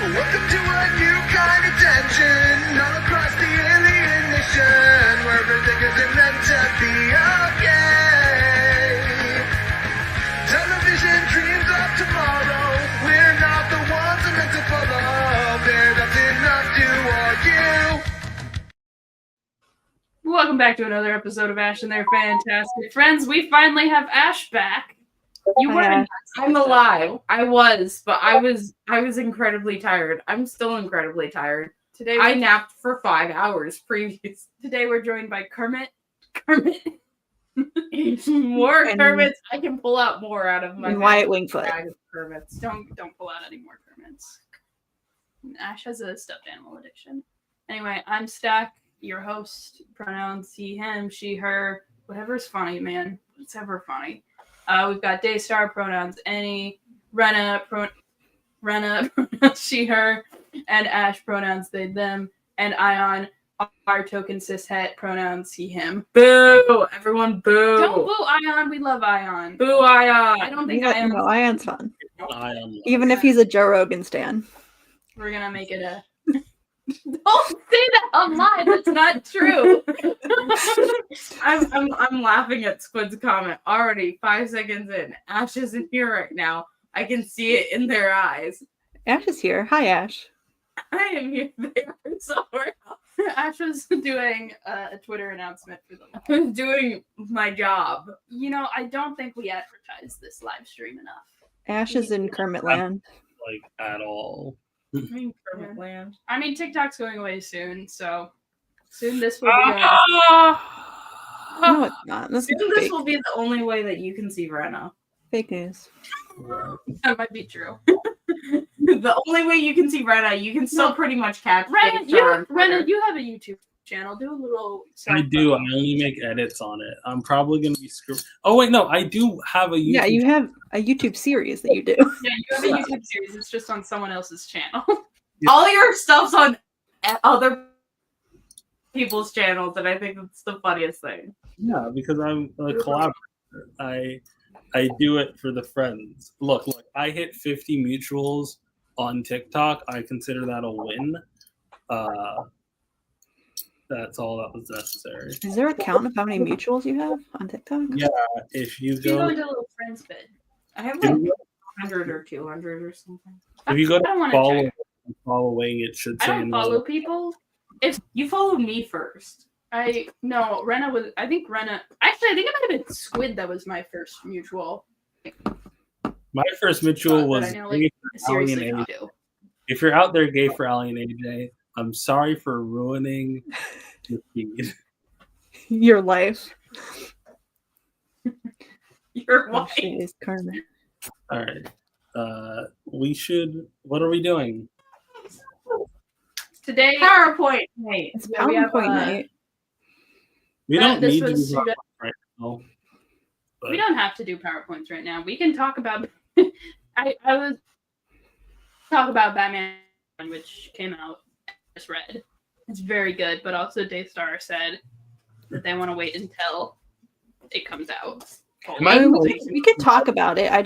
Welcome to a new kind of tension all across the alien nation, where everything isn't meant to be okay. Television dreams of tomorrow, we're not the ones they're meant to follow. They're nothing not do or you. Welcome back to another episode of Ash and Their Fantastic Friends. We finally have Ash back. You weren't. I'm alive. I was, but I was incredibly tired. I'm still incredibly tired. Today I napped for 5 hours previous. Today we're joined by Kermit. More And- Kermits. I can pull out more out of my And Wyatt Wingfoot. bag of Kermits. Don't pull out any more Kermits. Ash has a stuffed animal addiction. Anyway, I'm Stack, your host. Pronouns he, him, she, her. Whatever's funny, man. Whatever funny. We've got Daystar, pronouns any, Rena, pronouns she, her, and Ash, pronouns they, them, and Ayaan, our token cishet, pronouns he, him. Boo! Everyone boo! Don't boo Ayaan, we love Ayaan. Boo Ayaan! I don't think No, Ayaan's... Ian's fun. Ayaan. Even if he's a Joe Rogan stan. We're gonna make it a... Don't say that online, that's not true. I'm laughing at Squid's comment already. 5 seconds in, Ash isn't here right now. I can see it in their eyes. Ash is here. Hi, Ash. I am here. They are somewhere else. Ash was doing a Twitter announcement for them. I'm doing my job. You know, I don't think we advertised this live stream enough. Ash is in Kermit Land. Like at all. I mean, Kermit Land. I mean, TikTok's going away soon, so soon this will be going. No, it's not. This is Soon this fake. will be the only way that you can see Rena. Fake news. That might be true. The only way you can see Rena, you can still pretty much catch Rena, Daystar on Twitter. you have a YouTube channel. Do a little. I do. I only make edits on it. I'm probably gonna be screwed. Oh wait, no, I do have a YouTube. Yeah, you have a YouTube series that you do. Yeah, you have a YouTube series. It's just on someone else's channel. All your stuff's on other people's channels, and I think that's the funniest thing. Yeah, because I'm a collaborator. I do it for the friends. Look, I hit 50 mutuals on TikTok. I consider that a win. That's all that was necessary. Is there a count of how many mutuals you have on TikTok? Yeah, if you You go go, into a little friends bid. I have if like you, 100 or 200 or something. if you go I don't wanna to check. following, it should I say don't follow people. You followed me first. No, Rena was. I think Rena. Actually, I think it might have been Squid that was my first mutual. My first mutual But was I know, Gay for seriously Alien not AJ. do. If you're out there gay for Alien AJ, I'm sorry for ruining your feed. Your life. You're Oh, white. she is Kermit. All right. We should. What are we doing? Today, PowerPoint night. It's Yeah, we have, PowerPoint night. We That- don't this need to was- do that right now. we don't have to do PowerPoints right now. We can talk about. I was talk about Batman, which came out. I just read. It's very good, but also Daystar said that they want to wait until it comes out. Am I I mean, the we could talk about it. I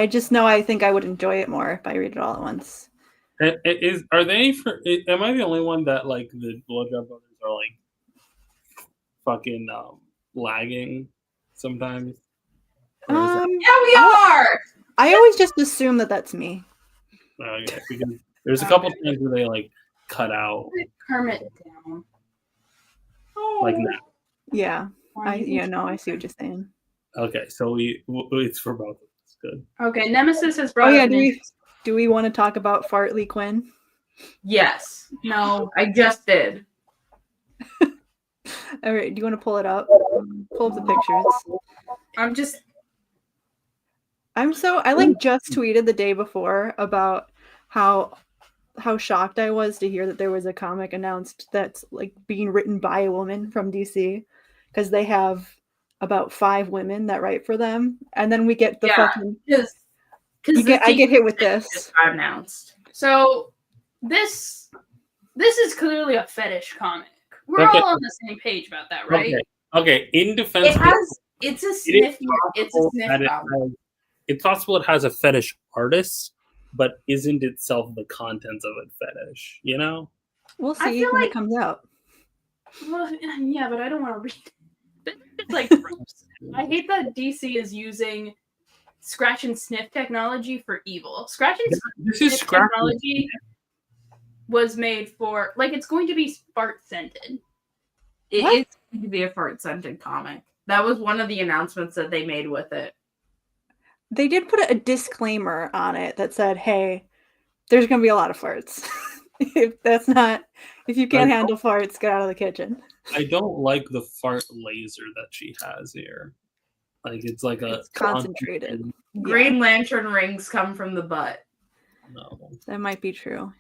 just know I think I would enjoy it more if I read it all at once. Are they for? Am I the only one that like the Blowjob Brothers are like fucking lagging sometimes? Or is that- Yeah, we are. I always just assume that that's me. okay, because there's a couple times where they like cut out Kermit down. like that. Yeah. I see what you're saying. Okay, so it's for both of us. Good. Okay, Nemesis has Oh brought yeah, up do we want to talk about Fartley Quinn? Yes. No. I just did. All right, do you want to pull it up? Pull up the pictures. I'm just. I like just tweeted the day before about how shocked I was to hear that there was a comic announced that's like being written by a woman from DC, because they have about 5 women that write for them, and then we get the fucking I get hit with this. Announced. So this is clearly a fetish comic. We're Okay. all on the same page about that, right? Okay. In defense, It has. It's a it is sniff. It's a possible sniff that album. it's possible it has a fetish artist, but isn't itself the contents of it fetish, you know? We'll I see feel when like- it comes out. Well, yeah, but I don't want to read it. It's like gross. I hate that DC is using scratch and sniff technology for evil. Scratch and This is sniff scratch. technology was made for, like, it's going to be fart scented. It What? is going to be a fart scented comic. That was one of the announcements that they made with it. They did put a disclaimer on it that said, "Hey, there's gonna be a lot of farts. If you can't handle farts, get out of the kitchen." I don't like the fart laser that she has here. Like it's like a It's concentrated. Green Lantern rings come from the butt. No, That might be true.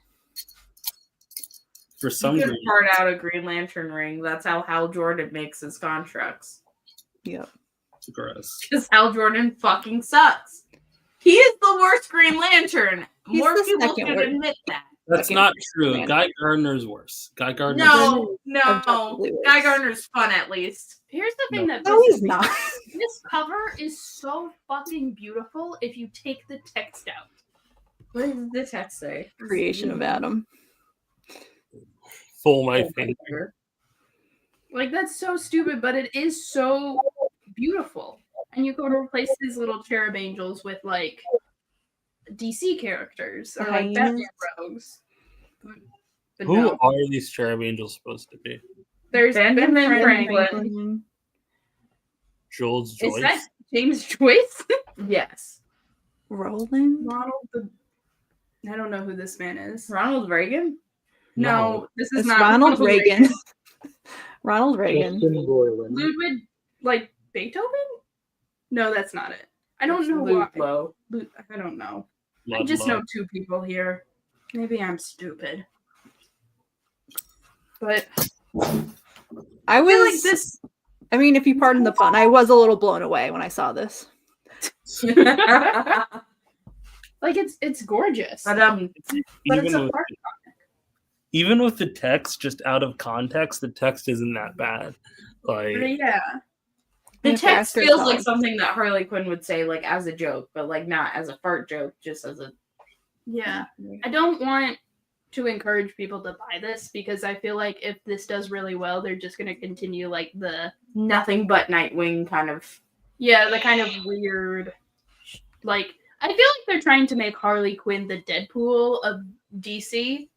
for some You can reason, part out a Green Lantern ring. That's how Hal Jordan makes his contracts. Yep. it's gross. Because Hal Jordan fucking sucks. He is the worst Green Lantern. He's More the people second should worst. admit that. That's Second not worst true. man. Guy Gardner's worse. Guy Gardner's No, Objectively worse. Guy Gardner's fun at least. Here's the thing that No, pisses he's me not. off. This cover is so fucking beautiful if you take the text out. What does the text say? Creation of Adam. full my finger. Like, that's so stupid, but it is so beautiful. And you go to replace these little cherub angels with, like, DC characters or, like, Batman Hyenas? rogues. But Who no. are these cherub angels supposed to be? There's Benjamin Ben Franklin. Franklin. Jules Is Joyce? that James Joyce? Yes. Roland? Ronald the... I don't know who this man is. Ronald Reagan? No, this is It's not Ronald Reagan. Ronald Reagan. Justin Roiland. Ludwig, like, Beethoven? No, that's not it. I don't know why. Ludlow. I don't know. I Ludlow. just know two people here. Maybe I'm stupid. But I I feel like was. this. I mean, if you pardon the pun, I was a little blown away when I saw this. Like, it's gorgeous. But But it's Even a with, part. even with the text, just out of context, the text isn't that bad. Like, Yeah. the Yeah, text faster feels thought. like something that Harley Quinn would say, like as a joke, but like not as a fart joke, just as a. Yeah. I don't want to encourage people to buy this because I feel like if this does really well, they're just going to continue, like, the Nothing but Nightwing kind of. the kind of weird, like, I feel like they're trying to make Harley Quinn the Deadpool of DC,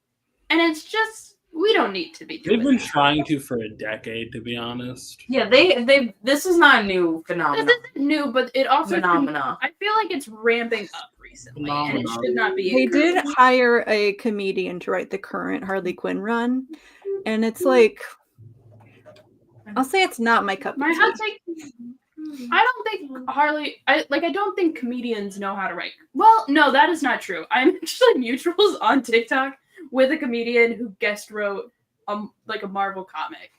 and it's just, we don't need to be doing they've been that. trying to for a decade, to be honest. Yeah, they. This is not a new This phenomenon. isn't new, but it also Phenomena. I feel like it's ramping up recently, and it should not be. They did encouraged. hire a comedian to write the current Harley Quinn run, and it's like, I'll say it's not my cup of My tea. hot take. I don't think I don't think comedians know how to write. Well, no, that is not true. I'm actually mutuals on TikTok with a comedian who guest wrote like a Marvel comic.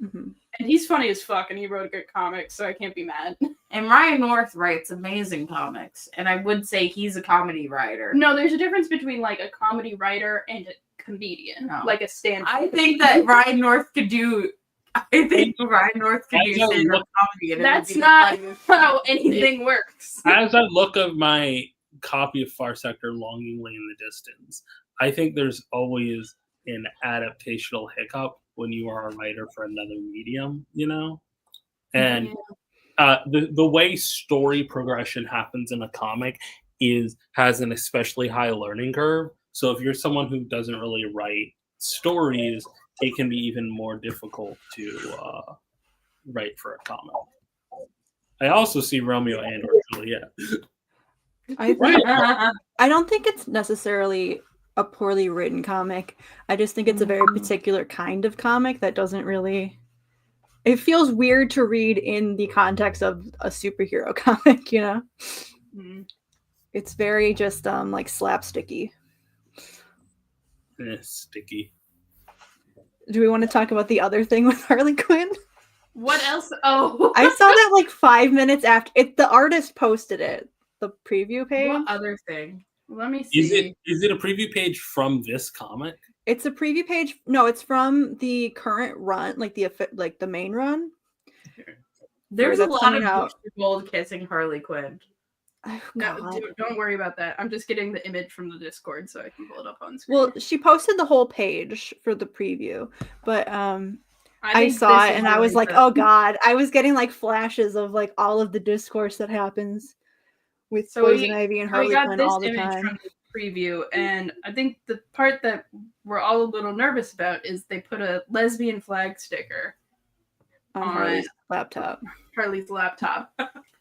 Mhm. And he's funny as fuck, and he wrote a good comic, so I can't be mad. And Ryan North writes amazing comics, and I would say he's a comedy writer. No, there's a difference between, like, a comedy writer and a comedian, No. like a stand. I think that Ryan North could do. I think Ryan North could do I don't stand-up look- comedy. And it would That's be the not funniest how thing. anything works. As I look at my copy of Far Sector longingly in the distance, I think there's always an adaptational hiccup when you are a writer for another medium, you know? And the way story progression happens in a comic has an especially high learning curve. So if you're someone who doesn't really write stories, it can be even more difficult to write for a comic. I also see Romeo and or Juliet. I think, I don't think it's necessarily a poorly written comic. I just think it's a very particular kind of comic that doesn't really. It feels weird to read in the context of a superhero comic, you know? Mhm. It's very just like slapsticky. Sticky. Do we want to talk about the other thing with Harley Quinn? What else? Oh, I saw that like 5 minutes after the artist posted it. The preview page. What other thing? Let me see. Is it a preview page from this comic? It's a preview page. No, it's from the current run, like the main run. There's a that's lot coming of out. gold kissing Harley Quinn. No, God. don't worry about that. I'm just getting the image from the Discord so I can pull it up on screen. Well, she posted the whole page for the preview, but I think saw this it is and I really was like, the- oh God. I was getting like flashes of like all of the discourse that happens with So Poison Ivy and So we Harley got Quinn this all the image time. from the preview, and I think the part that we're all a little nervous about is they put a lesbian flag sticker On on Harley's laptop. Harley's laptop,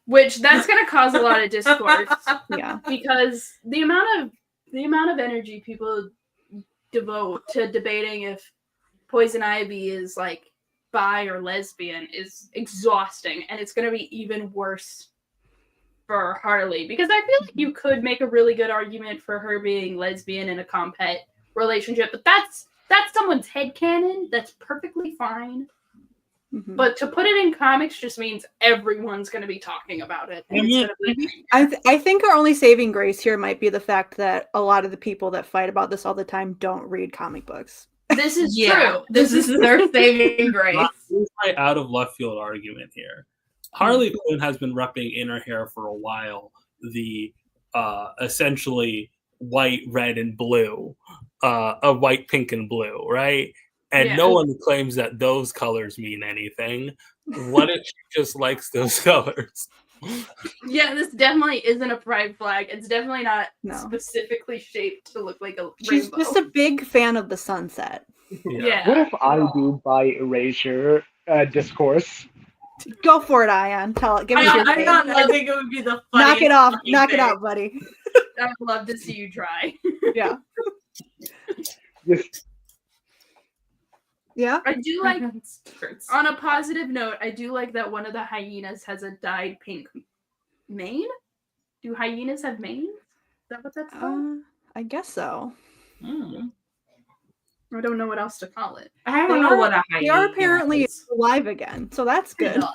which that's going to cause a lot of discourse Yeah. because the amount of energy people devote to debating if Poison Ivy is like bi or lesbian is exhausting, and it's going to be even worse for Harley because I feel like you could make a really good argument for her being lesbian in a compet relationship, but that's someone's headcanon. That's perfectly fine. Mhm. But to put it in comics just means everyone's going to be talking about it. And it's going to be I think our only saving grace here might be the fact that a lot of the people that fight about this all the time don't read comic books. This is Yeah, true. this is their saving grace. Here's my out of left field argument here. Harley Quinn has been repping in her hair for a while the essentially white, red, and blue, white, pink, and blue, right? And Yeah. no one claims that those colors mean anything. What if she just likes those colors? Yeah, this definitely isn't a pride flag. It's definitely not No. specifically shaped to look like a She's rainbow. just a big fan of the sunset. Yeah. What if I do by erasure discourse? Go for it, Ayaan. Tell it. Give us your I take. think it would be the Knock it funniest off. fucking Knock it thing. out, buddy. I would love to see you try. Yeah. Just Yeah. I do like, Skirts. on a positive note, I do like that one of the hyenas has a dyed pink mane. Do hyenas have manes? Is that what that's called? I guess so. I don't know what else to call it. I don't know what a hyena They are apparently is. alive again, so that's good. Dog.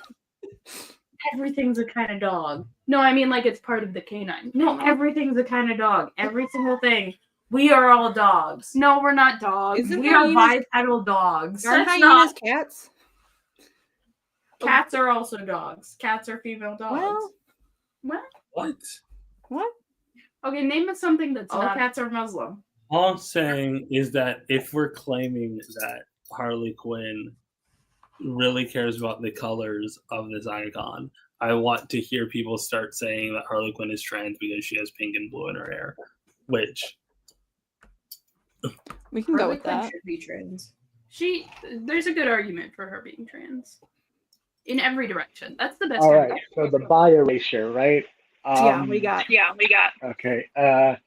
Everything's a kind of dog. No, I mean like it's part of the canine. No, everything's a kind of dog. Every single thing. We are all dogs. No, we're not dogs. Isn't We are hyenas- bipedal dogs. Aren't That's hyenas cats? Cats are also dogs. Cats are female dogs. Well, What? What? what? Okay, name us something that's all not. cats are Muslim. All I'm saying is that if we're claiming that Harley Quinn really cares about the colors of this icon, I want to hear people start saying that Harley Quinn is trans because she has pink and blue in her hair, which We can go Harley with Quinn that. should be trans. There's a good argument for her being trans. In every direction. That's the best all argument. right. So the by erasure, right? Yeah, we got. Okay.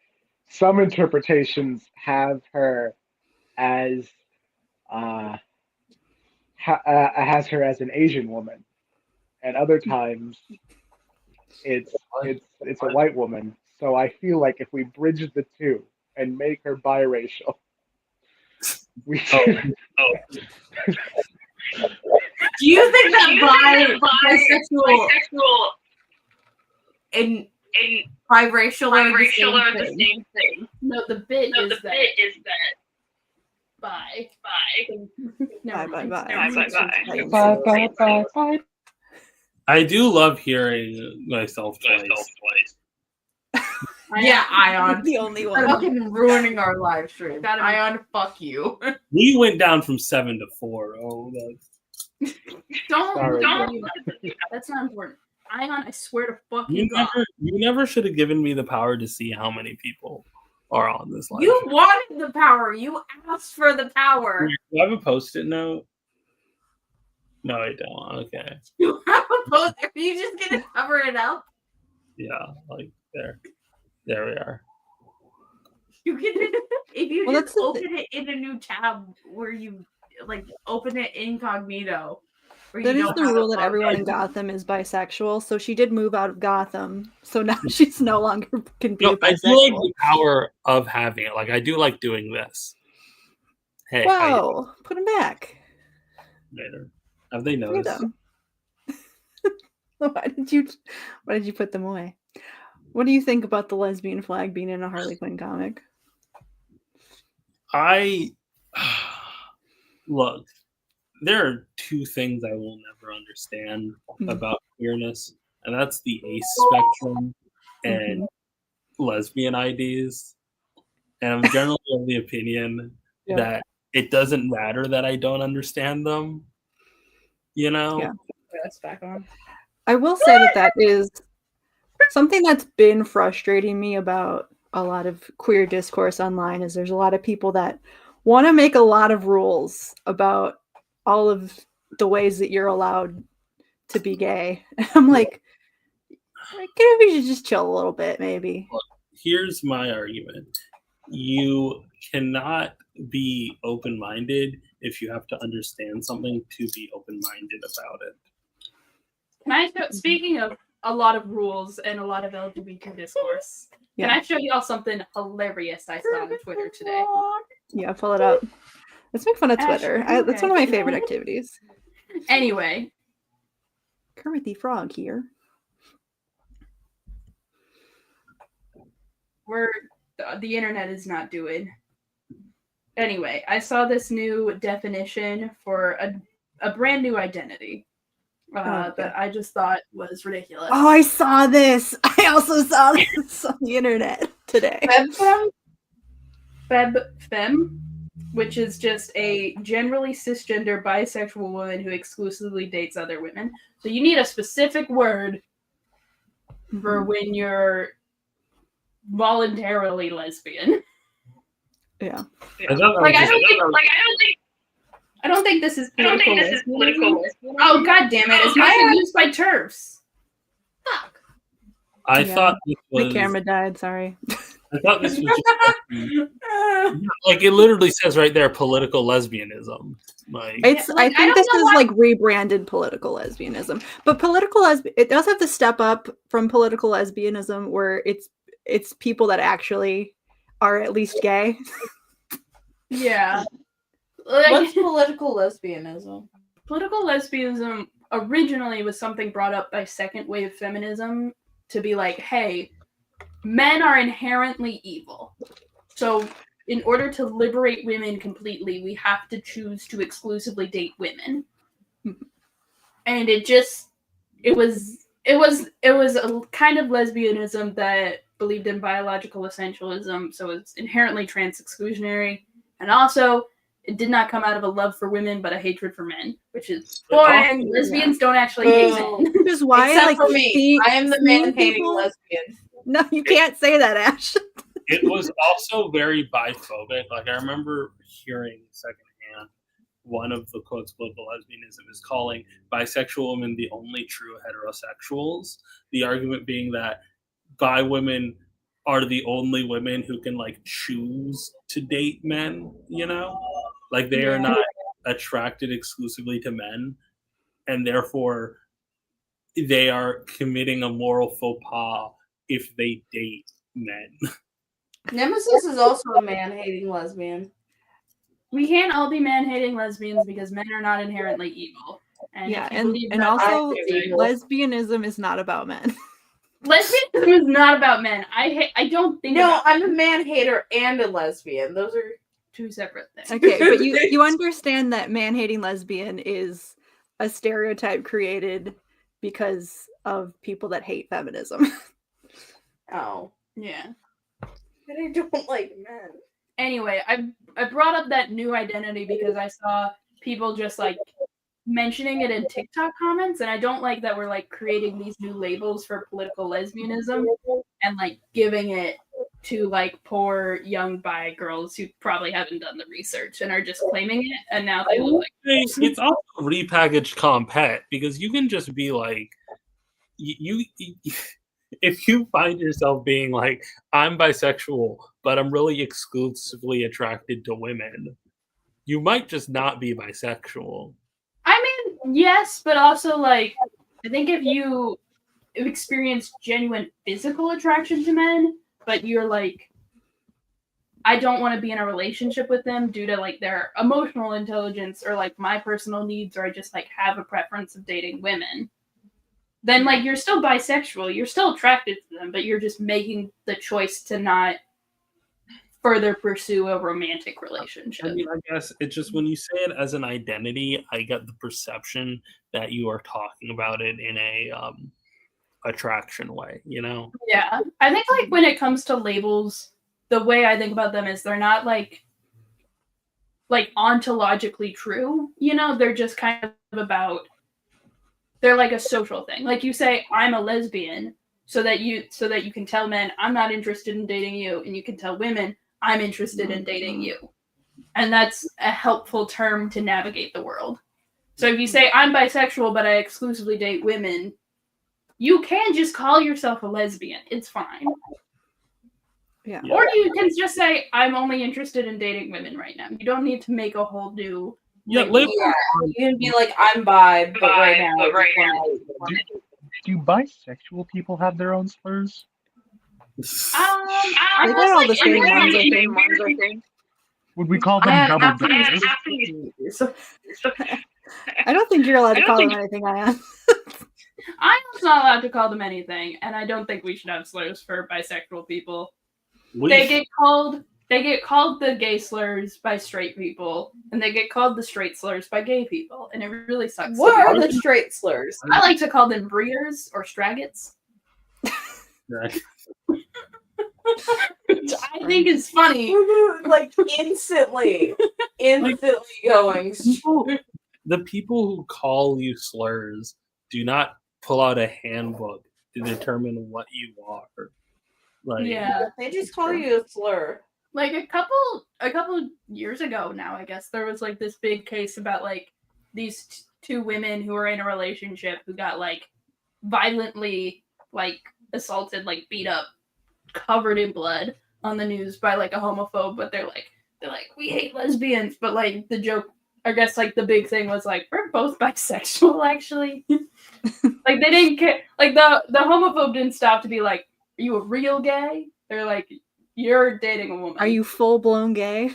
Some interpretations have her as has her as an Asian woman, and other times it's a white woman. So I feel like if we bridge the two and make her biracial, we can. Do you think that bisexual and biracial are the same thing? No, the bit is that. Bye. Never Bye, mind. bye. Bye. I do love hearing myself twice. Yeah, Ayaan. The only one. Fucking ruining our live stream. Gotta be- Ayaan, fuck you. We went down from 7 to 4. Oh, that's... Don't Sorry, That's not important. Ayaan, I swear to fucking you God. never should have given me the power to see how many people are on this live. You wanted the power. You asked for the power. Do I have a post-it note? No, I don't. Okay. You have a post. Are you just gonna cover it up? Yeah, like there. There we are. You can if you Well, just that's the open it in a new tab where you like open it incognito. where That you is don't the have rule a that everyone in photo. Gotham is bisexual. So she did move out of Gotham. So now she's no longer can be No, a I bisexual. do like the power of having it. Like I do like doing this. Hey, Whoa, put him back. later. Have they Look at noticed? them. Why did you put them away? What do you think about the lesbian flag being in a Harley Quinn comic? I look. There are two things I will never understand Hmm. about queerness, and that's the ace spectrum and lesbian IDs. And I'm generally of the opinion Yeah. that it doesn't matter that I don't understand them. You know? Yeah. That's back on. I will say that is something that's been frustrating me about a lot of queer discourse online is there's a lot of people that want to make a lot of rules about all of the ways that you're allowed to be gay. I'm like, we should just chill a little bit, maybe. Here's my argument. You cannot be open-minded if you have to understand something to be open-minded about it. Can I show, speaking of a lot of rules and a lot of LGBT discourse, can I show y'all something hilarious I saw on Twitter today? Yeah, pull it up. Let's make fun of Twitter. That's one of my favorite activities. Anyway. Kermit the Frog here. The internet is not doing. Anyway, I saw this new definition for a brand new identity that I just thought was ridiculous. Oh, I saw this. I also saw this on the internet today. Femme, which is just a generally cisgender bisexual woman who exclusively dates other women. So you need a specific word for when you're voluntarily lesbian. Yeah. I don't think this is political. Oh, god damn it. It's not used by TERFs. Fuck. I thought this was... The camera died, sorry. I thought this was just like it literally says right there, political lesbianism. Like I think this is like rebranded political lesbianism. But political it does have to step up from political lesbianism where it's people that actually are at least gay. Yeah. What's political lesbianism? Political lesbianism originally was something brought up by second wave feminism to be like, hey, men are inherently evil. So in order to liberate women completely, we have to choose to exclusively date women. And it was a kind of lesbianism that believed in biological essentialism, so it's inherently trans exclusionary. And also, it did not come out of a love for women, but a hatred for men, which is boring. Lesbians don't actually hate men. Which is why, except for me, I am the man-hating lesbian. No, you can't say that, Ash. It was also very biphobic. Like I remember hearing secondhand one of the quotes political lesbianism is calling bisexual women the only true heterosexuals. The argument being that bi women are the only women who can like choose to date men, you know? Like they are not attracted exclusively to men, and therefore they are committing a moral faux pas if they date men. Nemesis is also a man-hating lesbian. We can't all be man-hating lesbians because men are not inherently evil. And and also lesbianism is not about men. Lesbianism is not about men. I don't think. No, I'm a man-hater and a lesbian. Those are two separate things. Okay, but you understand that man-hating lesbian is a stereotype created because of people that hate feminism. Oh. Yeah. But I don't like men. Anyway, I brought up that new identity because I saw people just like mentioning it in TikTok comments, and I don't like that we're like creating these new labels for political lesbianism and like giving it to like poor young bi girls who probably haven't done the research and are just claiming it, and now they look like it's also repackaged compet because you can just be like you if you find yourself being like, I'm bisexual, but I'm really exclusively attracted to women, you might just not be bisexual. I mean, yes, but also, like, I think if you experience genuine physical attraction to men, but you're like, I don't want to be in a relationship with them due to, like, their emotional intelligence or, like, my personal needs, or I just, like, have a preference of dating women, then, like, you're still bisexual. You're still attracted to them, but you're just making the choice to not further pursue a romantic relationship. I mean, I guess it's just when you say it as an identity, I get the perception that you are talking about it in attraction way, you know? Yeah. I think like when it comes to labels, the way I think about them is they're not like ontologically true, you know, they're just kind of about, they're like a social thing. Like you say, I'm a lesbian, so that you can tell men I'm not interested in dating you, and you can tell women I'm interested in dating you. And that's a helpful term to navigate the world. So if you say I'm bisexual but I exclusively date women, you can just call yourself a lesbian. It's fine. Yeah. Or you can just say I'm only interested in dating women right now. You don't need to make a whole new label. Yeah, you can be like, I'm bi, but right now, Do bisexual people have their own slurs? I They was got all like, the same in ones, I weird- think. Would we call them double binners? I don't think you're allowed to call them anything, Ayaan. I'm not allowed to call them anything, and I don't think we should have slurs for bisexual people. They get called the gay slurs by straight people, and they get called the straight slurs by gay people, and it really sucks. What are the straight slurs? I like to call them breeders or straggots. Which I think is funny. Like instantly going. The people who call you slurs do not pull out a handbook to determine what you are. Like, Yeah, They just call you a slur. like a couple years ago now, I guess there was like this big case about like these two women who were in a relationship who got like violently like assaulted, like beat up, covered in blood on the news by like a homophobe. But they're like we hate lesbians, but like the joke, I guess, like the big thing was like we're both bisexual actually. Like they didn't care. Like the homophobe didn't stop to be like, are you a real gay? They're like, you're dating a woman. Are you full blown gay?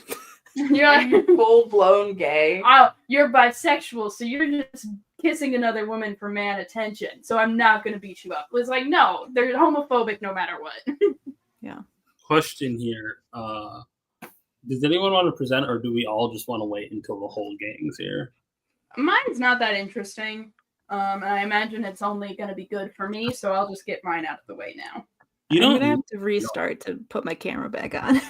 You're like Full blown gay. oh, you're bisexual, so you're just kissing another woman for man attention. So I'm not gonna beat you up. It was like, no, they're homophobic no matter what. question here. Does anyone want to present, or do we all just want to wait until the whole gang's here? Mine's not that interesting. And I imagine it's only gonna be good for me, so I'll just get mine out of the way now. You I'm don't. gonna have to restart to put my camera back on.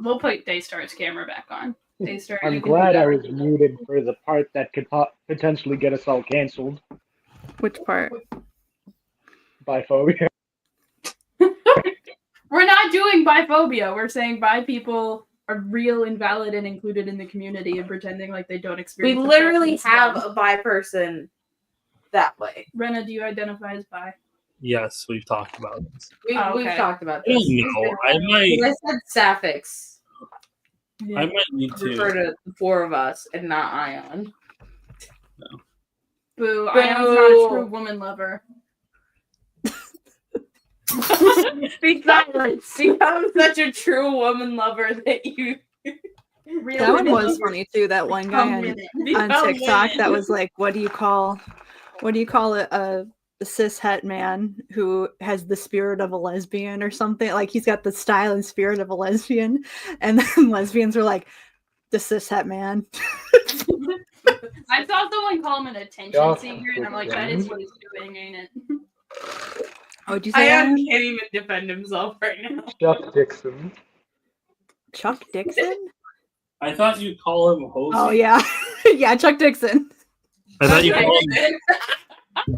We'll put Daystar's camera back on. Daystar, I'm you can glad do I that. was muted for the part that could potentially get us all canceled. Which part? Biphobia. We're not doing biphobia. We're saying bi people are real and valid and included in the community and pretending like they don't We experience. literally oppression. have a bi person that way. Rena, do you identify as bi? Yes, we've talked about this. We've okay. talked about I this. don't know. I might. I said sapphics. I might need Refer to. to the four of us and not Ayaan. Boo, Ayaan's not a true woman lover. Be silent. Become such a true woman lover that you. Real That one women was lovers funny too. That one guy become on women. Become TikTok women. that was like, what do you call a cis het man who has the spirit of a lesbian or something? Like he's got the style and spirit of a lesbian, and then lesbians were like, the cis het man. I saw someone call him an attention Josh seeker, and I'm like, that is what he's doing, ain't it? Oh, did you say Ayaan Ayaan? can't even defend himself right now. Chuck Dixon. Chuck Dixon? I thought you'd call him a host. Oh yeah, yeah, Chuck Dixon. I thought you called him.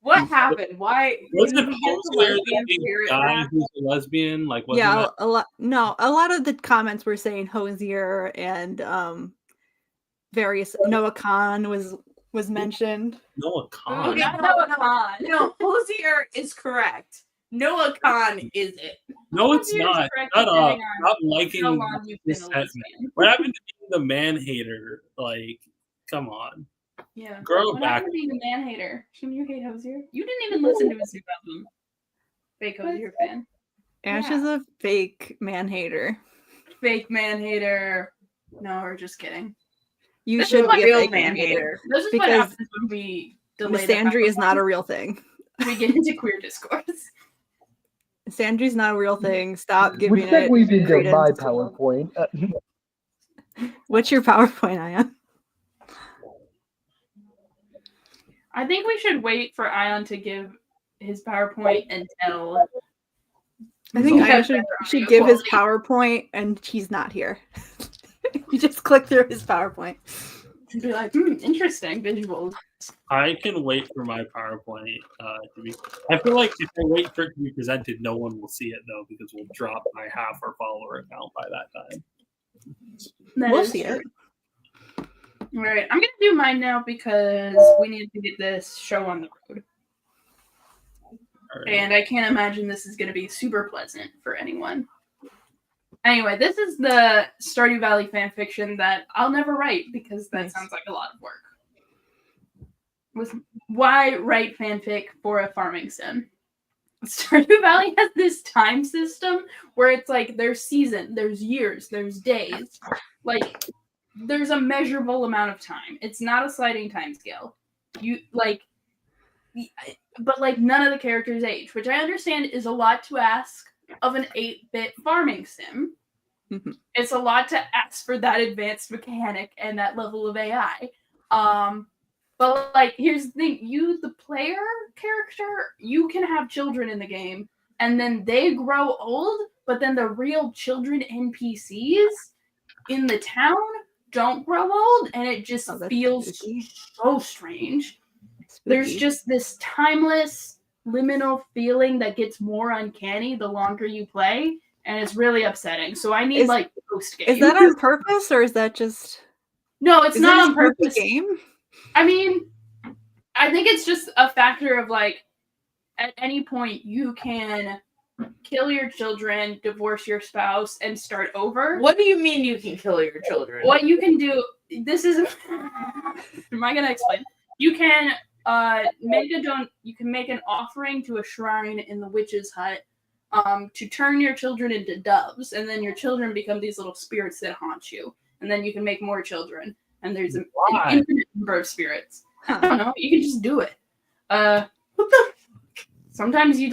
What happened? Why? Was did it he get the Hosier lesbian the spirit guy back? who's a lesbian? Like, wasn't Yeah, that? a lot. No, a lot of the comments were saying Hosier and various Noah Khan was mentioned. Noah Khan. Okay, Not Noah Khan. No, Hosier is correct. Noah Khan is it. No, it's Hosier's not. correct Shut up. depending on Stop liking How long you've been this a set, man. lesbian? What happened to being the man hater? Like, come on. Yeah. Grow What back. happened to being a man hater? Shouldn't you hate Hosier? You didn't even listen to his new album. Fake Hosier fan. Ash Yeah. is a fake man hater. Fake man hater. No, we're just kidding. You This is should what be a real fake man man hater. hater. This is Because what happens when we delay the Misandry is not a PowerPoint. real thing. We get into queer discourse. Misandry's not a real thing. Stop Which giving it segues into my credence. PowerPoint. What's your PowerPoint, Ayaan? I think we should wait for Ayaan to give his PowerPoint until. I think Yeah, I should give his PowerPoint, and he's not here. You just click through his PowerPoint. And be like, interesting visuals. I can wait for my PowerPoint to be. I feel like if I wait for it to be presented, no one will see it though because we'll drop by half our follower account by that time. We'll see it. All right, I'm gonna do mine now because we need to get this show on the road, Right. and I can't imagine this is gonna be super pleasant for anyone. Anyway, this is the Stardew Valley fanfiction that I'll never write because that sounds like a lot of work. Why write fanfic for a farming sim? Stardew Valley has this time system where it's like there's season, there's years, there's days. Like there's a measurable amount of time. It's not a sliding time scale. But like none of the characters age, which I understand is a lot to ask of an 8-bit farming sim. Mm-hmm. It's a lot to ask for that advanced mechanic and that level of AI. But like, here's the thing: you, the player character, you can have children in the game, and then they grow old. But then the real children NPCs in the town don't grow old, and it just feels so strange. There's just this timeless, liminal feeling that gets more uncanny the longer you play, and it's really upsetting. So I need like post game. Is that on purpose, or is that just? No, it's not on purpose. Game. I mean, I think it's just a factor of like, at any point you can kill your children, divorce your spouse, and start over. What do you mean you can kill your children? What you can do, this is, am I gonna explain? You can you can make an offering to a shrine in the witch's hut to turn your children into doves, and then your children become these little spirits that haunt you, and then you can make more children, and there's an infinite number of spirits. I don't know, you can just do it. What the? Sometimes you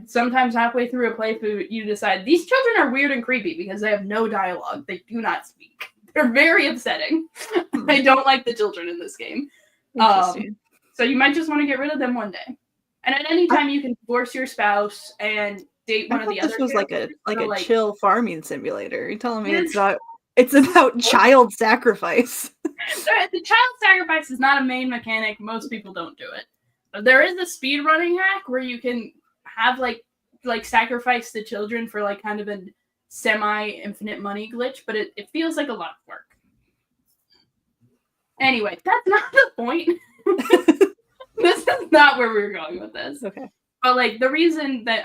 sometimes halfway through a playthrough you decide these children are weird and creepy because they have no dialogue. They do not speak. They're very upsetting. I don't like the children in this game. So you might just want to get rid of them one day. And at any time you can divorce your spouse and date one of the other. This was like a chill farming simulator. You're telling me it's about child sacrifice. The child sacrifice is not a main mechanic. Most people don't do it. There is a speed running hack where you can have like sacrifice the children for like kind of a semi-infinite money glitch, but it feels like a lot of work. Anyway, that's not the point. This is not where we were going with this. Okay. But like the reason that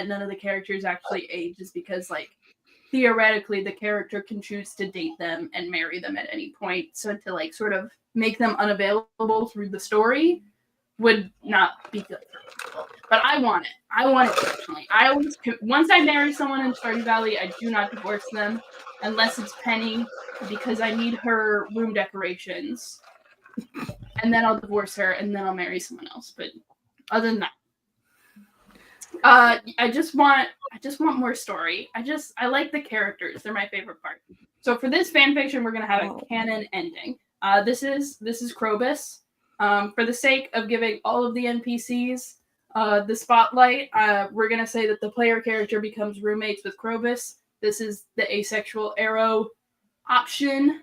none of the characters actually age is because like theoretically the character can choose to date them and marry them at any point. So to like sort of make them unavailable through the story would not be good for people. But I want it. I want it personally. Once I marry someone in Stardew Valley, I do not divorce them unless it's Penny because I need her room decorations. And then I'll divorce her and then I'll marry someone else. But other than that, I just want more story. I like the characters. They're my favorite part. So for this fanfiction, we're gonna have a canon ending. This is Krobus. For the sake of giving all of the NPCs the spotlight, we're gonna say that the player character becomes roommates with Krobus. This is the asexual arrow option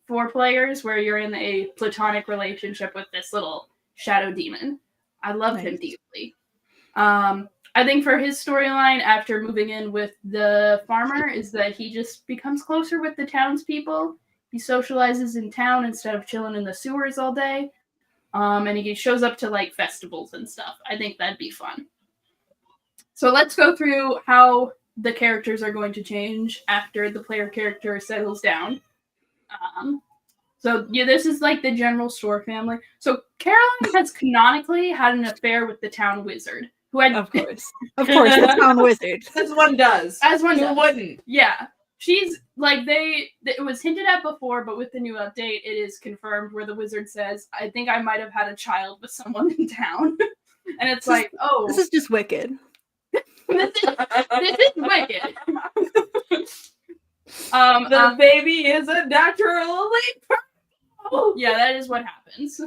for players, where you're in a platonic relationship with this little shadow demon. I love him deeply. I think for his storyline, after moving in with the farmer, is that he just becomes closer with the townspeople. He socializes in town instead of chilling in the sewers all day. And he shows up to like festivals and stuff. I think that'd be fun. So let's go through how the characters are going to change after the player character settles down. So yeah, this is like the general store family. So Caroline has canonically had an affair with the town wizard, who had of course the town wizard. As one does. Who wouldn't? Yeah. She's like it was hinted at before, but with the new update, it is confirmed where the wizard says, I think I might have had a child with someone in town. And it's this is just wicked. this is wicked. The baby is a naturally. Yeah, that is what happens.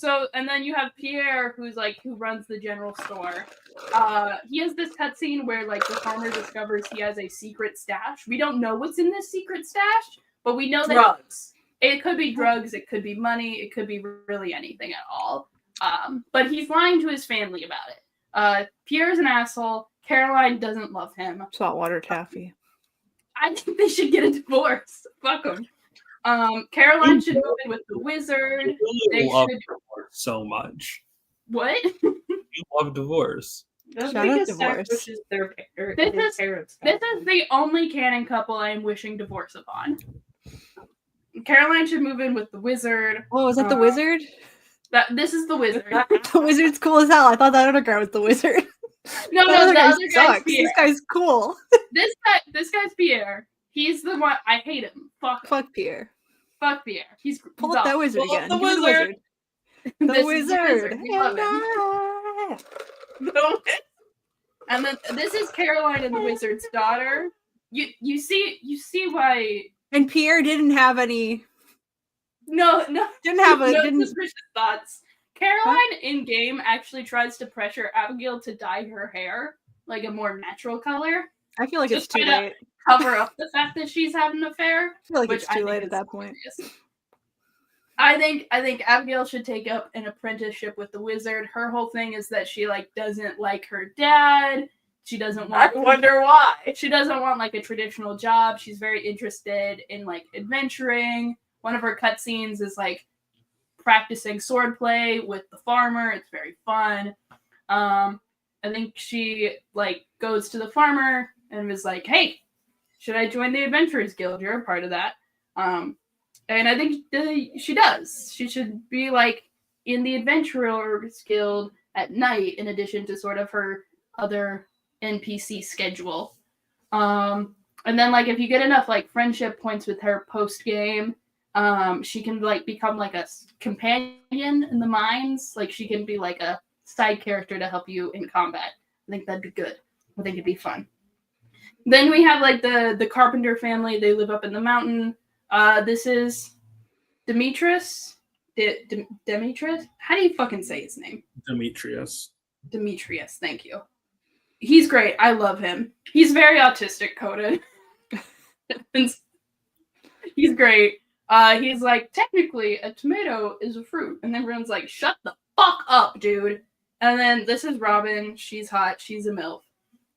So, and then you have Pierre, who runs the general store. He has this cutscene where like the farmer discovers he has a secret stash. We don't know what's in this secret stash, but we know that Drugs. it could be drugs, it could be money, it could be really anything at all. But he's lying to his family about it. Pierre's an asshole. Caroline doesn't love him. Saltwater taffy. I think they should get a divorce. Fuck them. Caroline should move in with the wizard. They love should. divorce so much. What? You love divorce. That's Shout out because Zach divorce. wishes This his is- parents. This is the only canon couple I am wishing divorce upon. Caroline should move in with the wizard. Oh, was that the wizard? This is the wizard. The wizard's cool as hell. I thought that other guy was the wizard. No, That no, other the guy other guy's sucks. Pierre. This guy's cool. This guy's Pierre. He's the one. I hate him. Fuck him. Fuck Pierre. Fuck Pierre. He's Pull he's up that awful. wizard Pull up again. the Give me wizard. The This is wizard. We love him. And And then this is Caroline and the wizard's daughter. You see why. and Pierre didn't have any. No, Didn't have a. no Didn't. suspicious thoughts. Caroline in game actually tries to pressure Abigail to dye her hair like a more natural color, I feel like it's just too kinda- late. cover up the fact that she's having an affair. I feel like which it's I too think late at is that point. hilarious. I think Abigail should take up an apprenticeship with the wizard. Her whole thing is that she like doesn't like her dad. She doesn't I want wonder why. she doesn't want like a traditional job. She's very interested in like adventuring. One of her cutscenes is like practicing swordplay with the farmer. It's very fun. I think she like goes to the farmer and was like, "Hey, should I join the Adventurers Guild? You're a part of that." And I think she does. She should be like in the Adventurers Guild at night, in addition to sort of her other NPC schedule. And then like if you get enough like friendship points with her post game, she can like become like a companion in the mines. Like she can be like a side character to help you in combat. I think that'd be good. I think it'd be fun. Then we have like the Carpenter family. They live up in the mountain. This is Demetrius. Demetrius? How do you fucking say his name? Demetrius. Demetrius, thank you. He's great. I love him. He's very autistic coded. He's great. He's like, technically, a tomato is a fruit. And then everyone's like, shut the fuck up, dude. And then this is Robin. She's hot. She's a MILF.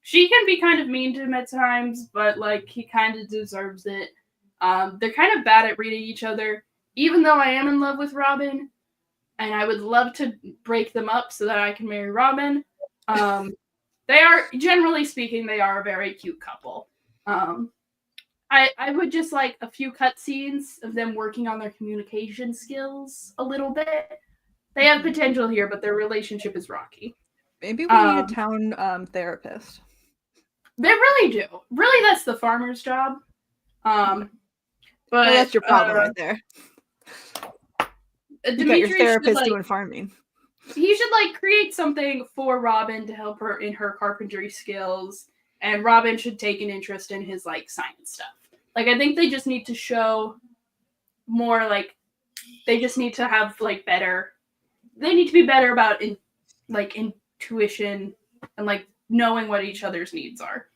She can be kind of mean to him at times, but like he kind of deserves it. They're kind of bad at reading each other. Even though I am in love with Robin, and I would love to break them up so that I can marry Robin. They are, generally speaking, they are a very cute couple. I would just like a few cutscenes of them working on their communication skills a little bit. They have potential here, but their relationship is rocky. Maybe we need a town therapist. They really do. Really, that's the farmer's job. But Well, that's your problem right there. You got your Demetrius should, therapist like, doing farming. he should like create something for Robin to help her in her carpentry skills, and Robin should take an interest in his like science stuff. Like I think they just need to show more like they just need to have like better. They need to be better about intuition and like knowing what each other's needs are.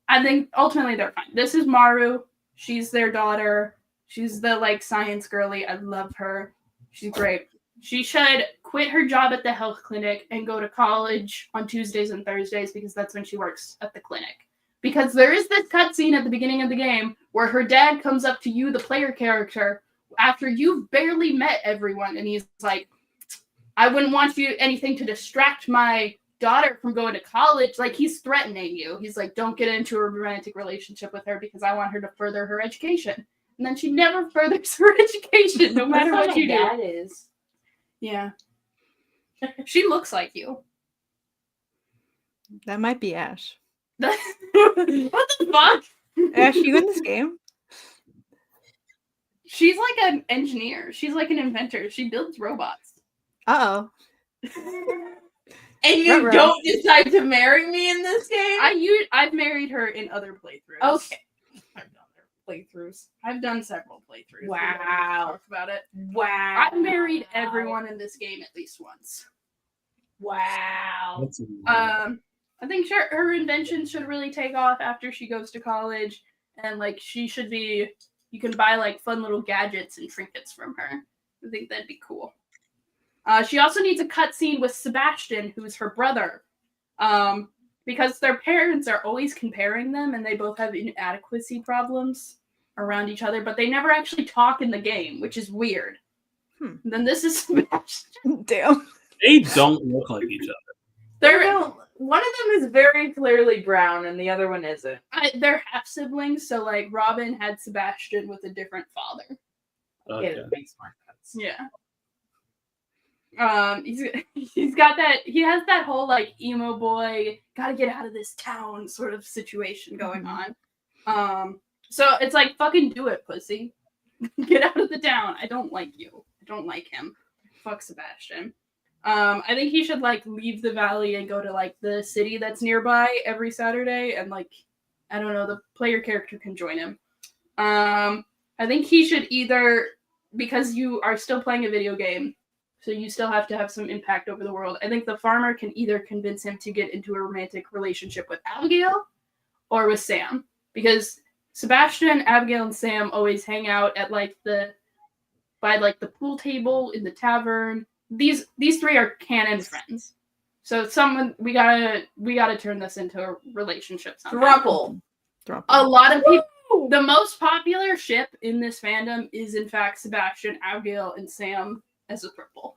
I think ultimately they're fine. This is Maru. She's their daughter. She's the like science girly. I love her. She's great. She should quit her job at the health clinic and go to college on Tuesdays and Thursdays because that's when she works at the clinic. Because there is this cutscene at the beginning of the game where her dad comes up to you, the player character, after you've barely met everyone, and he's like, I wouldn't want you anything to distract my daughter from going to college. Like, he's threatening you. He's like, don't get into a romantic relationship with her because I want her to further her education. And then she never furthers her education, no matter That's what how you my do. dad is. Yeah. She looks like you. That might be Ash. What the fuck? Ash, you in this game? She's like an engineer. She's like an inventor. She builds robots. Uh-oh. And you Ruh-roh. don't decide to marry me in this game? I've married her in other playthroughs. Okay. playthroughs. I've done several playthroughs. Wow. We don't need to talk about it. Wow. I've married everyone in this game at least once. Wow. That's a- I think her invention should really take off after she goes to college, and like she should be. You can buy like fun little gadgets and trinkets from her. I think that'd be cool. She also needs a cutscene with Sebastian, who's her brother, because their parents are always comparing them, and they both have inadequacy problems around each other, but they never actually talk in the game, which is weird. Then this is Sebastian. Damn. They don't look like each other. One of them is very clearly brown and the other one isn't. They're half siblings, so like Robin had Sebastian with a different father. Okay. It makes more sense. Yeah. He's got that. He has that whole like emo boy, gotta get out of this town sort of situation going on. So it's like fucking do it, pussy. Get out of the town. I don't like you. I don't like him. Fuck Sebastian. I think he should like leave the valley and go to like the city that's nearby every Saturday, and like I don't know, the player character can join him. I think he should either, because you are still playing a video game, so you still have to have some impact over the world. I think the farmer can either convince him to get into a romantic relationship with Abigail or with Sam, because Sebastian, Abigail, and Sam always hang out at like by like the pool table in the tavern. These three are canon friends. So we gotta turn this into a relationship somehow. Thruple. A lot of people. The most popular ship in this fandom is in fact Sebastian, Abigail, and Sam as a thruple.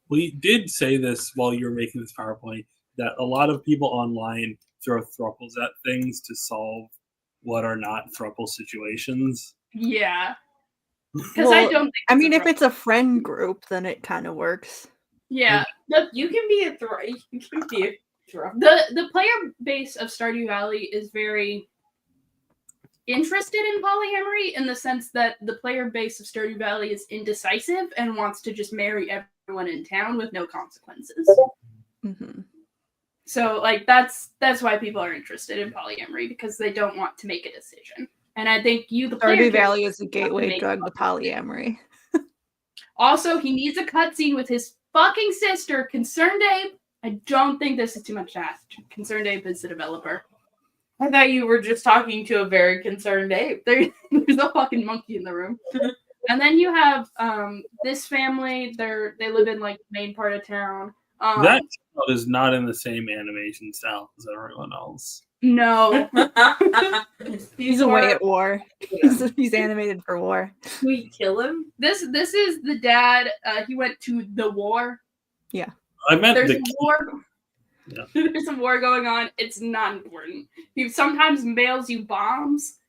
We did say this while you were making this PowerPoint, that a lot of people online throw thruples at things to solve what are not thruple situations. Yeah. Because I don't think I mean, if thruple. it's a friend group, then it kind of works. Yeah. You can be a thruple. You can be a thruple. The player base of Stardew Valley is very interested in polyamory in the sense that the player base of Stardew Valley is indecisive and wants to just marry everyone in town with no consequences. Mm-hmm. So like that's why people are interested in polyamory, because they don't want to make a decision. And I think the player Stardew Valley is a have gateway make drug to polyamory. Also, he needs a cutscene with his fucking sister, Concerned Abe. I don't think this is too much to ask. Concerned Abe is the developer. I thought you were just talking to a very concerned ape. There's a fucking monkey in the room. And then you have this family. They live in like the main part of town. That child is not in the same animation style as everyone else. No. He's away at war. He's animated for war. Can we kill him? This is the dad. He went to the war. I meant There's the a war. Yeah. There's a war going on. It's not important. He sometimes mails you bombs.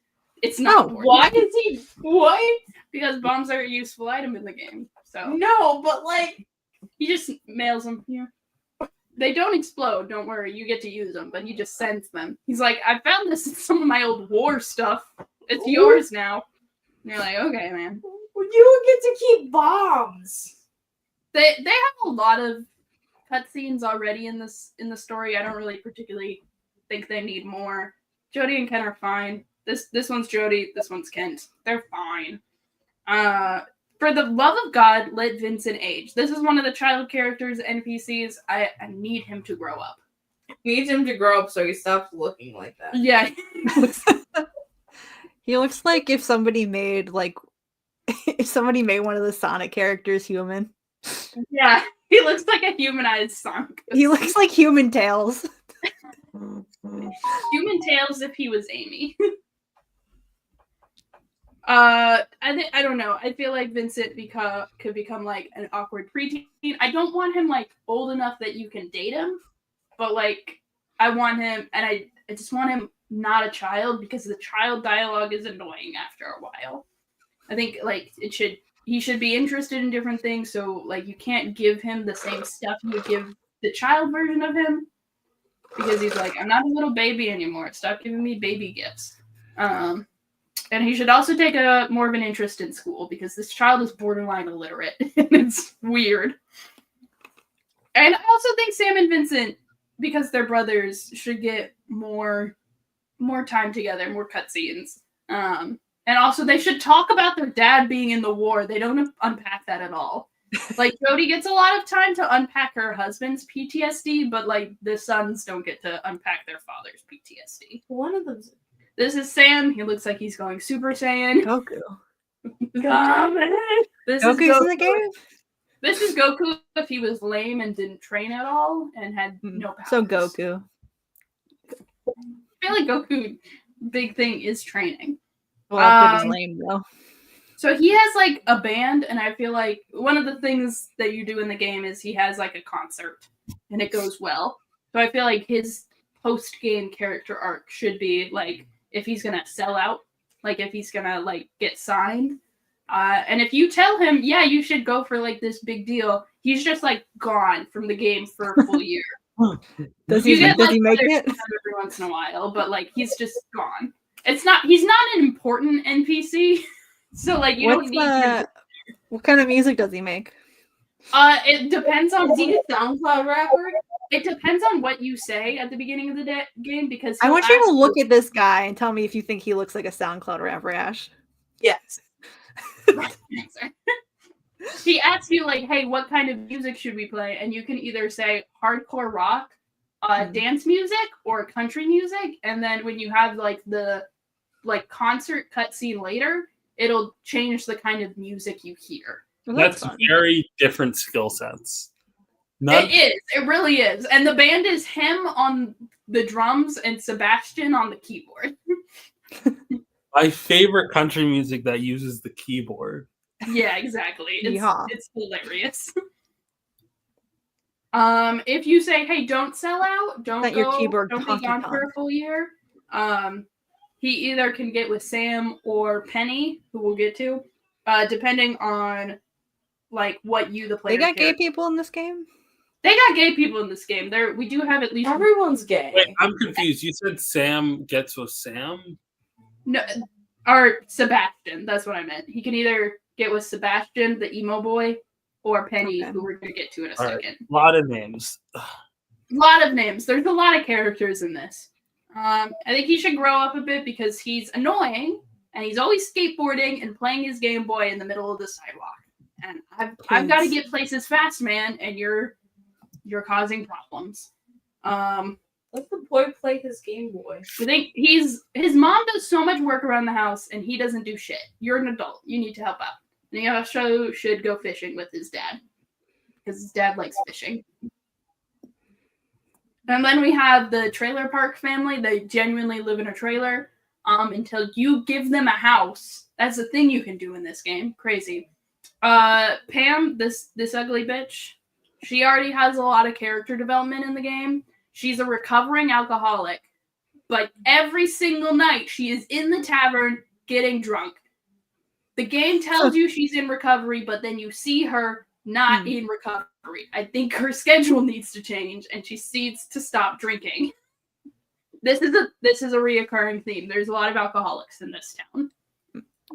It's not important. Why is he? What? Because bombs are a useful item in the game. So No, but like, he just mails them here. They don't explode. Don't worry. You get to use them, but he just sends them. He's like, I found this in some of my old war stuff. It's yours now. And you're like, okay, man. you get to keep bombs. They have a lot of cutscenes already in the story. I don't really particularly think they need more. Jody and Ken are fine. This one's Jody. This one's Kent. They're fine. For the love of God, let Vincent age. This is one of the child characters, NPCs. I need him to grow up. He needs him to grow up so he stops looking like that. Yeah. He looks like if somebody made one of the Sonic characters human. Yeah. He looks like a humanized Sonic. He looks like Human Tails. Human Tails if he was Amy. I don't know. I feel like Vincent could become like an awkward preteen. I don't want him like old enough that you can date him, but like I want him, and I just want him not a child, because the child dialogue is annoying after a while. I think like he should be interested in different things, so like you can't give him the same stuff you would give the child version of him, because he's like, I'm not a little baby anymore. Stop giving me baby gifts. And he should also take more of an interest in school, because this child is borderline illiterate, and it's weird. And I also think Sam and Vincent, because they're brothers, should get more time together, more cutscenes. And also, they should talk about their dad being in the war. They don't unpack that at all. Like, Jodie gets a lot of time to unpack her husband's PTSD, but, like, the sons don't get to unpack their father's PTSD. One of them's This is Sam. He looks like he's going Super Saiyan. Goku. This is Goku's in Goku. the game? This is Goku if he was lame and didn't train at all and had no powers. So Goku. I feel like Goku, big thing is training. Well, if it is lame though. So he has like a band, and I feel like one of the things that you do in the game is he has like a concert, and it goes well. So I feel like his post-game character arc should be like if he's gonna sell out, like if he's gonna like get signed. And if you tell him, yeah, you should go for like this big deal, he's just like gone from the game for a full year. Does he make it? Every once in a while, but like he's just gone. He's not an important NPC, so like you don't need him. What kind of music does he make? It depends on Is he a SoundCloud rapper? It depends on what you say at the beginning of the game because I want you to look at this guy and tell me if you think he looks like a SoundCloud rapper, Ash. Yes. He asks you like, "Hey, what kind of music should we play?" And you can either say hardcore rock, dance music, or country music. And then when you have like the concert cutscene later, it'll change the kind of music you hear. Well, That's fun. very different skill sets. It is. It really is. And the band is him on the drums and Sebastian on the keyboard. My favorite country music that uses the keyboard. Yeah, exactly. Yeehaw. It's hilarious. If you say, "Hey, don't sell out, don't Let go, your keyboard don't be honky gone tonk." for a full year," he either can get with Sam or Penny, who we'll get to, depending on like what you the player. They got gay character- people in this game? They got gay people in this game. We do have at least Everyone's gay. Wait, I'm confused. You said Sam gets with Sam? no, or Sebastian. That's what I meant. He can either get with Sebastian, the emo boy, or Penny, Okay. who we're gonna get to in a All right. second. A lot of names. A lot of names. There's a lot of characters in this. I think he should grow up a bit because he's annoying and he's always skateboarding and playing his Game Boy in the middle of the sidewalk. And I've got to get places fast, man, and you're causing problems. Let the boy play his Game Boy. I think his mom does so much work around the house and he doesn't do shit. You're an adult. You need to help out. And he also should go fishing with his dad because his dad likes fishing. And then we have the trailer park family. They genuinely live in a trailer until you give them a house. That's the thing you can do in this game. Crazy. Pam, this ugly bitch, she already has a lot of character development in the game. She's a recovering alcoholic, but every single night she is in the tavern getting drunk. The game tells you she's in recovery, but then you see her not in recovery. I think her schedule needs to change, and she needs to stop drinking. This is a reoccurring theme. There's a lot of alcoholics in this town.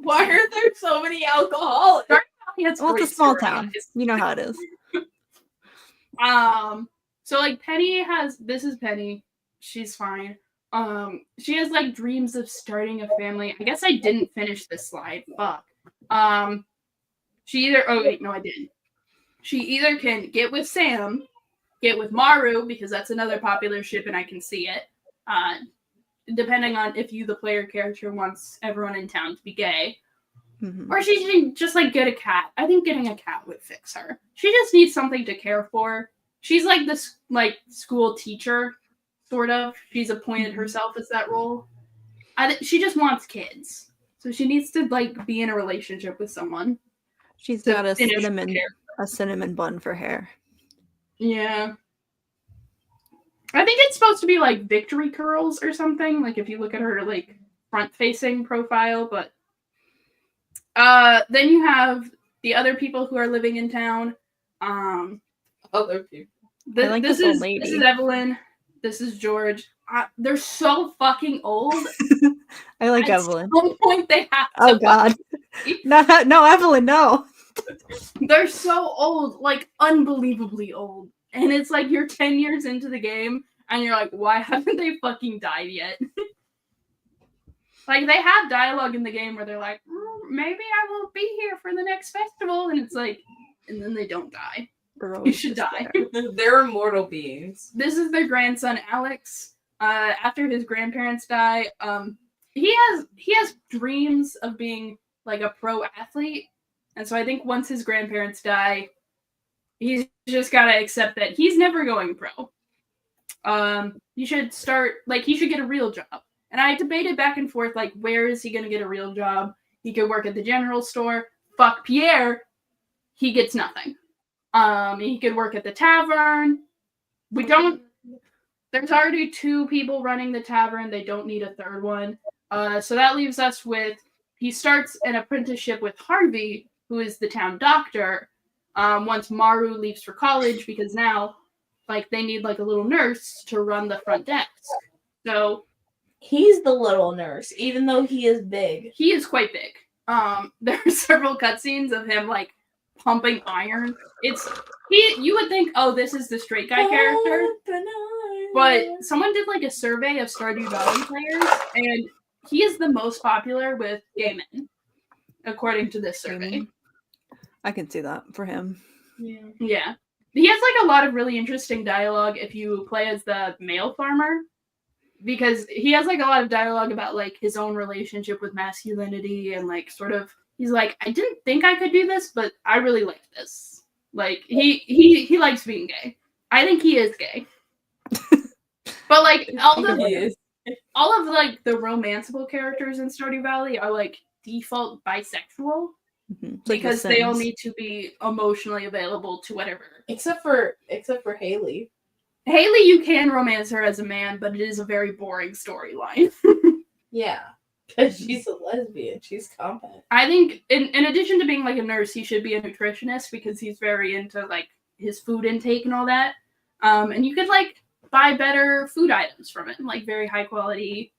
Why are there so many alcoholics? Well, it's a small town. You know how it is. So like this is Penny. She's fine. She has like dreams of starting a family. I guess I didn't finish this slide. Fuck. I didn't. She either can get with Sam, get with Maru, because that's another popular ship and I can see it. Depending on if you, the player character, wants everyone in town to be gay. Mm-hmm. Or she can just like get a cat. I think getting a cat would fix her. She just needs something to care for. She's like this like school teacher, sort of. She's appointed herself as that role. She just wants kids. So she needs to like be in a relationship with someone. She's to got a finish cinnamon bun for hair. Yeah. I think it's supposed to be like victory curls or something. Like if you look at her like front facing profile, but then you have the other people who are living in town. Other people. This is Evelyn. This is George. They're so fucking old. I like At Evelyn. some point they have to. Oh God. No, Evelyn, no. They're so old, like unbelievably old. And it's like you're 10 years into the game and you're like, why haven't they fucking died yet? Like, they have dialogue in the game where they're like, maybe I won't be here for the next festival. And it's like, and then they don't die. They're You always should just die. there. They're immortal beings. This is their grandson, Alex. After his grandparents die, he has dreams of being like a pro athlete. And so I think once his grandparents die, he's just got to accept that he's never going pro. He should get a real job. And I debated back and forth, like, where is he going to get a real job? He could work at the general store. Fuck Pierre. He gets nothing. He could work at the tavern. There's already 2 people running the tavern. They don't need a third one. So that leaves us with, he starts an apprenticeship with Harvey, who is the town doctor, once Maru leaves for college, because now, like, they need, like, a little nurse to run the front desk. So He's the little nurse, even though he is big. he is quite big. There are several cutscenes of him, like, pumping iron. You would think, oh, this is the straight guy character. But someone did, like, a survey of Stardew Valley players, and he is the most popular with gay men, according to this survey. I can see that for him. Yeah. He has, like, a lot of really interesting dialogue if you play as the male farmer, because he has, like, a lot of dialogue about, like, his own relationship with masculinity and, like, sort of, he's like, I didn't think I could do this, but I really like this. Like, he likes being gay. I think he is gay. But, like, all of, like, the romanceable characters in Stardew Valley are, like, default bisexual. Because they all need to be emotionally available to whatever. Except for Haley. Haley, you can romance her as a man, but it is a very boring storyline. Yeah. Because she's a lesbian. She's competent. I think, in addition to being, like, a nurse, he should be a nutritionist because he's very into, like, his food intake and all that. And you could, like, buy better food items from it. Like, very high quality,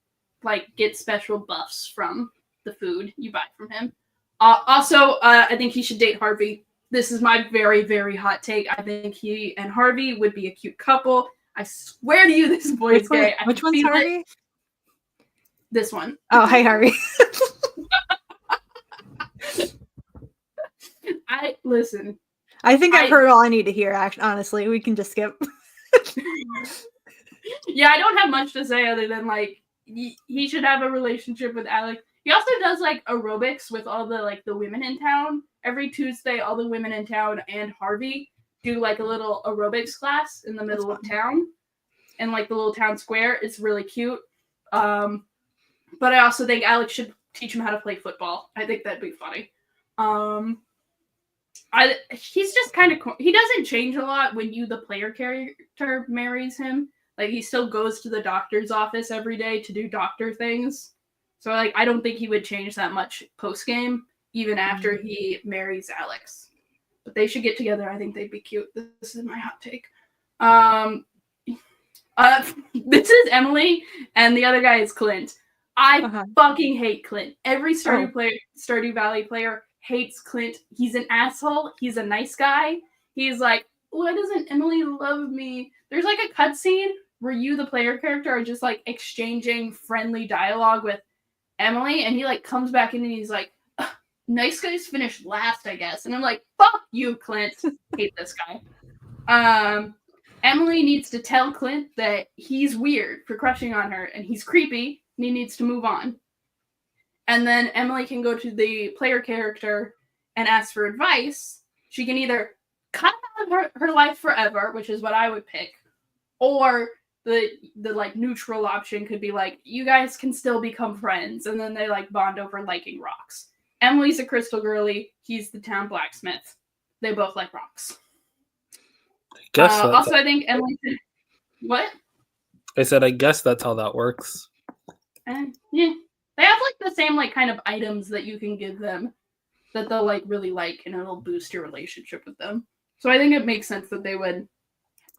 like, get special buffs from the food you buy from him. Also, I think he should date Harvey. This is my very, very hot take. I think he and Harvey would be a cute couple. I swear to you, this boy is gay. Which one's Harvey? This one. Oh, hi, Harvey. Listen. I think I've heard all I need to hear, actually. Honestly, we can just skip. Yeah, I don't have much to say other than, like, he should have a relationship with Alex. He also does, like, aerobics with all the, like, the women in town. Every Tuesday, all the women in town and Harvey do, like, a little aerobics class in the middle of town. In, like, the little town square. It's really cute. But I also think Alex should teach him how to play football. I think that'd be funny. He's just kind of cool. He doesn't change a lot when the player character, marries him. Like, he still goes to the doctor's office every day to do doctor things. So, like, I don't think he would change that much post-game, even after he marries Alex. But they should get together. I think they'd be cute. This is my hot take. This is Emily, and the other guy is Clint. I fucking hate Clint. Every Stardew Valley player hates Clint. He's an asshole. He's a nice guy. He's like, why doesn't Emily love me? There's, like, a cutscene where you, the player character, are just, like, exchanging friendly dialogue with Emily, and he, like, comes back in and he's like, nice guys finish last, I guess. And I'm like, fuck you, Clint. Hate this guy. Emily needs to tell Clint that he's weird for crushing on her, and he's creepy, and he needs to move on. And then Emily can go to the player character and ask for advice. She can either cut out her life forever, which is what I would pick, or the like neutral option could be like, you guys can still become friends, and then they, like, bond over liking rocks. Emily's a crystal girly. He's the town blacksmith. They both like rocks. Also, I think Emily. What? I said, I guess that's how that works. And yeah, they have, like, the same, like, kind of items that you can give them that they'll, like, really like, and it'll boost your relationship with them. So I think it makes sense that they would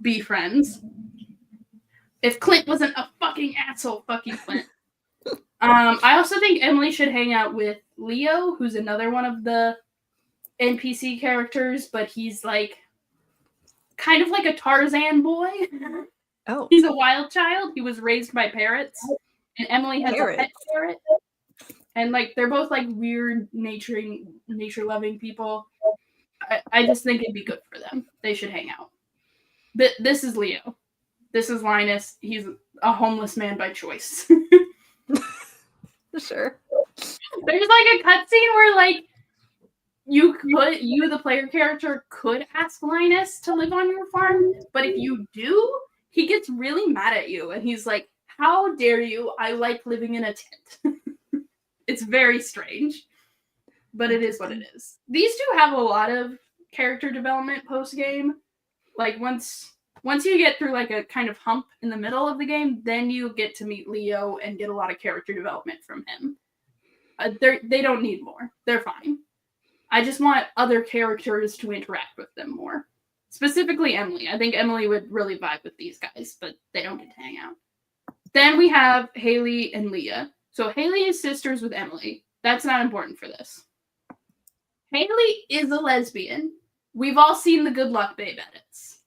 be friends. If Clint wasn't a fucking asshole, fuck you, Clint. I also think Emily should hang out with Leo, who's another one of the NPC characters, but he's, like, kind of like a Tarzan boy. Oh. He's a wild child. He was raised by parrots, and Emily has a pet parrot. And like they're both like weird nature loving people. I just think it'd be good for them. They should hang out. This is Leo. This is Linus. He's a homeless man by choice. Sure. There's like a cutscene where like you, the player character, could ask Linus to live on your farm, but if you do, he gets really mad at you, and he's like, "How dare you? I like living in a tent." It's very strange, but it is what it is. These two have a lot of character development post game. Like once you get through like a kind of hump in the middle of the game, then you get to meet Leo and get a lot of character development from him. They don't need more. They're fine. I just want other characters to interact with them more. Specifically Emily. I think Emily would really vibe with these guys, but they don't get to hang out. Then we have Haley and Leah. So Haley is sisters with Emily. That's not important for this. Haley is a lesbian. We've all seen the Good Luck Babe edits.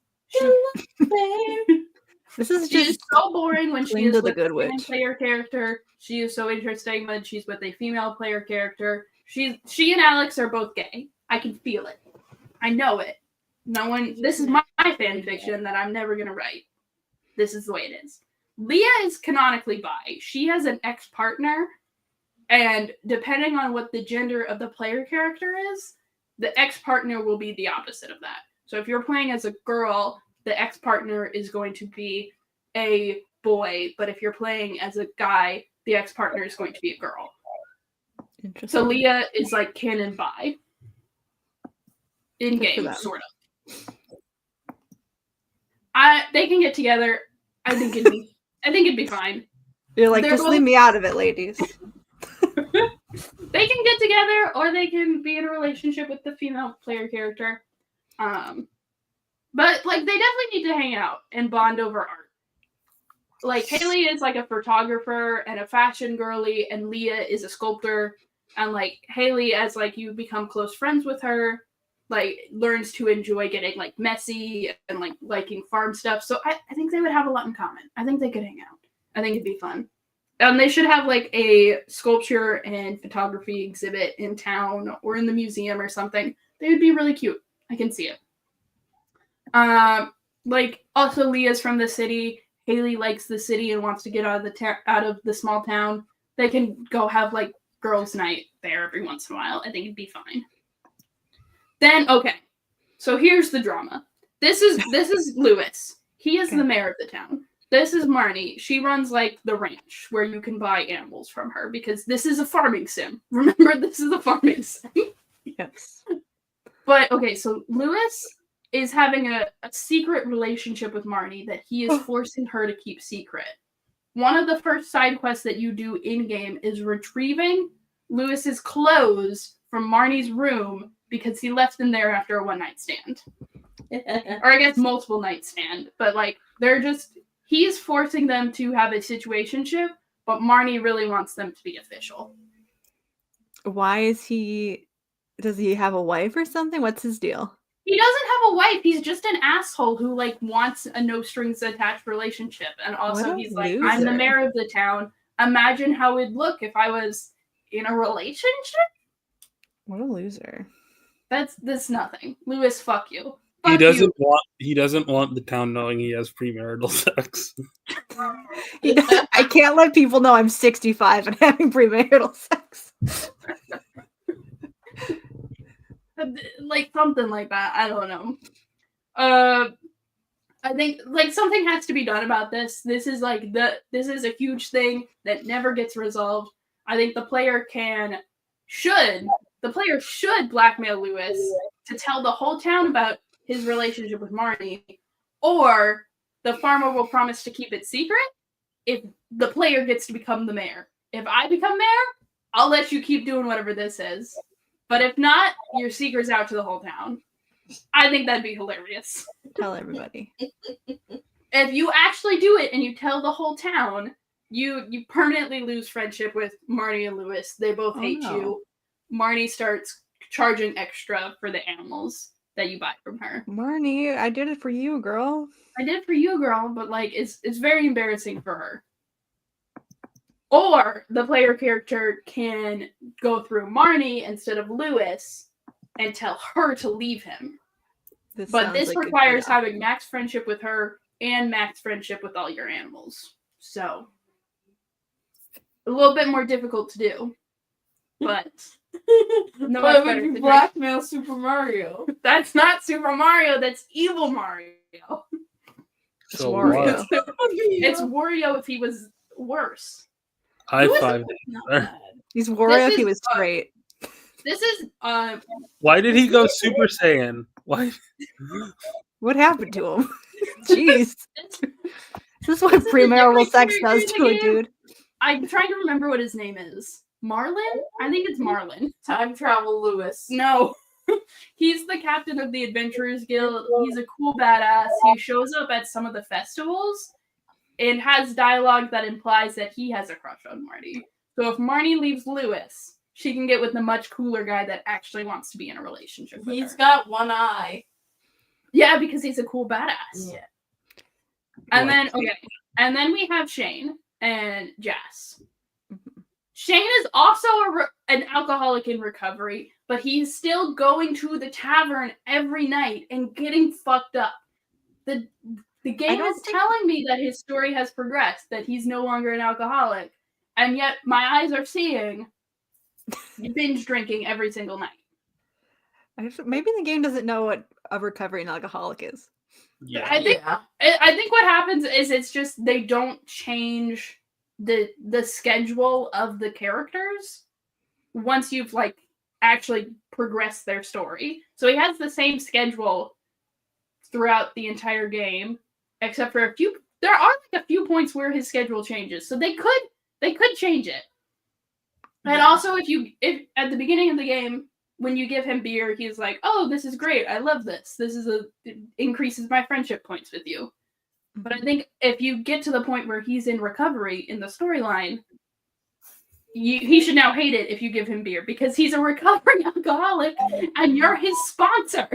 This is She is just so boring when she cling is to the with Good a Witch. player character. She is so interesting when she's with a female player character. She and Alex are both gay. I can feel it. I know it. No one. This is my fan fiction that I'm never gonna write. This is the way it is. Leah is canonically bi. She has an ex-partner, and depending on what the gender of the player character is, the ex-partner will be the opposite of that. So if you're playing as a girl, the ex-partner is going to be a boy, but if you're playing as a guy, the ex-partner is going to be a girl. So Leah is like canon bi. In game, sort of. They can get together. I think it'd be fine. You're like, They're just both- leave me out of it, ladies. They can get together, or they can be in a relationship with the female player character. But like they definitely need to hang out and bond over art. Like Haley is like a photographer and a fashion girly, and Leah is a sculptor. And like Haley, as like you become close friends with her, like learns to enjoy getting like messy and like liking farm stuff. So I think they would have a lot in common. I think they could hang out. I think it'd be fun. And they should have like a sculpture and photography exhibit in town or in the museum or something. They would be really cute. I can see it. Like also Leah's from the city. Haley likes the city and wants to get out of the small town. They can go have like girls' night there every once in a while. I think it'd be fine. Then okay, so here's the drama. This is Lewis. He is the mayor of the town. This is Marnie. She runs like the ranch where you can buy animals from her because this is a farming sim. Remember, this is a farming sim. Yes. But okay, so Lewis is having a secret relationship with Marnie that he is forcing her to keep secret. One of the first side quests that you do in-game is retrieving Lewis's clothes from Marnie's room because he left them there after a one-night stand. Or I guess multiple night stand. But like, he's forcing them to have a situationship, but Marnie really wants them to be official. Why does he have a wife or something? What's his deal? He doesn't have a wife. He's just an asshole who like wants a no strings attached relationship. And also he's like, I'm the mayor of the town. Imagine how it'd look if I was in a relationship. What a loser. That's nothing. Lewis, fuck you. He doesn't want the town knowing he has premarital sex. I can't let people know I'm 65 and having premarital sex. Like something like that. I don't know. I think like something has to be done about this. This is a huge thing that never gets resolved. I think the player should blackmail Lewis to tell the whole town about his relationship with Marnie, or the farmer will promise to keep it secret if the player gets to become the mayor. If I become mayor, I'll let you keep doing whatever this is. But if not, your secret's out to the whole town. I think that'd be hilarious. Tell everybody. If you actually do it and you tell the whole town, you permanently lose friendship with Marnie and Lewis. They both hate you. Marnie starts charging extra for the animals that you buy from her. Marnie, I did it for you, girl. I did it for you, girl, but like it's very embarrassing for her. Or the player character can go through Marnie instead of Lewis and tell her to leave him. This But sounds this like a good requires option. having max friendship with her and max friendship with all your animals. So, a little bit more difficult to do. But, no Why much would better you to blackmail Super Mario? That's not Super Mario, that's Evil Mario. It's So Wario. what? It's Wario if he was worse. High Lewis five. is not bad. He's Wario if he is, was straight. This is, Why did he go Super Saiyan? Why? What happened to him? Jeez. this This is what This is a premarital different sex character does in the to a game. dude. I'm trying to remember what his name is. Marlin? I think it's Marlin. Time travel Lewis. No. He's the captain of the Adventurers Guild. He's a cool badass. He shows up at some of the festivals and has dialogue that implies that he has a crush on Marty. So if Marty leaves Lewis, she can get with the much cooler guy that actually wants to be in a relationship with He's her. got one eye. Yeah, because he's a cool badass. Yeah. And then we have Shane and Jess. Shane is also an alcoholic in recovery, but he's still going to the tavern every night and getting fucked up. The game is telling me that his story has progressed, that he's no longer an alcoholic, and yet my eyes are seeing binge drinking every single night. Maybe the game doesn't know what a recovering alcoholic is. Yeah. I think what happens is it's just they don't change the schedule of the characters once you've like actually progressed their story. So he has the same schedule throughout the entire game, except for a few. There are like a few points where his schedule changes, so they could change it. And also, if at the beginning of the game, when you give him beer, he's like, "Oh, this is great. I love this. It increases my friendship points with you." But I think if you get to the point where he's in recovery in the storyline, he should now hate it if you give him beer because he's a recovering alcoholic and you're his sponsor.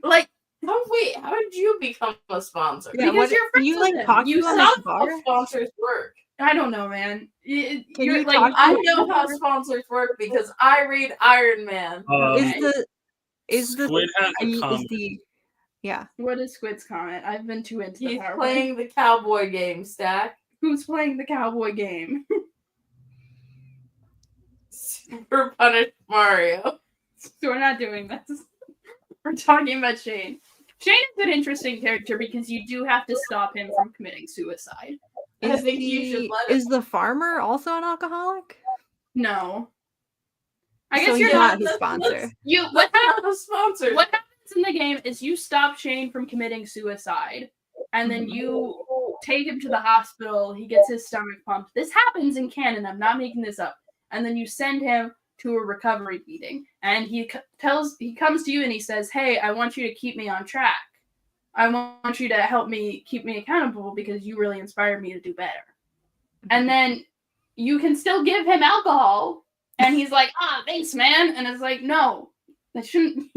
Like, Oh wait, how did you become a sponsor? Yeah, because you're friends you with like him. talk You to him suck. at the bar? How sponsors work? I don't know, man. Can You're you like, talk I know how sponsors work because I read Iron Man. Squid has a comment. Yeah. What is Squid's comment? I've been too into the He's PowerPoint. playing the cowboy game, Stack. Who's playing the cowboy game? Super punished Mario. So we're not doing this. We're talking about Shane. Shane is an interesting character because you do have to stop him from committing suicide. I think you should let Is the farmer also an alcoholic? No. I So guess he's you're not his let's- sponsor. what happens? a sponsor. What happens in the game is you stop Shane from committing suicide, and then you take him to the hospital. He gets his stomach pumped. This happens in canon. I'm not making this up. And then you send him to a recovery meeting, and he comes to you and he says, "Hey, I want you to keep me on track. I want you to help me keep me accountable because you really inspired me to do better." And then you can still give him alcohol, and he's like, thanks, man. And it's like, no, that shouldn't.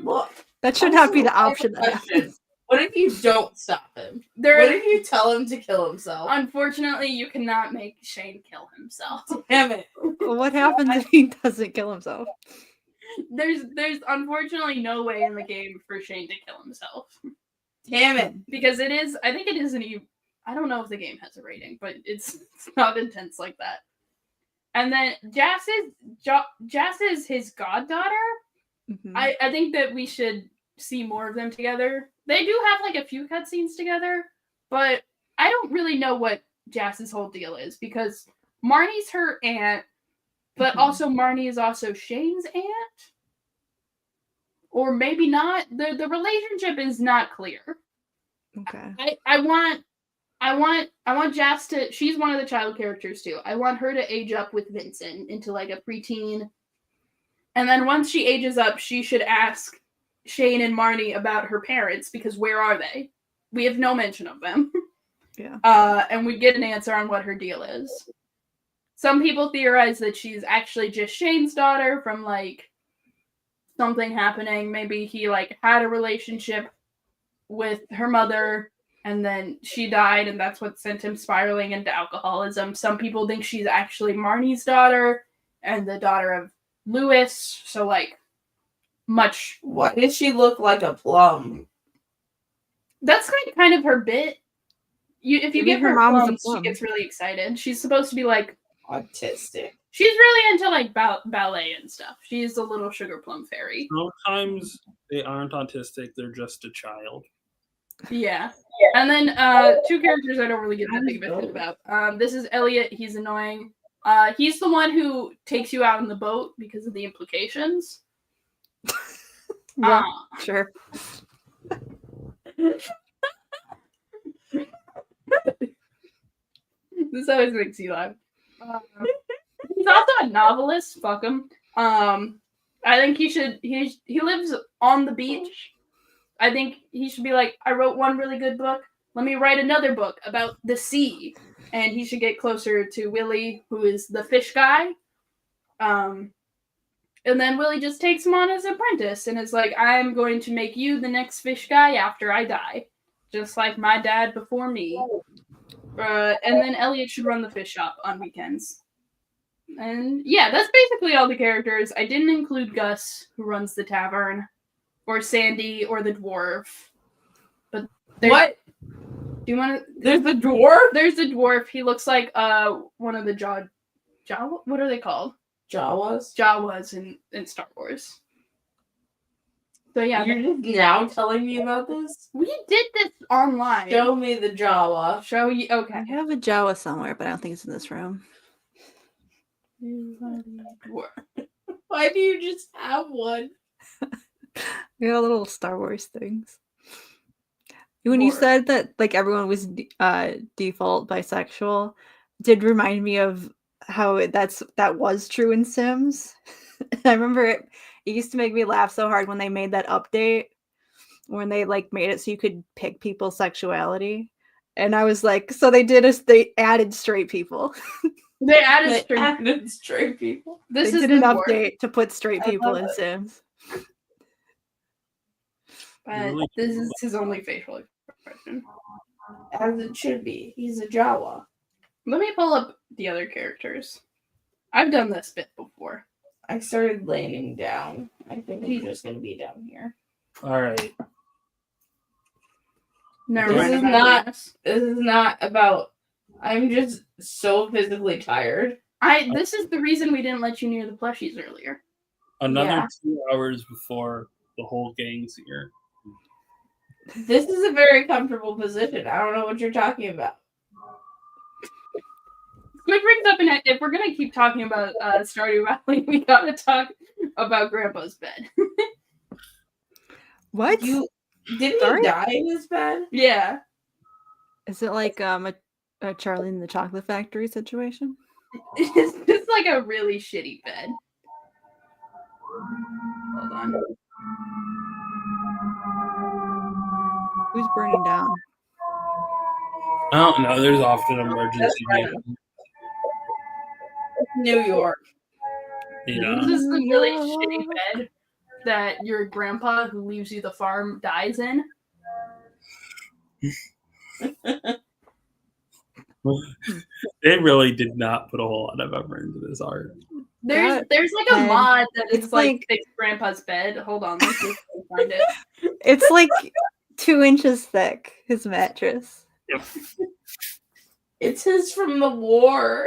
Look, That should not be the option. question. What if you don't stop him? What if you tell him to kill himself? Unfortunately, you cannot make Shane kill himself. Damn it. What happens if he doesn't kill himself? There's unfortunately no way in the game for Shane to kill himself. Damn it. Because I think it is I don't know if the game has a rating, but it's not intense like that. And then Jess is his goddaughter. Mhm. I think that we should see more of them together. They do have like a few cutscenes together, but I don't really know what Jess's whole deal is because Marnie's her aunt, but also Marnie is also Shane's aunt. Or maybe not. The relationship is not clear. Okay. I want Jess to. She's one of the child characters too. I want her to age up with Vincent into like a preteen, and then once she ages up, she should ask Shane and Marnie about her parents because where are they? We have no mention of them. Yeah. And we get an answer on what her deal is. Some people theorize that she's actually just Shane's daughter from like something happening. Maybe he like had a relationship with her mother and then she died, and that's what sent him spiraling into alcoholism. Some people think she's actually Marnie's daughter and the daughter of Lewis, so like much. Why does she look like a plum? That's kind of her bit. If you Maybe give her her mom's a plums, she plum. gets really excited. She's supposed to be like, Autistic. she's really into like ballet and stuff. She's a little sugar plum fairy. Sometimes they aren't autistic; they're just a child. Yeah. And then two characters I don't really get that big of a shit about. This is Elliot. He's annoying. He's the one who takes you out on the boat because of the implications. Yeah, sure. This always makes you laugh. He's also a novelist. Fuck him. I think he lives on the beach. I think he should be like, I wrote one really good book. Let me write another book about the sea. And he should get closer to Willie, who is the fish guy. And then Willie just takes him on as an apprentice and is like, I'm going to make you the next fish guy after I die. Just like my dad before me. And then Elliot should run the fish shop on weekends. And yeah, that's basically all the characters. I didn't include Gus, who runs the tavern, or Sandy, or the dwarf. But What? Do you want to? There's the dwarf? There's the dwarf. He looks like one of the Jawa. What are they called? Jawas? Jawas in Star Wars. So yeah, You're just now telling me about this? we did this online. Show me the Jawa. Show you. Okay. I have a Jawa somewhere, but I don't think it's in this room. Dwarf. Why do you just have one? We got little Star Wars things. When you Dwarf. said that like everyone was default bisexual, did remind me of how that was true in Sims. I remember it used to make me laugh so hard when they made that update, when they like made it so you could pick people's sexuality. And I was like, so they added straight people. They added They straight. added straight people. This They is did the an dwarf. update to put straight I people love in it. Sims. But this is his only facial expression. As it should be. He's a Jawa. Let me pull up the other characters. I've done this bit before. I started laying down. I think he's just gonna be down here. All right. Never This mind is about not- this. This is not about. I'm just so physically tired. This is the reason we didn't let you near the plushies earlier. Another Yeah. 2 hours before the whole gang's here. This is a very comfortable position. I don't know what you're talking about. Squid brings up if we're gonna keep talking about Stardew Valley, we gotta talk about Grandpa's bed. What? Didn't Sorry? he die in his bed? Yeah. Is it like a Charlie and the Chocolate Factory situation? It's just like a really shitty bed. Hold on. Who's burning down? I don't know. There's often emergency. right. New York. Yeah. This is the really shitty bed that your grandpa who leaves you the farm dies in. They really did not put a whole lot of effort into this art. There's like a bed. mod that It's it's like like- fix grandpa's bed. Hold on, let's see if I can find it. It's like 2 inches thick, his mattress. It's his from the war.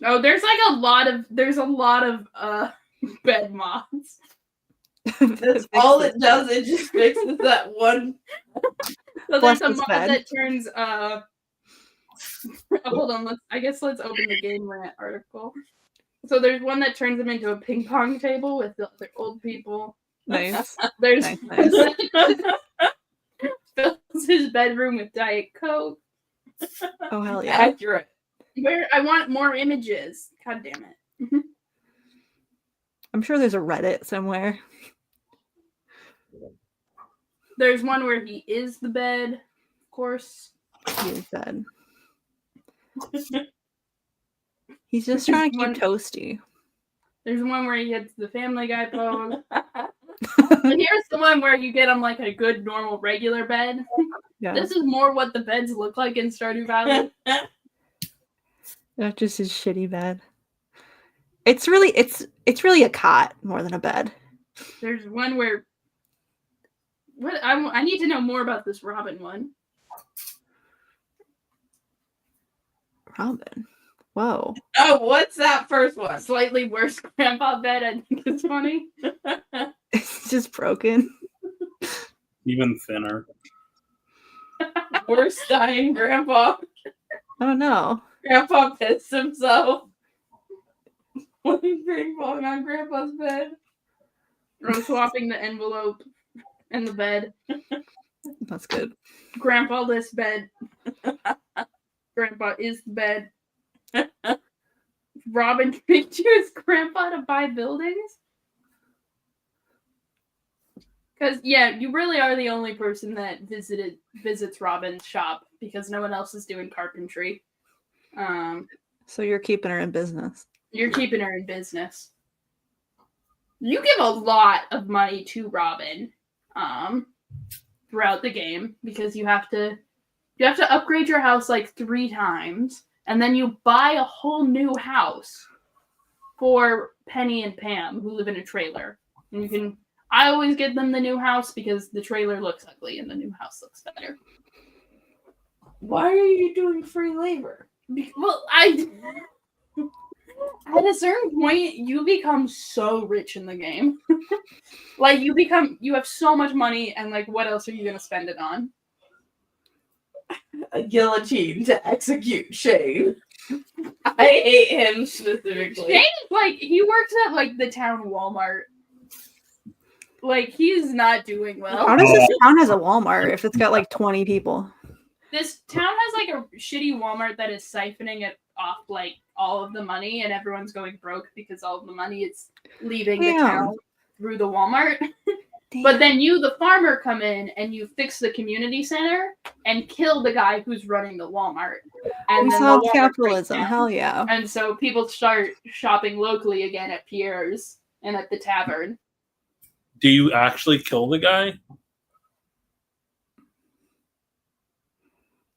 Oh, there's a lot of bed mods. That's all it does. It just fixes that one. So there's a Plus mod it's bed. that turns hold on, let's open the Game Rant article. So there's one that turns him into a ping pong table with the other old people. Nice. There's Nice. fills his bedroom with Diet Coke. Oh hell yeah. Accurate. Where I want more images. God damn it. I'm sure there's a Reddit somewhere. There's one where he is the bed, of course. He is dead. He's just trying to keep toasty. There's one where he hits the Family Guy pose. And here's the one where you get him like a good, normal, regular bed. Yeah. This is more what the beds look like in Stardew Valley. That's just his shitty bed. It's really a cot more than a bed. There's one where. What I need to know more about this Robin one. Robin. Whoa. Oh, what's that first one? Slightly worse grandpa bed. I think it's funny. It's just broken. Even thinner. Worst dying grandpa. Oh no. Grandpa pissed himself. When falling on grandpa's bed. Or swapping the envelope and the bed. That's good. Grandpa lists bed. Grandpa is the bed. Robin tricked his grandpa to buy buildings? Because, yeah, you really are the only person that visits Robin's shop because no one else is doing carpentry. So you're keeping her in business. You're keeping her in business. You give a lot of money to Robin throughout the game because you have to upgrade your house like 3 times, and then you buy a whole new house for Penny and Pam, who live in a trailer. And I always get them the new house because the trailer looks ugly and the new house looks better. Why are you doing free labor? Well, at a certain point, you become so rich in the game. Like, you have so much money, and like, what else are you gonna spend it on? A guillotine to execute Shane. I hate him specifically. Shane, like, he works at like the town Walmart. Like, he's not doing well. How does this town has a Walmart if it's got like 20 people? This town has like a shitty Walmart that is siphoning it off like all of the money, and everyone's going broke because all of the money is leaving the town through the Walmart. But then you, the farmer, come in and you fix the community center and kill the guy who's running the Walmart. And We then saw the Walmart capitalism. breaks down. Hell yeah. And so people start shopping locally again at Pierre's and at the tavern. Do you actually kill the guy?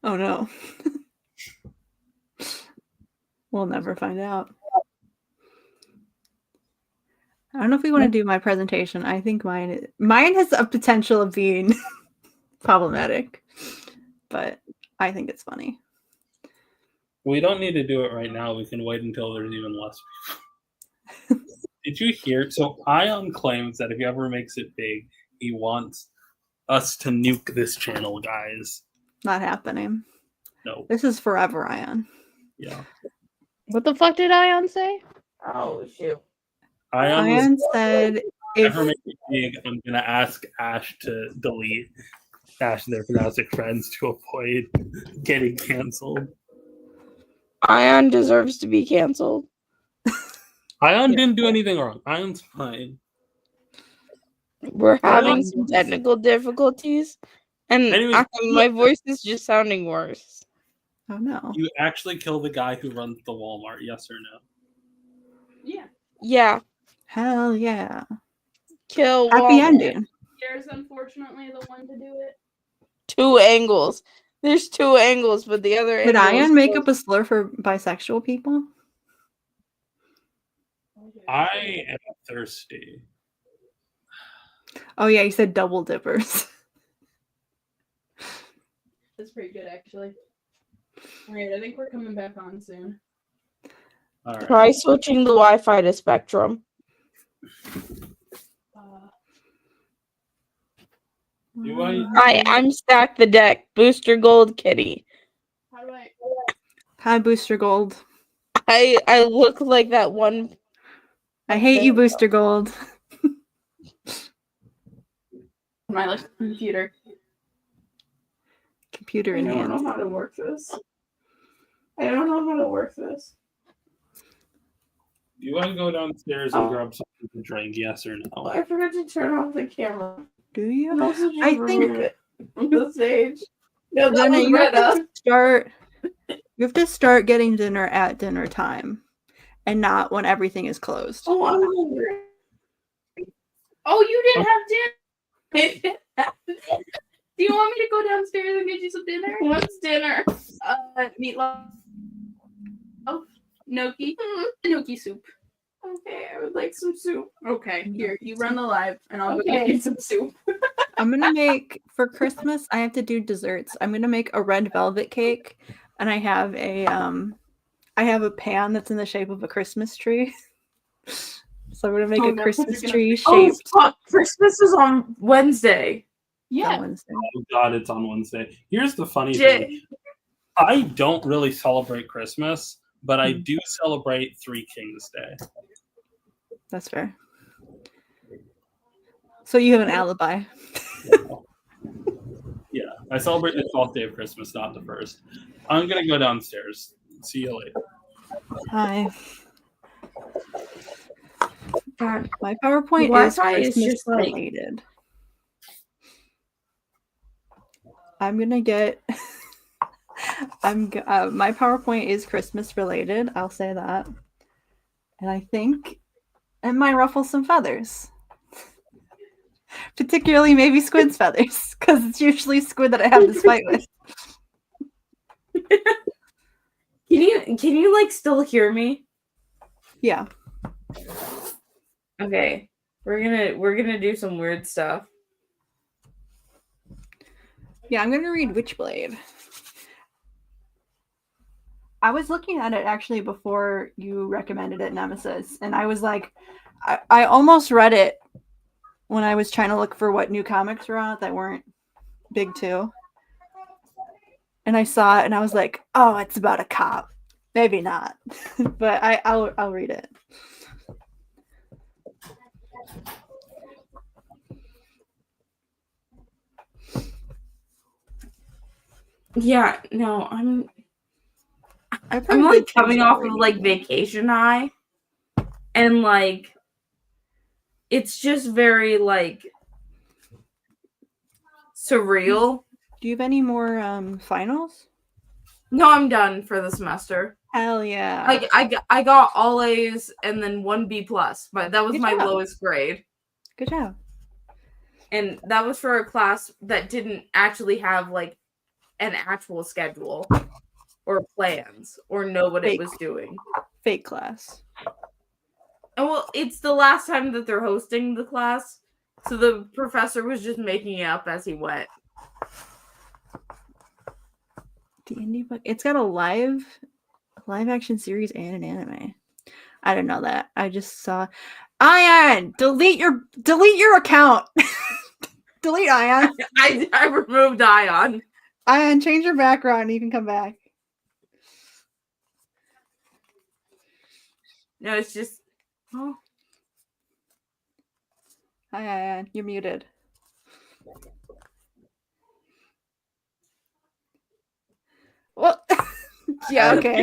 Oh no. We'll never find out. I don't know if we want to do my presentation. I think mine has a potential of being problematic, but I think it's funny. We don't need to do it right now. We can wait until there's even less people. Did you hear? So Ayaan claims that if he ever makes it big, he wants us to nuke this channel, guys. Not happening. No. This is forever, Ayaan. Yeah. What the fuck did Ayaan say? Oh shoot. Ayaan said if Ever make it big, I'm gonna ask Ash to delete Ash and their Fantastic Friends to avoid getting canceled. Ayaan deserves to be canceled. Ayaan didn't do anything wrong. Ayaan's fine. We're having some technical difficulties, and Anyways, my voice is just sounding worse. oh no. You actually kill the guy who runs the Walmart, yes or no? Yeah. Yeah, Hell yeah. kill Happy Walmart. ending. Pierre's unfortunately the one to do it. 2 angles. There's 2 angles, but the other Did angle is Ayaan make close. up a slur for bisexual people? I am thirsty. Oh yeah, you said double dippers. That's pretty good, actually. Alright, I think we're coming back on soon. All right. Try switching the Wi-Fi to Spectrum. Do I? Hi, I'm Stack the Deck, Booster Gold Kitty. How do I... Hi, Booster Gold. I look like that one. I hate you, Booster Gold. My like computer. Computer I in don't hand. know how to work this. I don't know how to work this. Do you want to go downstairs and grab something to drink? Yes or Oh, no? I forgot to turn off the camera. Do And you? also just I think- remove it from the stage. No, that Rena, was you have Rena. to start. You have to start getting dinner at dinner time, and not when everything is closed. Oh, I'm hungry. Oh, you didn't have dinner! Do you want me to go downstairs and get you some dinner? What's dinner? Meatloaf. Oh, gnocchi. Gnocchi soup. Okay, I would like some soup. Okay, here, you run the live, and I'll go Okay. get you some soup. I'm gonna make for Christmas. I have to do desserts. I'm gonna make a red velvet cake, and I have a pan that's in the shape of a Christmas tree. So I'm gonna make Oh, a no, Christmas you're gonna- tree Oh, shaped fuck. Christmas is on Wednesday. on Yeah. Wednesday. Oh God, it's on Wednesday. Here's the funny Jay. thing. I don't really celebrate Christmas, but I do celebrate Three Kings Day. That's fair. So you have an alibi. Yeah, I celebrate the 12th day of Christmas, not the first. I'm gonna go downstairs. See you later. Hi. God. My PowerPoint Wi-Fi is is Christmas just, like- related. I'm gonna get. My PowerPoint is Christmas related. I'll say that, and I think it might ruffle some feathers, particularly maybe Squid's feathers, because it's usually Squid that I have this fight with. Can you like still hear me? Yeah. Okay. We're gonna do some weird stuff. Yeah, I'm gonna read Witchblade. I was looking at it actually before you recommended it, Nemesis, and I was like, I almost read it when I was trying to look for what new comics were out that weren't big too. And I saw it and I was like, oh, it's about a cop. Maybe not. But I'll read it. Yeah, no, I'm I've heard like good things coming about off of reading like it. vacation high, and like it's just very like surreal. Do you have any more finals? No, I'm done for the semester. Hell yeah. I got all A's and then 1 B plus, but that was Good my job. lowest grade. Good job. And that was for a class that didn't actually have like an actual schedule or plans or know what it Fake. was doing. Fake class. And well, it's the last time that they're hosting the class, so the professor was just making it up as he went. The indie book. It's got a live action series and an anime. I didn't know that. I just saw Ayaan, delete your account. Delete Ayaan. I removed Ayaan. Ayaan, change your background and you can come back. No, it's just oh, Hi Ayaan, you're muted. Well, yeah, okay.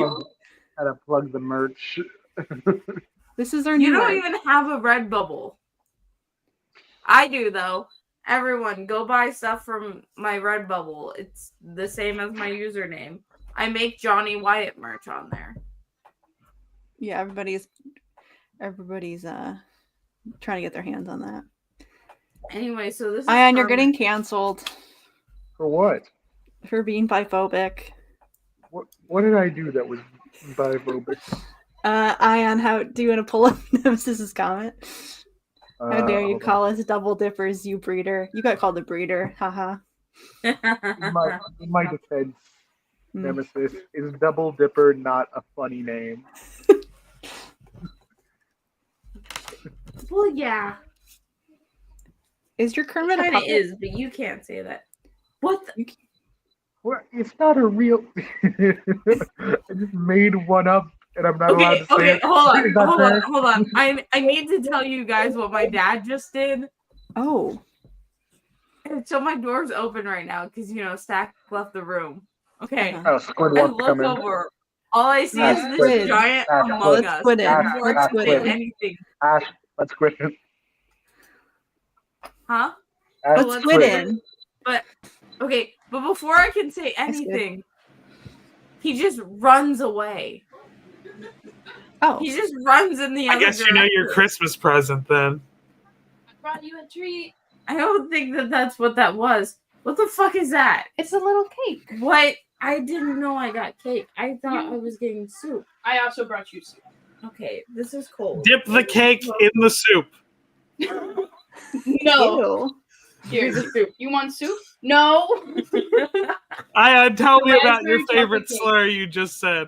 Gotta plug the merch. This is our you new don't one. even have a Redbubble. I do though. Everyone, go buy stuff from my Redbubble. It's the same as my username. I make Johnny Wyatt merch on there. Yeah, everybody's trying to get their hands on that. Anyway, so this is Ayaan, you're from- getting canceled For what? for being biphobic. What did I do that was biphobic? Ayaan, how do you want to pull up Nemesis's comment? How dare you hold on. call us double dippers, you breeder? You got called a breeder, haha. In my defense, Hmm. Nemesis, is Double Dipper not a funny name? Well, yeah. Is your Kermit a Kind of puppet? is, but you can't say that. What? Well, it's not a real. I just made one up, and I'm not allowed to say Okay, it. hold Is that fair? on. I need to tell you guys what my dad just did. Oh, And so my door's open right now because Stack left the room. Okay. Uh-huh. Oh, Squid I wants to look come in. over. All I see Ash, is this Squid. giant Ash, Among Squid. Us. Squid in. Before I Ash, can say Squid. anything. Ash, let's quit it. Huh? Ash, Let's let's quit quit it. in. Okay, but before I can say That's good. anything, he just runs away. Oh, He just runs in the I other guess you know your direction. Christmas present then. I brought you a treat. I don't think that that's what that was. What the fuck is that? It's a little cake. What? I didn't know I got cake. I thought I was getting soup. I also brought you soup. Okay, this is cold. Dip the cake in the soup. No. Ew. Here's the soup. You want soup? No. Ayaan, tell me about your Raspberry favorite chocolate cake. slur you just said.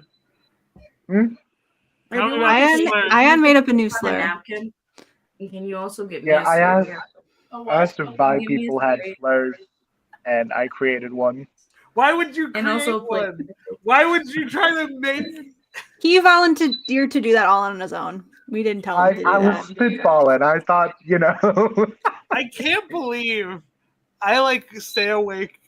I Tell do me want about to the see slur. Ayaan made up a new on a slur. napkin. And can you also get me Yeah, a I soup? asked Oh, I asked if bi Give me a people had straight. slurs, and I created one. Why would you And create also plate. one? Why would you try to make? He volunteered to do that all on his own. We didn't tell him to do I was that. spitballing. I thought, I can't believe I like stay awake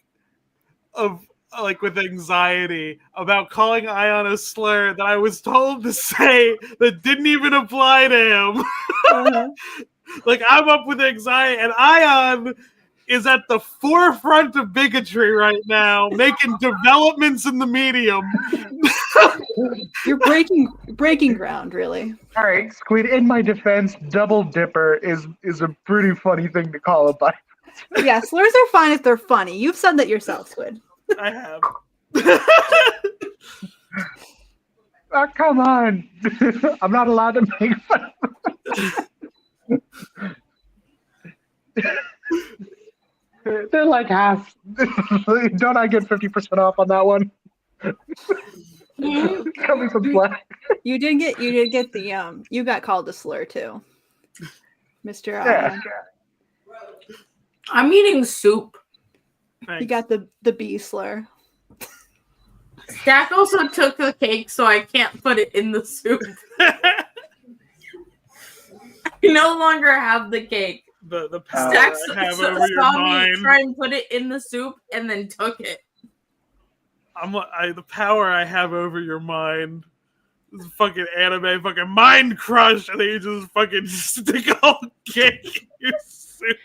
of like with anxiety about calling Ayaan a slur that I was told to say that didn't even apply to him. Uh-huh. Like I'm up with anxiety, and Ayaan is at the forefront of bigotry right now, making developments in the medium. You're breaking ground, really. all right, Squid. In my defense, double dipper is a pretty funny thing to call a bi. Yeah, slurs are fine if they're funny. You've said that yourself, Squid. I have. Oh, come on, I'm not allowed to make fun. They're like half. Don't I get 50% off on that one? Coming from Black. You did get the you got called a slur too, Mr. Yeah. I'm eating soup. You got the B slur. Stack also took the cake, so I can't put it in the soup. I no longer have the cake. the power Stack I have over your saw me mind. try and put it in the soup and then took it. The power I have over your mind. This fucking anime, fucking mind crush, and then you just fucking stick all cake in your soup.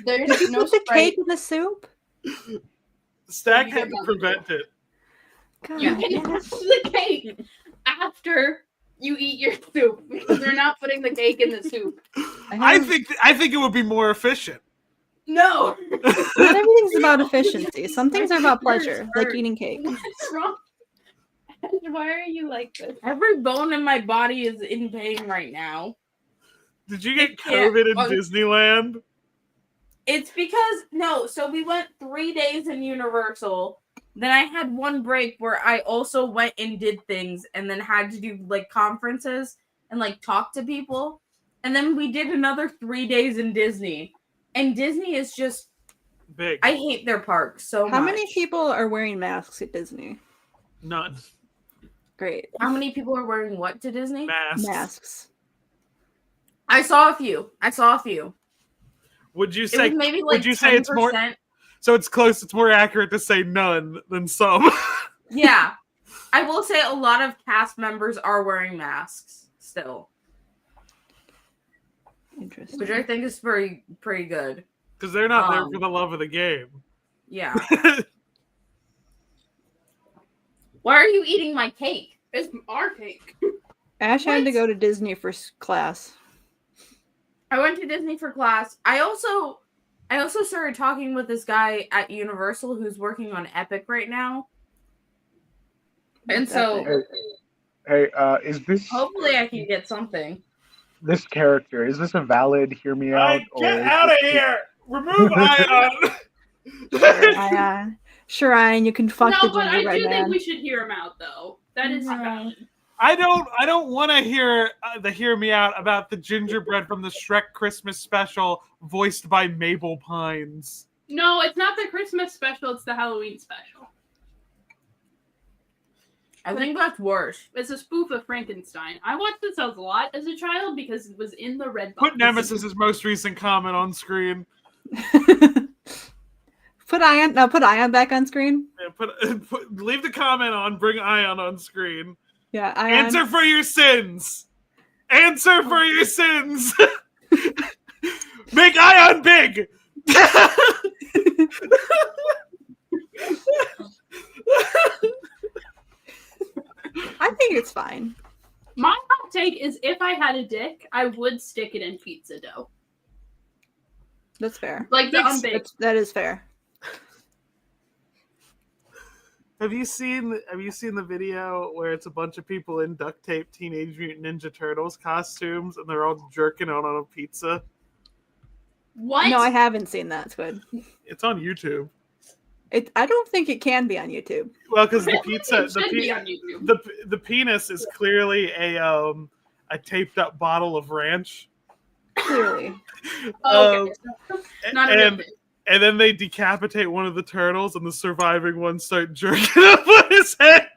There's Did you no put the Sprite. cake in the soup? Stack You had get to nothing. prevent it. God. You can have the cake after you eat your soup because they're not putting the cake in the soup. I think it would be more efficient. No. Not everything's about efficiency. Some things are about pleasure, like eating cake. What's wrong? Why are you like this? Every bone in my body is in pain right now. Did you get Yeah, COVID in well- Disneyland? It's because so we went 3 days in Universal. Then I had one break where I also went and did things and then had to do like conferences and like talk to people. And then we did another 3 days in Disney. And Disney is just Big. I hate their parks so much. How many people are wearing masks at Disney? None. Great. How many people are wearing what to Disney? Masks. Masks. I saw a few. Would you It say? was maybe like Would you say it's more? 10%. So it's close. It's more accurate to say none than some. Yeah. I will say a lot of cast members are wearing masks still, Interesting. which I think is pretty good. Because they're not there for the love of the game. Yeah. Why are you eating my cake? It's our cake. Ash had to What? go to Disney for class. I went to Disney for class. I also started talking with this guy at Universal who's working on Epic right now. And so Hey, is this hopefully I can get something. this character? Is this a valid hear me out? Get is out of this- here! Remove Ayaan! Ayaan. Sure, Ayaan, you can fuck No, the but I gingerbread do think man. we should hear him out, though. That is No. valid. I don't want to hear the hear me out about the gingerbread from the Shrek Christmas special, voiced by Mabel Pines. No, it's not the Christmas special. It's the Halloween special. I think that's worse. It's a spoof of Frankenstein. I watched this a lot as a child because it was in the red box. Put Nemesis's most recent comment on screen. Put Ayaan back on screen. Yeah, leave the comment on. Bring Ayaan on screen. Yeah, Ayaan. Answer for your sins. Answer for your sins. Make Ayaan big. I think it's fine. My hot take is if I had a dick, I would stick it in pizza dough. That's fair. Like the unbaked. That is fair. Have you seen the video where it's a bunch of people in duct tape Teenage Mutant Ninja Turtles costumes and they're all jerking out on a pizza? What? No, I haven't seen that, Squid. It's on YouTube. I don't think it can be on YouTube. Well, because the It pizza, should be on YouTube. the penis is clearly a taped up bottle of ranch. Clearly. Oh, okay. Not a real thing. And then they decapitate one of the turtles, and the surviving ones start jerking up on his head.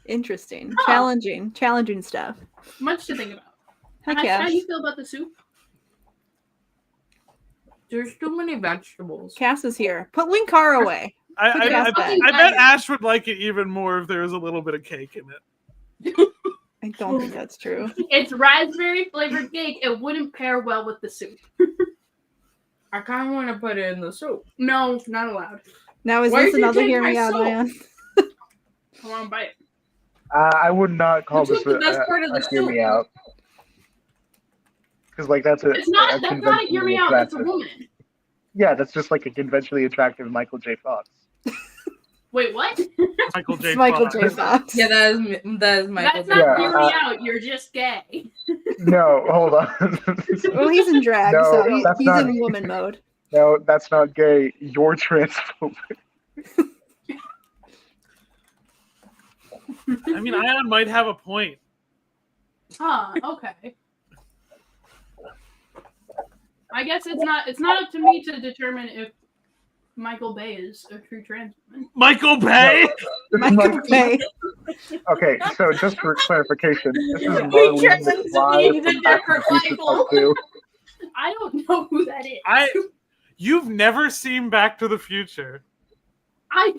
Interesting. Oh. Challenging stuff. Much to think about. Heck How yeah. do you feel about the soup? There's too many vegetables. Cass is here. Put Linkar away. I Cass back. bet Ash would like it even more if there was a little bit of cake in it. I don't think that's true. It's raspberry flavored cake. It wouldn't pair well with the soup. I kind of want to put it in the soup. No, not allowed. Now is Why this did you another take hear my me out, soap? Ayaan? Come on, bite. I would not call You this took the best part of the hear me soup. out. Because like that's a It's not. That's not a hear me out. That's a woman. Yeah, that's just like a conventionally attractive Michael J. Fox. Wait, what? Michael J. It's Michael Fox. J. Fox. Yeah, that is Michael. That's not Yeah, hear me out. You're just gay. No, hold on. Well, he's in drag, No, so that's he's not- in woman mode. No, that's not gay. You're transphobic. I mean, Ayaan might have a point. Huh. Okay. I guess it's not up to me to determine if Michael Bay is a true trans woman. Michael Bay. Michael Bay. Okay, so just for clarification, this is He Marlene turns McFly into from Back to the different Future Michael. Part 2. I don't know who that is. You've never seen Back to the Future.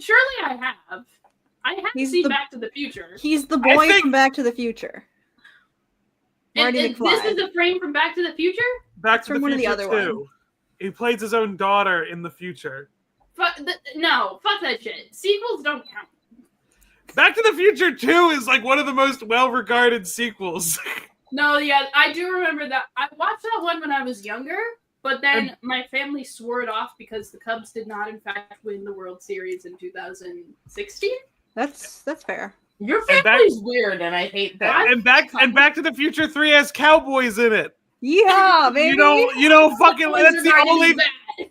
Surely I have. I have He's seen the- Back to the Future. He's the boy think- from Back to the Future. Marty And McFly. this is a frame from Back to the Future? Back to from the one of the Future other 2. He plays his own daughter in the future. No, fuck that shit. Sequels don't count. Back to the Future 2 is like one of the most well-regarded sequels. No, yeah, I do remember that. I watched that one when I was younger, but then my family swore it off because the Cubs did not, in fact, win the World Series in 2016. That's fair. Your And family's weird, and I hate that. and Back to the Future 3 has cowboys in it. Yeah, baby. You don't fucking. That's the Wizard only. is bad.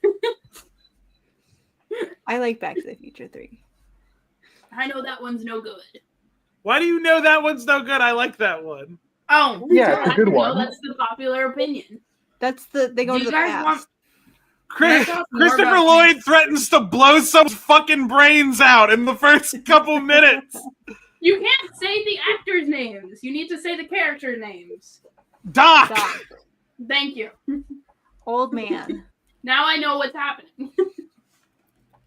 I like Back to the Future 3. I know that one's no good. Why do you know that one's no good? I like that one. Oh, Yeah, it's a good I know one. that's the popular opinion. They go Do to you the guys past. want- Christopher about Lloyd threatens to blow someone's fucking brains out in the first couple minutes. You can't say the actors' names. You need to say the character names. Doc. Doc. Thank you. Old man. Now I know what's happening.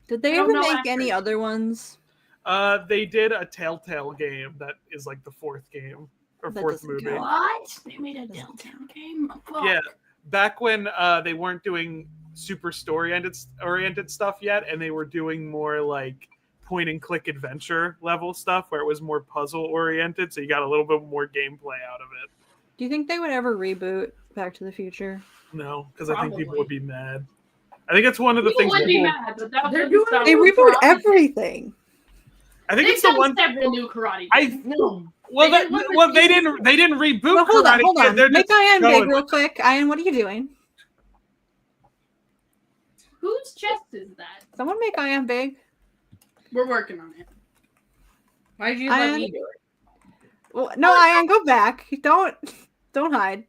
Did they I don't ever know make any actors. other ones? They did a Telltale game that is like the fourth game or That fourth doesn't movie. count. What? They made a Telltale game? Fuck. Yeah, back when they weren't doing super story-oriented stuff yet, and they were doing more like point-and-click adventure level stuff where it was more puzzle-oriented, so you got a little bit more gameplay out of it. Do you think they would ever reboot Back to the Future? No, because I think people Probably. would be mad. I think it's one of the People things. would be People, mad, but that They're doesn't doing- stop They them reboot from- everything. I think They've it's the done one. several new karate. I films. No. well, They did one with they Steve- didn't reboot Well, hold on, Karate hold Kid. on. They're Make just Ayaan big going- real quick. Ayaan, what are you doing? Whose chest is that? Someone make Ayaan big. We're working on it. Why did you let Ayaan- me do it? Well, no, Ayaan, go back. Don't hide.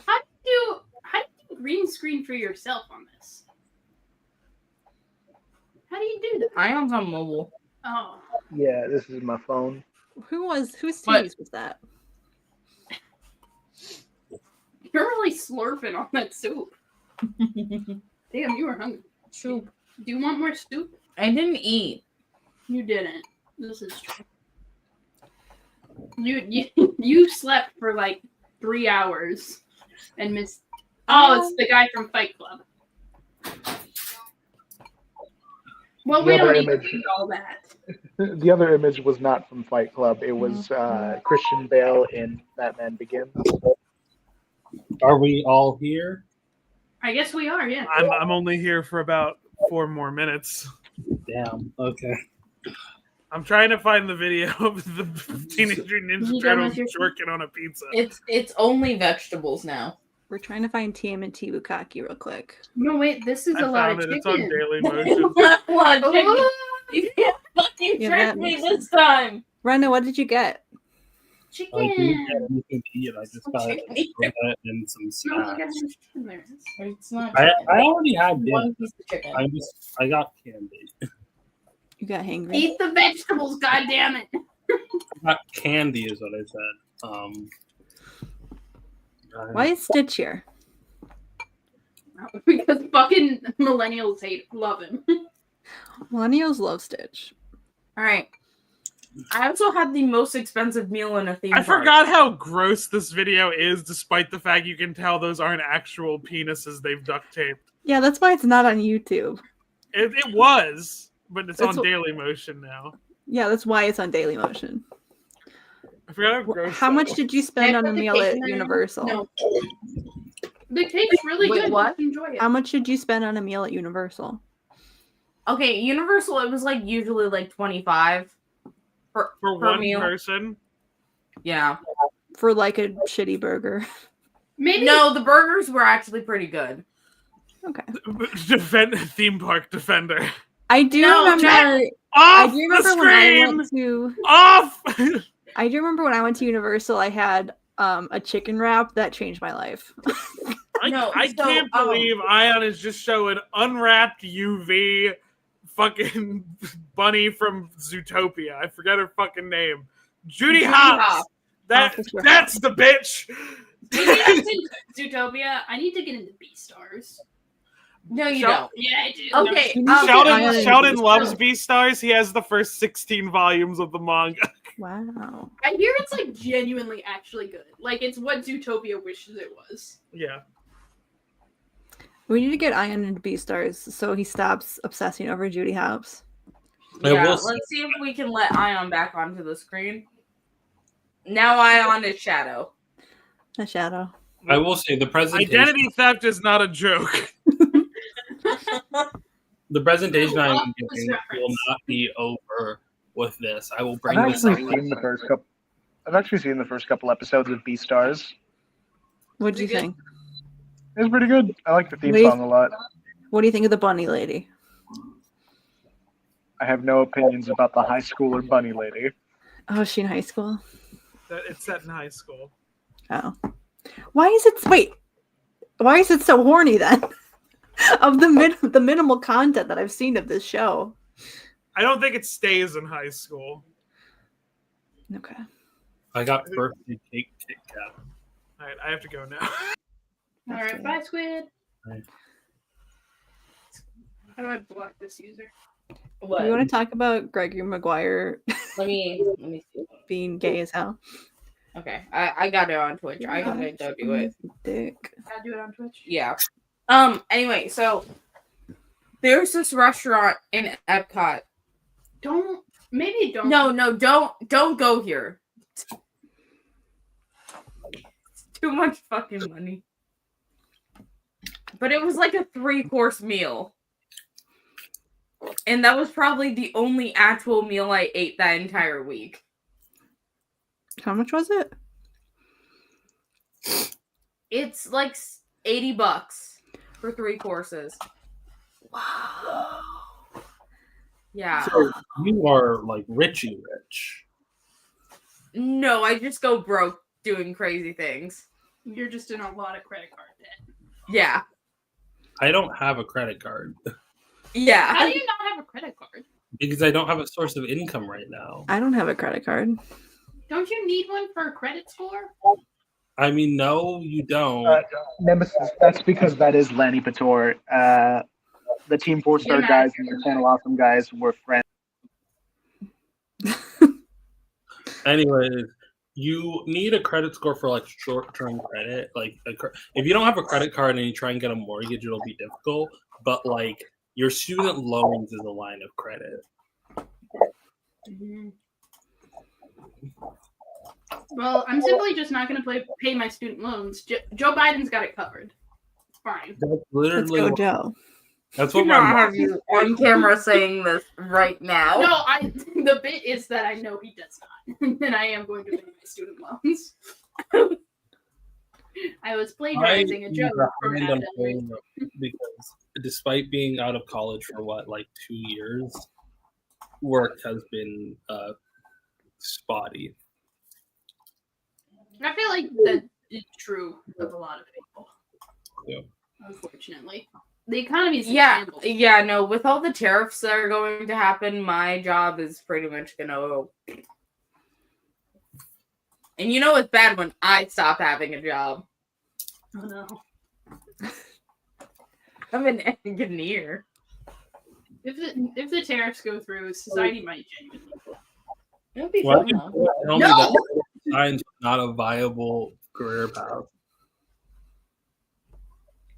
How do you green screen for yourself on this? How do you do that? Ion's on mobile. Oh, Yeah, this is my phone. Whose What? tease was that? you're really slurping on that soup. Damn, you were hungry. Soup. Do you want more soup? I didn't eat. You didn't. This is true. You slept for like 3 hours and missed. Oh, it's the guy from Fight Club. Well, we The don't other need to image. do all that. The other image was not from Fight Club. It was Christian Bale in Batman Begins. Are we all here? I guess we are, yeah. I'm only here for about 4 more minutes. Damn. Okay. I'm trying to find the video of the Teenage Mutant You Ninja done Turtles with your- jerking on a pizza. It's only vegetables now. We're trying to find TMNT Bukaki real quick. No, wait, this is I a lot of found it. chicken. It's on Daily Motion. Oh, You can't fucking Yeah, trick that me makes this time. Rena, what did you get? I didn't chicken. get anything to eat. I just got Chicken. soda and some No, look at snacks. the chicken there. it is. It's not I chicken. already had dinner. One piece of chicken. I got candy. You got hangry. Eat the vegetables, goddammit. I got candy is what I said. Why is Stitch here? Because fucking millennials love him. Millennials love Stitch. All right. I also had the most expensive meal in a theme I park. forgot how gross this video is, despite the fact you can tell those aren't actual penises they've duct taped. Yeah, that's why it's not on YouTube. It was, but it's That's on what- Daily Motion now. Yeah, that's why it's on Daily Motion. I forgot how gross. How that much was. did you spend Can I on a put the meal cake at in there? Universal? No. The cake's really Wait, good. what? Just enjoy it. How much did you spend on a meal at Universal? Okay, Universal, it was like usually like 25 for per one meal. person? Yeah. For like a shitty burger. Maybe No, the burgers were actually pretty good. Okay. Theme park defender. I do No, remember I Off do the remember when I screen! went to Off! I do remember when I went to Universal I had a chicken wrap that changed my life. I so, can't believe Ayaan is just showing unwrapped UV fucking bunny from Zootopia. I forget her fucking name. Judy Judy Hopps. Hopps. That's the bitch. maybe that's in Zootopia. I need to get into Beastars. No, you Shel- Yeah, I do. don't. Okay. You need to Sheldon, Ayaan and Sheldon Beastars. loves Beastars. He has the first 16 volumes of the manga. Wow. I hear it's like genuinely actually good. Like it's what Zootopia wishes it was. Yeah. We need to get Ayaan into Beastars so he stops obsessing over Judy Hopps. I Yeah, will say- let's see if we can let Ion back onto the screen. Now Ion is Shadow. A shadow. I will say the presentation. Identity theft is not a joke. The presentation I I'm love this giving will reference. not be over with this. I will bring I've this actually up. seen the first couple. I've actually seen the first couple episodes of Beastars. What'd you Pretty good. think? It was pretty good. I like the theme What do you- song a lot. What do you think of the bunny lady? I have no opinions about the high schooler bunny lady. Oh, is she in high school? It's set in high school. Oh. Why is it why is it so horny then? Of the minimal content that I've seen of this show. I don't think it stays in high school. Okay. I got birthday cake Kit Kat. All right, I have to go now. All right, bye, Squid. Bye. How do I block this user? What? You want to talk about Gregory Maguire Let me see. being gay as hell? Okay, I got it on Twitch. I gotta go do it. Dick. Gotta do it on Twitch. Yeah. Anyway, so there's this restaurant in Epcot. Don't. Maybe don't. No, don't go here. It's too much fucking money. But it was like a 3-course meal. And that was probably the only actual meal I ate that entire week. How much was it? It's like $80 for 3 courses. Wow. Yeah. So you are like Richie Rich. No, I just go broke doing crazy things. You're just in a lot of credit card debt. Yeah. I don't have a credit card Yeah. How do you not have a credit card? because I don't have a source of income right now. I don't have a credit card. Don't you need one for a credit score? I mean, no, you don't. Nemesis. That's because that is Lanny Pator. The Team 4-star Yeah, guys and the Channel Awesome guys were friends. Anyways, you need a credit score for like short-term credit. Like, if you don't have a credit card and you try and get a mortgage, it'll be difficult. But like, your student loans is a line of credit. Mm-hmm. Well, I'm simply just not going to pay my student loans. Joe Biden's got it covered. fine. That's Let's literally go, what, Joe. that's Do what my not mom. have you on camera saying this right now. No, the bit is that I know he does not, and I am going to pay my student loans. I was plagiarizing a joke from random Adam. thing because despite being out of college for like 2 years, work has been spotty. I feel like that is true of a lot of people. Yeah. Unfortunately, the economy is in Yeah, shambles. yeah, no, with all the tariffs that are going to happen, my job is pretty much gonna. And you know it's bad when I stop having a job. Oh no. I'm an engineer. If the tariffs go through, society might genuinely. It'll be Why fun do you though. tell me that science is not a viable career path?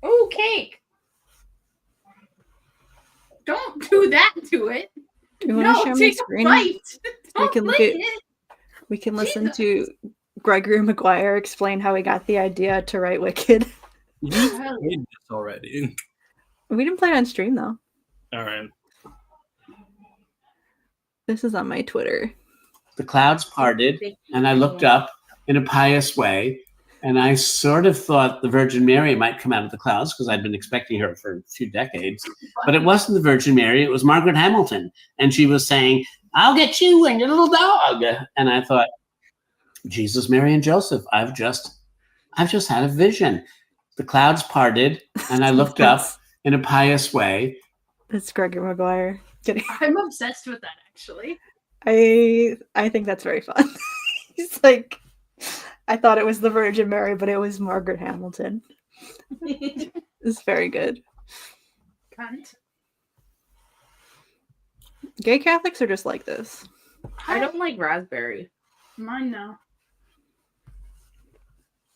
Oh, cake! Don't do that to it. Do you want to No, share my take a screen? bite. We Don't can look lick at- it. We can listen Jesus. to Gregory Maguire explain how he got the idea to write Wicked. You played this already. We didn't play it on stream though. All right. This is on my Twitter. The clouds parted, and I looked up in a pious way, and I sort of thought the Virgin Mary might come out of the clouds because I'd been expecting her for a few decades. But it wasn't the Virgin Mary, it was Margaret Hamilton. And she was saying, "I'll get you and your little dog." And I thought, Jesus, Mary, and Joseph, I've just had a vision. The clouds parted, and I looked up in a pious way. That's Gregory Maguire. Kidding. I'm obsessed with that actually. I think that's very fun. He's like, I thought it was the Virgin Mary, but it was Margaret Hamilton. It's very good. Cunt. Gay Catholics are just like this. I don't like raspberry. Mine now.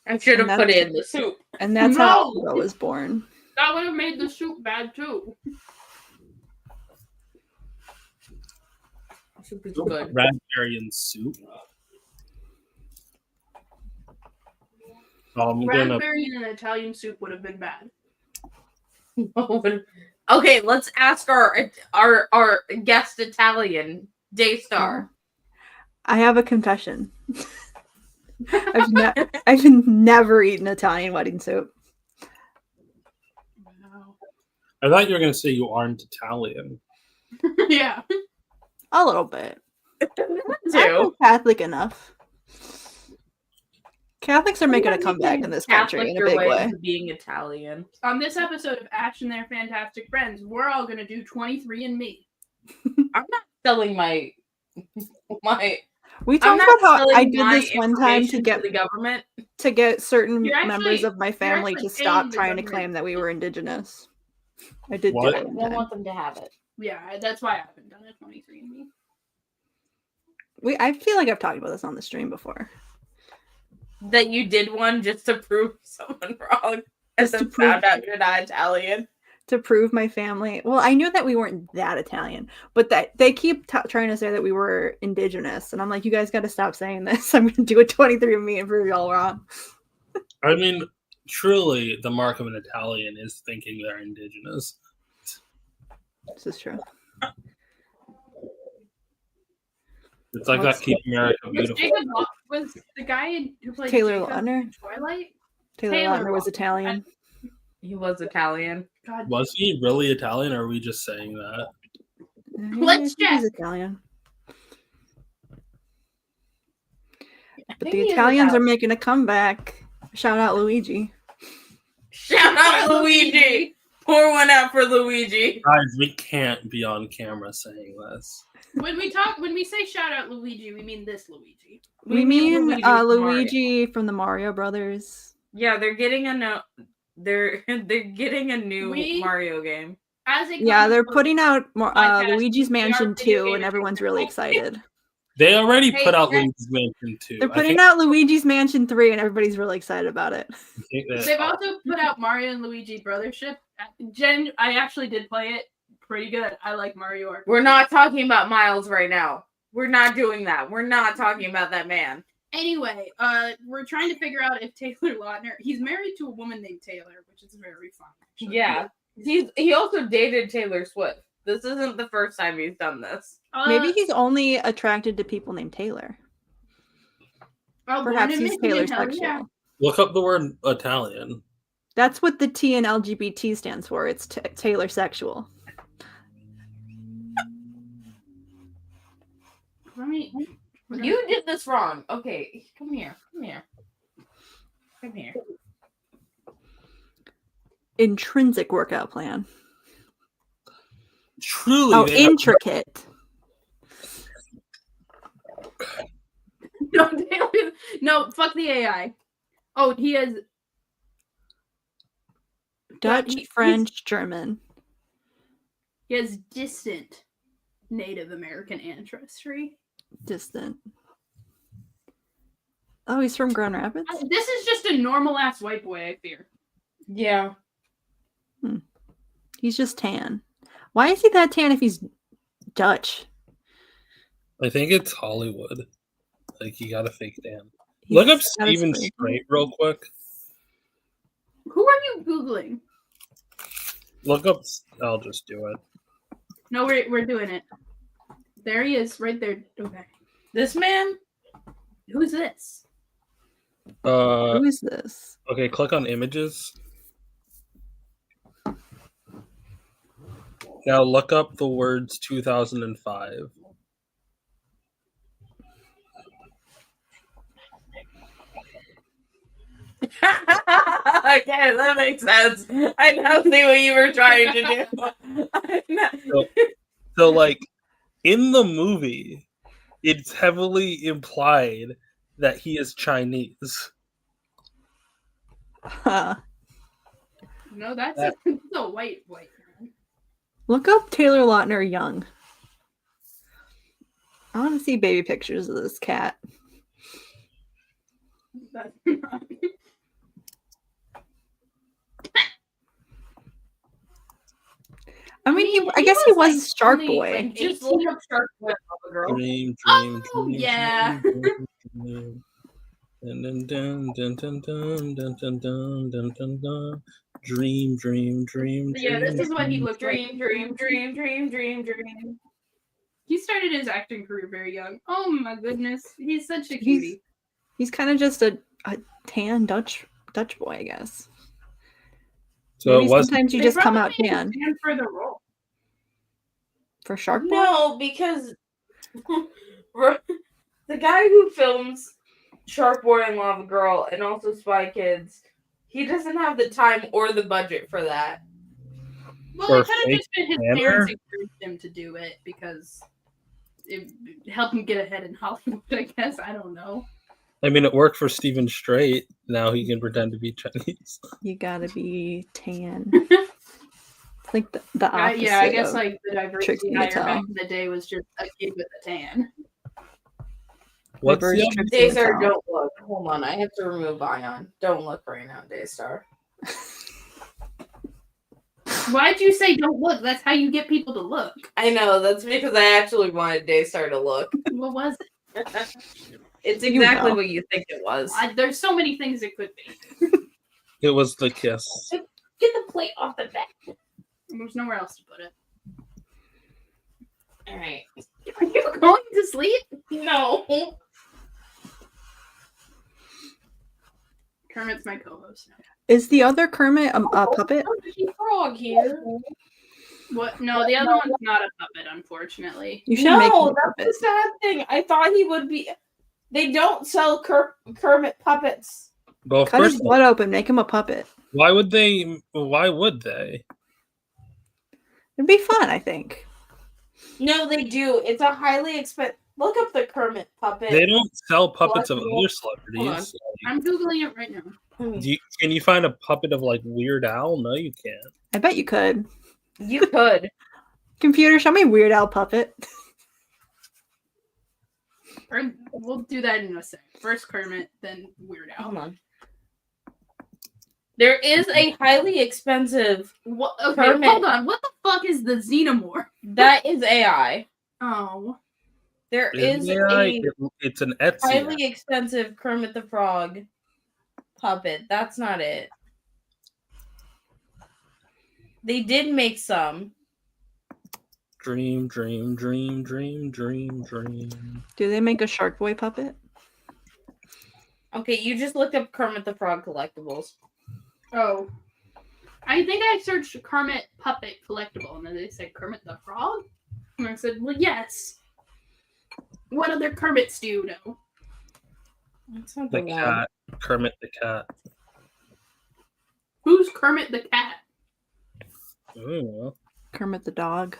I should have And put that's- it in the soup. And that's how No! Joe was born. That would have made the soup bad too. Soup is good. Raspberry and soup. I'm gonna. Raspberry in an Italian soup would have been bad. Okay, let's ask our guest Italian, Daystar. I have a confession. I've never eaten Italian wedding soup. Wow. I thought you were gonna say you aren't Italian. Yeah. A little bit. Too. I'm Catholic enough. Catholics are making a comeback in this country Catholic in a your big way way. into being Italian. On this episode of Ash and Their Fantastic Friends, we're all gonna do 23andMe. I'm not selling my. We I'm talked not about how selling I did my this one time information to the government. to get certain You're actually- members of my family actually to paying stop the trying to government. claim that we were indigenous. I did What? do I it one don't time. want them to have it. Yeah, that's why I haven't done a 23andMe. I feel like I've talked about this on the stream before. That you did one just to prove someone wrong, and Just to then found prove- out you're not Italian. To prove my family. Well, I knew that we weren't that Italian, but that they keep trying to say that we were indigenous, and I'm like, you guys got to stop saying this. I'm gonna do a 23andMe and prove y'all wrong. I mean, truly, the mark of an Italian is thinking they're indigenous. This is true. It's like What's- that Keep America Was Beautiful. Jacob was the guy who played Taylor Jacob Lautner. in Twilight? Taylor Taylor Lautner was Lautner. Italian. He was Italian. God. Was he really Italian, or are we just saying that? Let's I think he's check. Italian. I But think the he is Italians are Italian. making a comeback. Shout out Luigi. Shout out Luigi! Pour one out for Luigi. Guys, we can't be on camera saying this. When we say shout out Luigi, we mean this Luigi. We mean Luigi from Mario. Luigi from the Mario Brothers. Yeah, they're getting they're getting a new We- Mario game. As it Yeah, comes they're to- putting out podcast, Luigi's we are Mansion video 2, game and everyone's really excited. They already Hey, put out Jack- Luigi's Mansion 2. They're I putting think- out Luigi's Mansion 3, and everybody's really excited about it. I think that- They've also put out Mario and Luigi Brothership. Jen, I actually did play it. Pretty good. I like Mario RPG. We're not talking about Miles right now. We're not doing that. We're not talking about that man. Anyway, we're trying to figure out if Taylor Lautner. He's married to a woman named Taylor, which is very fun. Actually. Yeah. He also dated Taylor Swift. This isn't the first time he's done this. Maybe he's only attracted to people named Taylor. Perhaps he's Taylor sexual. Yeah. Look up the word Italian. That's what the T in LGBT stands for. It's Taylor sexual. You did this wrong. Okay, come here. Come here. Intrinsic workout plan. Truly. Oh, intricate. No, fuck the AI. Oh, he has Dutch, French, German. He has distant Native American ancestry. Distant. Oh, he's from Grand Rapids? This is just a normal ass white boy, I fear. Yeah. He's just tan. Why is he that tan if he's Dutch? I think it's Hollywood. Like, you got a fake tan. Look up Steven Strait real quick. Who are you Googling? Look up. I'll just do it. No, we're doing it. There he is, right there. Okay. This man? Who's this? Who is this? Okay, click on images. Now look up the words 2005. Okay, that makes sense. I now see what you were trying to do. So, like, in the movie, it's heavily implied that he is Chinese. Huh. No, that's a white man. Look up Taylor Lautner young. I want to see baby pictures of this cat. That's not... I mean, I guess he was Shark Boy. Like, just look up Shark Boy. Dream, Yeah. Dream. Dun, dun, dun, dun, dun, dun, dun, dun, dun, dun, dun, dun. Dream. Yeah, this is what he looked like. Dream. He started his acting career very young. Oh my goodness, he's such a cutie. He's kind of just a tan Dutch boy, I guess. So maybe it was sometimes you just come out tan. For the role. For Shark Boy? No, because the guy who films Shark Boy and Lava Girl and also Spy Kids, he doesn't have the time or the budget for that. Well, it could have just been his parents encouraged him to do it because it helped him get ahead in Hollywood, I guess. I don't know. I mean, it worked for Steven Strait. Now he can pretend to be Chinese. You gotta be tan. It's like the opposite. Yeah, I guess like the diversity hire Mattel. back in the day was just a kid with a tan. What's Reverse the Trixie Daystar, Mattel. don't look. Hold on, I have to remove Ayaan. Don't look right now, Daystar. Why'd you say don't look? That's how you get people to look. I know, that's because I actually wanted Daystar to look. What was it? It's exactly know. what you think it was. There's so many things it could be. It was the kiss. Get the plate off the back. There's nowhere else to put it. Alright. Are you going to sleep? No. Kermit's my co-host now. Is the other Kermit a puppet? There's a frog here. What? No, the other one's not a puppet, unfortunately. You should make him a that's puppet. the sad thing. I thought he would be. They don't sell Kermit puppets. Well, Cut his first, butt open, make him a puppet. why would they? Why would they? It'd be fun, I think. No, they do. It's a highly expensive. Look up the Kermit puppet. They don't sell puppets of Hold other on. celebrities. I'm Googling it right now. Can you find a puppet of like Weird Al? No, you can't. I bet you could. You could. Computer, show me Weird Al puppet. Or we'll do that in a sec. First Kermit, then Weird Al. Hold on. There is a highly expensive. What? Okay, Kermit. hold on. What the fuck is the Xenomorph? That is AI. Oh. There Is is it AI? a It's an Etsy. highly expensive Kermit the Frog puppet. That's not it. They did make some. Dream, dream, dream, dream, dream, dream. Do they make a Shark Boy puppet? Okay, you just looked up Kermit the Frog collectibles. Oh. I think I searched Kermit puppet collectible, and then they said Kermit the Frog? And I said, well, yes. What other Kermits do you know? That's not The the one. cat. Kermit the cat. Who's Kermit the cat? Ooh. Kermit the dog.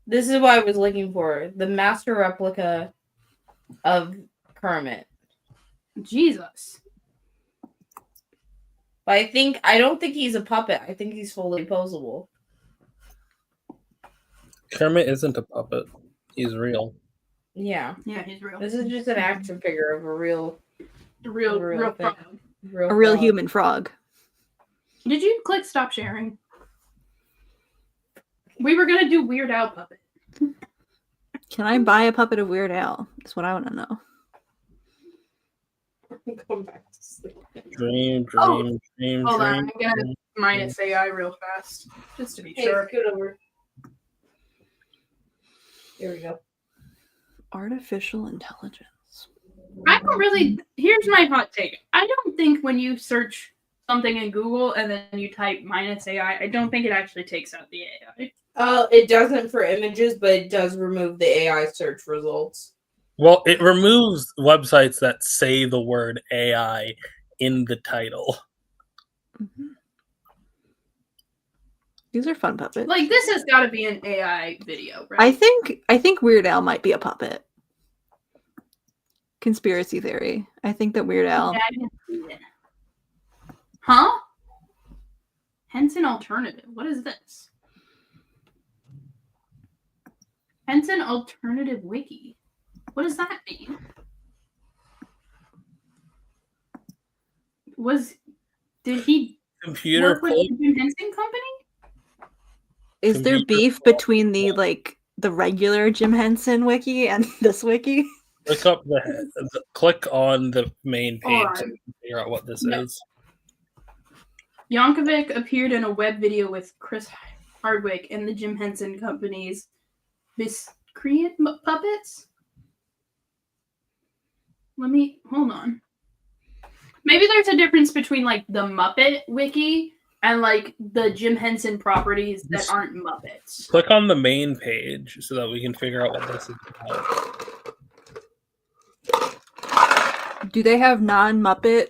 This is what I was looking for. The master replica of Kermit. Jesus. But I don't think he's a puppet. I think he's fully posable. Kermit isn't a puppet. He's real. Yeah. Yeah, he's real. This is just an action figure of a real Real thing. frog. A real frog. human frog. Did you click stop sharing? We were gonna do Weird Al puppet. Can I buy a puppet of Weird Al? That's what I want to know. Go back to sleep. Dream, dream, Oh, dream, Hold on, dream. I'm gonna minus AI real fast, just to be Hey, sure. scoot over. Here we go. Artificial intelligence. I don't really. Here's my hot take. I don't think when you search something in Google and then you type minus AI, I don't think it actually takes out the AI. It doesn't for images, but it does remove the AI search results. Well, it removes websites that say the word AI in the title. Mm-hmm. These are fun puppets. Like this has got to be an AI video, right? I think Weird Al might be a puppet. Conspiracy theory. I think that Weird Al. Yeah, I can see it. Huh? Henson alternative. What is this? Henson alternative wiki. What does that mean? Did he Computer work with the Jim Henson Company? Is there Computer beef between the regular Jim Henson wiki and this wiki? Look up click on the main Hold page on. and figure out what this No. is. Yankovic appeared in a web video with Chris Hardwick and the Jim Henson Company's miscreant puppets. Hold on. Maybe there's a difference between like the Muppet wiki and like the Jim Henson properties that aren't Muppets. Click on the main page so that we can figure out what this is about. Do they have non-Muppet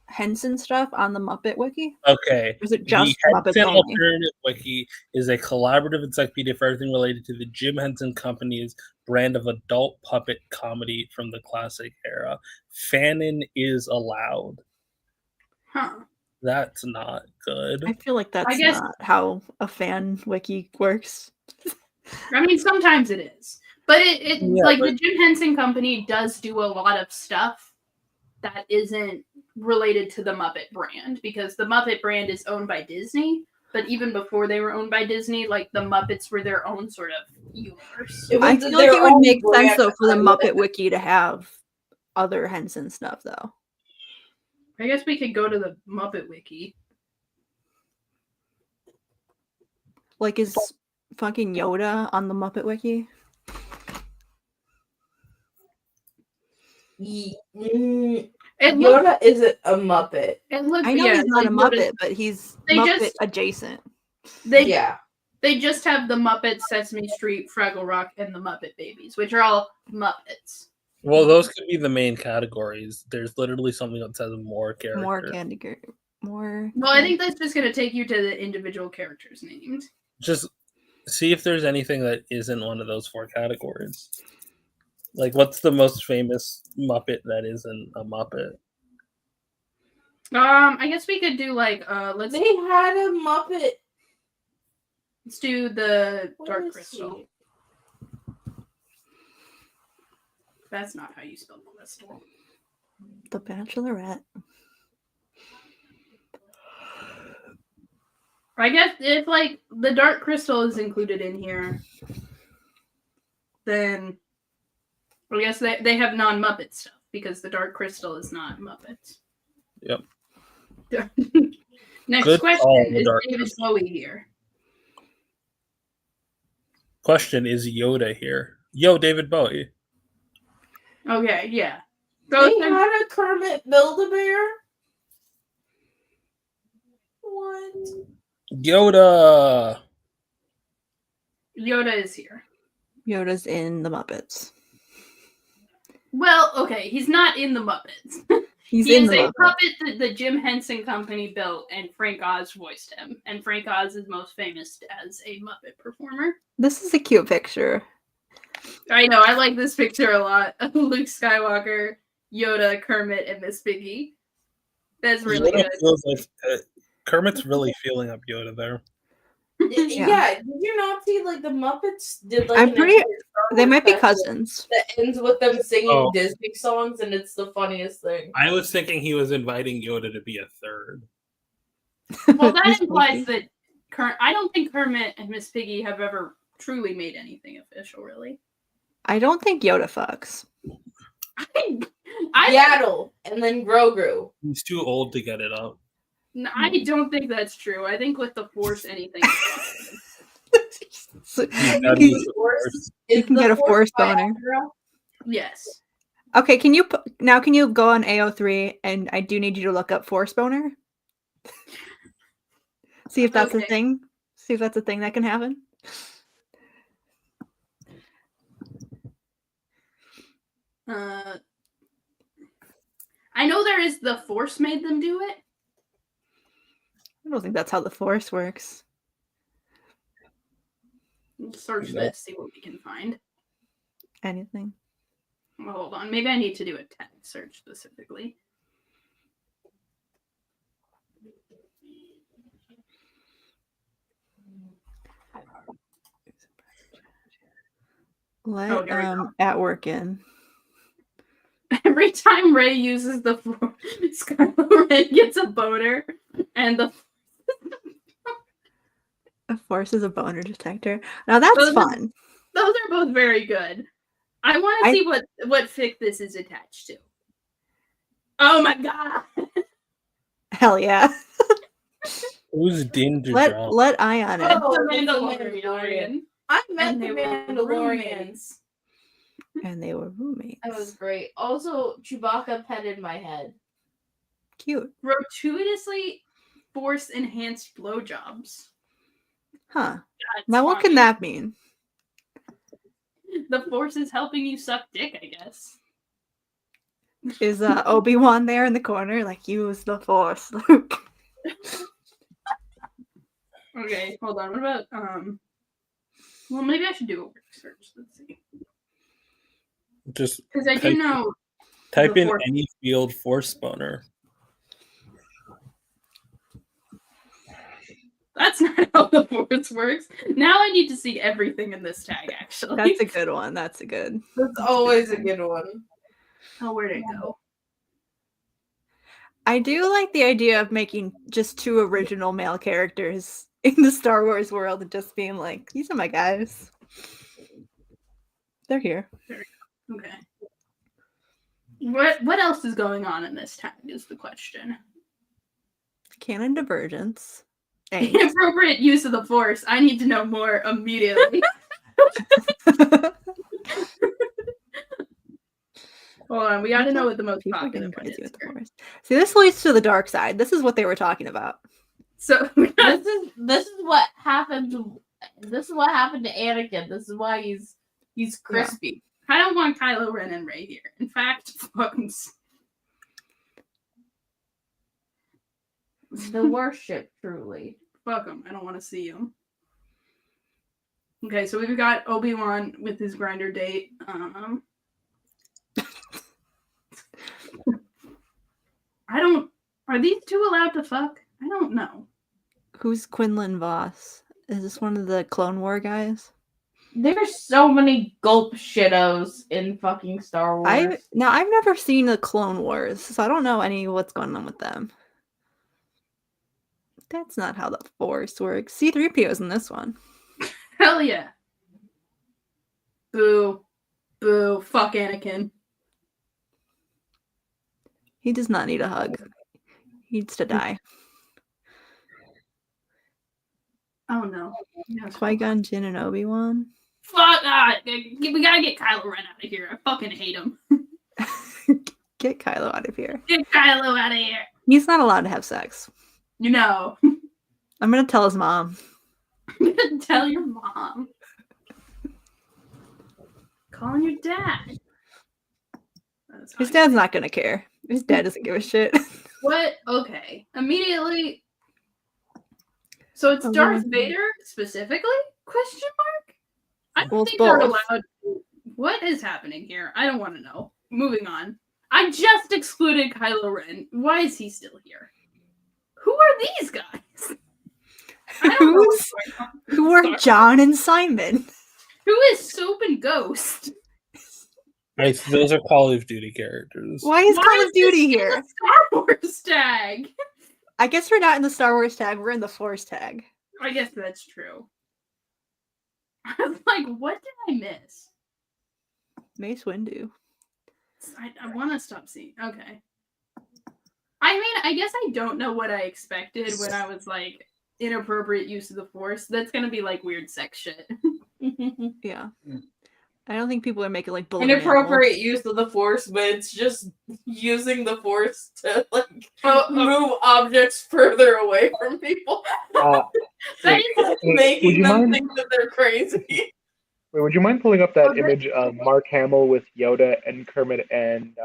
Henson stuff on the Muppet wiki? Okay. Or is it just the Muppets Henson only? Alternative Wiki is a collaborative encyclopedia for everything related to the Jim Henson Company's brand of adult puppet comedy from the classic era. Fanon is allowed. Huh. That's not good. I feel like that's guess- not how a fan wiki works. I mean, sometimes it is. But it Yeah, like but- the Jim Henson Company does do a lot of stuff that isn't related to the Muppet brand because the Muppet brand is owned by Disney. But even before they were owned by Disney, like the Muppets were their own sort of universe. I feel like it would make sense though for the Muppet wiki to have other Henson stuff though. I guess we could go to the Muppet wiki. Like is fucking Yoda on the Muppet wiki? Yoda isn't a Muppet. It looks, I know yeah, he's not like a Yoda's- Muppet, but he's They Muppet just- adjacent. They just have the Muppets, Sesame Street, Fraggle Rock, and the Muppet Babies, which are all Muppets. Well, those could be the main categories. There's literally something that says more characters. More candy more. Well, I think that's just going to take you to the individual characters named. Just see if there's anything that isn't one of those four categories. Like, what's the most famous Muppet that isn't a Muppet? I guess we could do like let's They had a Muppet. let's do the What Dark is Crystal. he? That's not how you spell crystal. The Bachelorette. I guess if like the Dark Crystal is included in here. then I guess they have non-Muppet stuff because the Dark Crystal is not Muppets. Yep. Next Good question call, the is Dark David Crystal. Bowie here. Question, is Yoda here? Yo, David Bowie. Okay, yeah. So They had a Kermit Build-A-Bear? What? Yoda. Yoda is here. Yoda's in the Muppets. Well, okay, he's not in the Muppets. He's He in is the a Muppets. puppet that the Jim Henson Company built, and Frank Oz voiced him. And Frank Oz is most famous as a Muppet performer. This is a cute picture. I know, I like this picture a lot. Luke Skywalker, Yoda, Kermit, and Miss Piggy. That's really Yoda good. feels like Kermit's really feeling up Yoda there. Yeah. Did you not see like the Muppets did like I'm an pretty. entire Star They Wars might be special cousins. that ends with them singing Oh. Disney songs, and it's the funniest thing. I was thinking he was inviting Yoda to be a third. Well, that Miss implies Piggy. that I don't think Kermit and Miss Piggy have ever truly made anything official, really. I don't think Yoda fucks. I Yaddle and then Grogu. He's too old to get it up. I don't think that's true. I think with the Force, anything is possible. So- He's gotta he's- use the Force. You can get a Force by boner. Agra? Yes. Okay, can you go on AO3 and I do need you to look up Force boner? See if that's a Okay. thing. See if that's a thing that can happen. I know there is the Force made them do it. I don't think that's how the Force works. We'll search this, see what we can find. Anything. Well, hold on. Maybe I need to do a text search specifically. Let here we go. at work in. Every time Ray uses the Force, Skylar Ray gets a boner, and the A Force is a boner detector. Now that's Those are- fun. those are both very good. I want to see what fic this is attached to. Oh my god! Hell yeah. Who's Danger Let John? Ayaan in. Oh, The it's the Mandalorian. I met And the they were Mandalorians. roommates. And they were roommates. That was great. Also, Chewbacca petted my head. Cute. Gratuitously Force enhanced blowjobs. Huh. That's Now what can funny. that mean? The Force is helping you suck dick, I guess. Is Obi-Wan there in the corner? Like, use the Force, Luke. Okay, hold on. What about well, maybe I should do a word search. Let's see. Just Because I do Type- know type the in Force. any field Force boner. That's not how the Force works. Now I need to see everything in this tag, actually. That's a good one. That's a good. That's always a good one. Oh, where'd it go? I do like the idea of making just two original male characters in the Star Wars world and just being like, these are my guys. They're here. Okay. What else is going on in this tag is the question. Canon divergence. A. Inappropriate use of the Force. I need to know more immediately. Hold on, we gotta know what the most People popular getting one crazy is with the here. Force. See, this leads to the dark side. This is what they were talking about. So This is what happened to Anakin. This is why he's crispy. I don't want Kylo Ren and Rey here. In fact, The worship, truly. fuck him. I don't want to see him. Okay, so we've got Obi-Wan with his grinder date. Are these two allowed to fuck? I don't know. Who's Quinlan Voss? Is this one of the Clone War guys? There's so many gulp shittos in fucking Star Wars. I've never seen the Clone Wars, so I don't know any of what's going on with them. That's not how the Force works. C-3PO's in this one. Hell yeah. Boo. Boo. Fuck Anakin. He does not need a hug. He needs to die. Oh no. Yes. Qui-Gon Jinn and Obi-Wan. Fuck! We gotta get Kylo Ren out of here. I fucking hate him. Get Kylo out of here. Get Kylo out of here. He's not allowed to have sex. You know. I'm gonna tell his mom. I'm gonna tell your mom. Calling your dad. That's His fine. dad's not gonna care. His dad doesn't give a shit. What? Okay. Immediately. So it's Oh, Darth yeah. Vader specifically? Question mark? I don't Well, it's think they're both. allowed. What is happening here? I don't want to know. Moving on. I just excluded Kylo Ren. Why is he still here? Who are these guys? I don't know what's going on. Who are John and Simon? Who is Soap and Ghost? Those are Call of Duty characters. Why is Call of this Duty in here? the Star Wars tag. I guess we're not in the Star Wars tag. We're in the Force tag. I guess that's true. I was like, what did I miss? Mace Windu. I want to stop seeing. Okay. I mean, I guess I don't know what I expected when I was like, inappropriate use of the Force. That's gonna be like weird sex shit. Yeah. I don't think people are making like bullet Inappropriate use of the Force, but it's just using the Force to like move objects further away from people, That is would making you them mind? think that they're crazy. Wait, would you mind pulling up that Okay. image of Mark Hamill with Yoda and Kermit and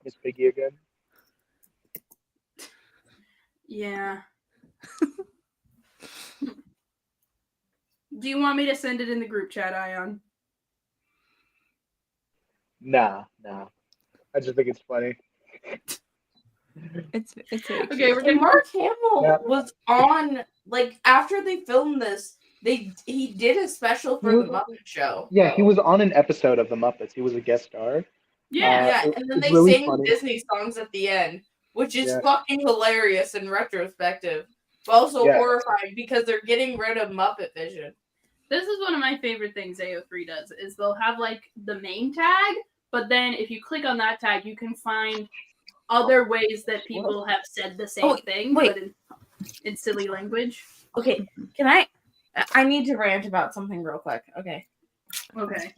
Miss Piggy again? yeah. Do you want me to send it in the group chat, Ayaan? Nah. I just think it's funny. It's very Okay, cute. we're And getting Mark Hamill Yeah. was on like after they filmed this, he did a special for the Muppet Show. Yeah, he was on an episode of The Muppets. He was a guest star. Yeah. Yeah, it- and then it's they really sing funny. Disney songs at the end, which is Yeah. fucking hilarious in retrospective, but also Yeah. horrifying because they're getting rid of Muppet Vision. This is one of my favorite things AO3 does, is they'll have like the main tag, but then if you click on that tag, you can find other ways that people have said the same Oh, thing, wait. but in silly language. Okay, can I need to rant about something real quick. Okay. Okay.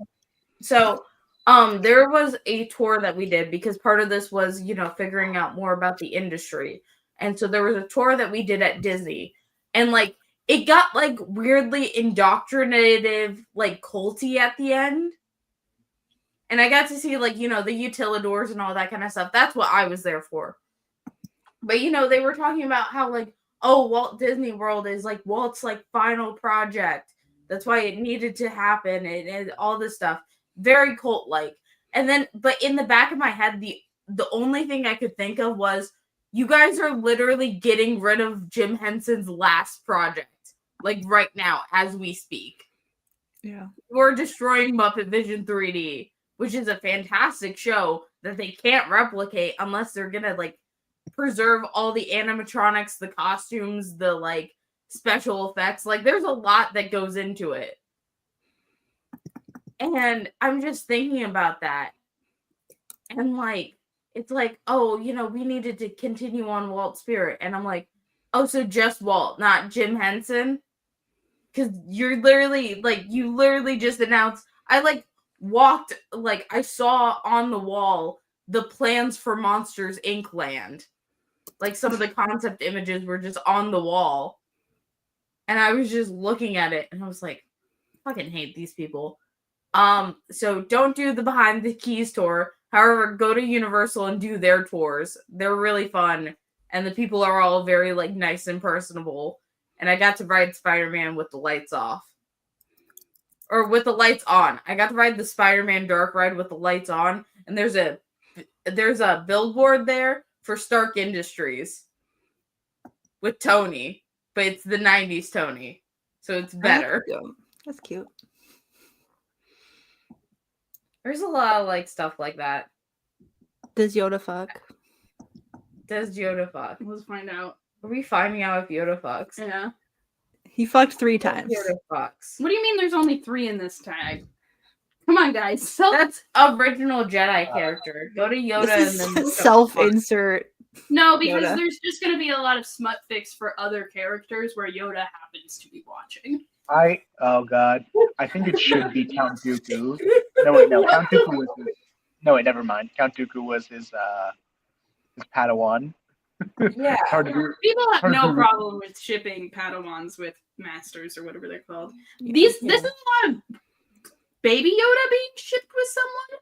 So, there was a tour that we did because part of this was, figuring out more about the industry. And so there was a tour that we did at Disney. And like it got like weirdly indoctrinative, like culty at the end. And I got to see like, the utilidors and all that kind of stuff. That's what I was there for. But they were talking about how like, oh, Walt Disney World is like Walt's like final project. That's why it needed to happen and all this stuff. Very cult like. And then, but in the back of my head, the only thing I could think of was, you guys are literally getting rid of Jim Henson's last project. Like right now, as we speak. Yeah. We're destroying Muppet Vision 3D, which is a fantastic show that they can't replicate unless they're gonna like preserve all the animatronics, the costumes, the like special effects. Like there's a lot that goes into it. And I'm just thinking about that. And like, it's like, oh, we needed to continue on Walt's spirit. And I'm like, oh, so just Walt, not Jim Henson? Because you literally just announced, I like walked, like I saw on the wall the plans for Monsters Inc. Land. Like some of the concept images were just on the wall. And I was just looking at it and I was like, I fucking hate these people. So don't do the Behind the Keys tour. However, go to Universal and do their tours. They're really fun. And the people are all very like nice and personable. And I got to ride Spider-Man with the lights off. Or with the lights on. I got to ride the Spider-Man dark ride with the lights on. And there's a billboard there for Stark Industries. With Tony. But it's the 90s Tony. So it's better. That's cute. There's a lot of like stuff like that. Does Yoda fuck? Does Yoda fuck? Let's find out. Are we finding out if Yoda fucks? Yeah. He fucked 3 times. Yoda fucks. What do you mean there's only 3 in this tag? Come on, guys. That's original Jedi character. Go to Yoda This and then is self-insert. No, because Yoda. there's just going to be a lot of smut fics for other characters where Yoda happens to be watching. Oh god, I think it should be Count Dooku. No wait, no, Count Dooku was his. No wait, never mind. Count Dooku was his Padawan. Yeah. It's hard to do. People have Hard no to- problem with shipping Padawans with masters or whatever they're called. This is a lot of Baby Yoda being shipped with someone.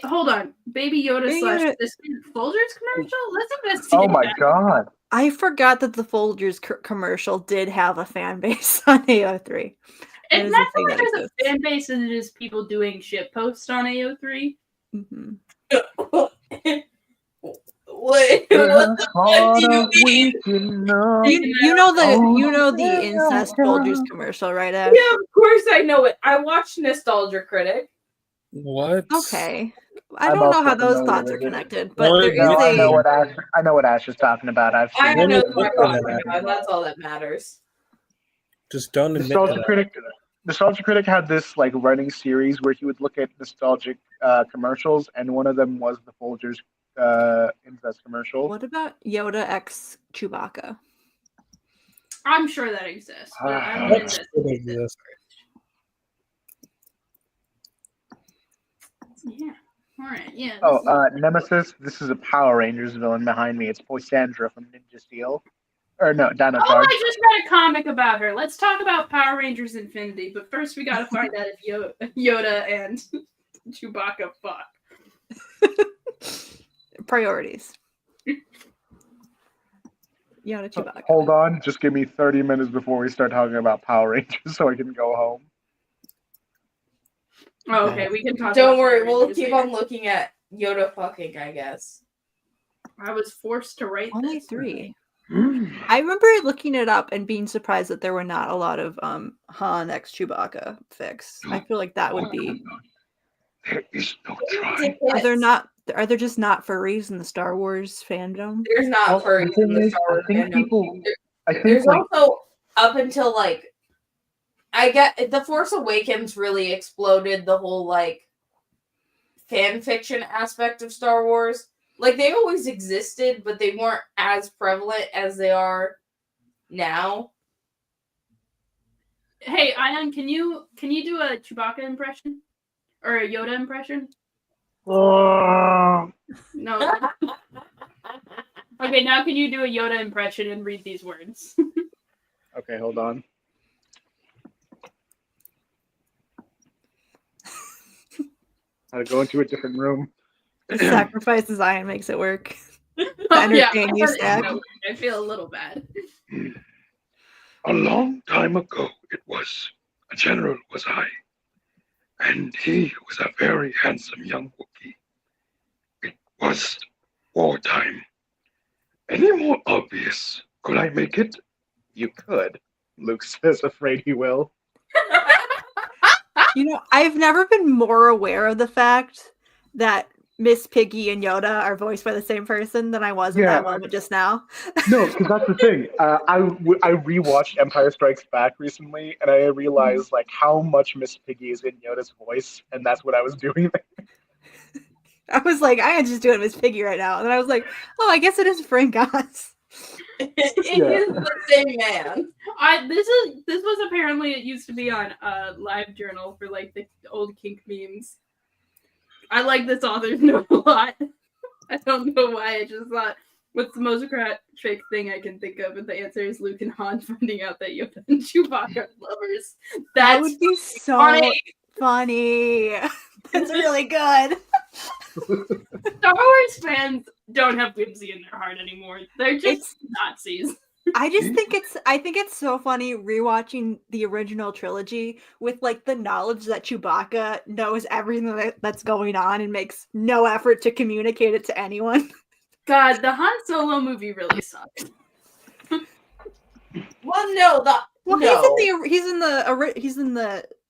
Hold on, Baby Yoda Baby slash Yoda- this Folgers commercial. Let's investigate. Oh my that. god. I forgot that the Folgers commercial did have a fan base on AO3. That It's is not a so thing much that as a exists. fan base as it is people doing shit posts on AO3. Mhm. Wait, what the fuck do you mean? You know the incest Folgers commercial, right, Ash? Yeah, of course I know it. I watched Nostalgia Critic. What? Okay. I I'm don't know also how those familiar thoughts are with it. connected, but No, there is No, I know a what Ash is talking about. I've I seen know it. what I'm talking about. That's all that matters. Just don't admit to Nostalgia that. Critic had this like running series where he would look at nostalgic commercials, and one of them was the Folgers incest commercial. what about Yoda x Chewbacca? I'm sure that exists, but I don't That's investigate what this exists. first. Yeah. All right. Yeah. Oh, this is- Nemesis. This is a Power Rangers villain behind me. It's Poisandra from Ninja Steel. Or no, Dino Oh, Charge. I just read a comic about her. Let's talk about Power Rangers Infinity, but first we gotta find out if Yoda and Chewbacca fuck. Priorities. Yoda Chewbacca. Hold on, just give me 30 minutes before we start talking about Power Rangers so I can go home. Oh, okay, we can talk. Don't about worry, Power we'll Rangers keep later. on looking at Yoda fucking, I guess. I was forced to write Only this. 3. I remember looking it up and being surprised that there were not a lot of Han x Chewbacca fics. I feel like that would be. There is no Are there just not furries in the Star Wars fandom? There's not furries in the Star Wars fandom. There's also up until like I get The Force Awakens really exploded the whole like fan fiction aspect of Star Wars. Like they always existed, but they weren't as prevalent as they are now. Hey, Ayaan, can you do a Chewbacca impression or a Yoda impression? No. Okay, now can you do a Yoda impression and read these words? Okay, hold on. I'll go into a different room. The sacrifices Ayaan makes it work. Oh, entertain you, I thought it Stack. was no- I feel a little bad. A long time ago it was. A general was I. And he was a very handsome young Wookiee. It was wartime. Any more obvious? Could I make it? You could. Luke says, afraid he will. You know, I've never been more aware of the fact that Miss Piggy and Yoda are voiced by the same person than I was in that moment just now. No, because that's the thing. I rewatched Empire Strikes Back recently, and I realized like how much Miss Piggy is in Yoda's voice, and that's what I was doing. I was like, I am just doing Miss Piggy right now. And then I was like, oh, I guess it is Frank Oz. It is the same man. This was apparently, it used to be on Live Journal for like the old kink memes. I like this author's note a lot. I don't know why. I just thought, what's the most tragic thing I can think of? And the answer is Luke and Han finding out that Yoda and Chewbacca are lovers. That would be so funny. That's really good. Star Wars fans don't have whimsy in their heart anymore. They're just Nazis. I think it's so funny rewatching the original trilogy with like the knowledge that Chewbacca knows everything that's going on and makes no effort to communicate it to anyone. God, the Han Solo movie really sucks. Well, no,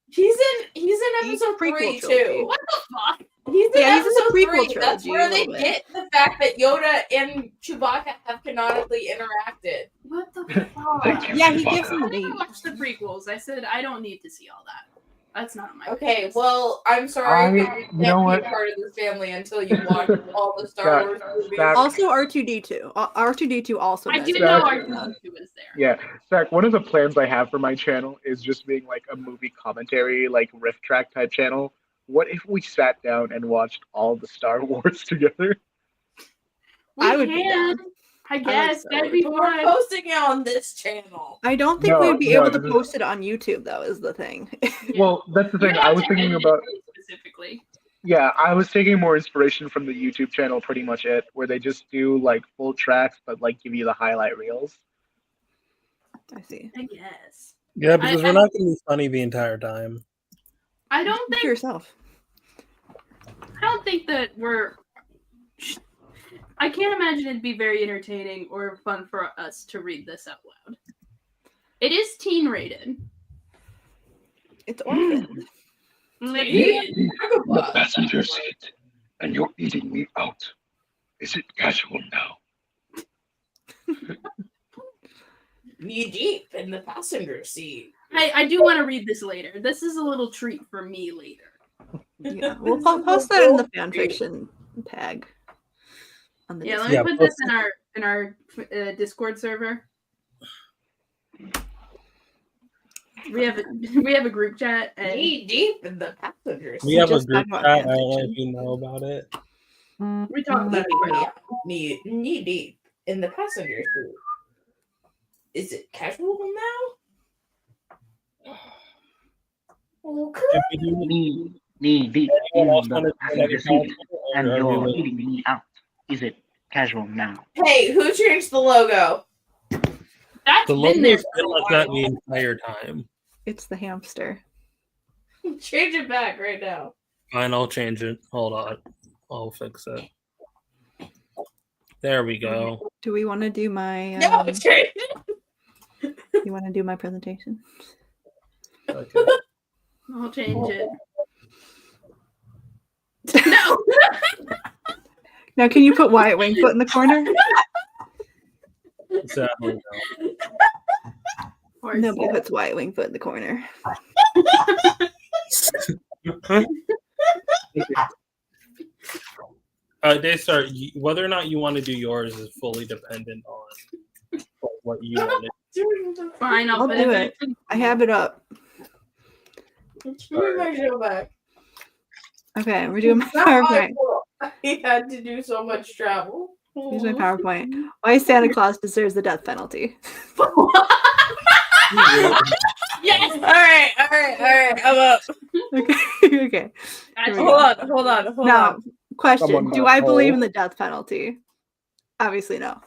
he's in episode 3 prequel too. trilogy. What the fuck? He's in Yeah, he's in the episode prequel 3. That's trilogy where a they little bit. get the fact that Yoda and Chewbacca have canonically interacted. What the fuck? Yeah, he gives him I the didn't name. watch the prequels. I said I don't need to see all that. That's not my Okay, business. well, I'm sorry. I- You you know can't what? be part of this family until you watch all the Star Wars movies. Zach, Also, R2D2. R2D2 also. I does did it. know Zach- R2D2 was there. Yeah, Zach, one of the plans I have for my channel is just being like a movie commentary, like riff track type channel. What if we sat down and watched all the Star Wars together? We I would be can. down. I guess Star that'd Wars. be But we're fun. posting it on this channel. I don't think No, we'd be no, able to this is- post it on YouTube, though, is the thing. Well, that's the You're thing. gonna I have was to thinking edit about. it specifically. Yeah, I was taking more inspiration from the YouTube channel, pretty much it, where they just do like full tracks, but like give you the highlight reels. I see. I guess. Yeah, because I- we're not going to be funny the entire time. I don't Speak think for yourself. that we're. I can't imagine it'd be very entertaining or fun for us to read this out loud. It is teen rated. It's orphan. In the passenger seat, and you're eating me out. Is it casual now? Knee deep in the passenger seat. I do want to read this later. This is a little treat for me later. Yeah, we'll post that in the fan fiction tag. On the Yeah, let Discord. me put this in our Discord server. We have a group chat and Knee deep in the passenger seat. We have a just group talk chat. about I don't know fanfiction. if you know about it. we talk about it quite often. Knee deep in the passenger seat. Is it casual now? Okay. If we do Knee deep anyone in else the want to passenger join seat, or and are we you're waiting? eating me out. Is it casual now? Hey, who changed the logo? That's The been logo's there been for a like that while. the entire time. It's the hamster. Change it back right now. Fine, I'll change it. Hold on. I'll fix it. There we go. Do we want to do my? No, change it. You want to do my presentation? Okay. I'll change it. No. Now, can you put Wyatt Wingfoot in the corner? Sadly, no. Nobody puts Wyatt Wingfoot in the corner. Daystar, whether or not you want to do yours is fully dependent on what you want to Fine, I'll I'll put do it. it. I have it up. Bring my show back. Okay, we're doing my It's not my PowerPoint. fault. I had to do so much travel. Here's my PowerPoint. Why Santa Claus deserves the death penalty. Yes. All right. I'm up. Okay. Okay. Here we go. Hold on. Now, question: Someone do got I believe told. in the death penalty? Obviously, no.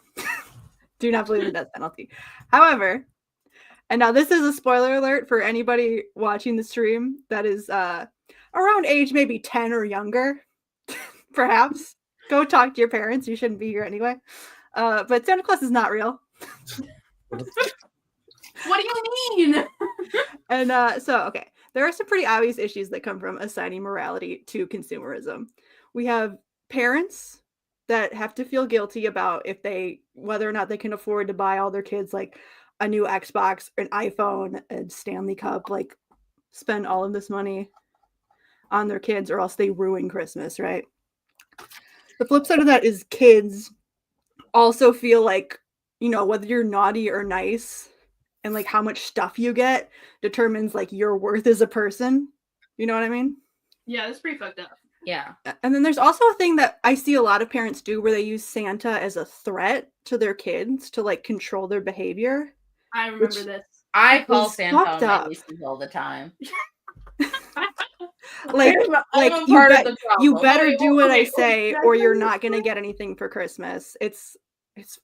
Do not believe in the death penalty. However, and now this is a spoiler alert for anybody watching the stream that is around age maybe 10 or younger, perhaps. Go talk to your parents. You shouldn't be here anyway. But Santa Claus is not real. What do you mean? And okay, there are some pretty obvious issues that come from assigning morality to consumerism. We have parents that have to feel guilty about whether or not they can afford to buy all their kids like a new Xbox, an iPhone, a Stanley Cup, like spend all of this money on their kids or else they ruin Christmas, right? The flip side of that is kids also feel like, whether you're naughty or nice and like how much stuff you get determines like your worth as a person. You know what I mean? Yeah, that's pretty fucked up. Yeah. And then there's also a thing that I see a lot of parents do where they use Santa as a threat to their kids to like control their behavior. I remember Which- this. I call It's Santa fucked on my up. nieces all the time. Like, I'm like a part of the you problem. better Okay, do what I okay, say or you're not gonna get anything for Christmas. It's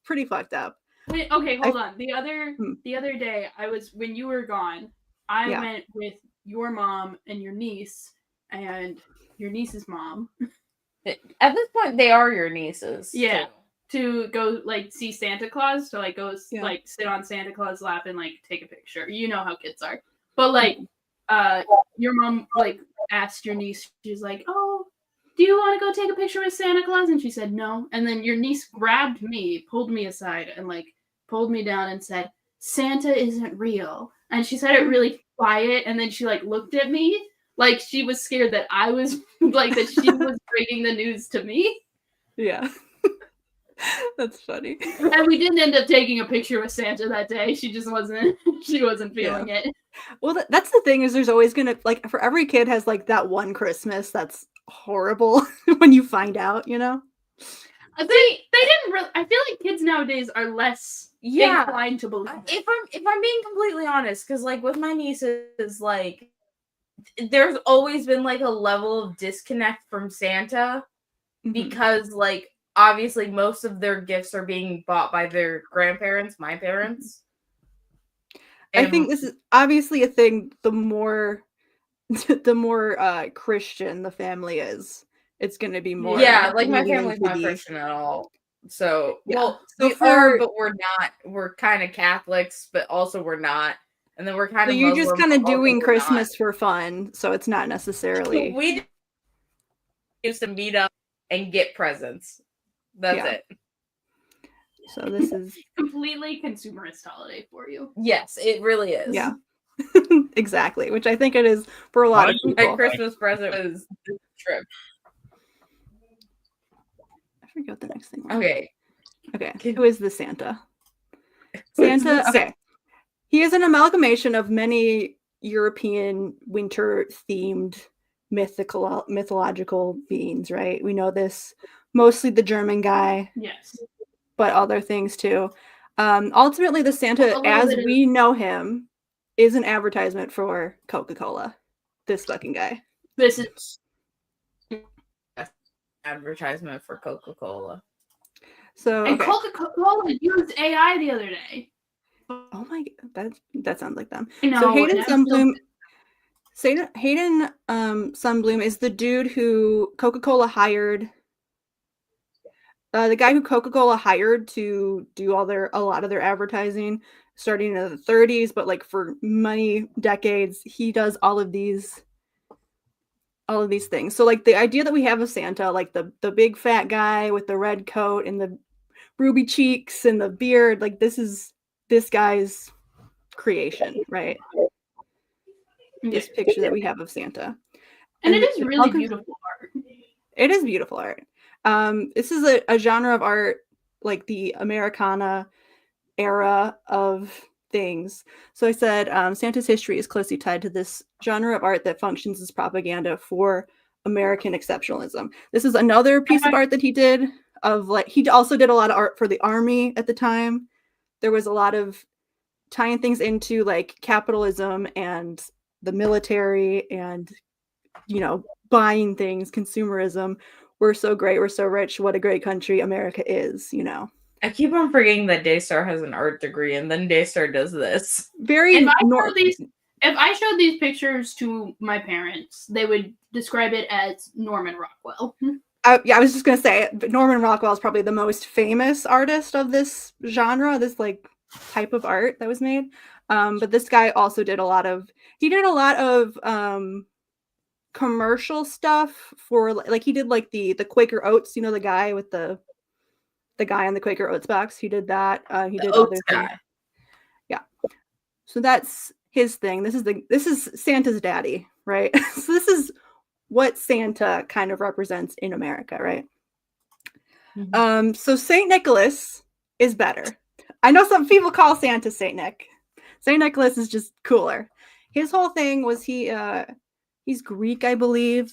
pretty fucked up. Wait, okay, hold on. The other Hmm. day, when you were gone, I Yeah. went with your mom and your niece and your niece's mom At this point, they are your nieces. Yeah. too. to go like see Santa Claus, to like go Yeah. like sit on Santa Claus' lap and like take a picture. You know how kids are. But like your mom like asked your niece, she's like, "Oh, do you want to go take a picture with Santa Claus?" And she said no. And then your niece grabbed me, pulled me aside, and like pulled me down and said, "Santa isn't real." And she said it really quiet, and then she like looked at me Like she was scared that I was like that she was breaking the news to me. Yeah. That's funny. And we didn't end up taking a picture with Santa that day. She just wasn't feeling it. Well, that's the thing is there's always gonna like for every kid has like that one Christmas that's horrible when you find out, you know? They didn't really. I feel like kids nowadays are less inclined to believe it. If I'm being completely honest, because like with my nieces, like there's always been like a level of disconnect from Santa because like obviously most of their gifts are being bought by their grandparents, my parents. I think this is obviously a thing. The more Christian the family is, it's going to be more. Yeah, like my leaning family's into not the- Christian at all. So Yeah. well, So we for- are, but we're not. We're kind of Catholics, but also we're not. And then we're kind So of you're just Muslim, kind of but also doing we're Christmas for fun, so it's not not. necessarily. We used to meet up and get presents. That's Yeah. it. So this is Completely consumerist holiday for you. Yes, it really is. yeah, exactly. Which I think it is for a lot of My people. Christmas present was this trip. I forget what the next thing was. Okay. Okay. Who is the Santa? Santa. Okay. He is an amalgamation of many European winter-themed mythological beings, right? We know this. Mostly the German guy. Yes. But other things too. Ultimately, the Santa, as we know him, is an advertisement for Coca-Cola. This fucking guy. This is advertisement for Coca-Cola. So and Coca-Cola used AI the other day. Oh my god, that sounds like them. I know, So Hayden and Hayden Sunbloom is the dude who Coca-Cola hired. The guy who Coca-Cola hired to do a lot of their advertising starting in the 30s, but like for many decades, he does all of these things. So like the idea that we have of Santa, like the big fat guy with the red coat and the ruby cheeks and the beard, like this is this guy's creation, right? This picture that we have of Santa. And it is really beautiful art. It is beautiful art. This is a genre of art like the Americana era of things. So I said Santa's history is closely tied to this genre of art that functions as propaganda for American exceptionalism. This is another piece of art that he did of like he also did a lot of art for the army at the time. There was a lot of tying things into like capitalism and the military and buying things, consumerism. We're so great, we're so rich, what a great country America is, I keep on forgetting that Daystar has an art degree, and then Daystar does this. If I showed these pictures to my parents, they would describe it as Norman Rockwell. I was just gonna say, but Norman Rockwell is probably the most famous artist of this genre, this like type of art that was made. But this guy also did a lot of commercial stuff for like he did like the Quaker Oats, the guy with the guy on the Quaker Oats box. He did that. He did other things. Yeah. So that's his thing. This is Santa's daddy, right? So this is what Santa kind of represents in America, right? Mm-hmm. So Saint Nicholas is better. I know some people call Santa Saint Nick. Saint Nicholas is just cooler. His whole thing was he's Greek, I believe,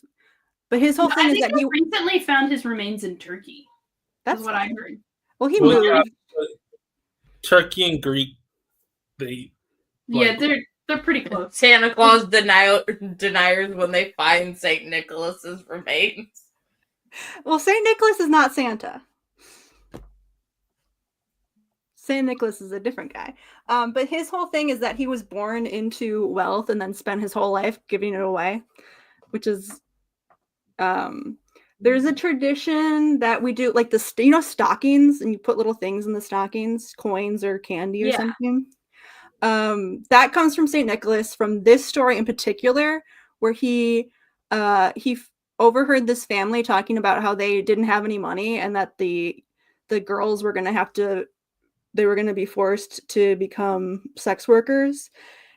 but his whole thing is that he recently found his remains in Turkey. That's what I heard. Well, he moved. Yeah, Turkey and Greek, they're pretty close. Santa Claus deniers when they find Saint Nicholas's remains. Well, Saint Nicholas is not Santa. Saint Nicholas is a different guy. But his whole thing is that he was born into wealth and then spent his whole life giving it away, which is there's a tradition that we do like stockings, and you put little things in the stockings, coins or candy or something. That comes from Saint Nicholas, from this story in particular, where he overheard this family talking about how they didn't have any money and that the girls were going to be forced to become sex workers.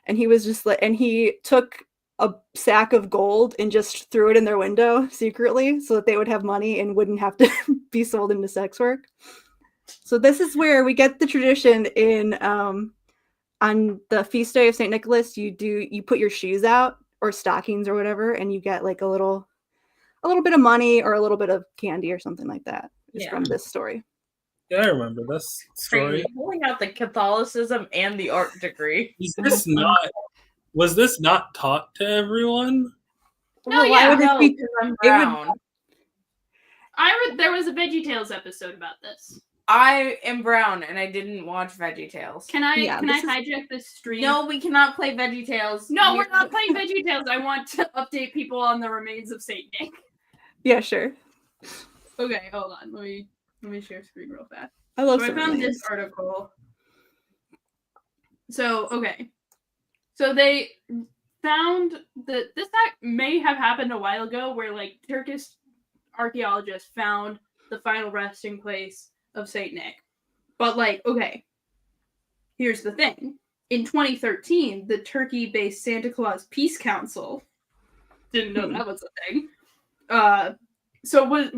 And he was just like, and he took a sack of gold and just threw it in their window secretly so that they would have money and wouldn't have to be sold into sex work. So this is where we get the tradition in on the feast day of St. Nicholas, you put your shoes out or stockings or whatever, and you get like a little bit of money or a little bit of candy or something like that. Is from this story. Yeah, I remember this story. Pulling out the Catholicism and the art degree. Was this not taught to everyone? No, Well, why yeah, would it No, be- because I'm it would- brown. There was a VeggieTales episode about this. I am brown and I didn't watch VeggieTales. Can I Yeah, can I this is- hijack this stream? No, we cannot play VeggieTales. No, we're not playing VeggieTales. I want to update people on the remains of Saint Nick. Yeah, sure. Okay, hold on. Let me share screen real fast. I love So I some found remains. this article. So so they found that this may have happened a while ago, where like Turkish archaeologists found the final resting place of Saint Nick. But like, okay, here's the thing. In 2013, the Turkey-based Santa Claus Peace Council didn't know that was a thing.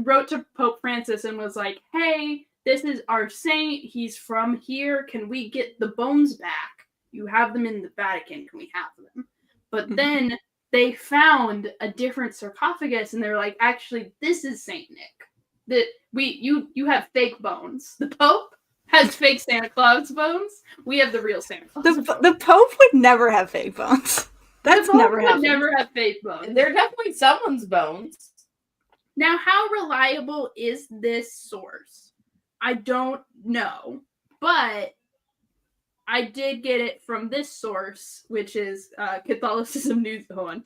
Wrote to Pope Francis and was like, "Hey, this is our saint. He's from here. Can we get the bones back? You have them in the Vatican. Can we have them?" But then they found a different sarcophagus, and they're like, "Actually, this is Saint Nick. That you have fake bones. The Pope has fake Santa Claus bones. We have the real Santa Claus. The Pope would never have fake bones. That's the Pope never would happened. never have fake bones. They're definitely someone's bones. Now, how reliable is this source? I don't know, but I did get it from this source, which is Catholicism News. Hold on,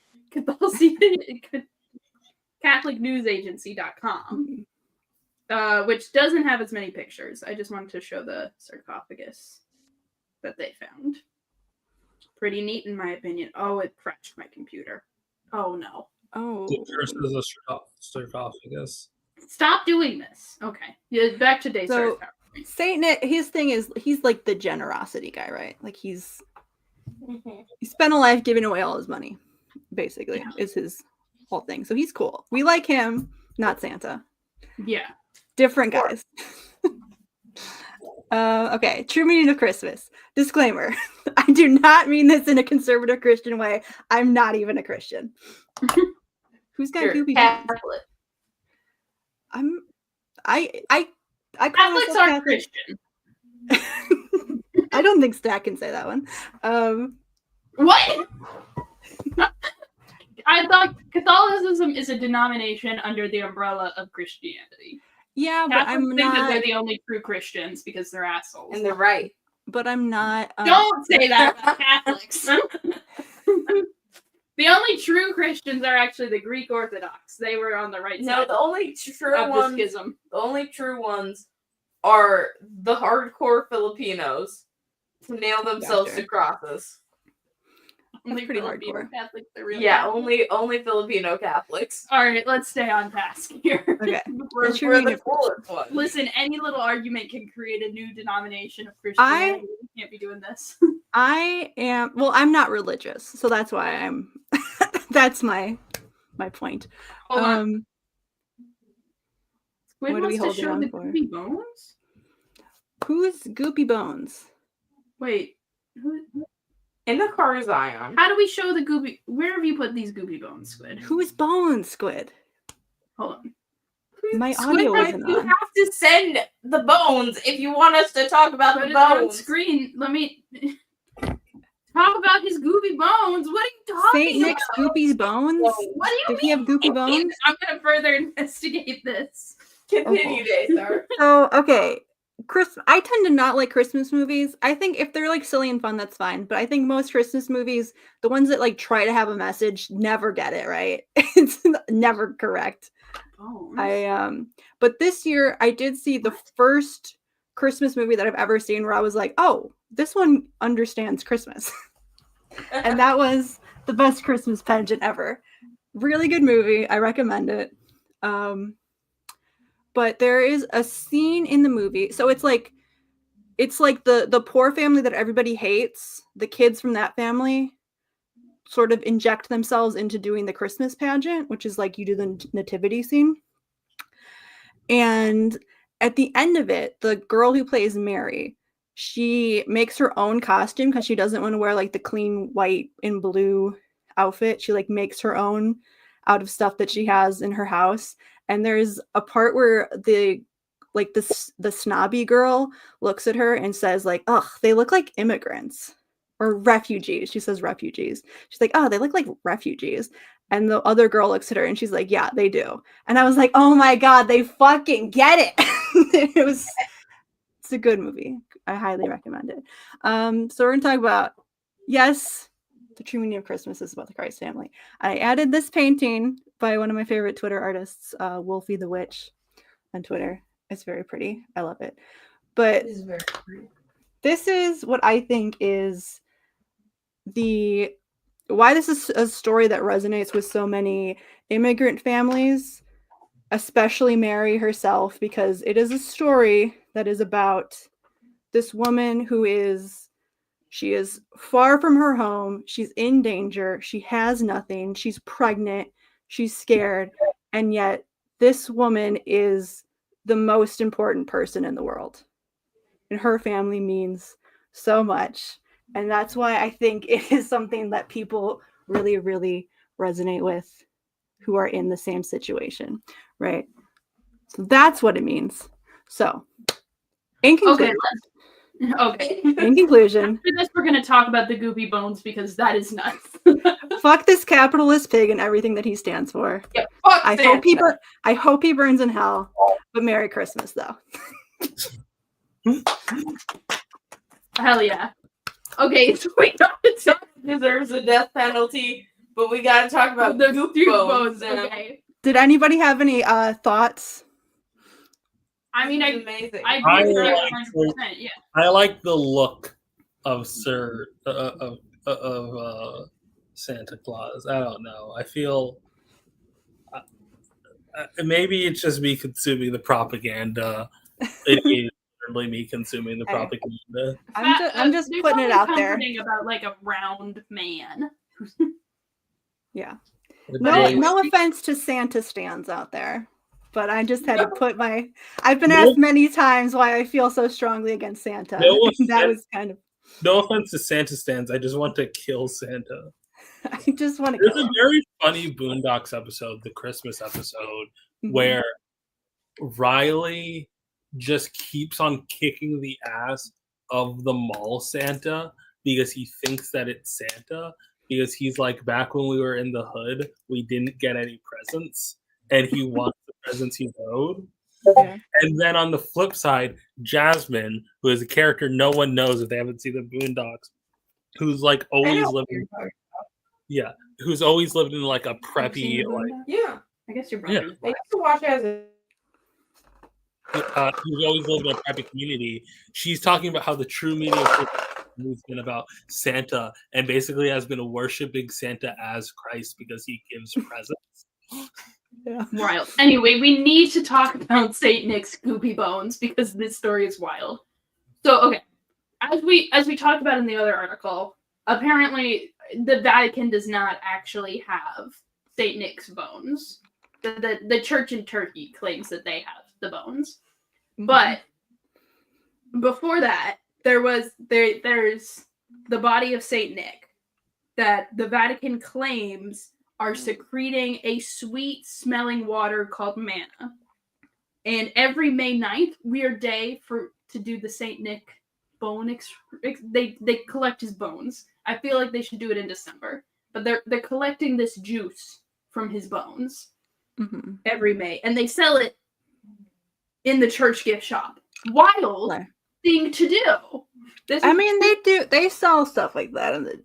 CatholicNewsAgency.com, which doesn't have as many pictures. I just wanted to show the sarcophagus that they found. Pretty neat, in my opinion. Oh, it crashed my computer. Oh no. Oh. First is a sarcophagus. Stop doing this. Okay. Yeah, back to Daystar. So Saint Nick, his thing is he's like the generosity guy, right? Like he spent a life giving away all his money, basically, is his whole thing. So he's cool. We like him, not Santa. Yeah. Different guys. Okay, true meaning of Christmas. Disclaimer. I do not mean this in a conservative Christian way. I'm not even a Christian. Who's got You're goopy bones? Catholic. I call Catholics myself are Catholic. Christian. I don't think Stack can say that one. What? I thought Catholicism is a denomination under the umbrella of Christianity. Yeah, but Catholics I'm think that not. they're the only true Christians because they're assholes. And they're right. But I'm not. Don't say that about Catholics. The only true Christians are actually the Greek Orthodox. They were on the right No, side the only true of the ones. schism. The only true ones are the hardcore Filipinos who nail themselves Gotcha. to crosses. Only pretty Filipino hardcore. Catholics are real Yeah, Catholics. only Filipino Catholics. All right, let's stay on task here. Okay. We're- The true We're meaning the of coolest ones. Listen, any little argument can create a new denomination of Christianity. We can't be doing this. I am. Well, I'm not religious, so that's why I'm. That's my point. Hold on. Squid what are we wants to holding show on the for? goopy bones? Who's Goopy Bones? Wait, who, In the car is Ayaan. how do we show the goopy? Where have you put these goopy bones, Squid? Who's Bones, Squid? Hold on. My Squid, audio but isn't you on. have to send the bones if you want us to talk about Put the it on bones. screen. Let me talk about his goopy bones. What are you talking Saint Nick's about? Goopy's Bones? What do you Did he have Goopy Bones? I'm gonna further investigate this. Continue, Daystar. So, okay. I tend to not like Christmas movies. I think if they're like silly and fun, that's fine. But I think most Christmas movies, the ones that like try to have a message, never get it right. It's never correct. Oh, But this year I did see the first Christmas movie that I've ever seen where I was like, oh, this one understands Christmas. And that was The Best Christmas Pageant Ever. Really good movie. I recommend it. But there is a scene in the movie. So it's like the poor family that everybody hates, the kids from that family sort of inject themselves into doing the Christmas pageant, which is like you do the nativity scene. And at the end of it, the girl who plays Mary, she makes her own costume because she doesn't want to wear like the clean white and blue outfit. She like makes her own out of stuff that she has in her house. And there's a part where the snobby girl looks at her and says like, "Ugh, they look like immigrants or refugees." She says refugees. She's like, "Oh, they look like refugees." And the other girl looks at her and she's like, "Yeah, they do." And I was like, "Oh my God, they fucking get it." It's a good movie. I highly recommend it. So we're gonna talk about, yes, the true meaning of Christmas is about the Christ family. I added this painting by one of my favorite Twitter artists, Wolfie the Witch on Twitter. It's very pretty. I love it. But this is what I think is why this is a story that resonates with so many immigrant families, especially Mary herself, because it is a story that is about this woman she is far from her home. She's in danger. She has nothing. She's pregnant. She's scared. And yet this woman is the most important person in the world. And her family means so much. And that's why I think it is something that people really, really resonate with who are in the same situation, right? So that's what it means. So, in conclusion, Okay. In conclusion, after this, we're going to talk about the Goopy Bones because that is nuts. fuck this capitalist pig and everything that he stands for. Yeah, fuck I hope he burns in hell. But Merry Christmas, though. Hell yeah. Okay, so we got to talk. Deserves a death penalty, but we gotta talk about The goop Goop bones. Bones. Okay. Did anybody have any thoughts? I mean, It's amazing. I agree with I you 100%. Yeah. I like the look of Santa Claus. I don't know. I feel maybe it's just me consuming the propaganda. It is literally me consuming the propaganda. I'm just There's putting it something out there. comforting about like a round man. Yeah. But No offense to Santa stands out there, but I just had to put I've been asked many times why I feel so strongly against Santa. That was kind of. No offense to Santa stands. I just want to kill Santa. I just want to There's kill a him. very funny Boondocks episode, the Christmas episode, where Riley just keeps on kicking the ass of the mall Santa because he thinks that it's Santa. Because he's like, back when we were in the hood, we didn't get any presents, and he wants the presents he owed. Yeah. And then on the flip side, Jasmine, who is a character no one knows if they haven't seen the Boondocks, who's like always living, who's always lived in like a preppy, like Yeah. I guess your brother. I used to watch it as a who's always lived in a preppy community. She's talking about how the true meaning of Christmas has been about Santa, and basically has been worshiping Santa as Christ because he gives presents. Yeah. Wild. Anyway, we need to talk about Saint Nick's Goopy Bones because this story is wild. So, okay, as we talked about in the other article, apparently the Vatican does not actually have Saint Nick's bones. The church in Turkey claims that they have the bones, but before that, there's the body of Saint Nick that the Vatican claims are secreting a sweet-smelling water called manna. And every May 9th, weird day to do the Saint Nick bone. They collect his bones. I feel like they should do it in December, but they're collecting this juice from his bones every May, and they sell it in the church gift shop. Wild thing to do. They sell stuff like that,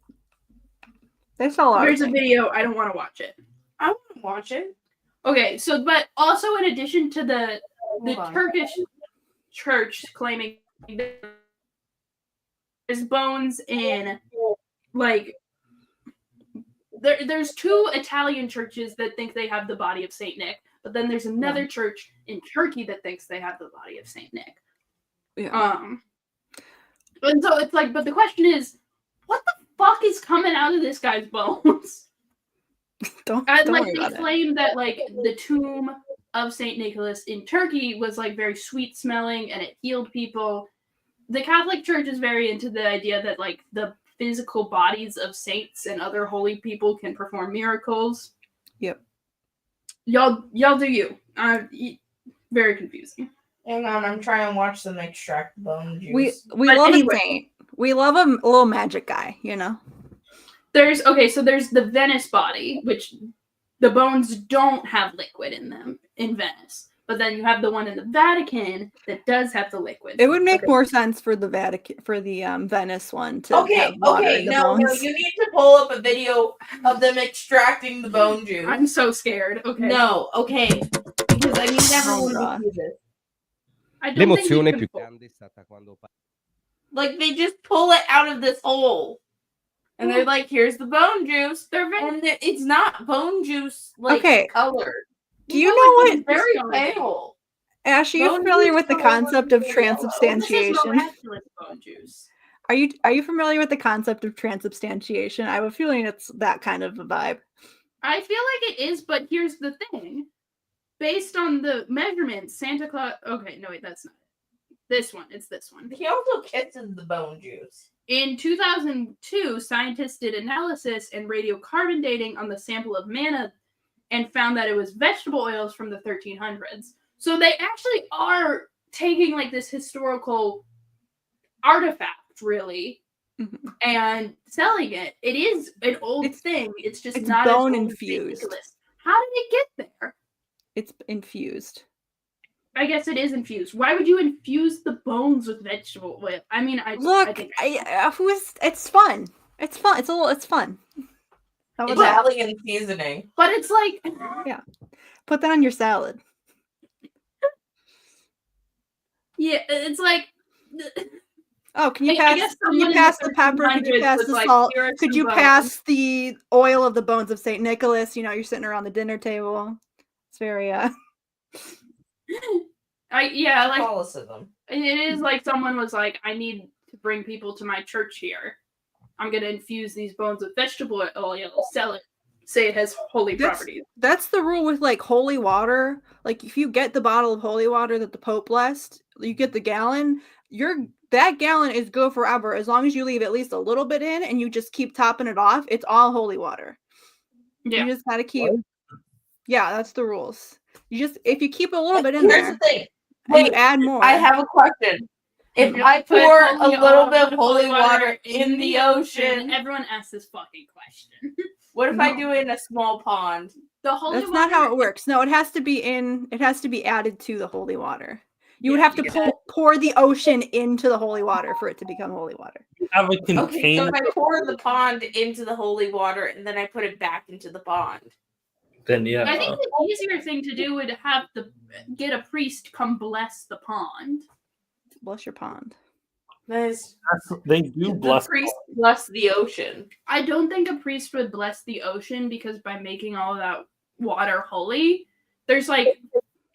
they sell art. Here's a video. I don't want to watch it. I want to watch it. Okay, so but also in addition to the Turkish church claiming there's bones in like there's two Italian churches that think they have the body of Saint Nick, but then there's another church in Turkey that thinks they have the body of Saint Nick. Yeah. And so it's like, but the question is, what the fuck is coming out of this guy's bones? Don't And like worry they about it. claim that like the tomb of Saint Nicholas in Turkey was like very sweet smelling and it healed people. The Catholic Church is very into the idea that like the physical bodies of saints and other holy people can perform miracles. Yep. Y'all do you. Very confusing. Hang on, I'm trying to watch them extract bone juice. We But love anyway. a saint. We love a little magic guy, you know. There's the Venice body, which the bones don't have liquid in them in Venice. But then you have the one in the Vatican that does have the liquid. It would make more sense for the Venice one to have water in the no, bones. you need to pull up a video of them extracting the bone juice. I'm so scared. Okay. No, okay. Because I need everyone God. to see this. I don't think you L'emozione can più pull- grande è stata quando Like, they just pull it out of this hole. And they're like, here's the bone juice. And it's not bone juice, like, Okay. colored. Do you know what? It's very pale. Ash, are you Bone familiar juice with the color concept of was yellow. This is transubstantiation? miraculous bone juice. Are you familiar with the concept of transubstantiation? I have a feeling it's that kind of a vibe. I feel like it is, but here's the thing. Based on the measurements, Santa Claus... Okay, no, wait, that's not it. This one. It's this one. He also kisses the bone juice. In 2002, scientists did analysis and radiocarbon dating on the sample of manna and found that it was vegetable oils from the 1300s. So they actually are taking like this historical artifact, really, and selling it. It is an old thing. It's just it's not bone as old as infused. Nicholas. How did it get there? It's infused. I guess it is infused. Why would you infuse the bones with vegetable oil? I mean, I think it's fun. It's fun. It's fun. How about that? Italian seasoning. But it's like, yeah, put that on your salad. Yeah, it's like. Oh, can you I pass? guess Can you someone in pass the the pepper? Could you 1300s pass was the like, salt? "Here are Could some you bones." pass the oil of the bones of Saint Nicholas? You know, you're sitting around the dinner table. It's very Like Catholicism. it is like someone was like, I need to bring people to my church here. I'm gonna infuse these bones with vegetable oil, sell it, say it has holy properties. That's the rule with like holy water. Like if you get the bottle of holy water that the Pope blessed, you get the gallon. That gallon is good forever as long as you leave at least a little bit in and you just keep topping it off. It's all holy water. Yeah. You just gotta keep. Yeah, that's the rules. If you keep a little bit in Here's there, the thing. and you add more. I have a question. If You I put pour a holy little water- bit of holy water in the ocean, everyone asks this fucking question. what if I do it in a small pond? The holy That's water. not how it works. No, it has to be added to the holy water. You would have to pour the ocean into the holy water for it to become holy water. Have a Okay, so container. if I pour the pond into the holy water and then I put it back into the pond. Then yeah. I think the easier thing to do would have get a priest come bless the pond. Bless your pond. They do The bless. priest bless the ocean. I don't think a priest would bless the ocean because by making all of that water holy, there's like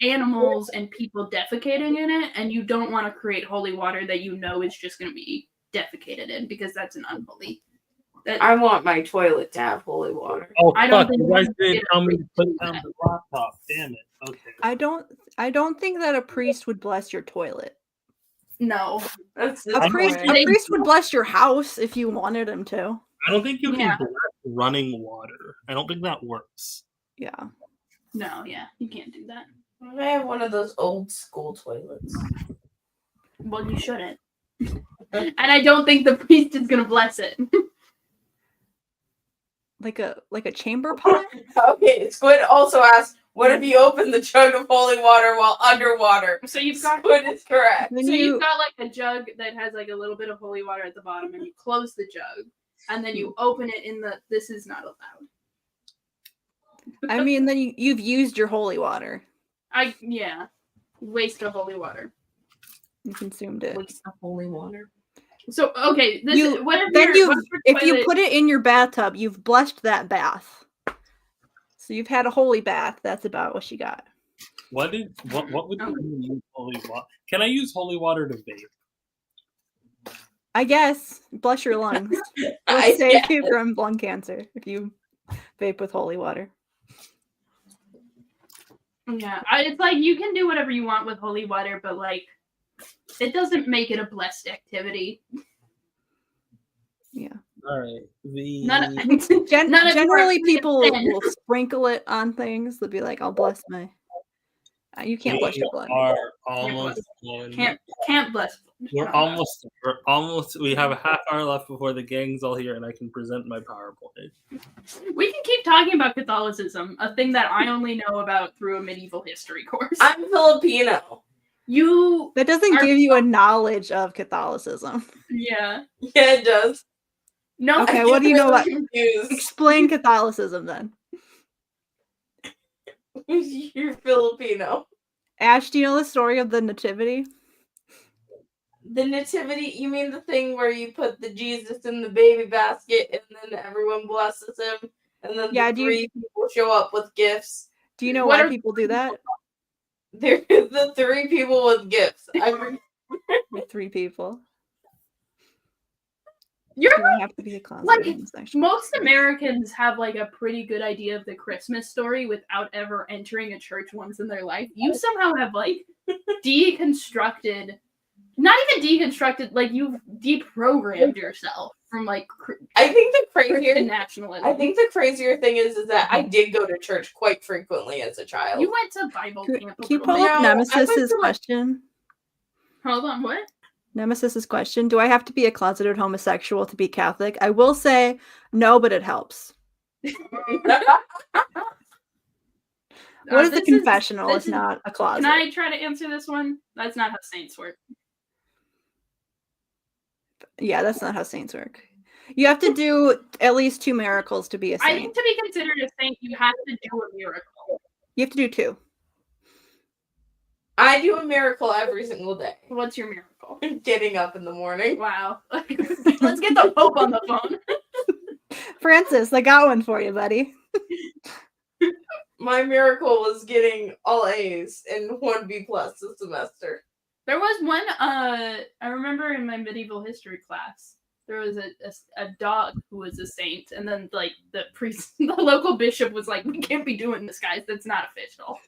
animals and people defecating in it, and you don't want to create holy water that you know is just going to be defecated in because that's an unholy. I want my toilet to have holy water. Oh I don't fuck! think You guys we didn't get tell me a to put down the laptop. Damn it. Okay. I don't think that a priest would bless your toilet. No. That's A priest would bless your house if you wanted him to. I don't think you Yeah. can bless running water. I don't think that works. Yeah. No, yeah, you can't do that. I have one of those old school toilets. Well, you shouldn't. And I don't think the priest is going to bless it. Like a chamber pot? Okay, Squid also asked, what if you open the jug of holy water while underwater? So you've got Squid is correct. Then you've got like a jug that has like a little bit of holy water at the bottom, and you close the jug, and then you open it in the. This is not allowed. I mean, then you've used your holy water. Waste of holy water. You consumed it. Waste of holy water. So okay, if you put it in your bathtub, you've blessed that bath. So you've had a holy bath. That's about what you got. What would you use holy water? Can I use holy water to vape? I guess bless your lungs. I Let's save guess. you from lung cancer if you vape with holy water. Yeah, it's like you can do whatever you want with holy water, but like it doesn't make it a blessed activity. Yeah. All right. None, The none of you are Generally, free to people sin. will sprinkle it on things. They'll be like, "I'll bless my." You can't bless your blood. are almost done. Can't bless. We're almost. We have a half hour left before the gang's all here, and I can present my PowerPoint. We can keep talking about Catholicism, a thing that I only know about through a medieval history course. I'm Filipino. That doesn't give you a knowledge of Catholicism. Yeah. Yeah, it does. No. Okay, what do you know about? Confused. Explain Catholicism then. You're Filipino. Ash, do you know the story of the Nativity? The nativity, you mean the thing where you put the Jesus in the baby basket and then everyone blesses him and then the three people show up with gifts? Do you know why people do that? They're the three people with gifts. With three people. You're You have to be a closet like homosexual. most Americans have like a pretty good idea of the Christmas story without ever entering a church once in their life. You somehow have like deconstructed, not even deconstructed, like you've deprogrammed yourself from like. I think the crazier Christian nationalism. I think the crazier thing is that I did go to church quite frequently as a child. You went to Bible camp. Can you pull up Nemesis's question? Hold on, what? Nemesis's question: do I have to be a closeted homosexual to be Catholic? I will say no, but it helps. What is the confessional? It's not a closet. Can I try to answer this one? That's not how saints work. Yeah, that's not how saints work. You have to do at least 2 miracles to be a I saint. think to be considered a saint, you have to do a miracle. You have to do 2. I do a miracle every single day. What's your miracle? Getting up in the morning. Wow. Let's get the Pope on the phone. Francis, I got one for you, buddy. My miracle was getting all A's and 1 B+ this semester. There was one, I remember in my medieval history class, there was a dog who was a saint, and then like the priest, the local bishop was like, "We can't be doing this, guys. That's not official.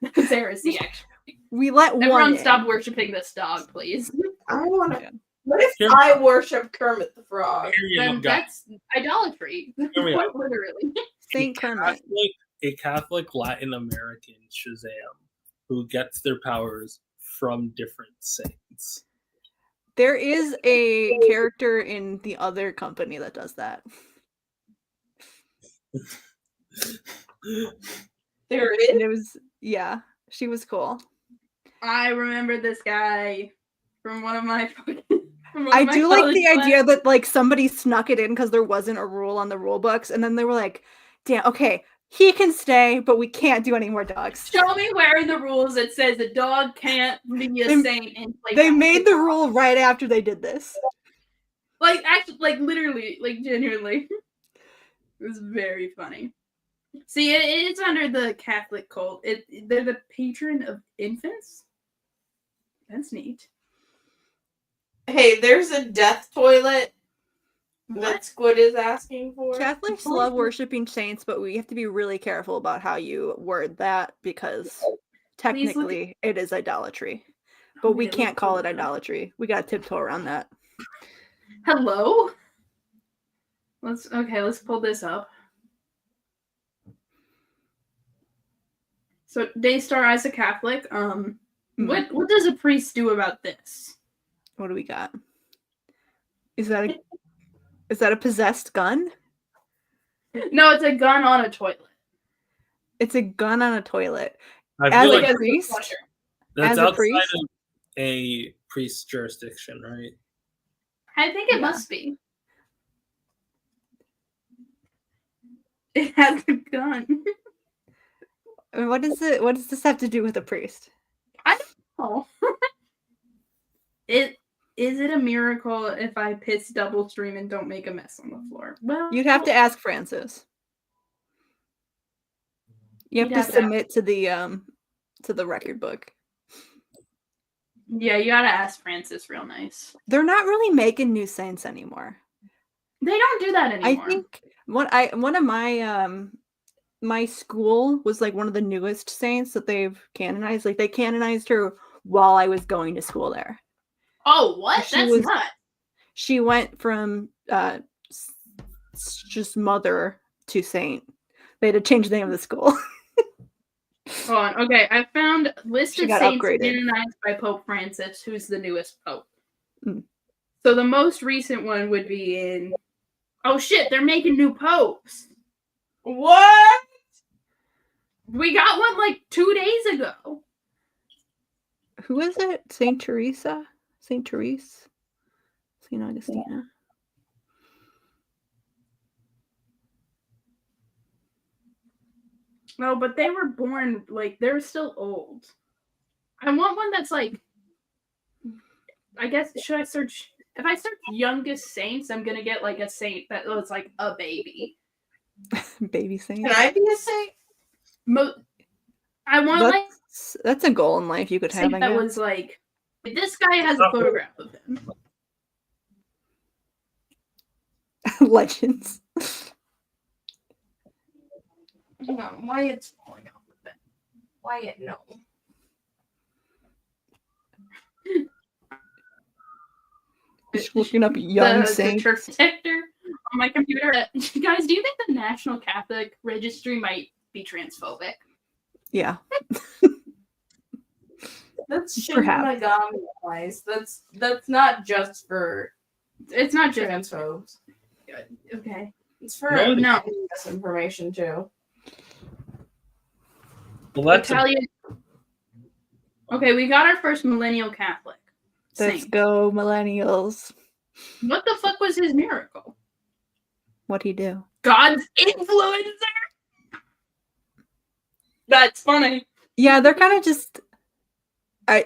That's heresy, actually." We let everyone stop worshiping this dog, please. I want to. What if I worship Kermit the Frog? Then that's idolatry. Quite literally. Saint Kermit. A Catholic Latin American Shazam who gets their powers from different saints. There is a character in the other company that does that. There is? And it was, yeah, she was cool. I remember this guy from one of my. I do like the idea that like somebody snuck it in because there wasn't a rule on the rule books, and then they were like, "Damn, okay, he can stay, but we can't do any more dogs." Show me where in the rules it says a dog can't be a saint and play. They made the rule right after they did this. Like actually, like literally, like genuinely, it was very funny. See, it's under the Catholic cult. They're the patron of infants. That's neat. Hey, there's a death toilet that Squid is asking for. Catholics love worshiping saints, but we have to be really careful about how you word that because technically it is idolatry. But we can't call it idolatry. We got to tiptoe around that. Hello? Let's pull this up. So Daystar as a Catholic, what does a priest do about this? What do we got? Is that a possessed gun? No, it's a gun on a toilet. It's a gun on a toilet. As like a priest? That's as a outside priest? of a priest's jurisdiction, right? I think it must be. It has a gun. What does this have to do with a priest? I don't know. Is it a miracle if I piss double stream and don't make a mess on the floor? Well, You'd have to ask Francis. You have to submit to the record book. Yeah, you gotta ask Francis real nice. They're not really making new saints anymore. They don't do that I anymore. think one of my school was like one of the newest saints that they've canonized. Like they canonized her while I was going to school there. Oh, what? She That's was- not. She went from just mother to saint. They had to change the name of the school. Hold on. Okay, I found list She of got saints upgraded. canonized by Pope Francis, who's the newest pope. Mm. So the most recent one would be in. Oh shit! They're making new popes. What? We got one like 2 days ago. Who is it? Saint Teresa? Saint Therese? Saint Augustina? No, but they were born like they're still old. I want one that's like. I guess should I search? If I search youngest saints, I'm gonna get like a saint that looks like a baby. Baby saint. Can I be a saint? I want like That's a goal in life you could a have. saint I that guess. was like this guy has a photograph of him. Legends. Hang on, Wyatt's falling off the bed. Wyatt, no. Just looking up young The saints. church detector on my computer. Guys, do you think the National Catholic Registry might be transphobic? Yeah. That's Perhaps. Shinmagami, That's not just for It's not just transphobes. okay. It's for No. misinformation too. Well, that's Italian. Okay, we got our first millennial Catholic. Let's Saint. go, millennials. What the fuck was his miracle? What'd he do? God's influencer. That's funny. Yeah, they're kind of just. I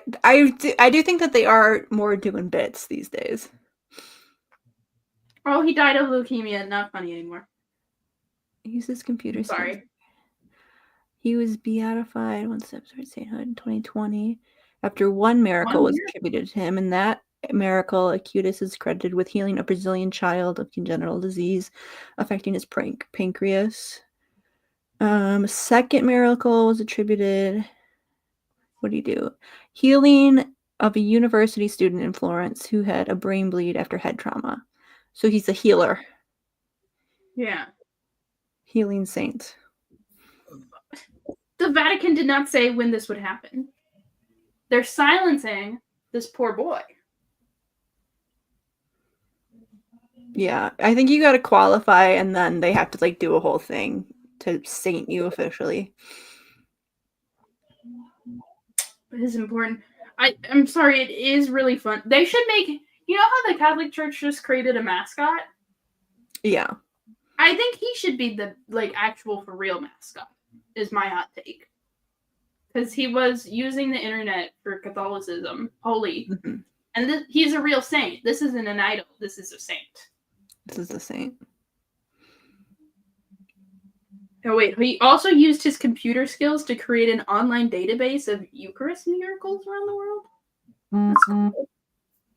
do think that they are more doing bits these days. Oh, he died of leukemia. Not funny anymore. He uses computer. Sorry. skills. He was beatified one step towards sainthood in 2020 after one miracle was attributed to him. In that miracle, Acutis is credited with healing a Brazilian child of congenital disease affecting his pancreas. Second miracle was attributed. What did he do? Healing of a university student in Florence who had a brain bleed after head trauma. So he's a healer, Yeah. healing saint. The Vatican did not say when this would happen. They're silencing this poor boy. Yeah, I think you got to qualify, and then they have to like do a whole thing to saint you officially. It is important. I'm sorry, it is really fun. They should make. You know how the Catholic Church just created a mascot? Yeah, I think he should be the like actual for real mascot. Is my hot take. Because he was using the internet for Catholicism, holy, and he's a real saint. This isn't an idol. This is a saint. this is the saint. Oh wait, he also used his computer skills to create an online database of Eucharist miracles around the world. That's cool.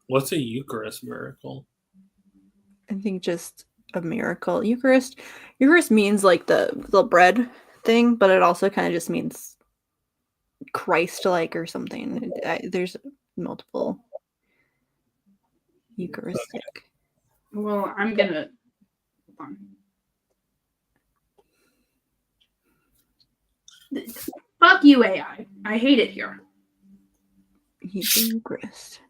What's a Eucharist miracle? I think just a miracle. Eucharist means like the bread thing, but it also kind of just means Christ-like or something. There's multiple Eucharistic. Well, I'm gonna. Hold on. Fuck you, AI. I hate it here. Eucharist.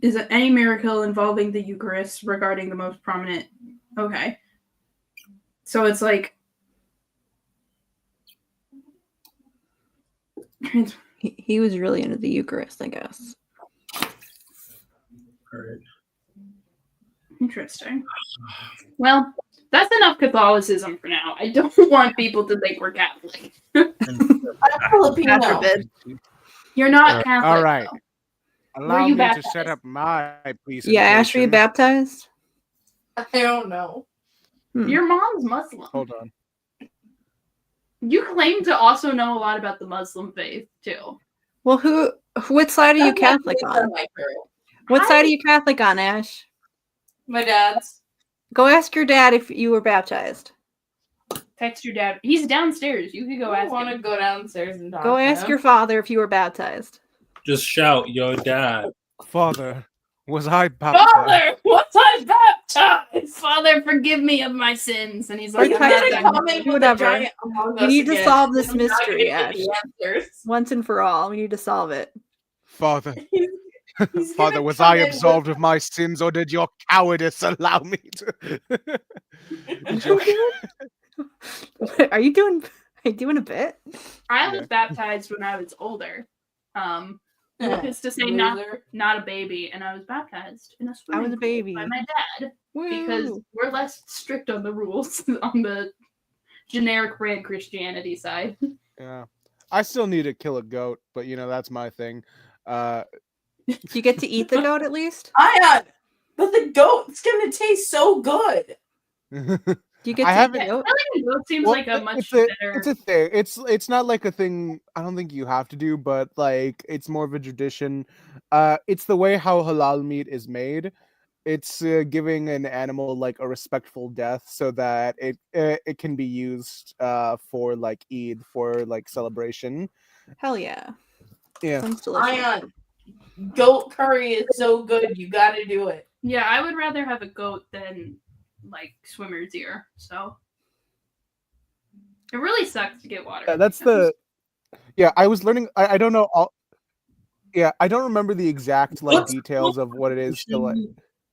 Is it any miracle involving the Eucharist regarding the most prominent? Okay. So it's like. He was really into the Eucharist, I guess. Right. Interesting. Well, that's enough Catholicism for now. I don't want people to think we're Catholic. I'm Filipino. God forbid. You're not Catholic. All right. Were Allow you me to baptized? set up my presentation. Yeah, Ash, were you baptized? I don't know. Your mom's Muslim. Hold on. You claim to also know a lot about the Muslim faith too. Well, what side are you Catholic on? What side are you Catholic on, Ash? My dad's. Go ask your dad if you were baptized. Text your dad. He's downstairs. You could go I ask want to him. go downstairs and talk Go to ask him. your father if you were baptized. Just shout, "Yo, dad!" Father, was I baptized? Father, was I baptized? Father, forgive me of my sins. And he's like, Are you I'm not kidding? done. Coming with a Whatever. giant Among We Us need to again, solve this and I'm not mystery, gonna Ash. get the answers. Once and for all, we need to solve it. Father, He's Father, gonna was come I in with- absolved of my sins, or did your cowardice allow me to? Did your- Are you doing a bit? I was baptized when I was older. It's to say not a baby, and I was baptized in a swimming I was a pool baby. by my dad because Woo. we're less strict on the rules on the generic brand Christianity side. Yeah, I still need to kill a goat, but that's my thing. Do you get to eat the goat at least? Ayaan, but the goat's gonna taste so good. Do you get I to haven't- eat the goat? I think a goat seems Well, like a much it's better. a thing. It's not like a thing. I don't think you have to do, but like it's more of a tradition. It's the way how halal meat is made. It's giving an animal like a respectful death, so that it can be used for like Eid, for like celebration. Hell yeah. Yeah. Sounds delicious. Ayaan, goat curry is so good. You gotta do it. Yeah, I would rather have a goat than like swimmer's ear. So it really sucks to get water. Yeah, that's the. Yeah, I was learning. I don't know all. Yeah, I don't remember the exact like What's- details of what it is to like.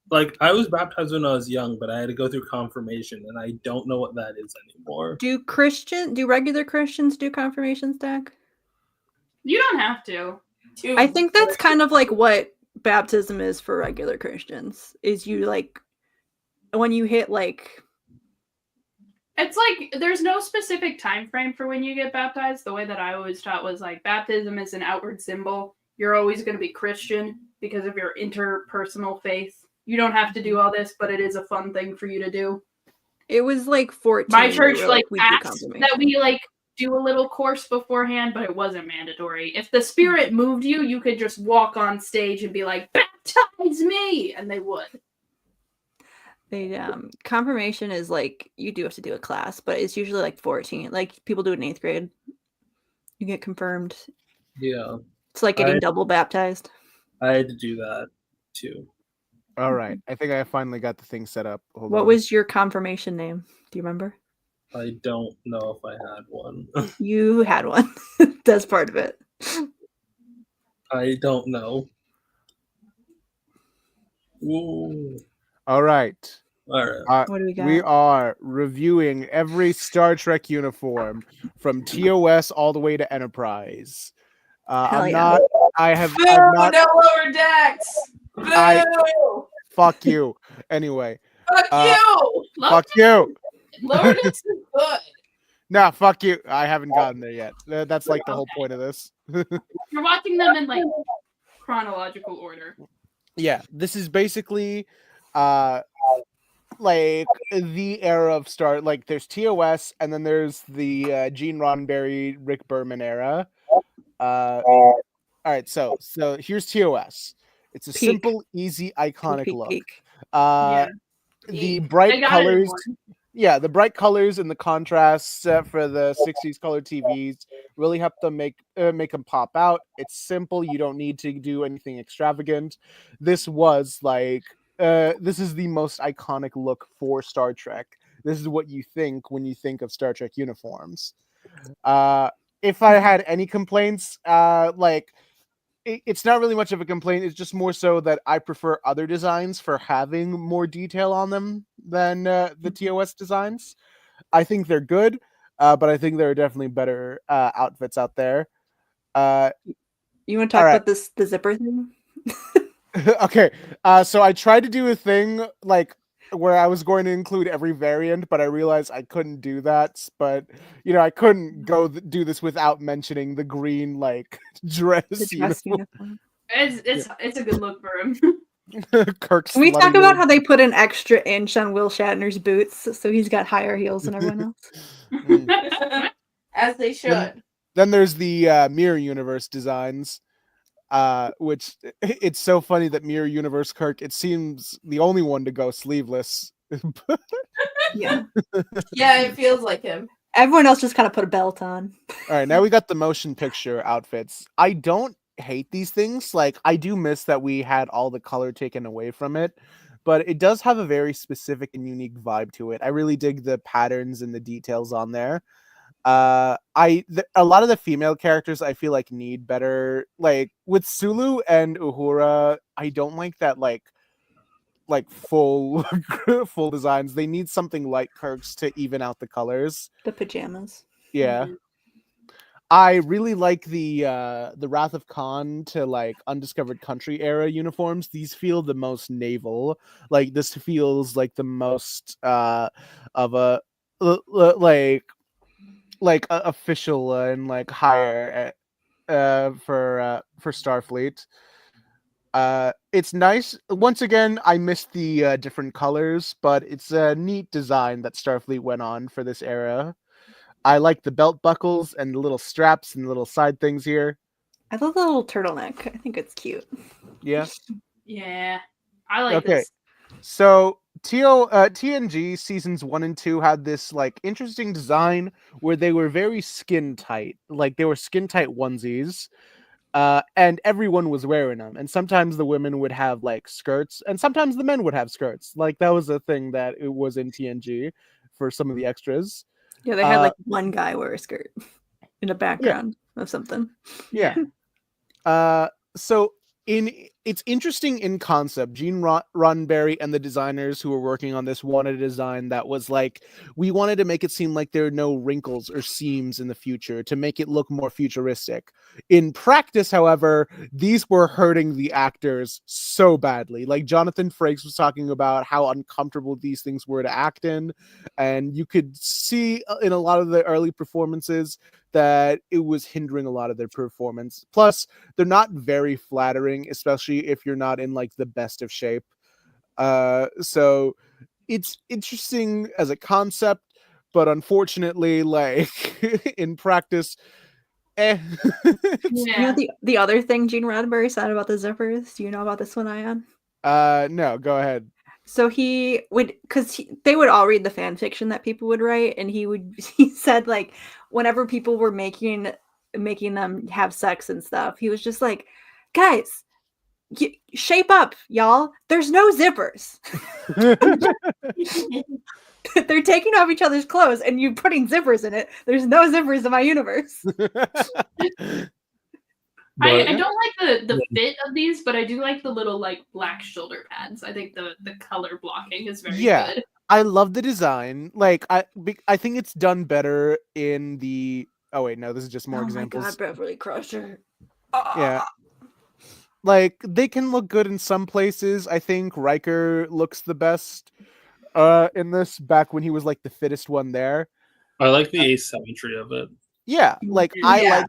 Like, I was baptized when I was young, but I had to go through confirmation, and I don't know what that is anymore. Do regular Christians do confirmation, Stack? You don't have to. I think that's kind of like what baptism is for regular Christians. Is you like when you hit like It's like there's no specific time frame for when you get baptized. The way that I always taught was like baptism is an outward symbol. You're always going to be Christian because of your interpersonal faith. You don't have to do all this, but it is a fun thing for you to do. it was like 14. My we church were like we do asked confirmation. that we like do a little course beforehand, but it wasn't mandatory. If the spirit moved you, you could just walk on stage and be like, "Baptize me," and they would. Confirmation is like you do have to do a class, but it's usually like 14. Like people do it in 8th grade. You get confirmed. Yeah, It's like getting double baptized. I had to do that too. All right, I think I finally got the thing set up. Hold What on. was your confirmation name? Do you remember? I don't know if I had one. You had one. That's part of it. I don't know. Ooh. All right. All right. What do we got? We are reviewing every Star Trek uniform from TOS all the way to Enterprise. Hell I'm yeah. not. I have. Boo! I'm not. No lower decks. Boo! Fuck you. Anyway. Fuck you! Fuck you. Lower decks is good. Nah, fuck you. I haven't gotten there yet. That's like the whole point of this. You're watching them in like chronological order. Yeah, this is basically like the era of Star. Like there's TOS, and then there's the Gene Roddenberry, Rick Berman era. All right, so here's TOS. It's a Peak. simple, easy, iconic Peak, look. peak. The They bright got it in colors. one. Yeah, the bright colors and the contrasts for the 60s color TVs really help them make them pop out. It's simple. You don't need to do anything extravagant. This was like this is the most iconic look for Star Trek. This is what you think when you think of Star Trek uniforms. If I had any complaints, like it's not really much of a complaint. It's just more so that I prefer other designs for having more detail on them than the TOS designs. I think they're good, but I think there are definitely better outfits out there. You want to talk about the zipper thing? Okay, so I tried to do a thing like where I was going to include every variant, but I realized I couldn't do that. But I couldn't do this without mentioning the green like dress. Uniform. It's a good look for him. Kirk's. Can we talk about how they put an extra inch on Will Shatner's boots, so he's got higher heels than everyone else? As they should. Then there's the Mirror Universe designs, which it's so funny that Mirror Universe Kirk, it seems the only one to go sleeveless. Yeah. Yeah, it feels like him. Everyone else just kind of put a belt on. All right, now we got the motion picture outfits. I don't hate these things. Like, I do miss that we had all the color taken away from it, but it does have a very specific and unique vibe to it. I really dig the patterns and the details on there. A lot of the female characters I feel like need better. Like with Sulu and Uhura, I don't like that like full full designs. They need something like Kirk's to even out the colors. The pajamas. Yeah. I really like the Wrath of Khan to like Undiscovered Country era uniforms. These feel the most naval. Like this feels like the most of a like official and like higher for Starfleet. It's nice. Once again, I missed the different colors, but it's a neat design that Starfleet went on for this era. I like the belt buckles and the little straps and the little side things here. I love the little turtleneck. I think it's cute. Yeah. Yeah. I like Okay. this. So TNG seasons 1 and 2 had this like interesting design where they were very skin tight. Like they were skin tight onesies. And everyone was wearing them. And sometimes the women would have like skirts, and sometimes the men would have skirts. Like that was a thing that it was in TNG for some of the extras. Yeah, they had like one guy wear a skirt in the background of something. Yeah. So it's interesting in concept. Gene Roddenberry and the designers who were working on this wanted a design that was like, we wanted to make it seem like there are no wrinkles or seams in the future to make it look more futuristic. In practice, however, these were hurting the actors so badly. Like Jonathan Frakes was talking about how uncomfortable these things were to act in, and you could see in a lot of the early performances that it was hindering a lot of their performance. Plus, they're not very flattering, especially if you're not in like the best of shape. So it's interesting as a concept, but unfortunately, like in practice, You know the other thing Gene Roddenberry said about the zippers? Do you know about this one, Ayaan? No, go ahead. So he would, because they would all read the fan fiction that people would write, and he said like whenever people were making them have sex and stuff, he was just like, guys, shape up, y'all. There's no zippers. They're taking off each other's clothes and you putting zippers in it. There's no zippers in my universe. I don't like the fit of these, but I do like the little like black shoulder pads. I think the color blocking is very good. I love the design. Like I think it's done better in the. Oh wait, no, this is just more examples. Oh my God, Beverly Crusher. Yeah. Like they can look good in some places. I think Riker looks the best in this, back when he was like the fittest one there. I like the asymmetry of it. Yeah, like I like.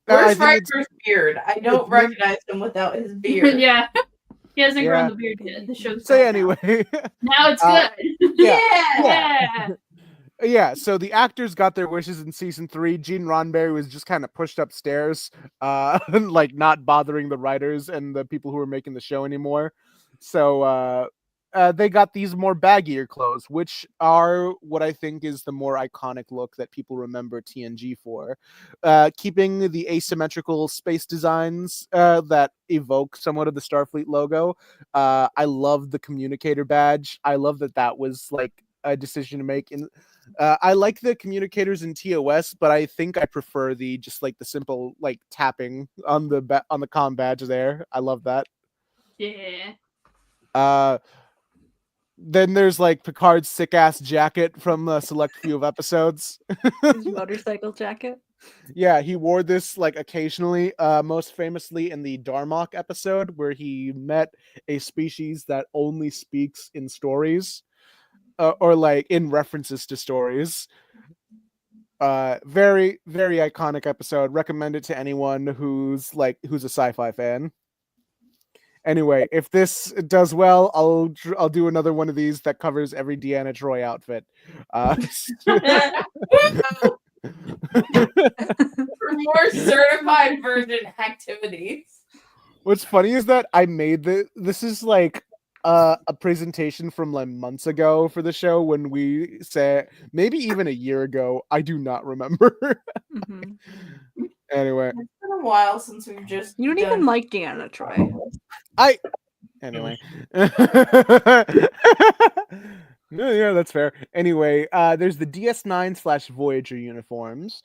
Where's Riker's beard? I don't recognize him without his beard. Yeah. He hasn't grown the beard yet. The show's so anyway. Now it's good. Yeah. Yeah, so the actors got their wishes in season 3. Gene Roddenberry was just kind of pushed upstairs, like not bothering the writers and the people who were making the show anymore. So they got these more baggier clothes, which are what I think is the more iconic look that people remember TNG for. Keeping the asymmetrical space designs that evoke somewhat of the Starfleet logo. I love the communicator badge. I love that was like a decision to make. I like the communicators in TOS, but I think I prefer the simple like tapping on the comm badge there. I love that. Yeah. Then there's like Picard's sick ass jacket from a select few of episodes. His motorcycle jacket. Yeah, he wore this like occasionally, most famously in the Darmok episode where he met a species that only speaks in stories. Or like in references to stories. Very, very iconic episode. Recommend it to anyone who's a sci-fi fan. Anyway, if this does well, I'll do another one of these that covers every Deanna Troi outfit. For more certified virgin activities. What's funny is that I made this is like a presentation from like months ago for the show when we said maybe even a year ago. I do not remember. Mhm. Anyway, It's been a while since we've just You don't even like Deanna Troy. anyway. Yeah, that's fair. Anyway, there's the DS9/Voyager uniforms.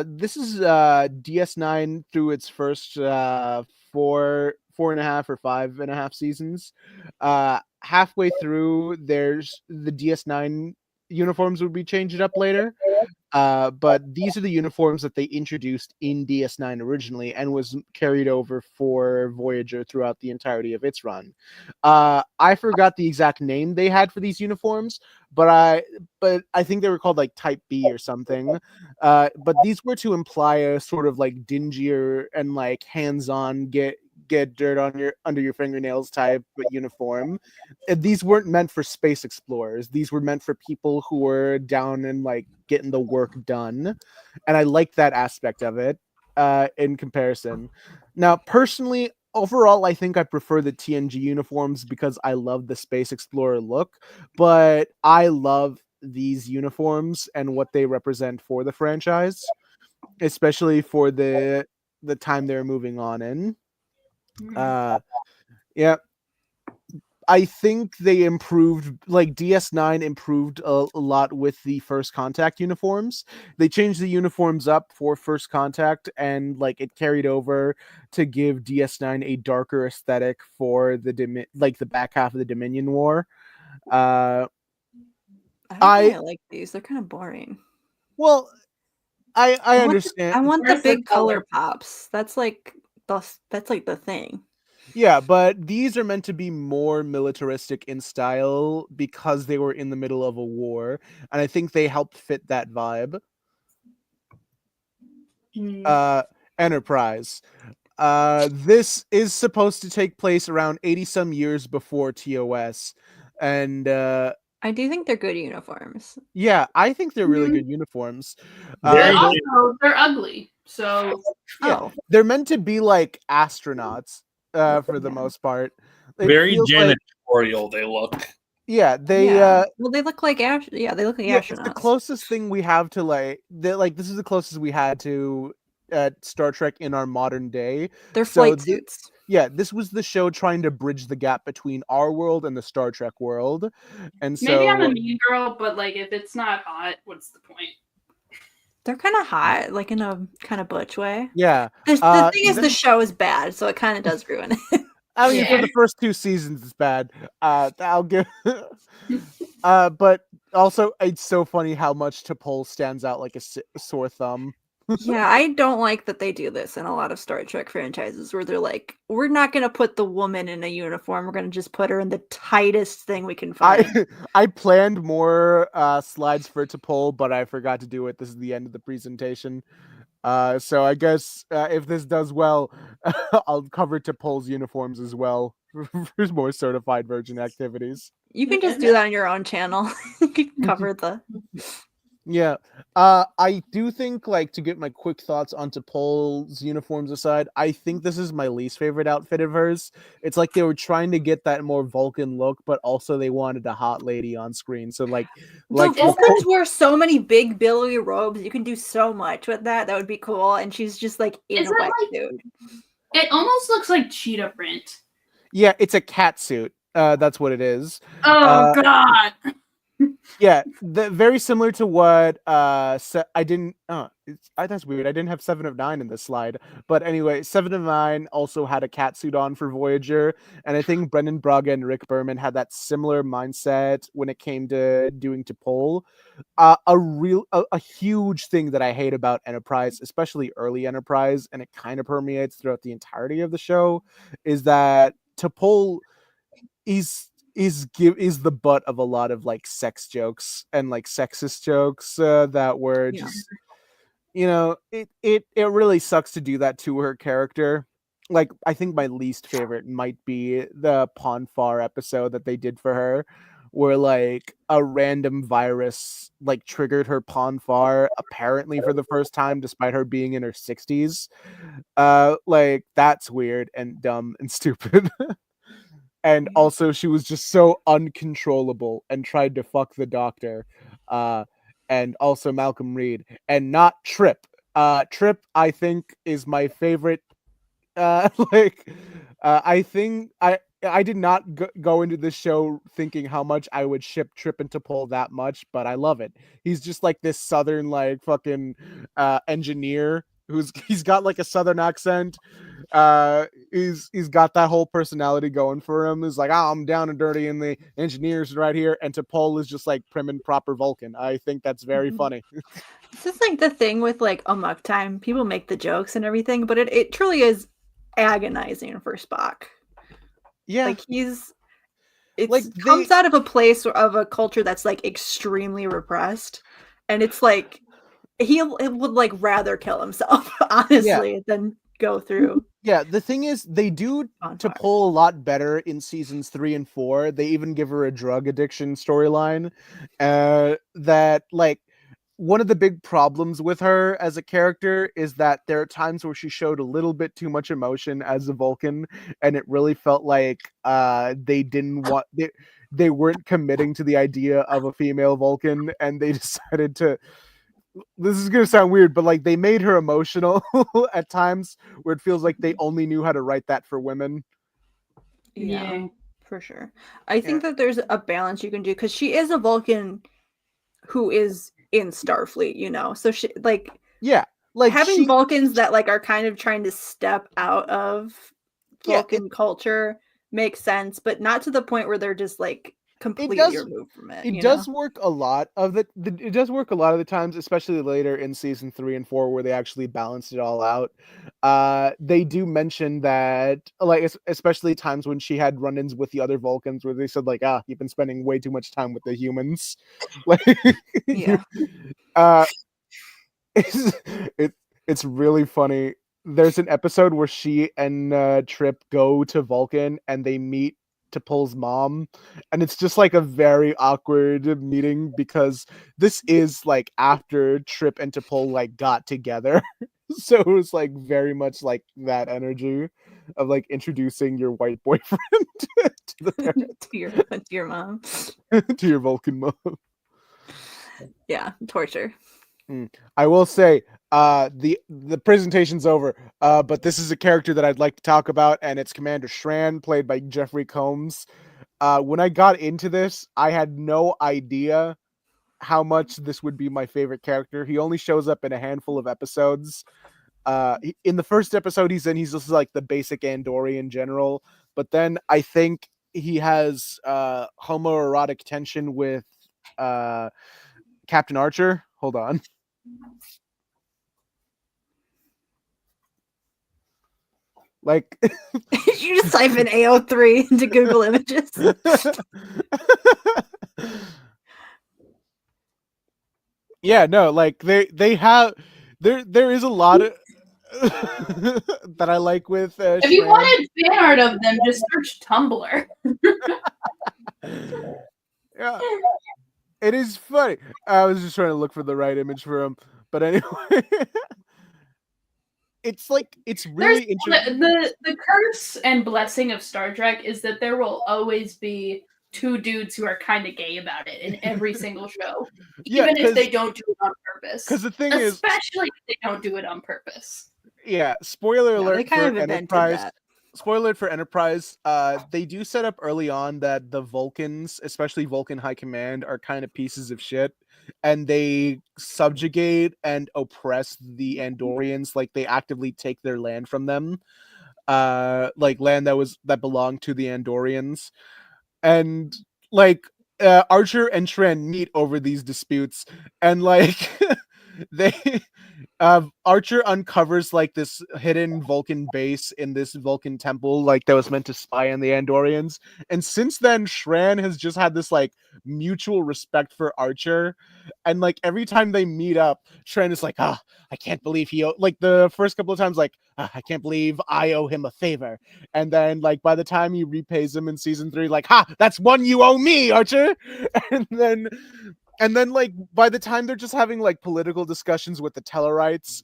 This is DS9 through its first four and a half or 5.5 seasons. Halfway through, there's the DS9 uniforms would be changed up later. But these are the uniforms that they introduced in DS9 originally and was carried over for Voyager throughout the entirety of its run. I forgot the exact name they had for these uniforms, but I think they were called like Type B or something. But these were to imply a sort of like dingier and like hands-on get dirt on your under your fingernails type uniform. These weren't meant for space explorers. These were meant for people who were down and like getting the work done, and I like that aspect of it in comparison. Now, personally, overall, I think I prefer the TNG uniforms because I love the space explorer look, but I love these uniforms and what they represent for the franchise, especially for the time they're moving on in. Yeah, I think they improved, like DS9 improved a lot with the First Contact uniforms. They changed the uniforms up for First Contact, and like it carried over to give DS9 a darker aesthetic for the the back half of the Dominion War. I don't think I like these. They're kind of boring. Well, I I understand. want the Where's the big color color? pops. That's like the thing. Yeah, but these are meant to be more militaristic in style because they were in the middle of a war, and I think they helped fit that vibe. Enterprise. This is supposed to take place around 80 some years before TOS, and I do think they're good uniforms. yeah, I think they're really good uniforms. Very But They- also, they're ugly. So yeah, Oh, they're meant to be like astronauts for the Yeah. most part. It very feels like janitorial they look. yeah, they yeah. Well, they look like they look like yeah, it's the astronauts. closest thing we have to this is the closest we had to Star Trek in our modern day. They're So flight suits. yeah, this was the show trying to bridge the gap between our world and the Star Trek world. And maybe I'm so a mean girl, but like if it's not hot, what's the point? They're kind of hot, like in a kind of butch way. yeah, The thing is, the show is bad, so it kind of does ruin it. I mean for Yeah. the first 2 seasons it's bad. I'll give but also it's so funny how much T'Pol stands out like a sore thumb. Yeah, I don't like that they do this in a lot of Star Trek franchises where they're like, we're not going to put the woman in a uniform. We're going to just put her in the tightest thing we can find. I planned more slides for T'Pol, but I forgot to do it. This is the end of the presentation. So I guess if this does well, I'll cover T'Pol's uniforms as well for more certified virgin activities. You can just do that on your own channel. You can cover the. Yeah. I do think, like, to get my quick thoughts on T'Pol's uniforms aside, I think this is my least favorite outfit of hers. It's like they were trying to get that more Vulcan look, but also they wanted a hot lady on screen. So like The Vulcans wear so many big billowy robes. You can do so much with that. That would be cool. And she's just like in Is a that wetsuit. It almost looks like cheetah print. Yeah, it's a cat suit. That's what it is. Oh god. Yeah, very similar to what I didn't. That's weird. I didn't have 7 of 9 in this slide, but anyway, 7 of 9 also had a cat suit on for Voyager, and I think Brendan Braga and Rick Berman had that similar mindset when it came to doing T'Pol. A huge thing that I hate about Enterprise, especially early Enterprise, and it kind of permeates throughout the entirety of the show, is that T'Pol is the butt of a lot of like sex jokes and like sexist jokes that were just it really sucks to do that to her character. Like, I think my least favorite might be the Ponfar episode that they did for her, where like a random virus like triggered her Ponfar apparently for the first time despite her being in her 60s. Like that's weird and dumb and stupid. And also she was just so uncontrollable and tried to fuck the doctor. And also Malcolm Reed and not Trip. Trip I think is my favorite. Like I think I did not go into this show thinking how much I would ship Trip into Pole that much, but I love it. He's just like this southern like fucking engineer he's got like a southern accent. He's got that whole personality going for him. He's like, oh, I'm down and dirty and the engineers right here, and T'Pol is just like prim and proper Vulcan. I think that's very funny. This is like the thing with like Amok Time. People make the jokes and everything, but it truly is agonizing for Spock. Yeah. Like it like comes out of a place of a culture that's like extremely repressed, and it's like he would like rather kill himself honestly than go through. Yeah, the thing is, they do T'Pol a lot better in seasons 3 and 4. They even give her a drug addiction storyline. That like one of the big problems with her as a character is that there are times where she showed a little bit too much emotion as a Vulcan, and it really felt like they didn't want they weren't committing to the idea of a female Vulcan, and they decided to. This is gonna sound weird, but like they made her emotional at times where it feels like they only knew how to write that for women. Yeah, for sure. I think that there's a balance you can do because she is a Vulcan who is in Starfleet, you know. So she like having Vulcans that like are kind of trying to step out of Vulcan culture makes sense, but not to the point where they're just like completely removed from it. It does work a lot of it does work a lot of the times, especially later in season 3 and 4 where they actually balanced it all out. They do mention that like especially times when she had run-ins with the other Vulcans where they said like, you've been spending way too much time with the humans. Like it's really funny. There's an episode where she and Trip go to Vulcan and they meet T'Pol's mom, and it's just like a very awkward meeting because this is like after Trip and T'Pol like got together. So it was like very much like that energy of like introducing your white boyfriend to the to your mom. To your Vulcan mom. Yeah, torture. I will say, the presentation's over, but this is a character that I'd like to talk about, and it's Commander Shran, played by Jeffrey Combs. When I got into this, I had no idea how much this would be my favorite character. He only shows up in a handful of episodes. In the first episode he's in, he's just like the basic Andorian general, but then I think he has homoerotic tension with Captain Archer. Hold on. Like you just type in AO3 into Google Images. Yeah, no, like they have there is a lot of that I like with if you wanted fan art of them, just search Tumblr. Yeah. It is funny. I was just trying to look for the right image for him. But anyway. It's like it's really interesting. The curse and blessing of Star Trek is that there will always be two dudes who are kind of gay about it in every single show, even if they don't do it on purpose. Because the thing especially if they don't do it on purpose. Yeah, spoiler alert they kind for of Enterprise. that. Spoiler alert for Enterprise. They do set up early on that the Vulcans, especially Vulcan High Command, are kind of pieces of shit, and they subjugate and oppress the Andorians. Like they actively take their land from them, like land that belonged to the Andorians, and like Archer and Shran meet over these disputes, and like they Archer uncovers like this hidden Vulcan base in this Vulcan temple, like that was meant to spy on the Andorians. And since then, Shran has just had this like mutual respect for Archer, and like every time they meet up, Shran is like, "Ah, I can't believe like the first couple of times, like, I can't believe I owe him a favor," and then like by the time he repays him in season 3, like, "Ha, that's one you owe me, Archer," and then. And then, like, by the time they're just having like political discussions with the Tellarites,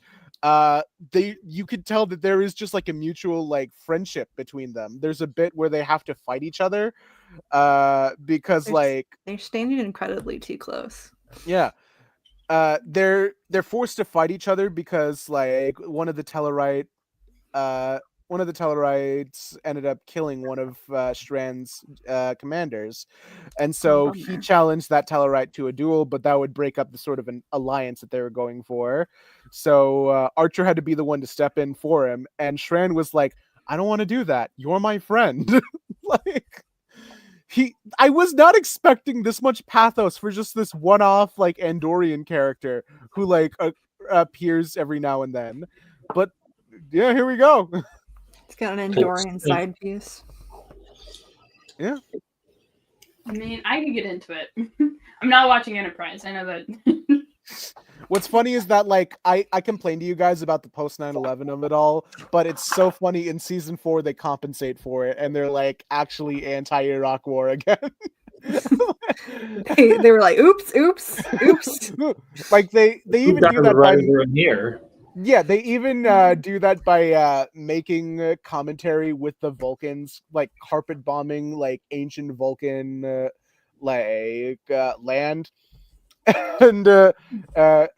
you could tell that there is just like a mutual like friendship between them. There's a bit where they have to fight each other, because they're standing incredibly too close. Yeah, they're forced to fight each other because like one of the Tellarites ended up killing one of Strand's commanders, and so he challenged that Tellarite to a duel, but that would break up the sort of an alliance that they were going for. So Archer had to be the one to step in for him, and Strand was like, "I don't want to do that. You're my friend." Like I was not expecting this much pathos for just this one-off like Andorian character who like appears every now and then, but yeah, here we go. It's got an Andorian side piece. Yeah. I mean, I could get into it. I'm not watching Enterprise. I know that. What's funny is that like I complained to you guys about the post 9/11 of it all, but it's so funny in season 4 they compensate for it and they're like actually anti-Iraq war again. They were like, oops. Like they even do that by here. Yeah, they even do that by making commentary with the Vulcans, like carpet bombing like ancient Vulcan land. And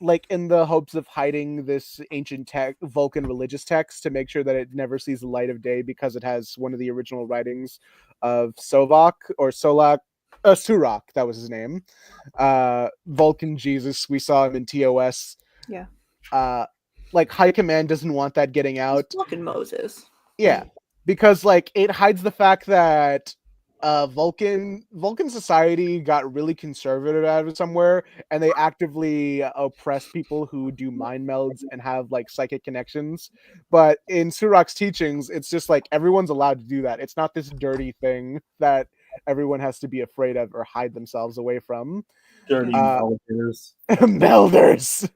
like in the hopes of hiding this ancient Vulcan religious text to make sure that it never sees the light of day because it has one of the original writings of Sovok or Solak, Surak, that was his name. Vulcan Jesus, we saw him in TOS. Yeah. Like High Command doesn't want that getting out. Fucking Moses. Yeah, because like it hides the fact that Vulcan society got really conservative out of somewhere, and they actively oppress people who do mind melds and have like psychic connections. But in Surak's teachings, it's just like everyone's allowed to do that. It's not this dirty thing that everyone has to be afraid of or hide themselves away from. Dirty melders. Melders.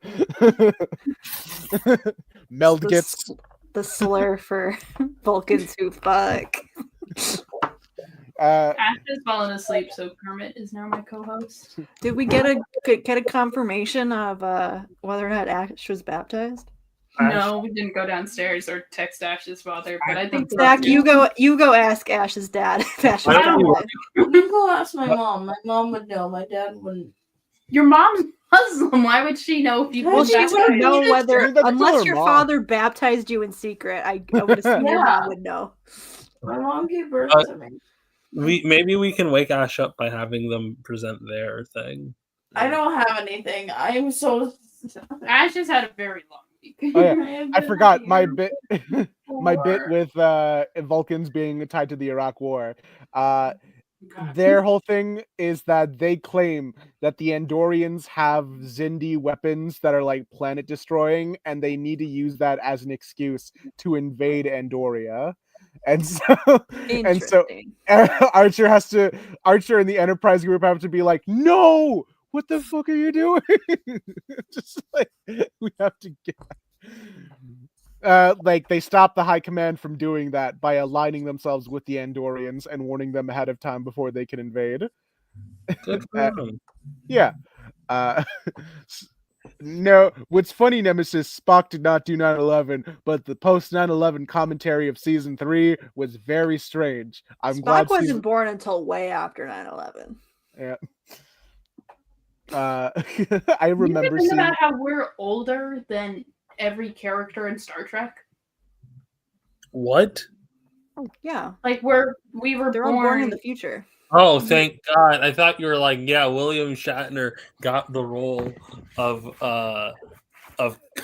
Meld gets the slur for Vulcans who fuck. Ash has fallen asleep, so Kermit is now my co-host. Did we get a confirmation of whether or not Ash was baptized? No, we didn't go downstairs or text Ash's father, but I think Zach, you go ask Ash's dad if Ash was baptized. You go ask my mom. My mom would know. My dad wouldn't. Your mom's Muslim. Why would she know if you? Well, she wouldn't know whether, unless your father baptized you in secret. I would assume your mom would know. My mom gave birth to me. Maybe we can wake Ash up by having them present their thing. I don't have anything. I am so. Ash has had a very long week. Oh, yeah. I forgot my bit. My bit with Vulcans being tied to the Iraq War. Their whole thing is that they claim that the Andorians have Zindi weapons that are like planet destroying, and they need to use that as an excuse to invade Andoria. And so Archer and the Enterprise group have to be like, no, what the fuck are you doing? Just like we have to get like they stop the High Command from doing that by aligning themselves with the Andorians and warning them ahead of time before they can invade. Good for them. Yeah. No, what's funny, Nemesis, Spock did not do 9/11, but the post 9/11 commentary of season 3 was very strange. I'm glad Spock wasn't born until way after 9/11. Yeah. I remember seeing seeing about how we're older than every character in Star Trek. What? Oh, yeah. Like we were They're all born in the future. Oh, thank God! I thought you were like, yeah, William Shatner got the role of Kirk.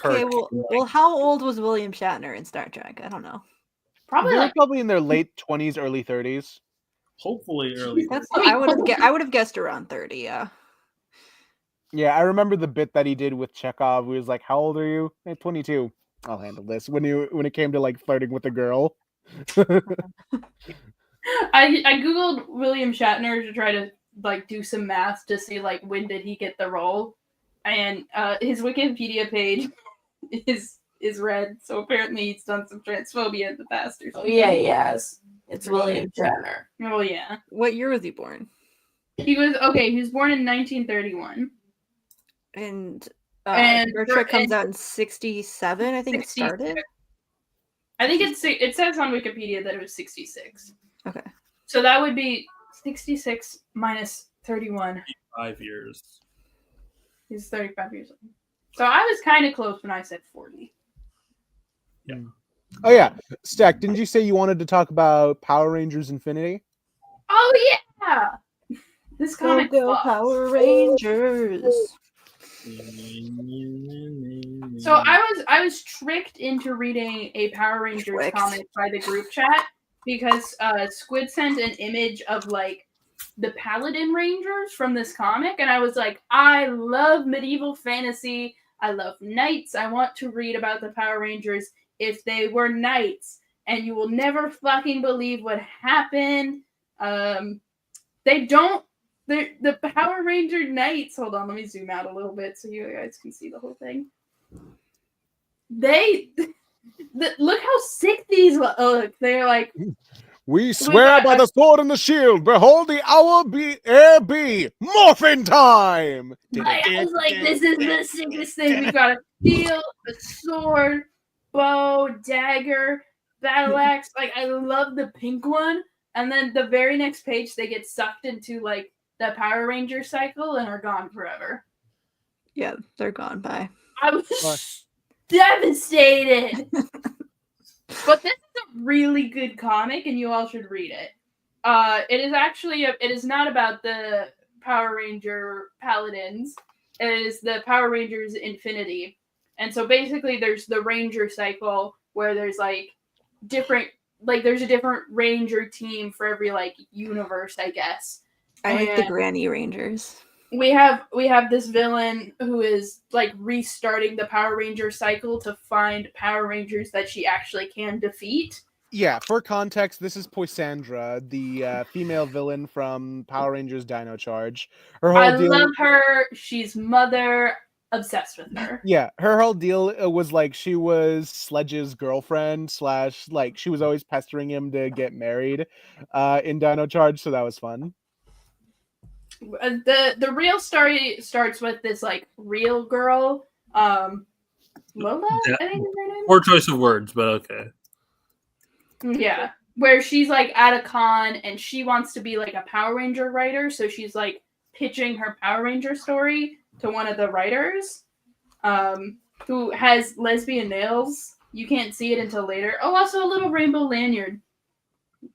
Okay, well, how old was William Shatner in Star Trek? I don't know. Probably in their late 20s, early 30s. Hopefully early. I would have guessed around 30. Yeah. Yeah, I remember the bit that he did with Chekhov. He was like, "How old are you?" 22. I'll handle this. When it came to like flirting with a girl. I googled William Shatner to try to like do some math to see like when did he get the role, and his Wikipedia page is red. So apparently he's done some transphobia in the past or Oh something. yeah, yes. It's William Shatner. Oh yeah. What year was he born? He was born in 1931. And And Star Trek comes out in 67. I think it started. I think it says on Wikipedia that it was 66. Okay. So that would be 66 minus 31. 5 years. He's 35 years old. So I was kind of close when I said 40. Yeah. Oh yeah, Stack. Didn't you say you wanted to talk about Power Rangers Infinity? Oh yeah, this comic Go fucks. Power Rangers. So I was tricked into reading a Power Rangers comic by the group chat because Squid sent an image of like the Paladin Rangers from this comic, and I was like, I love medieval fantasy. I love knights. I want to read about the Power Rangers if they were knights, and you will never fucking believe what happened. They don't. The Power Ranger Knights. Hold on, let me zoom out a little bit so you guys can see the whole thing. Look how sick these look. They're like. We swear by the sword and the shield. Behold the hour be air be morphin time. I was like, this is the sickest thing. We've got a shield, a sword, bow, dagger, battle axe. Like, I love the pink one. And then the very next page, they get sucked into like the Power Ranger cycle and are gone forever. Yeah, they're gone. Bye. I was devastated. But this is a really good comic, and you all should read it. It is actually it is not about the Power Ranger Paladins. It is the Power Rangers Infinity, and so basically, there's the Ranger cycle where there's like different, like there's a different Ranger team for every like universe, I guess. I like the Granny Rangers. We have this villain who is like restarting the Power Ranger cycle to find Power Rangers that she actually can defeat. Yeah, for context, this is Poisandra, the female villain from Power Rangers Dino Charge. I love her. She's mother. Obsessed with her. Yeah, her whole deal was like she was Sledge's girlfriend / like she was always pestering him to get married in Dino Charge, so that was fun. The real story starts with this like real girl, Lola. I think is her name. Poor choice of words, but okay. Yeah, where she's like at a con and she wants to be like a Power Ranger writer, so she's like pitching her Power Ranger story to one of the writers, who has lesbian nails. You can't see it until later. Oh, also a little rainbow lanyard.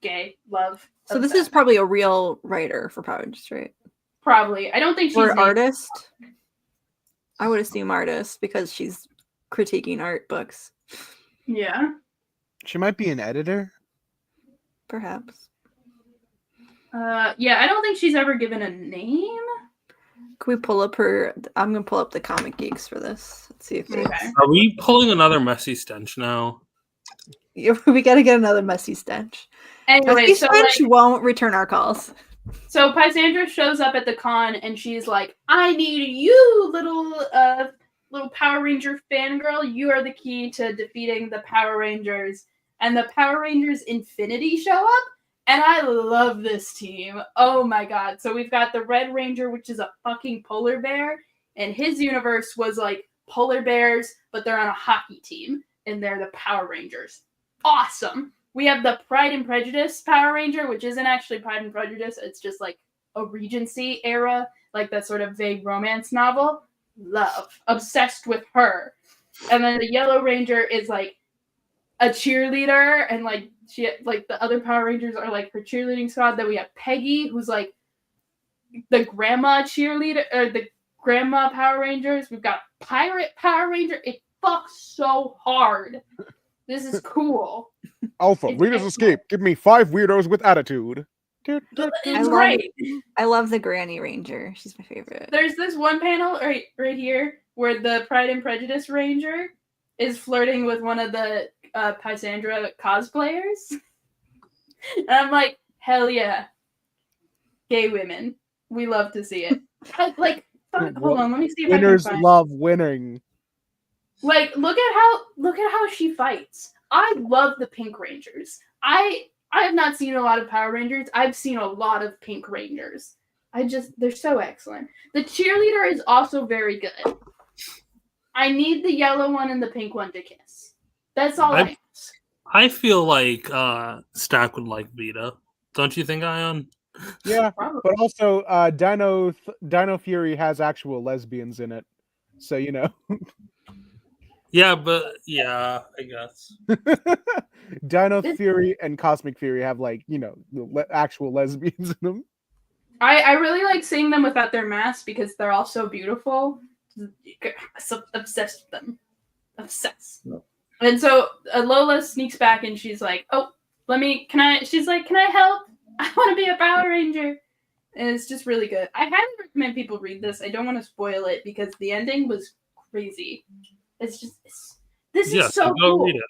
Gay love. So this is probably a real writer for Power Rangers, right? Probably. I don't think she's an artist. I would assume artist because she's critiquing art books. Yeah. She might be an editor. Perhaps. Yeah, I don't think she's ever given a name. Can we pull up her? I'm gonna pull up the Comic Geeks for this. Let's see if Okay. Are we pulling another messy stench now? we gotta get another messy stench. Anyway, messy so stench like, won't return our calls. So Pysandra shows up at the con and she's like, I need you, little Power Ranger fangirl. You are the key to defeating the Power Rangers. And the Power Rangers Infinity show up. And I love this team. Oh my god. So we've got the Red Ranger, which is a fucking polar bear. And his universe was like polar bears, but they're on a hockey team. And they're the Power Rangers. Awesome. We have the Pride and Prejudice Power Ranger, which isn't actually Pride and Prejudice. It's just like a Regency era, like that sort of vague romance novel. Love. Obsessed with her. And then the Yellow Ranger is like a cheerleader, and like she, like the other Power Rangers are like her cheerleading squad. Then we have Peggy, who's like the grandma cheerleader, or the grandma Power Rangers. We've got Pirate Power Ranger. It fucks so hard. This is cool. Alpha, leaders escape. Give me 5 weirdos with attitude. It's love- great. I love the Granny Ranger. She's my favorite. There's this one panel right here where the Pride and Prejudice Ranger is flirting with one of the Pysandra cosplayers. And I'm like, hell yeah. Gay women. We love to see it. Hold on, let me see if Winners I can find love winning. Like, look at how she fights. I love the Pink Rangers. I have not seen a lot of Power Rangers. I've seen a lot of Pink Rangers. They're so excellent. The cheerleader is also very good. I need the yellow one and the pink one to kiss. That's all I ask. I feel like Stack would like Vita. Don't you think, Ayaan? Yeah, Probably. but also Dino Fury has actual lesbians in it, so you know. Yeah, but yeah, I guess. Dino Fury and Cosmic Fury have actual lesbians in them. I really like seeing them without their masks because they're all so beautiful. So obsessed with them. Obsessed. And so Lola sneaks back and she's like, oh, she's like, can I help? I want to be a Power Ranger. And it's just really good. I highly recommend people read this. I don't want to spoil it because the ending was crazy. This is so go cool. read it.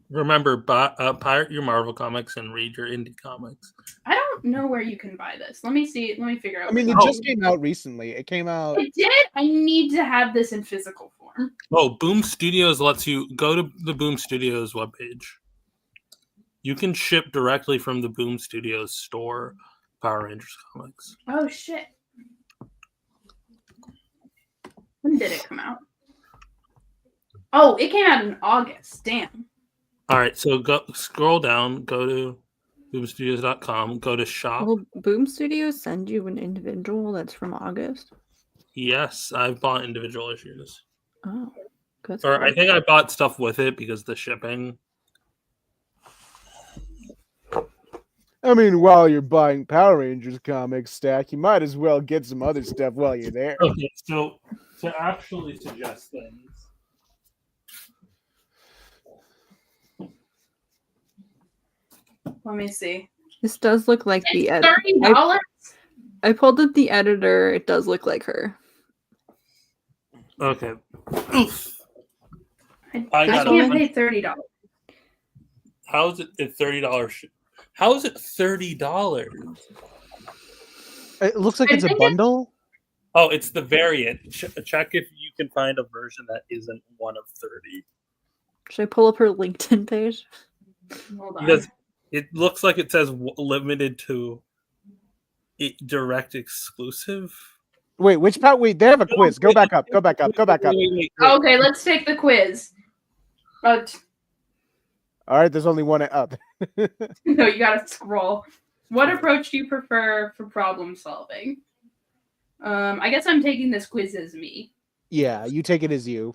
Remember, pirate your Marvel comics and read your indie comics. I don't know where you can buy this. Let me see. Let me figure out. I mean, it just came out recently. It came out. It did? I need to have this in physical form. Oh, Boom Studios lets you go to the Boom Studios webpage. You can ship directly from the Boom Studios store Power Rangers comics. Oh, shit. When did it come out? Oh, it came out in August. Damn. All right, so scroll down, go to boomstudios.com, go to shop. Will Boom Studios send you an individual that's from August? Yes, I've bought individual issues. Oh, that's Or cool. I think I bought stuff with it because the shipping. I mean, while you're buying Power Rangers comics, Stack, you might as well get some other stuff while you're there. Okay, so to actually suggest things. Let me see. This does look like the It's editor. $30? I pulled up the editor. It does look like her. Okay. I can't pay $30. How is it $30? How is it $30? It looks like it's a bundle. Oh, it's the variant. Check if you can find a version that isn't one of 30. Should I pull up her LinkedIn page? Hold on. Because it looks like it says limited to direct exclusive. Wait, which part? Wait, they have a quiz. Go back up. Go back up. Go back up. Wait. Okay, let's take the quiz. All right, there's only one up. No, you gotta scroll. What approach do you prefer for problem solving? I guess I'm taking this quiz as me. Yeah, you take it as you.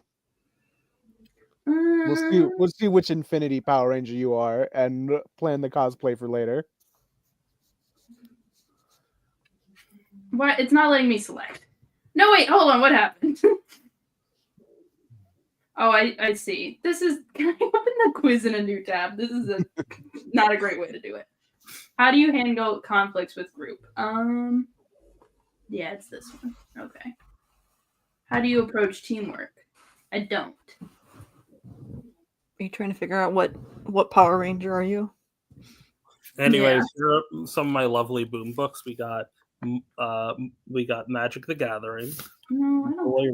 We'll see which Infinity Power Ranger you are and plan the cosplay for later. What? It's not letting me select. No, wait, hold on. What happened? Oh, I see. This is. Can I open the quiz in a new tab? This is not a great way to do it. How do you handle conflicts with group? Yeah, it's this one. Okay. How do you approach teamwork? I don't. Are you trying to figure out what Power Ranger are you? Anyways, here are some of my lovely Boom books. We got Magic the Gathering, No, I don't. Boy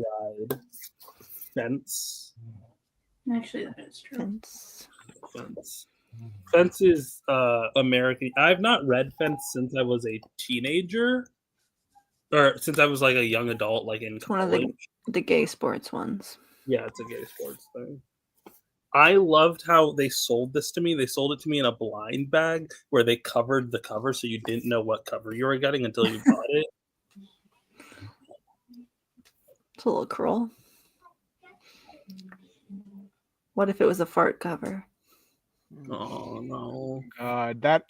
Ride, Fence. Actually, that is true. Fence is American. I've not read Fence since I was a teenager, or since I was like a young adult, like in college. One of the gay sports ones. Yeah, it's a gay sports thing. I loved how they sold this to me. They sold it to me in a blind bag where they covered the cover so you didn't know what cover you were getting until you bought it. It's a little cruel. What if it was a fart cover? Oh no. God, that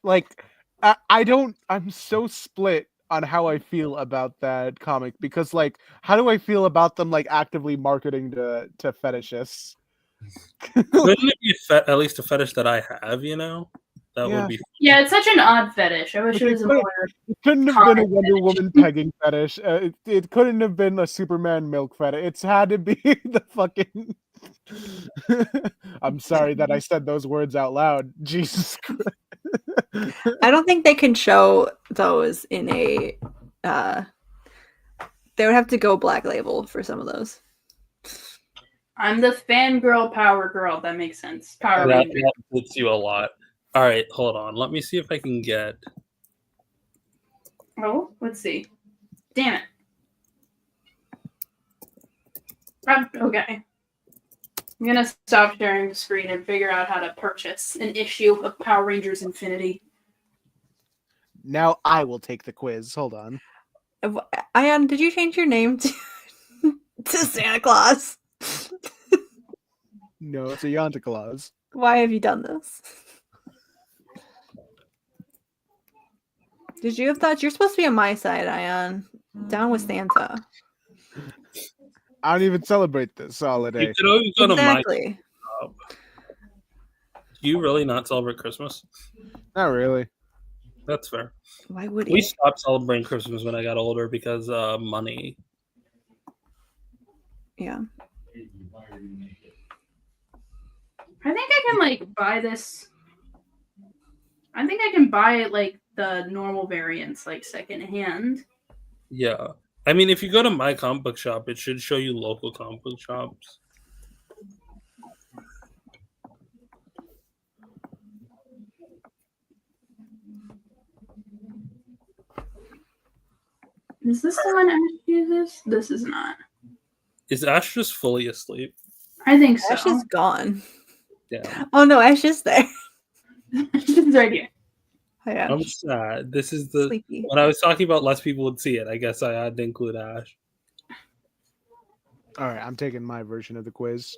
I'm so split on how I feel about that comic because how do I feel about them actively marketing to fetishists? Couldn't it be at least a fetish that I have, you know? That Yeah. would be. Yeah, it's such an odd fetish. I wish Like, it was it more. couldn't have been a common Wonder fetish. Woman pegging fetish. It couldn't have been a Superman milk fetish. It's had to be the fucking. I'm sorry that I said those words out loud. Jesus Christ. I don't think they can show those in a. They would have to go Black Label for some of those. I'm the fangirl power girl. That makes sense. Power That Ranger. fits you a lot. All right, hold on. Let me see if I can get. Oh, let's see. Damn it. Okay. I'm gonna stop sharing the screen and figure out how to purchase an issue of Power Rangers Infinity. Now I will take the quiz. Hold on. Ayaan, did you change your name to, to Santa Claus? No, it's a Yanta Claus. Why have you done this? Did you have thought you're supposed to be on my side, Ayaan? Down with Santa. I don't even celebrate this holiday. You could always go Exactly. to my. Do you really not celebrate Christmas? Not really. That's fair. Why would We he? stopped celebrating Christmas when I got older because money. Yeah. I think I can like buy this. I think I can buy like the normal variants like secondhand. Yeah. I mean, if you go to my comic book shop, it should show you local comic book shops. Is this the one Ash uses? This is not. Is Ash just fully asleep? I think so. Ash is gone. Yeah. Oh no, Ash is there. It's right here. Hi, Ash. I'm sad. This is the Sleepy. when I was talking about less people would see it. I guess I had to include Ash. All right, I'm taking my version of the quiz.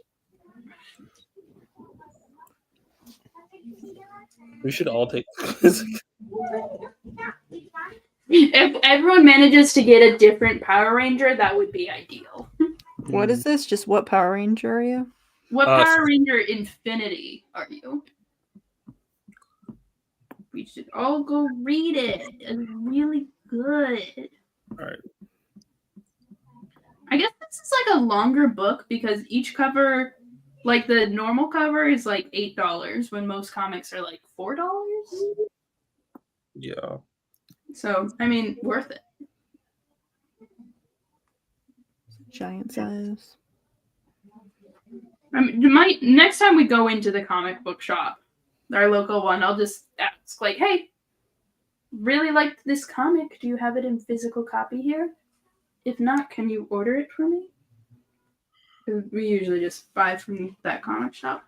We should all take. If everyone manages to get a different Power Ranger, that would be ideal. What is this? Just what Power Ranger are you? What Power Ranger Infinity are you? We should all go read it. It's really good. All right. I guess this is like a longer book because each cover, like the normal cover, is like $8 when most comics are like $4. Yeah. So, I mean, worth it. Giant size. I mean, next time we go into the comic book shop, our local one, I'll just ask, like, hey, really liked this comic. Do you have it in physical copy here? If not, can you order it for me? We usually just buy from that comic shop.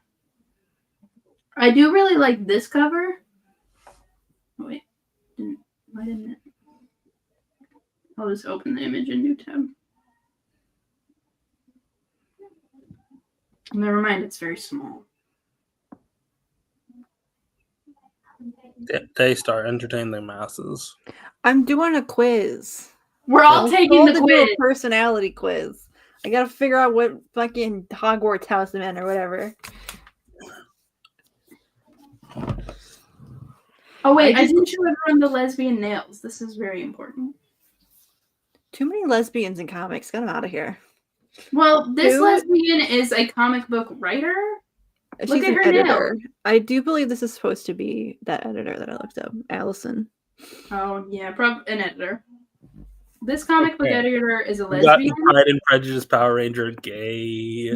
I do really like this cover. Oh, wait. Why didn't it? I'll just open the image in new tab. Never mind, it's very small. Daystar, entertain the masses. I'm doing a quiz. We're all taking the to do quiz. a personality quiz. I gotta figure out what fucking Hogwarts house I'm in or whatever. Oh wait, I didn't show everyone the lesbian nails. This is very important. Too many lesbians in comics. Get them out of here. Well, this Who? lesbian is a comic book writer. She's Look at an her editor. nails. I do believe this is supposed to be that editor that I looked up, Allison. Oh yeah, an editor. This comic book Okay. editor is a We got lesbian. the Pride and Prejudice Power Ranger gay.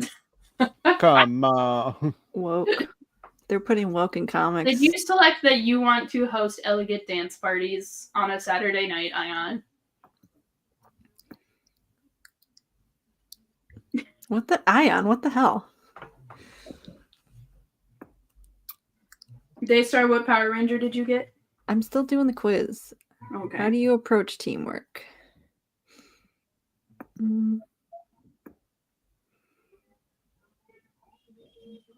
Come on. Woke. They're putting woke in comics. Did you select that you want to host elegant dance parties on a Saturday night, Ayaan? What the Ayaan? What the hell? Daystar, what Power Ranger did you get? I'm still doing the quiz. Okay. How do you approach teamwork?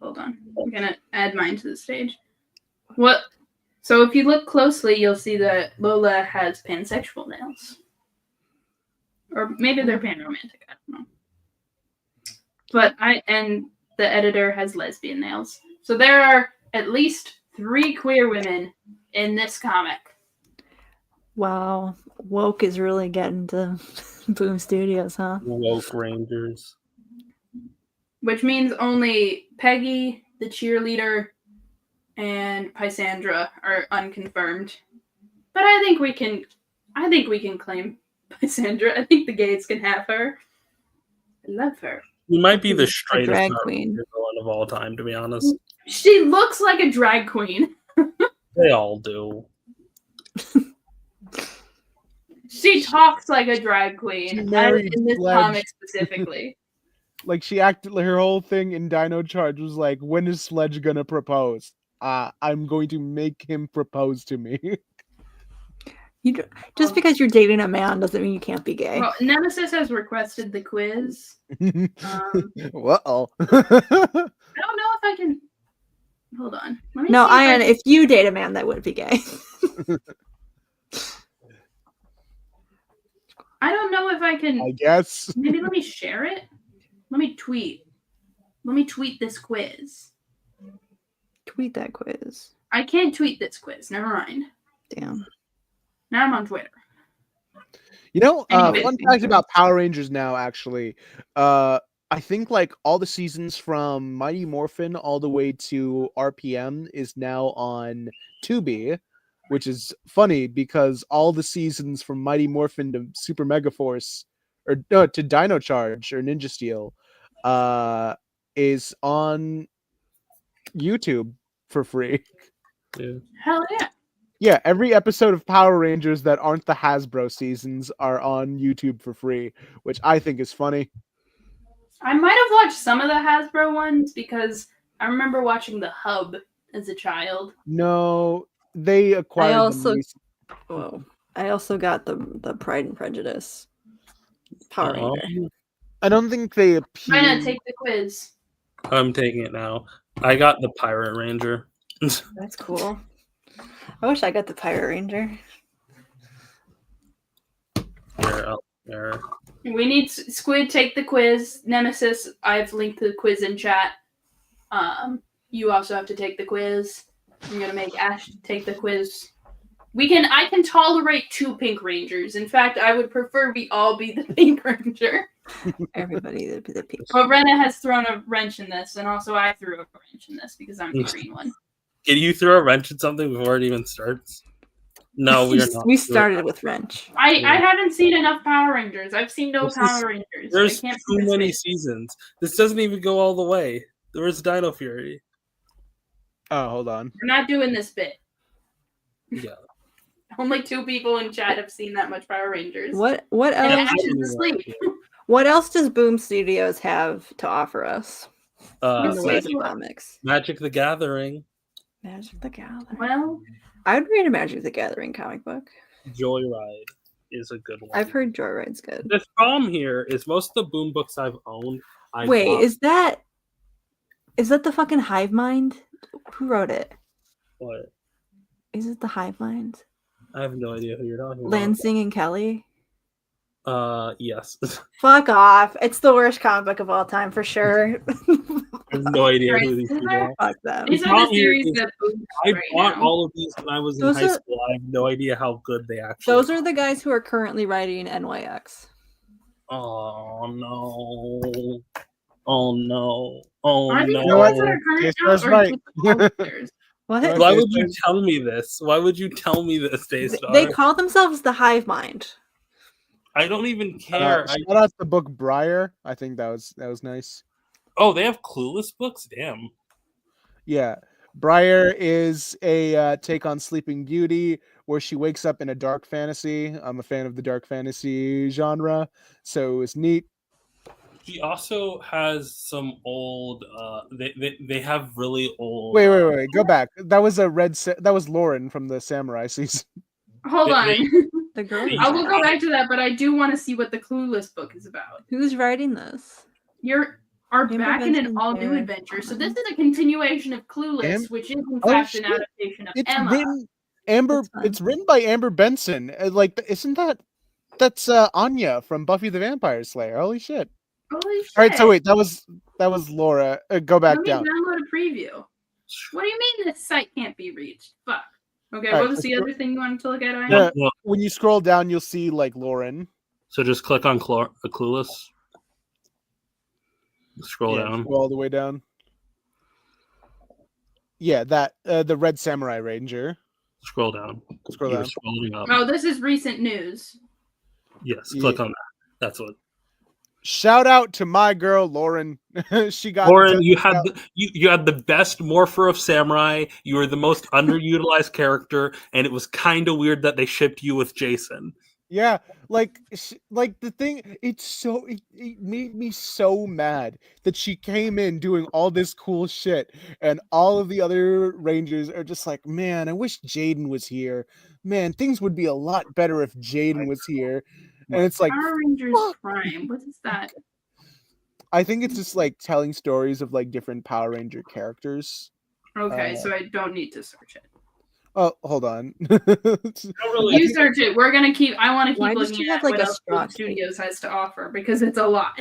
Hold on. I'm gonna add mine to the stage. What? So if you look closely, you'll see that Lola has pansexual nails. Or maybe they're panromantic, I don't know. But and the editor has lesbian nails. So there are at least 3 queer women in this comic. Wow, woke is really getting to Boom Studios, huh? Woke Rangers. Which means only Peggy, the cheerleader, and Pysandra are unconfirmed. But I think we can claim Pysandra. I think the gays can have her. I love her. You might be the A straightest drag Power queen. Ranger villain of all time, to be honest. She looks like a drag queen. They all do. She talks like a drag queen. She married In this Sledge. comic specifically. Like she acted, her whole thing in Dino Charge was like, when is Sledge gonna propose? I'm going to make him propose to me. Just because you're dating a man doesn't mean you can't be gay. Well, Nemesis has requested the quiz. Uh-oh. I don't know if I can. Hold on. Let me No, see Ayaan, if you date a man, that would be gay. I don't know if I can. I guess. Maybe let me share it. Let me tweet this quiz. Tweet that quiz. I can't tweet this quiz. Never mind. Damn. Now I'm on Twitter. You know, Anyways. fun fact about Power Rangers now, actually. I think like all the seasons from Mighty Morphin all the way to RPM is now on Tubi, which is funny because all the seasons from Mighty Morphin to Super Mega Force or no, to Dino Charge or Ninja Steel is on YouTube for free. Yeah. Hell yeah. Yeah, every episode of Power Rangers that aren't the Hasbro seasons are on YouTube for free, which I think is funny. I might have watched some of the Hasbro ones because I remember watching The Hub as a child. No, they acquired also- them. Whoa. I also got the Pride and Prejudice Power Ranger. I don't think they appear. Rena, take the quiz. I'm taking it now. I got the Pirate Ranger. That's cool. I wish I got the Pirate Ranger. There. We need Squid, take the quiz. Nemesis, I've linked the quiz in chat. You also have to take the quiz. I'm gonna make Ash take the quiz. I can tolerate 2 Pink Rangers. In fact, I would prefer we all be the Pink Ranger. Everybody the pink. But Rena has thrown a wrench in this, and also I threw a wrench in this because I'm the green one. Can you throw a wrench at something before it even starts? No, we are not. We started with wrench. I haven't seen enough Power Rangers. I've seen no Power Rangers. There's I can't too many seasons. This doesn't even go all the way. There was Dino Fury. Oh, hold on. We're not doing this bit. Yeah. Only 2 people in chat have seen that much Power Rangers. What And else? Ash is asleep. What else does Boom Studios have to offer us in the ways of comics? Magic the Gathering. Magic the Gathering. Well, I would read a Magic the Gathering comic book. Joyride is a good one. I've heard Joyride's good. The problem here is most of the Boom books I've owned. Wait, is that the fucking Hive Mind? Who wrote it? What? Is it the Hive Mind? I have no idea who you're talking about. Lansing and Kelly? Yes. Fuck off. It's the worst comic book of all time for sure. I have no idea who these people are. Fuck them. These are the series that Boom I right bought now. all of these when I was in Those high are- school. I have no idea how good they actually Those are the guys who are currently writing NYX. Oh no. Oh no. Oh Are these no. the ones that are current Daystar's out, or right. just the old players? What? Why would you tell me this? Why would you tell me this, Daystar? They call themselves the Hive Mind. I don't even care. Shout out the book Briar. I think that was nice. Oh, they have Clueless books? Damn. Yeah. Briar is a take on Sleeping Beauty where she wakes up in a dark fantasy. I'm a fan of the dark fantasy genre, so it was neat. She also has some old they have really old Wait. Go back. That was that was Lauren from the Samurai season. Hold on. The girl. I will go back to that, but I do want to see what the Clueless book is about. Who's writing this? You're Amber back in an Benson's all-new there. adventure. So this is a continuation of Clueless, which is in Oh, fact an shit. adaptation of It's Emma. written Amber. It's written by Amber Benson. Isn't that's Anya from Buffy the Vampire Slayer? Holy shit! Holy shit! All right, so wait, that was Laura. Go back Let me down. download a preview. What do you mean this site can't be reached? Fuck. Okay, All right, what was so the other thing you wanted to look at? Ayaan? Yeah, Well, when you scroll down, you'll see like Lauren. so just click on Clueless. Scroll Yeah, down. scroll all the way down. Yeah, that the Red Samurai Ranger. Scroll down. Scroll You're down. scrolling up. Oh, this is recent news. Yes, Yeah. click on that. That's what. Shout out to my girl Lauren. She got Lauren, you had you had the best morpher of Samurai. You were the most underutilized character, and it was kind of weird that they shipped you with Jason. Yeah, like the thing. It made me so mad that she came in doing all this cool shit, and all of the other Rangers are just like, man, I wish Jaden was here. Man, things would be a lot better if Jaden was here. And it's like, Power Rangers fuck. Prime. What is that? I think it's just like telling stories of like different Power Ranger characters. Okay, so I don't need to search it. Oh, hold on. You search it. We're gonna keep. I want to Why keep does looking she at have, like, what a else straw Boom Studios has to offer because it's a lot.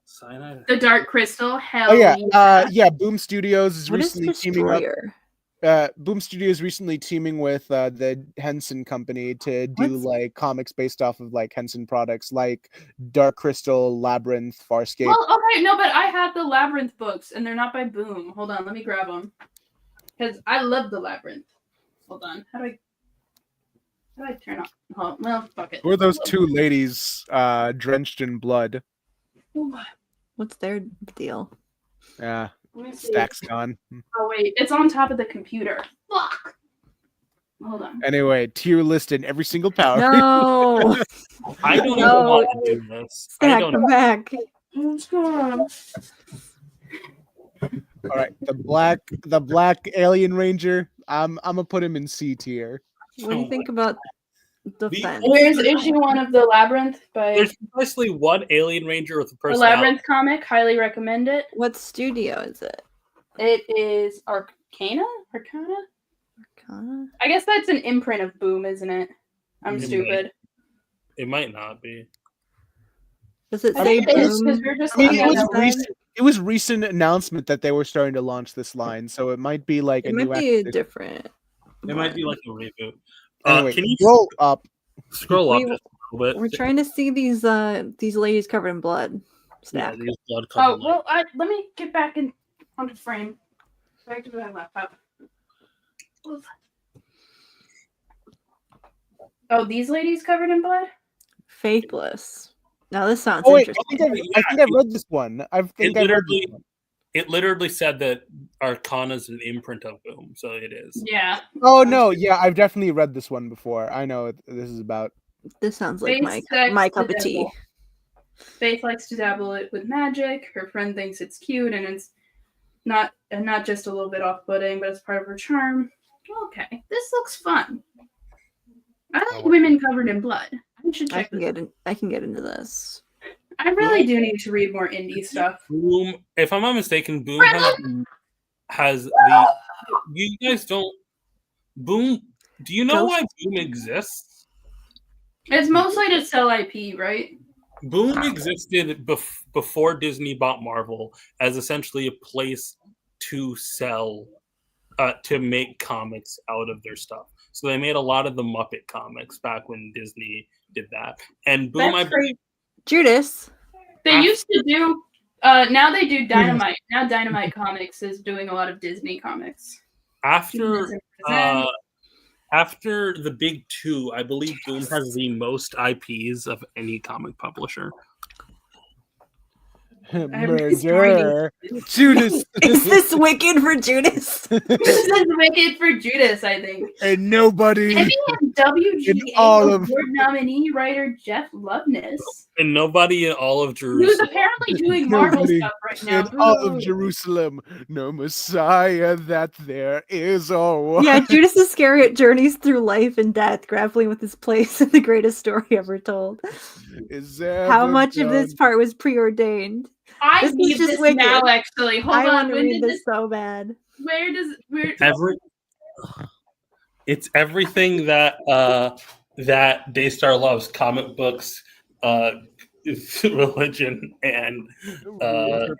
Cyanide. The Dark Crystal. Hell Oh yeah, yeah. yeah. Boom Studios is What is recently teaming up. Destroyer? Boom Studios recently teaming with the Henson Company to do What's- like comics based off of like Henson products, like Dark Crystal, Labyrinth, Farscape. Well, okay, no, but I have the Labyrinth books, and they're not by Boom. Hold on, let me grab them because I love the Labyrinth. Hold on, how do I turn off? Oh, well, fuck it. Who are those two ladies drenched in blood? What's their deal? Yeah, Let me see. Stack's gone. Oh wait, it's on top of the computer. Fuck. Hold on. Anyway, tier list in every single power. No, I don't even No. want to do this. I Stack don't. them back. What's going on? All right, the black alien ranger. I'm gonna put him in C tier. What do you think about the The- fence? Where's issue 1 of the Labyrinth by There's precisely one alien ranger with a the personality. Labyrinth comic? Highly recommend it. What studio is it? It is Arcana? Arcana? Arcana? I guess that's an imprint of Boom, isn't it? I'm It might. stupid. It might not be. Does it I say think it is, 'cause Boom? we're just I mean, looking it at was the- recent. It was recent announcement that they were starting to launch this line, so it might be like It a might new. be a acquisition. different. It might be like a reboot. Anyway, Can you scroll up. scroll up We- just a little bit? We're trying to see these ladies covered in blood. Yeah, Stack. these blood Oh, covered well, let me get back onto frame. Back to my laptop. Oh, these ladies covered in blood? Faithless. Now this sounds Oh wait, interesting. I think I've read this one. I think I've read this literally- one. It literally said that Arcana is an imprint of Boom, so it is. Yeah. Oh no, yeah, I've definitely read this one before. I know what this is about. This sounds like Faith sex my to cup of tea. devil. Faith likes to dabble it with magic. Her friend thinks it's cute, and it's not just a little bit off-putting, but it's part of her charm. Okay, this looks fun. I like women covered in blood. I should check this. I can get into this. I really do need to read more indie stuff. Boom. If I'm not mistaken, Boom has the. You guys don't. Boom. Do you know why Boom exists? It's mostly to sell IP, right? Boom existed before Disney bought Marvel as essentially a place to sell, to make comics out of their stuff. So they made a lot of the Muppet comics back when Disney did that. And Boom, That's I believe, Judas. They used to do. Now they do Dynamite. Now Dynamite Comics is doing a lot of Disney comics. after after the big two, I believe Boom has the most IPs of any comic publisher. Murder. Judas. Is this wicked for Judas? This is wicked for Judas, I think. And nobody. Maybe WGA all of- award nominee writer Jeff Loveness, And nobody in all of who's Jerusalem. apparently doing Marvel Nobody stuff right now. in all of Boo. Jerusalem, no Messiah that there is. Oh, Yeah, Judas Iscariot journeys through life and death, grappling with his place in the greatest story ever told. is How ever much of this done. part was preordained? I This is need just this wicked. now. Actually, hold I on. want to When read did this this? so bad. Where? It's everything that that Daystar loves: comic books, religion, and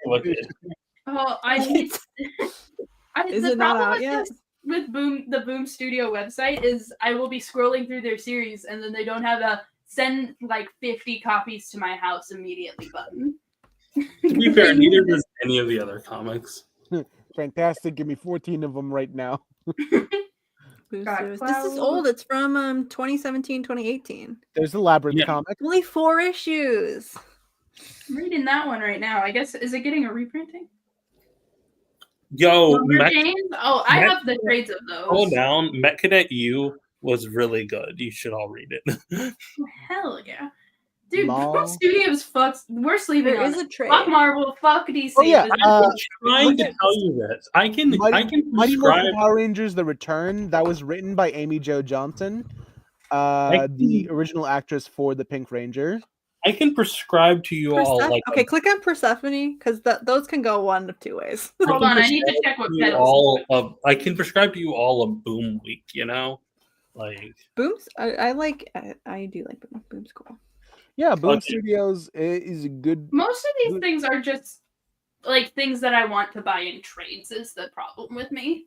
wicked. Oh, I need. Is The it not problem out with yet? with the Boom Studio website is I will be scrolling through their series and then they don't have a send like 50 copies to my house immediately button. To be fair, neither does any of the other comics. Fantastic. Give me 14 of them right now. God, This is old. It's from 2017, 2018. There's the Labyrinth Yeah. comic. Only 4 issues. I'm reading that one right now. I guess is it getting a reprinting? Yo, Lumberjanes? Oh, I Met- have the trades of those. hold down. Met Cadet U was really good. You should all read it. Hell yeah. Dude, Lol. Boom Studios fucks. We're sleeping There on is it. a trade. Fuck Marvel, fuck DC. Oh, yeah, I'm trying to tell you this. I can Mighty Morphin describe. Power Rangers: The Return. That was written by Amy Jo Johnson, I the can- original actress for the Pink Ranger. I can prescribe to you all like Okay, click on Persephone because those can go one of 2 ways. I Hold can on, I need to prescribe check what to you pedals. all of I can prescribe to you all a Boom Week, you know? Like Booms, I do like Boom. Boom's cool. Yeah, Boom Okay. Studios is a good. Most of these things are just like things that I want to buy in trades is the problem with me.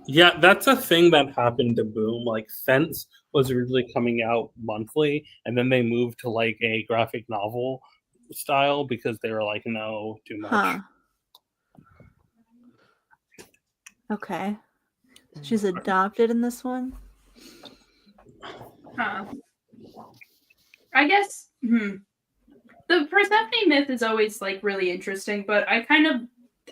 yeah, that's a thing that happened to Boom. Like Fence was originally coming out monthly, and then they moved to like a graphic novel style because they were like, no, too much. Huh. Okay. She's adopted in this one. Huh. I guess the Persephone myth is always like really interesting, but I think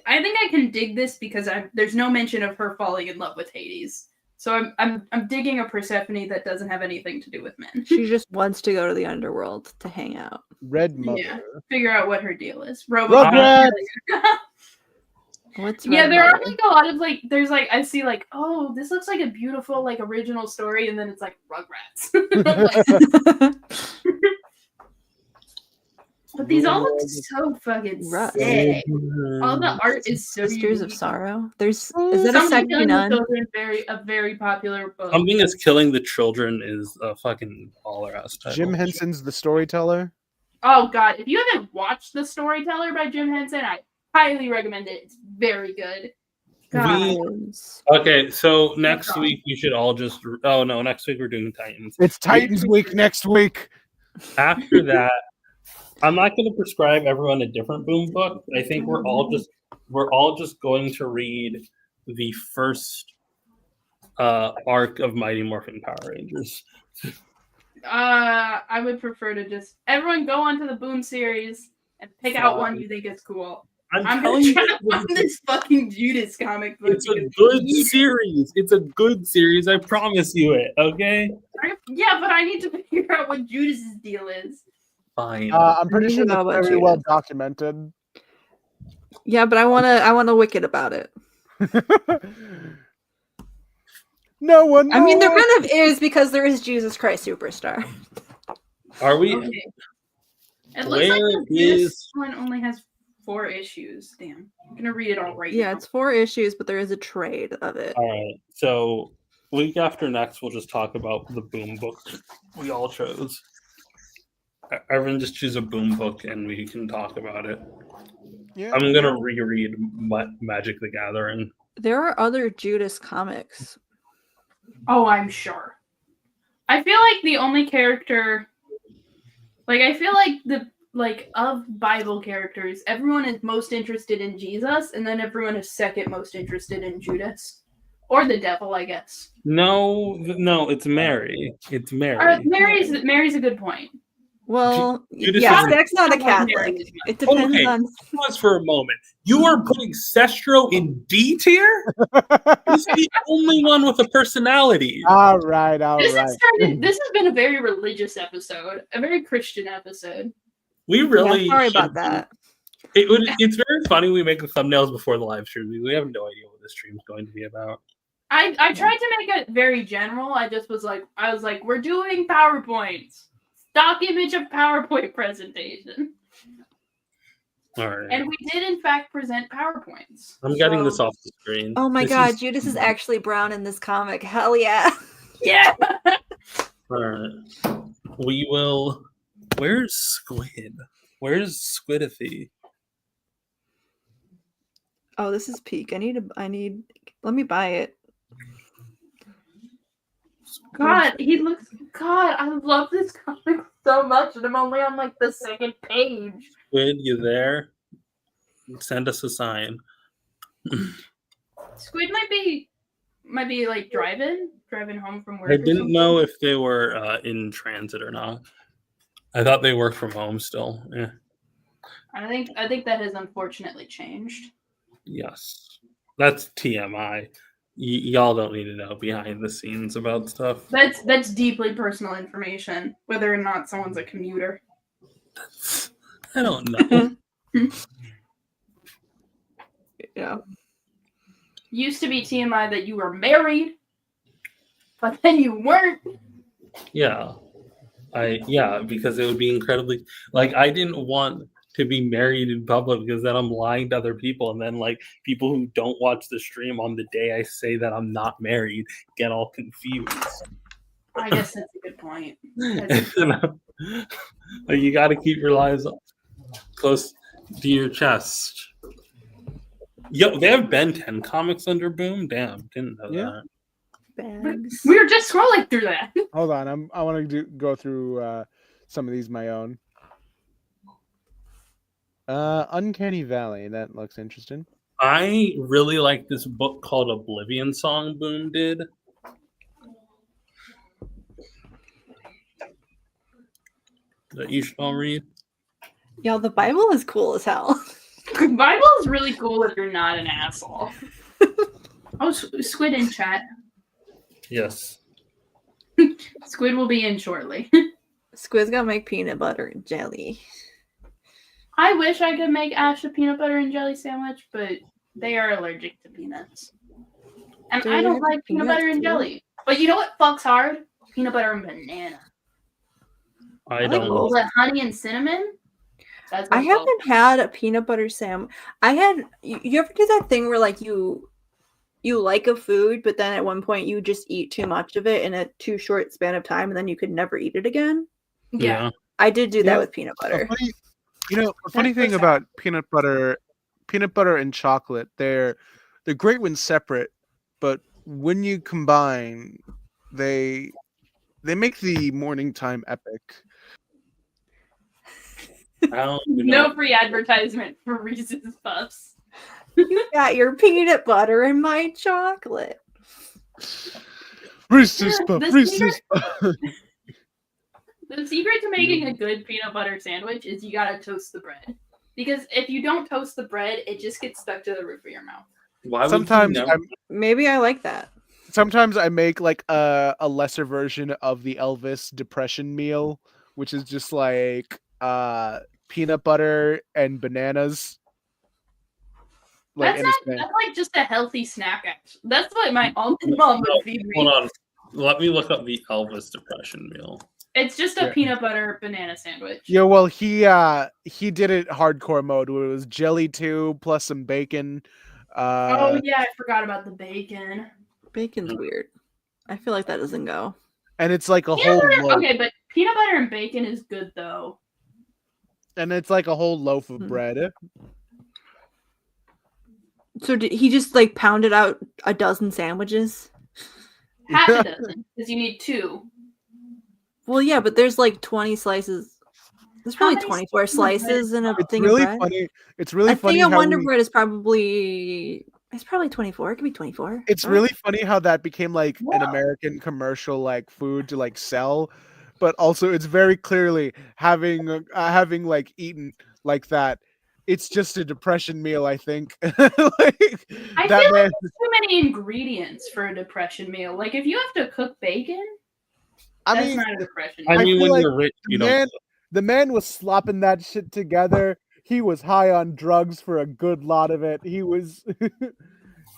I can dig this because there's no mention of her falling in love with Hades. So I'm digging a Persephone that doesn't have anything to do with men. She just wants to go to the underworld to hang out. Red Mother. Yeah. Figure out what her deal is. Rugrats! What's Yeah, Red there are Mother? like a lot of like there's like I see like, oh, this looks like a beautiful like original story, and then it's like Rugrats. Like, but these all look so fucking Russ. sick. All the art is so Sisters of unique. Sorrow. Is that a Something second Killing the nun? Children, a very popular book. Something is killing the children is a fucking baller ass title. Jim Henson's The Storyteller. Oh god, if you haven't watched The Storyteller by Jim Henson, I highly recommend it. It's very good. God. Okay, so next week you should all just. Oh no, next week we're doing Titans. It's Titans Week next week. After that, I'm not going to prescribe everyone a different Boom book. I think we're all just going to read the first arc of Mighty Morphin Power Rangers. I would prefer to just everyone go onto the Boom series and pick out one you think is cool. I'm telling gonna you, try to find this fucking Judas comic book. It's a good series. It's a good series. I promise you it. Okay. Yeah, but I need to figure out what Judas's deal is. Fine. I'm pretty sure know that's about very Judas. well documented. Yeah, but I want to Wicked about it. No one. I mean, there knows. kind of is because there is Jesus Christ Superstar. Are we? Okay. It looks like Where the Judas is- one only has 4 issues. Damn. I'm gonna read it all right Yeah, now. it's 4 issues, but there is a trade of it. All right. So week after next, we'll just talk about the Boom book we all chose. Everyone just choose a Boom book and we can talk about it. Yeah. I'm gonna reread Magic the Gathering. There are other Judas comics. Oh, I'm sure. I feel like the only character, like I feel like of Bible characters, everyone is most interested in Jesus, and then everyone is second most interested in Judas, or the devil, I guess. No, it's Mary. It's Mary. Mary's a good point. Well, Judas yeah, is- Stack's not a Mary Catholic. is It depends Okay, on. pause for a moment. You are putting Sestro in D tier? He's the only one with a personality. All right. This has been a very religious episode, a very Christian episode. We really Yeah, sorry should about do- that. It's very funny we make the thumbnails before the live stream. We have no idea what this stream is going to be about. I tried to make it very general. I was like, we're doing PowerPoints. Stock image of PowerPoint presentation. All right. And we did in fact present PowerPoints. I'm getting So- this off the screen. Oh my This God, is- Judas is actually brown in this comic. Hell yeah! Yeah. All right. We will. Where's Squid? Where's Squidify? Oh, this is peak. Let me buy it. God, I love this comic so much, and I'm only on like the second page. Squid, you there? Send us a sign. Squid might be like driving home from work. I or didn't something. know if they were in transit or not. I thought they worked from home still. Yeah. I think that has unfortunately changed. Yes. That's TMI. Y'all don't need to know behind the scenes about stuff. That's deeply personal information, whether or not someone's a commuter. I don't know. Yeah. Used to be TMI that you were married, but then you weren't. Yeah. Because it would be incredibly like I didn't want to be married in public because then I'm lying to other people, and then like people who don't watch the stream on the day I say that I'm not married get all confused. I guess that's a good point. Like you got to keep your lives close to your chest. Yo, they have Ben 10 comics under Boom. Damn, didn't know that. Bags. We were just scrolling through that. Hold on, I want to go through some of these my own. Uncanny Valley. That looks interesting. I really like this book called Oblivion Song Boom did. That you should all read. Yo, the Bible is cool as hell. Bible is really cool if you're not an asshole. Oh, Squid in chat. Yes. Squid will be in shortly. Squid's gonna make peanut butter and jelly. I wish I could make Ash a peanut butter and jelly sandwich, but they are allergic to peanuts. And Dude, I don't like peanut butter and too. jelly. But you know what fucks hard? Peanut butter and banana. I Like don't. all that honey and cinnamon. That's what I haven't had a peanut butter sandwich. You ever do that thing where like you like a food, but then at one point you just eat too much of it in a too short span of time, and then you could never eat it again? Yeah. I did do that Yeah. with peanut butter. The funny thing about peanut butter and chocolate, they're great when separate, but when you combine, they make the morning time epic. I don't even No know. free advertisement for Reese's Puffs. You got your peanut butter and my chocolate. Reese's Puff, The Reese's Puff. The secret to making a good peanut butter sandwich is you gotta toast the bread. Because if you don't toast the bread, it just gets stuck to the roof of your mouth. Why would Sometimes you never? Maybe I like that. Sometimes I make like a lesser version of the Elvis depression meal, which is just like peanut butter and bananas. That's like just a healthy snack. Actually, that's what my almond mom would feed me. Hold on. Let me look up the Elvis depression meal. It's just a Yeah. peanut butter banana sandwich. Yeah, well, he did it hardcore mode where it was jelly too plus some bacon. Oh yeah, I forgot about the bacon. Bacon's weird. I feel like that doesn't go. And it's like a Peanut whole butter, loaf. okay, but peanut butter and bacon is good though. And it's like a whole loaf of bread. So did he just like pounded out a dozen sandwiches? Half a dozen, because you need 2. Well, yeah, but there's like 20 slices. There's probably many 24 slices in a It's thing really of bread. funny. It's really I funny think a how Wonder Bread is probably 24. It could be 24. it's right? really funny how that became like an Whoa. American commercial like food to like sell, but also it's very clearly having like eaten like that. It's just a depression meal, I think. I That feel like man- there's too many ingredients for a depression meal. Like if you have to cook bacon, that's mean, not a depression I meal. mean, feel when like you're rich, you don't. the man was slopping that shit together. He was high on drugs for a good lot of it. He was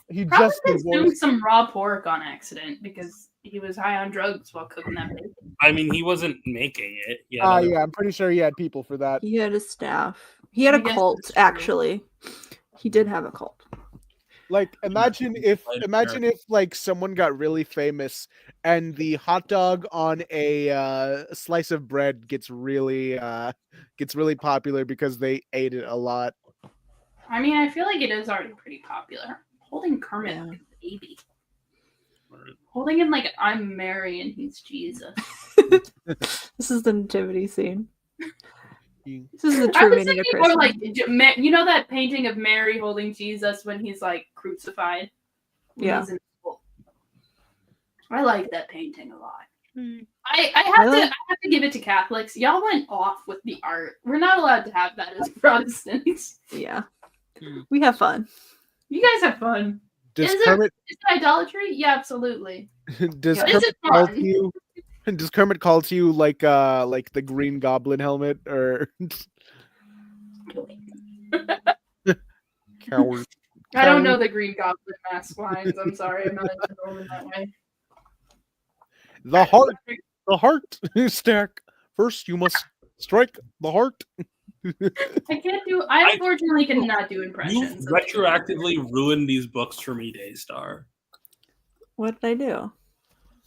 he Probably just consumed divorced. some raw pork on accident because he was high on drugs while cooking that bacon. I mean, he wasn't making it. Yeah. Yeah, I'm pretty sure he had people for that. He had a staff. He had a I guess cult, that's true. actually. He did have a cult. Like imagine if like someone got really famous and the hot dog on a slice of bread gets really popular because they ate it a lot. I mean, I feel like it is already pretty popular. Holding Kermit Yeah. like a baby. Holding him like I'm Mary and he's Jesus. This is the nativity scene. You- This is the I true was meaning of thinking more Christmas. like, you know that painting of Mary holding Jesus when he's like crucified? When Yeah. he's in school. I like that painting a lot. Hmm. I I have like- to give it to Catholics. Y'all went off with the art. We're not allowed to have that as Protestants. Yeah. Hmm. We have fun. You guys have fun. Does Is Kermit it idolatry? Yeah, absolutely. does Yeah. Is Kermit it call fun? to you? Does Kermit call to you like the Green Goblin helmet or coward? I don't know the Green Goblin mask lines. I'm sorry, I'm not into them in that way. The heart stack. First, you must strike the heart. I can't do. I unfortunately cannot do You impressions. retroactively ruined these books for me, Daystar. What did I do?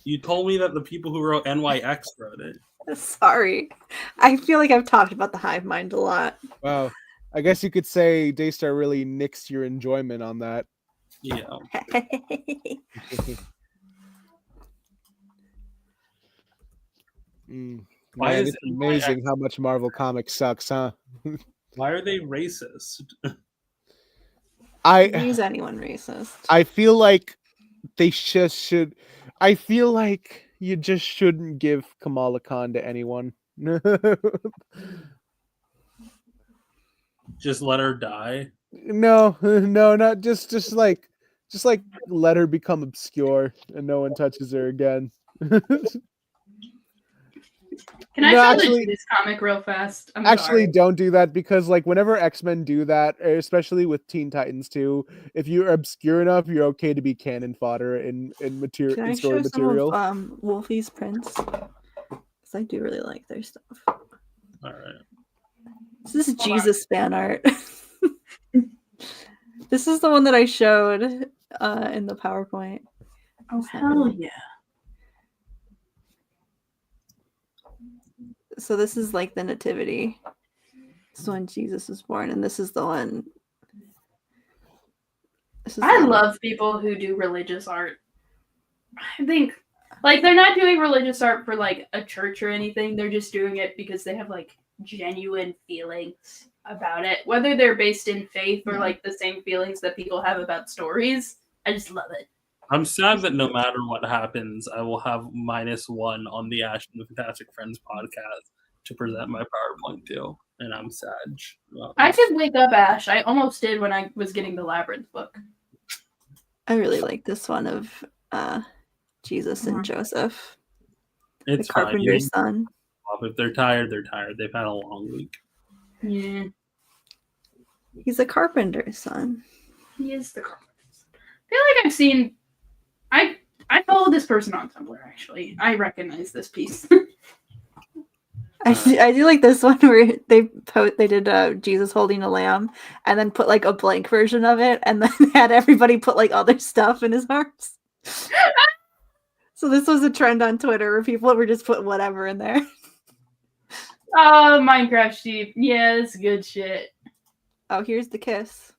You told me that the people who wrote NYX wrote it. Sorry. I feel like I've talked about the hive mind a lot. Wow. I guess you could say Daystar really nixed your enjoyment on that. Yeah. Why Man, is it's amazing NYX how much Marvel Comics sucks, huh? Why are they racist? Is anyone racist? I feel like they just should. I feel like you just shouldn't give Kamala Khan to anyone. Just let her die. No, not just like let her become obscure and no one touches her again. Can I No, show actually- this comic real fast? I'm Actually, sorry. don't do that because, like, whenever X-Men do that, especially with Teen Titans too, if you're obscure enough, you're okay to be cannon fodder in material Can I in story show some material. of Wolfie's prints? Because I do really like their stuff. All right. This is Jesus fan art. This is the one that I showed in the PowerPoint. Oh hell yeah! So this is like the nativity. This is when Jesus was born, and this is the one. I love people who do religious art. I think, like, they're not doing religious art for like a church or anything. They're just doing it because they have like genuine feelings about it, whether they're based in faith or like the same feelings that people have about stories. I just love it. I'm sad that no matter what happens, I will have -1 on the Ash and the Fantastic Friends podcast to present my PowerPoint to, and I'm sad. Well, I could wake up Ash. I almost did when I was getting the Labyrinth book. I really like this one of Jesus and Joseph, it's the fine. carpenter's son. If they're tired, they're tired. They've had a long week. Yeah, He's a carpenter's son. he is the carpenter. I feel like I've seen. I follow this person on Tumblr. Actually, I recognize this piece. I do like this one where they did Jesus holding a lamb and then put like a blank version of it and then had everybody put like other stuff in his arms. So this was a trend on Twitter where people were just putting whatever in there. Oh, Minecraft sheep. Yeah, that's good shit. Oh, here's the kiss.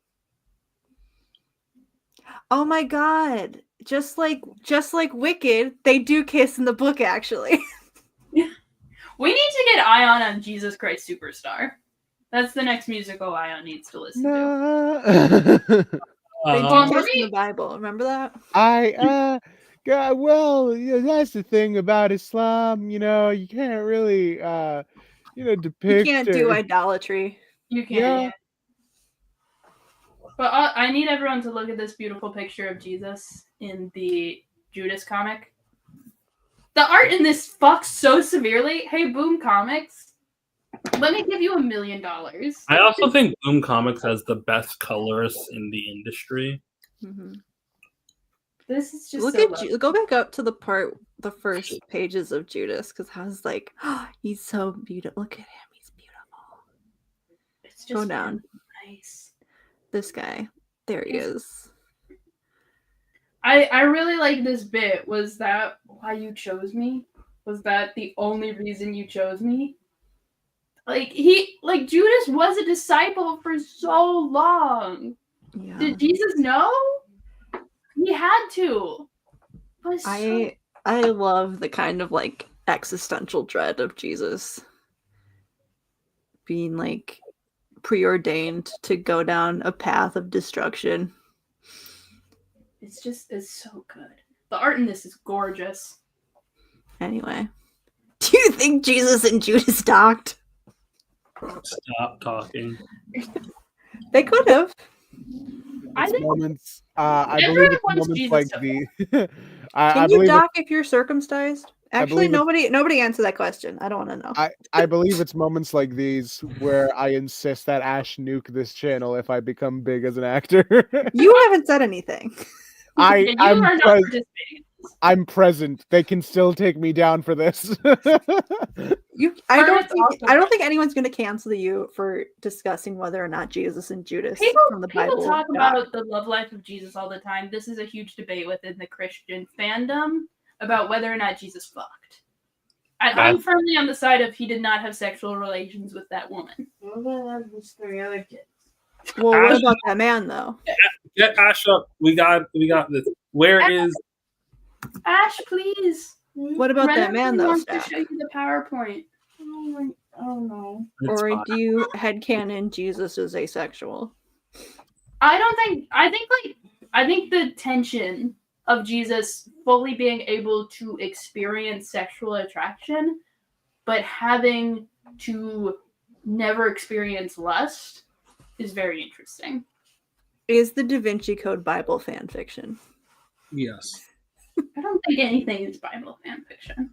Oh my god. Just like Wicked, they do kiss in the book actually. We need to get Ayaan on Jesus Christ Superstar. That's the next musical Ayaan needs to listen to. They Um, do kiss in the Bible. Remember that? God, well, yeah, that's the thing about Islam. You know, you can't really, You depict. can't do idolatry. You can. Yeah. Yeah. But I need everyone to look at this beautiful picture of Jesus in the Judas comic. The art in this fucks so severely. Hey, Boom Comics, let me give you $1 million. I also think Boom Comics has the best colorists in the industry. Mm-hmm. This is just Look so at go back up to the first pages of Judas because I was like, oh, he's so beautiful. Look at him, he's beautiful. It's just Go down. nice. This guy, there he is. I really like this bit. Was that why you chose me? Was that the only reason you chose me? Judas was a disciple for so long. Yeah. Did Jesus know? He had to. But I love the kind of like existential dread of Jesus being like preordained to go down a path of destruction. it's so good. The art in this is gorgeous. Anyway, do you think Jesus and Judas docked? Stop talking. They could have. I think Moments. I everyone believe it's wants moments Jesus like to- the. I Can you believe dock if you're circumcised? Actually, believe nobody answer that question. I don't want to know. I believe it's moments like these where I insist that Ash nuke this channel if I become big as an actor. You haven't said anything. And you are not participating. I'm present. They can still take me down for this. I don't think anyone's going to cancel you for discussing whether or not Jesus and Judas from the People Bible talk docked. about the love life of Jesus all the time. This is a huge debate within the Christian fandom about whether or not Jesus fucked. And I'm firmly on the side of he did not have sexual relations with that woman. Well, what about that man though? Get Ash up. We got this. Where is Ash, please. What about that man though, wants to Steph? show you the PowerPoint. Oh no. It's Or fine. do you headcanon Jesus is asexual? I think the tension of Jesus fully being able to experience sexual attraction, but having to never experience lust is very interesting. Is the Da Vinci Code Bible fan fiction? Yes. I don't think anything is Bible fan fiction.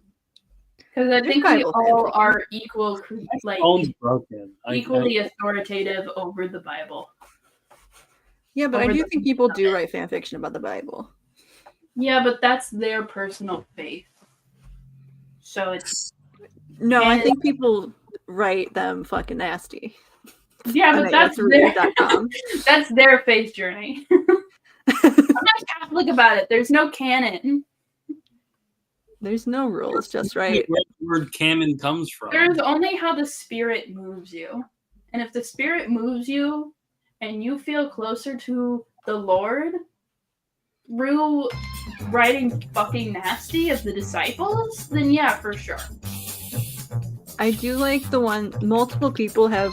Because I There's think we Bible all fan are equal, like Phone's broken. equally authoritative over the Bible. Yeah, but I Over do the think people do of it. write fan fiction about the Bible. Yeah, but that's their personal faith. So it's No, I And- think people write them fucking nasty. yeah, but that's their read.com. that's their faith journey. I'm not Catholic about it. There's no canon. There's no rules, just right. Where the word canon comes from. There's only how the spirit moves you. And if the spirit moves you and you feel closer to the Lord through writing fucking nasty of the disciples, then yeah, for sure. I do like the one multiple people have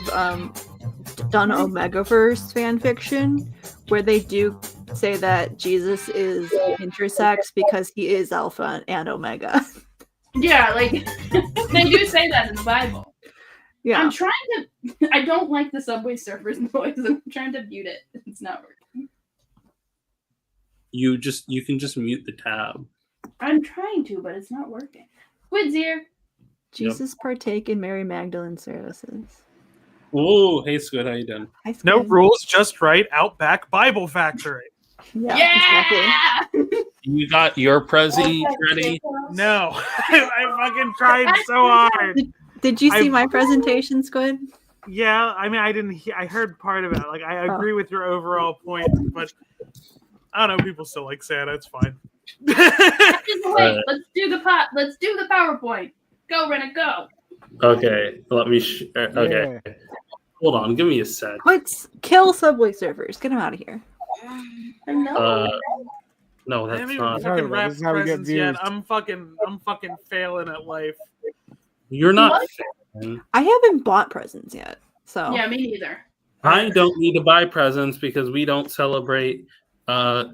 done Omegaverse fan fiction where they do say that Jesus is intersex because he is Alpha and Omega. Yeah, like they do say that in the Bible. Yeah. I'm trying to I don't like the Subway Surfers noise. I'm trying to mute it. It's not working. You can just mute the tab. I'm trying to, but it's not working. Squid's here. Jesus partake in Mary Magdalene services. Oh, hey Squid, how you doing? Hi, No Squid. rules, just right. Outback Bible Factory. Yeah, exactly. You got your Prezi ready? No, I fucking tried so hard. Did you see my presentation, Squid? Yeah, I mean, I didn't. I heard part of it. Like, I agree with your overall point, but I don't know. People still like Santa. It's fine. Wait, let's do the PowerPoint. Go, Rena, go. Okay, let me. Okay, hold on. Give me a sec. Let's kill Subway Surfers. Get them out of here. No, I that's haven't even not. fucking This wrapped is how we get presents yet. views. I'm fucking failing at life. You're not. What? failing. I haven't bought presents yet, so Yeah, me neither. I don't need to buy presents because we don't celebrate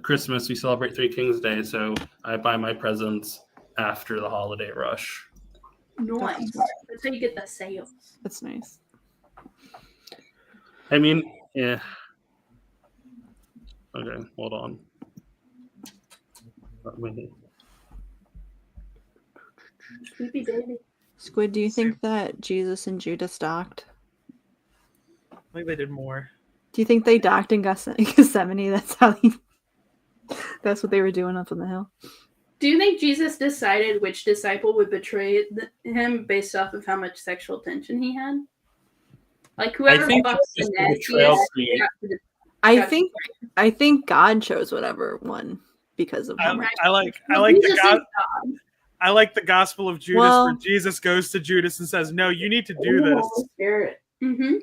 Christmas. We celebrate Three Kings Day, so I buy my presents after the holiday rush. Nice. That's how you get the sales. that's nice. I mean, yeah. Okay, hold on. Wait. Creepy baby. Squid, do you think that Jesus and Judas docked? I think they did more. Do you think they docked in Gethsemane? That's what they were doing up on the hill. Do you think Jesus decided which disciple would betray him based off of how much sexual tension he had? Like whoever think fucks it's the just a betrayal nastiest. create- I think God chose whatever one because of how much. I like Well, the Jesus God. is God. I like the Gospel of Judas Well- where Jesus goes to Judas and says, "No, you need to do this." Spirit. Mm-hmm.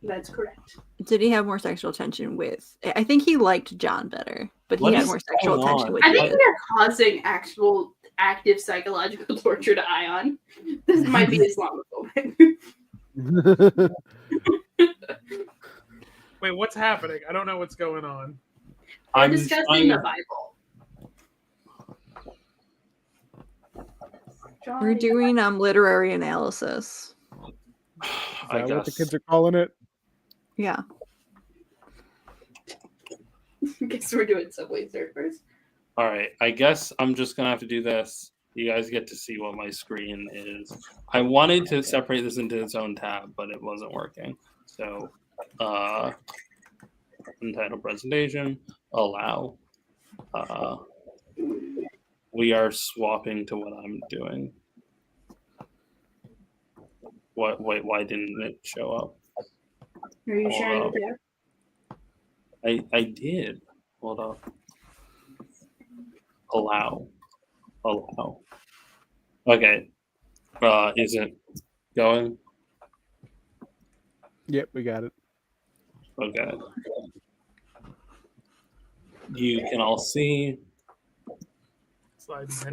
That's correct. Did he have more sexual tension with? I think he liked John better, but he What had is more sexual going tension on? with I think Judas. we are causing actual active psychological torture to Ayaan. This might be Islamophobic. Wait, what's happening? I don't know what's going on. We're I'm discussing trying- the Bible. We're doing literary analysis. Is I that what the guess. kids are calling it? Yeah. Guess we're doing Subway Surfers. All right, I guess I'm just gonna have to do this. You guys get to see what my screen is. I wanted to separate this into its own tab, but it wasn't working. So, untitled presentation, allow. We are swapping to what I'm doing. What? Wait, why didn't it show up? Are you Hold sharing up. with you? I did. Hold up. Allow. Okay. Is it going? Yep, we got it. Okay. You can all see.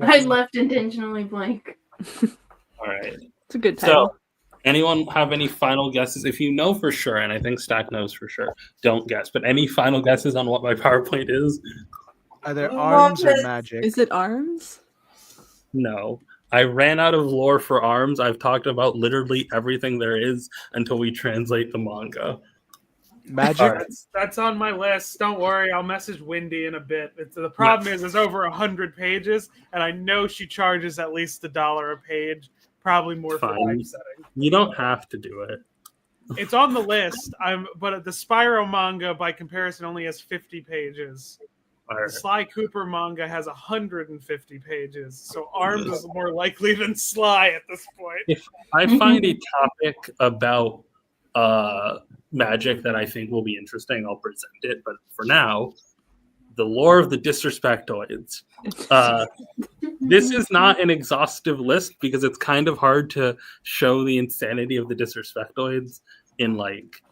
I left intentionally blank. All right. It's a good title. So, anyone have any final guesses? If you know for sure, and I think Stack knows for sure, don't guess. But any final guesses on what my PowerPoint is? Are there arms or magic? Is it arms? No. I ran out of lore for arms. I've talked about literally everything there is until we translate the manga. Magic? All right. That's on my list. Don't worry, I'll message Wendy in a bit. The problem is, it's over 100 pages, and I know she charges at least $1 a page, probably more for Fine. typesetting. You don't have to do it. It's on the list. But the Spyro manga, by comparison, only has 50 pages. All The right. Sly Cooper manga has 150 pages, so Arms is more likely than Sly at this point. If I find a topic about magic that I think will be interesting, I'll present it. But for now, the lore of the Disrespectoids. This is not an exhaustive list because it's kind of hard to show the insanity of the Disrespectoids in like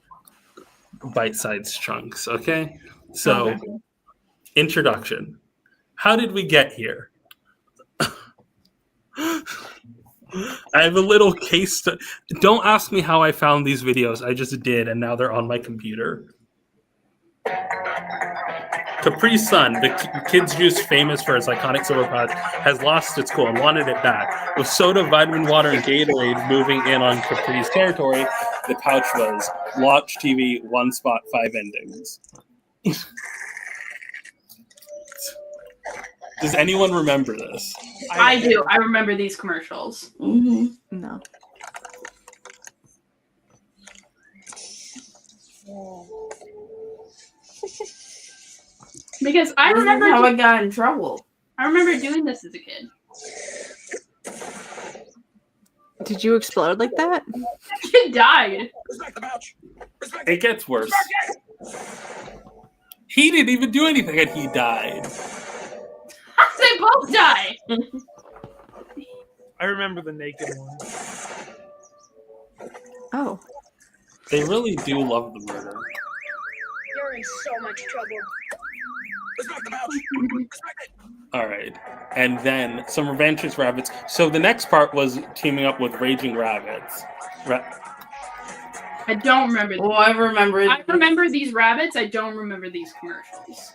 bite-sized chunks. Okay, so. Okay. Introduction. How did we get here? I have a little case. Don't ask me how I found these videos. I just did, and now they're on my computer. Capri Sun, the kids' juice famous for its iconic silver pouch, has lost its cool and wanted it back. With soda, vitamin water, and Gatorade moving in on Capri's territory, the pouch was watch TV, one spot, 5 endings. Does anyone remember this? I do. I remember these commercials. No. Because I This is remember how I got in trouble. I remember doing this as a kid. Did you explode like that? Kid died. It gets worse. He didn't even do anything and he died. They both die. I remember the naked one. Oh. They really do love the murder. You're in so much trouble. All right. And then some Revengeance Rabbits. So the next part was teaming up with Raging Rabbits. I don't remember. Oh, I remember. I remember these rabbits. I don't remember these commercials.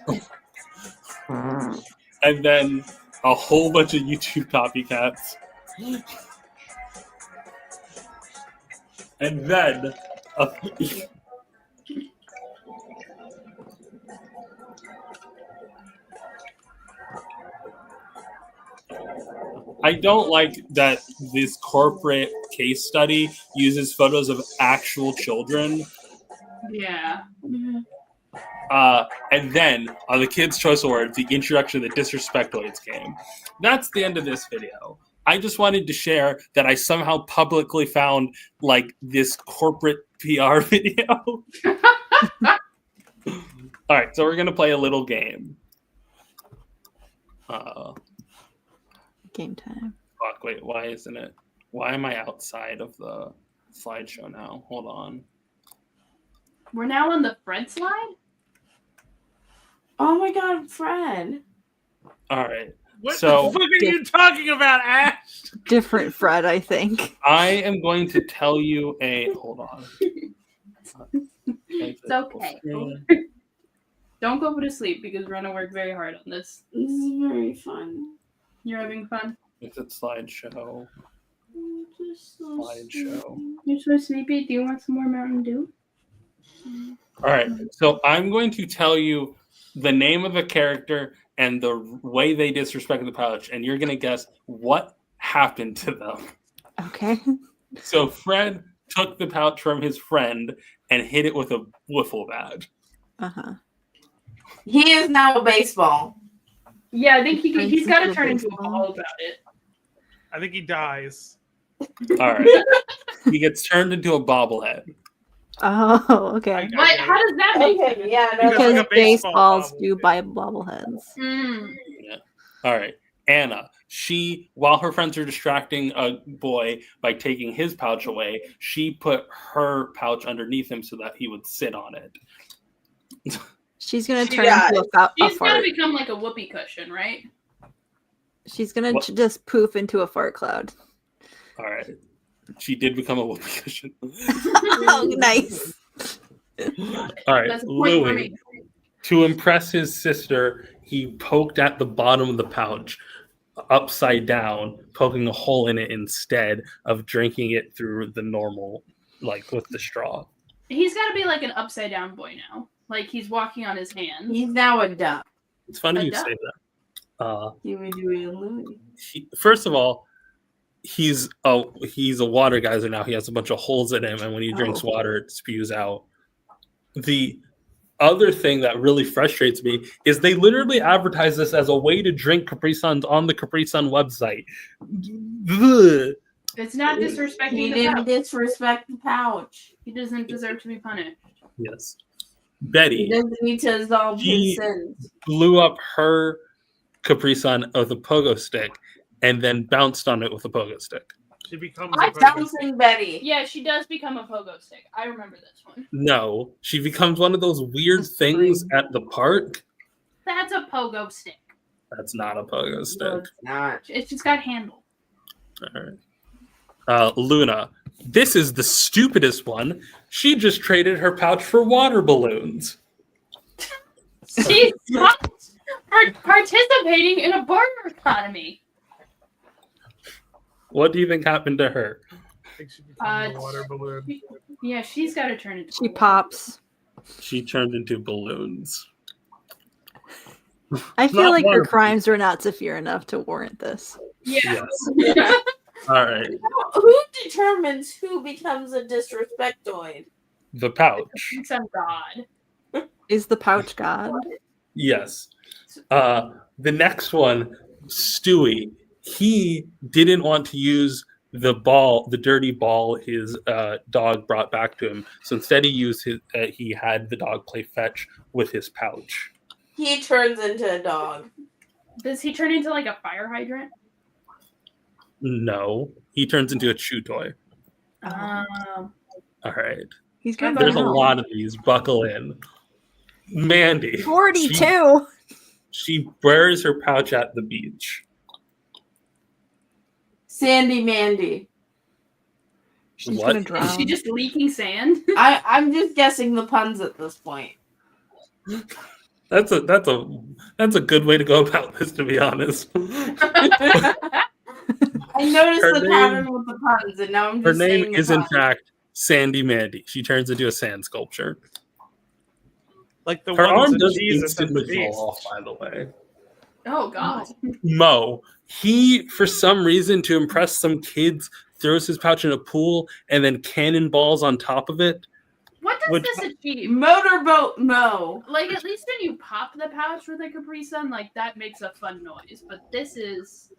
And then a whole bunch of YouTube copycats. And then I don't like that this corporate case study uses photos of actual children. Yeah. And then on the Kids' Choice Awards, the introduction of the Disrespectoids game. That's the end of this video. I just wanted to share that I somehow publicly found like this corporate PR video. All right, so we're gonna play a little game. Game time. Fuck, wait, why isn't it? Why am I outside of the slideshow now? Hold on. We're now on the Fred slide? Oh my god, Fred. All right. What So- the fuck are you talking about, Ash? Different Fred, I think. I am going to tell you a. Hold on. It's okay. Don't go to sleep because Rena worked very hard on this. This is very fun. You're having fun? It's a slideshow. I'm just so Slideshow. You're so sleepy. Do you want some more Mountain Dew? All right. So I'm going to tell you the name of the character and the way they disrespected the pouch, and you're going to guess what happened to them. Okay. So Fred took the pouch from his friend and hit it with a wiffle bat. Uh-huh. He is now a baseball. Yeah, I think he's got to turn into a ball about it. I think he dies. All right. He gets turned into a bobblehead. Oh, okay. What? How does that make sense? Okay, yeah, Because Because like a baseball baseballs bobblehead. do buy bobbleheads. Mm. Yeah. All right. Anna, while her friends are distracting a boy by taking his pouch away, she put her pouch underneath him so that he would sit on it. She's gonna She turn into a She's gonna fart. become like a whoopee cushion, right? She's gonna What? just poof into a fart cloud. All right. She did become a whoopee cushion. Oh, nice. All right. That's a point for Louis, me. to impress his sister, he poked at the bottom of the pouch upside down, poking a hole in it instead of drinking it through the normal, like with the straw. He's got to be like an upside down boy now. Like he's walking on his hands. He's now a duck. It's funny A you duck? say that. Huey, Dewey, and Louie. First of all, he's a water geyser now. He has a bunch of holes in him, and when he drinks water, it spews out. The other thing that really frustrates me is they literally advertise this as a way to drink Capri Suns on the Capri Sun website. Ugh. It's not He disrespecting the didn't pouch. disrespect the pouch. He doesn't deserve to be punished. Yes. He Betty doesn't need to absolve He- his sins. blew up her Capri Sun with a pogo stick and then bounced on it with a pogo stick. She becomes I a pogo Bouncing Betty. Yeah, she does become a pogo stick. I remember this one. No, she becomes one of those weird things at the park. That's a pogo stick. That's not a pogo No, stick. it's not. It's just got handle. All right. Luna, this is the stupidest one. She just traded her pouch for water balloons. She's participating in a barter economy. What do you think happened to her? I think she becomes a water balloon. Yeah, she's got to turn into. She pops. She turned into balloons. I feel Not like her water- crimes were not severe enough to warrant this. Yeah. Yes. All right. Who determines who becomes a disrespectoid? The pouch. It's on God. Is the pouch God? Yes. The next one, Stewie. He didn't want to use the dirty ball his dog brought back to him. So instead, he had the dog play fetch with his pouch. He turns into a dog. Does he turn into like a fire hydrant? No, he turns into a chew toy. Um, All right. He's got There's a lot of these. Buckle in. Mandy. 42. She wears her pouch at the beach. Sandy Mandy. She's What? gonna is drown. she just leaking sand? I'm just guessing the puns at this point. That's a good way to go about this, to be honest. I noticed Her the name- pattern with the puns, and now I'm Her just name saying the is in puns. fact Sandy Mandy. She turns into a sand sculpture. Like the Her ones arm in does Jesus and the instantly Beast. fall off, by the way. Oh God. Mo, he for some reason to impress some kids throws his pouch in a pool and then cannonballs on top of it. What does Which- this achieve? Motorboat Mo. Like at least when you pop the pouch with a Capri Sun, like that makes a fun noise. But this is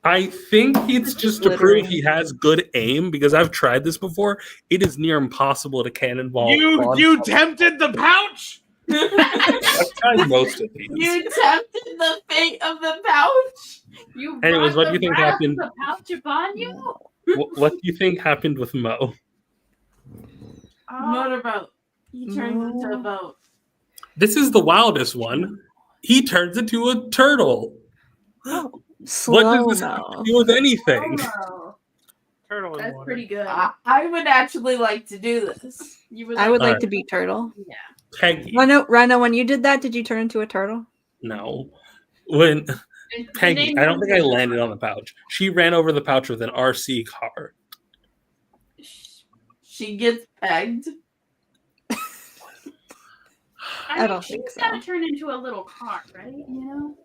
I think it's just to prove he has good aim because I've tried this before. It is near impossible to cannonball. on You top. tempted the pouch. I've tried most of these. You tempted the fate of the pouch. You Anyways, brought what do you the think rat happened? to the pouch upon you? What do you think happened with Mo? Motorboat. He turns into a boat. This is the wildest one. He turns into a turtle. What does this have to do with anything? Oh, Turtle in that's water. pretty good. I would actually like to do this. You would I would like Alright. to be turtle. Yeah. Peggy. Rena, when you did that, did you turn into a turtle? No. When The Peggy, name I don't was- think I landed on the pouch. She ran over the pouch with an RC car. She gets pegged. I don't think think she's gotta turn into a little car, right? You know?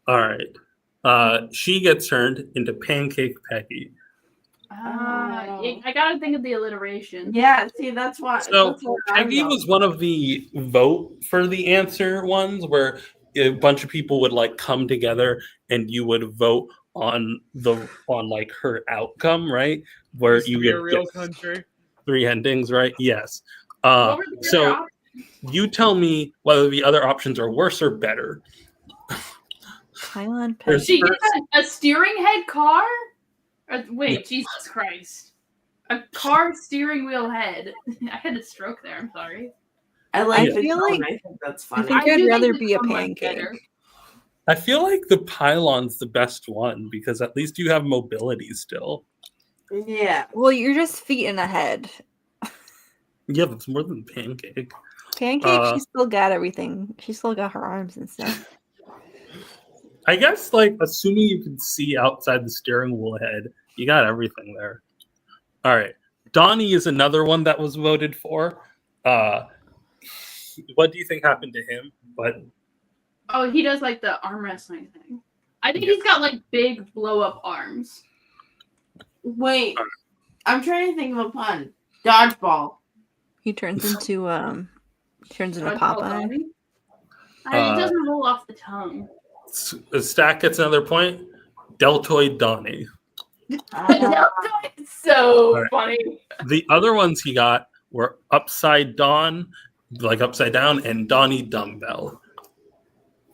All right. She gets turned into Pancake Peggy. I gotta think of the alliteration. Yeah, see, that's why. So that's what I'm Peggy going. was one of the vote for the answer ones where a bunch of people would like come together and you would vote on like her outcome, right? Where Used to you be a would real get country. 3 endings, right? Yes. What were the other So options? you tell me whether the other options are worse or better. Thailand There's She first- gets a steering head car? Or, wait, Jesus Christ. A car steering wheel head. I had a stroke there, I'm sorry. I like I the feel tone. like- I think that's I funny. think I I'd do rather think be a the one's pancake. better. I feel like the pylon's the best one because at least you have mobility still. Yeah. Well, you're just feet in a head. Yeah, but it's more than Pancake. Pancake, she's still got everything. She's still got her arms and stuff. I guess, like, assuming you can see outside the steering wheel head, you got everything there. All right. Donnie is another one that was voted for. What do you think happened to him? But Oh, he does like the arm wrestling thing. I think he's got like big blow up arms. Wait, I'm trying to think of a pun. Dodgeball. He turns into Dodgeball Popeye. Donnie? It doesn't roll off the tongue. Stack gets another point. Deltoid Donnie. It's so All right. funny. The other ones he got were Upside Dawn, like upside down, and Donnie Dumbbell.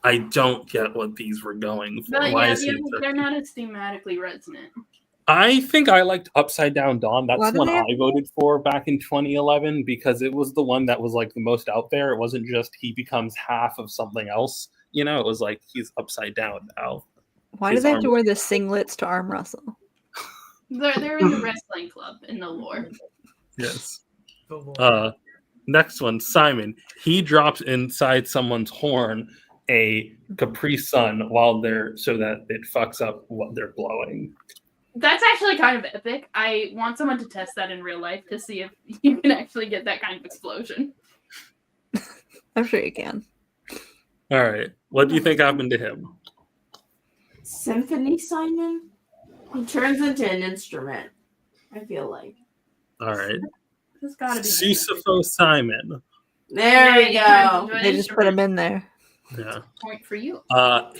I don't get what these were going for. But Why yeah, is he they're not as thematically resonant. I think I liked Upside Down Dawn. That's Why the do one they have- I voted for back in 2011 because it was the one that was like the most out there. It wasn't just he becomes half of something else. You know, it was like he's upside down now. Why do His they have to arm- wear the singlets to arm wrestle? They're in the wrestling club in the lore. Yes. The Lord. Next one, Simon. He drops inside someone's horn a Capri Sun while they're so that it fucks up what they're blowing. That's actually kind of epic. I want someone to test that in real life to see if you can actually get that kind of explosion. I'm sure you can. All right. What do you think happened to him? Symphony Simon? He turns into an instrument, I feel like. All right. This gotta be Sisyphus Simon. There we he turns go. into an They just put him in there. Yeah. point for you.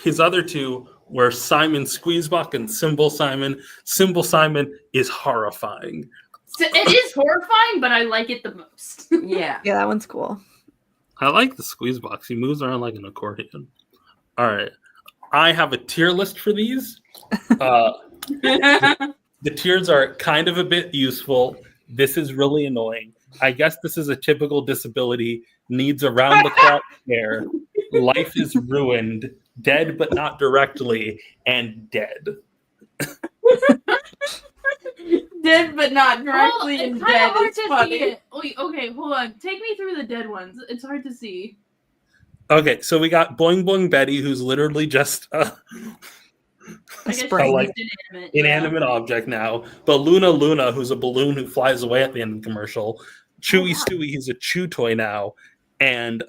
His other two were Simon Squeezebuck and Symbol Simon. Symbol Simon is horrifying. So it is horrifying, but I like it the most. Yeah. Yeah, that one's cool. I like the Squeezebox. He moves around like an accordion. All right. I have a tier list for these. The tiers are kind of a bit useful. This is really annoying. I guess this is a typical disability, needs around the clock care, life is ruined, dead but not directly, and dead. Dead but not directly Well, and it's kinda dead. hard It's to funny. see it. Wait, okay, hold on. Take me through the dead ones. It's hard to see. Okay, so we got Boing Boing Betty, who's literally just I guess spring. she's like inanimate. inanimate object now. But Luna Luna, who's a balloon who flies away at the end of the commercial. Chewy Stewie, he's a chew toy now. And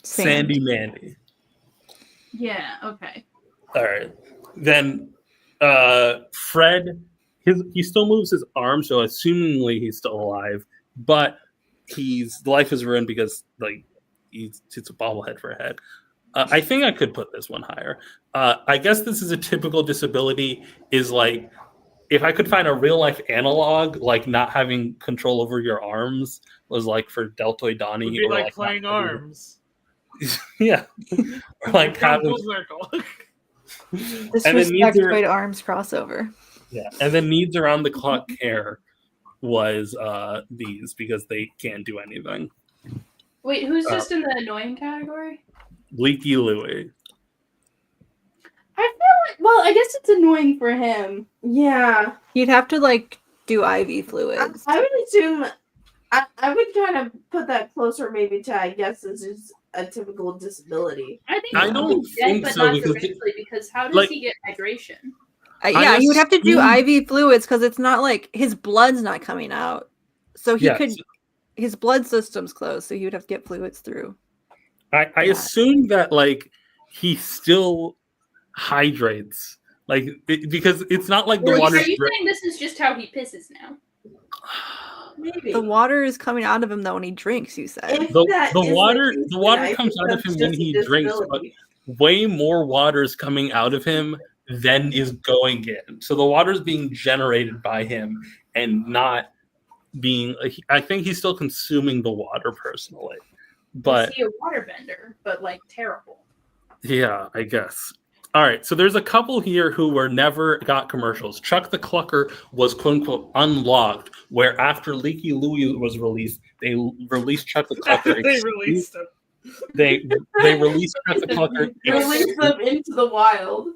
Sandy Mandy. Yeah, okay. All right. Then Fred, he still moves his arm, so assumingly he's still alive. But his life is ruined because like it's a bobblehead for a head. I think I could put this one higher. I guess this is a typical disability. Is like if I could find a real life analog, like not having control over your arms was like for Deltoid Donnie, Would be or like not playing having- arms. yeah, or like Come having, full circle. Disrespectoid arms crossover. yeah, and then needs around the clock care was these because they can't do anything. Wait, who's just in the annoying category? Leaky Louie. I feel like, well, I guess it's annoying for him. Yeah. You'd have to like do IV fluids. I would assume I would kind of put that closer maybe to, I guess, this is a typical disability. I think I don't he's dead, think but so, not because directly, because how does like- he get hydration? Yeah, he would have to do assume- IV fluids because it's not like his blood's not coming out. So he Yes. could, his blood system's closed, so he would have to get fluids through. I assume that like he still hydrates, like because it's not like the Are water. you saying this is just how he pisses now? Maybe. The water is coming out of him though when he drinks. You said If The that the is water case, the water then I comes think out of that's him when just a he drinks, but disability. way more water is coming out of him than is going in. So the water is being generated by him and not being. I think he's still consuming the water personally, but Is he a waterbender, but like terrible? yeah, I guess. All right, so there's a couple here who were never got commercials. Chuck the Clucker was quote unquote unlocked, where after Leaky Louie was released, they released Chuck the Clucker. They released him. They released Chuck the Clucker. Release them into the wild.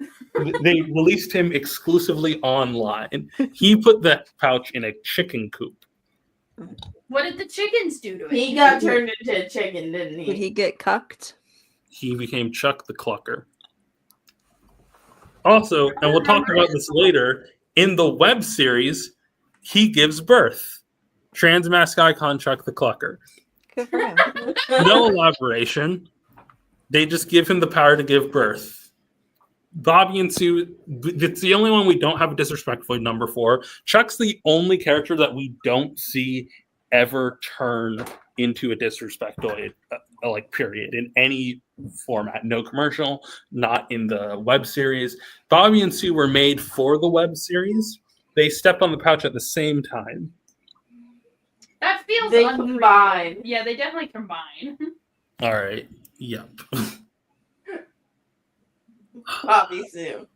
They released him exclusively online. He put that pouch in a chicken coop. What did the chickens do to him? He got turned into a chicken, didn't he? Did he get cucked? He became Chuck the Clucker. Also, and we'll talk about this later, in the web series, he gives birth. Trans mask icon Chuck the Clucker. Good for him. No elaboration. They just give him the power to give birth. Bobby and Sue, it's the only one we don't have a disrespectful number for. Chuck's the only character that we don't see ever turn into a disrespectoid, like period, in any format. No commercial, not in the web series. Bobby and Sue were made for the web series. They stepped on the pouch at the same time. That feels They unfair. combine. Yeah, they definitely combine. All right. Yep. Bobby Sue.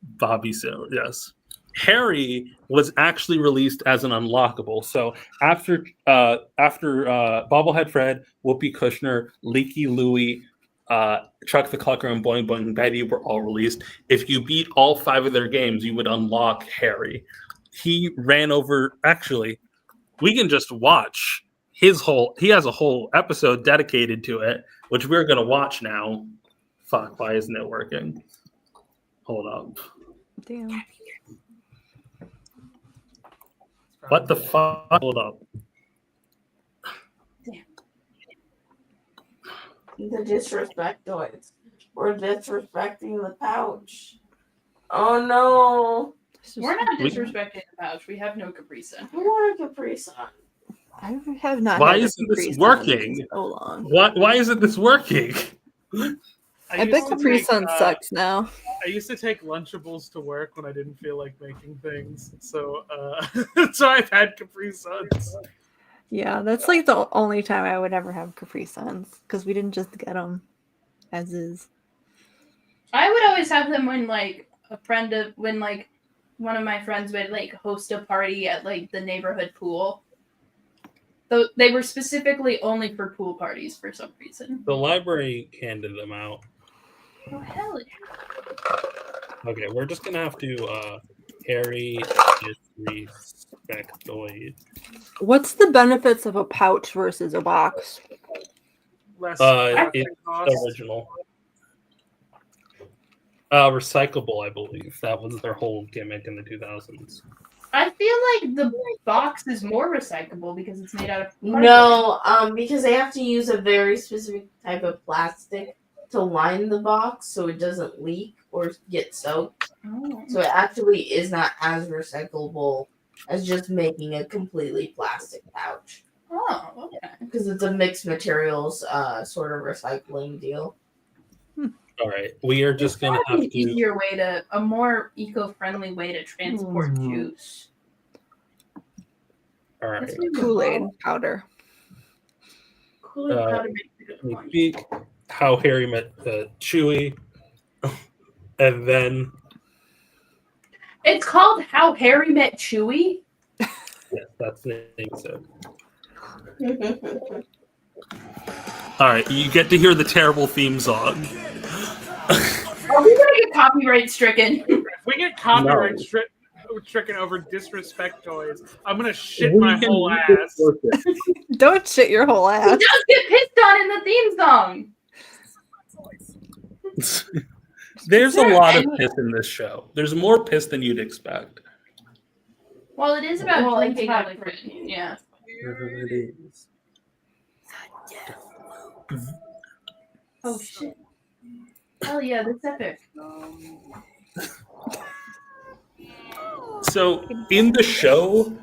Bobby Sue, yes. Harry was actually released as an unlockable. So after Bobblehead Fred, Whoopi Kushner, Leaky Louie, Chuck the Clucker, and Boing Boing Betty were all released. If you beat all 5 of their games, you would unlock Harry. He ran over. Actually, we can just watch his whole. He has a whole episode dedicated to it, which we're gonna watch now. Fuck! Why isn't it working? Hold up. Damn. What the fuck? Hold up. The disrespectoids. We're disrespecting the pouch. Oh no. We're not disrespecting the pouch. We have no Capri Sun. I want a Capri Sun. I have not. Why had a isn't this Capri Sun working? in so long. Why isn't this working? I bet Capri Sun sucks now. I used to take Lunchables to work when I didn't feel like making things, so so I've had Capri Suns. Yeah, that's like the only time I would ever have Capri Suns because we didn't just get them as is. I would always have them when like one of my friends would like host a party at like the neighborhood pool. So they were specifically only for pool parties for some reason. The library handed them out. Oh hell yeah. Okay, we're just gonna have to Harry disrespectoid. What's the benefits of a pouch versus a box? Less It's cost. original. Recyclable, I believe. That was their whole gimmick in the 2000s. I feel like the box is more recyclable because it's made out of cardboard. No, because they have to use a very specific type of plastic to line the box so it doesn't leak or get soaked. Oh. So it actually is not as recyclable as just making a completely plastic pouch. Oh, okay. Because it's a mixed materials sort of recycling deal. All right, we are just gonna Probably have an to. easier way to, a more eco-friendly way to transport juice. All right. That's maybe a Kool-Aid bottle. powder. Kool-Aid powder makes a good point. Speak How Harry Met Chewie, and then It's called How Harry Met Chewie. yes, that's the name. So. All right, you get to hear the terrible theme song. Are we gonna get copyright stricken? If we get copyright No. stricken over disrespect toys, I'm gonna shit We my can whole make it ass. worth it. Don't shit your whole He ass. does get pissed on in the theme song. There's a there lot of any- piss in this show. There's more piss than you'd expect. Well, it is about Well, it's drinking about liquid. Yeah. It is. Oh shit. Hell yeah, that's epic. So in the show,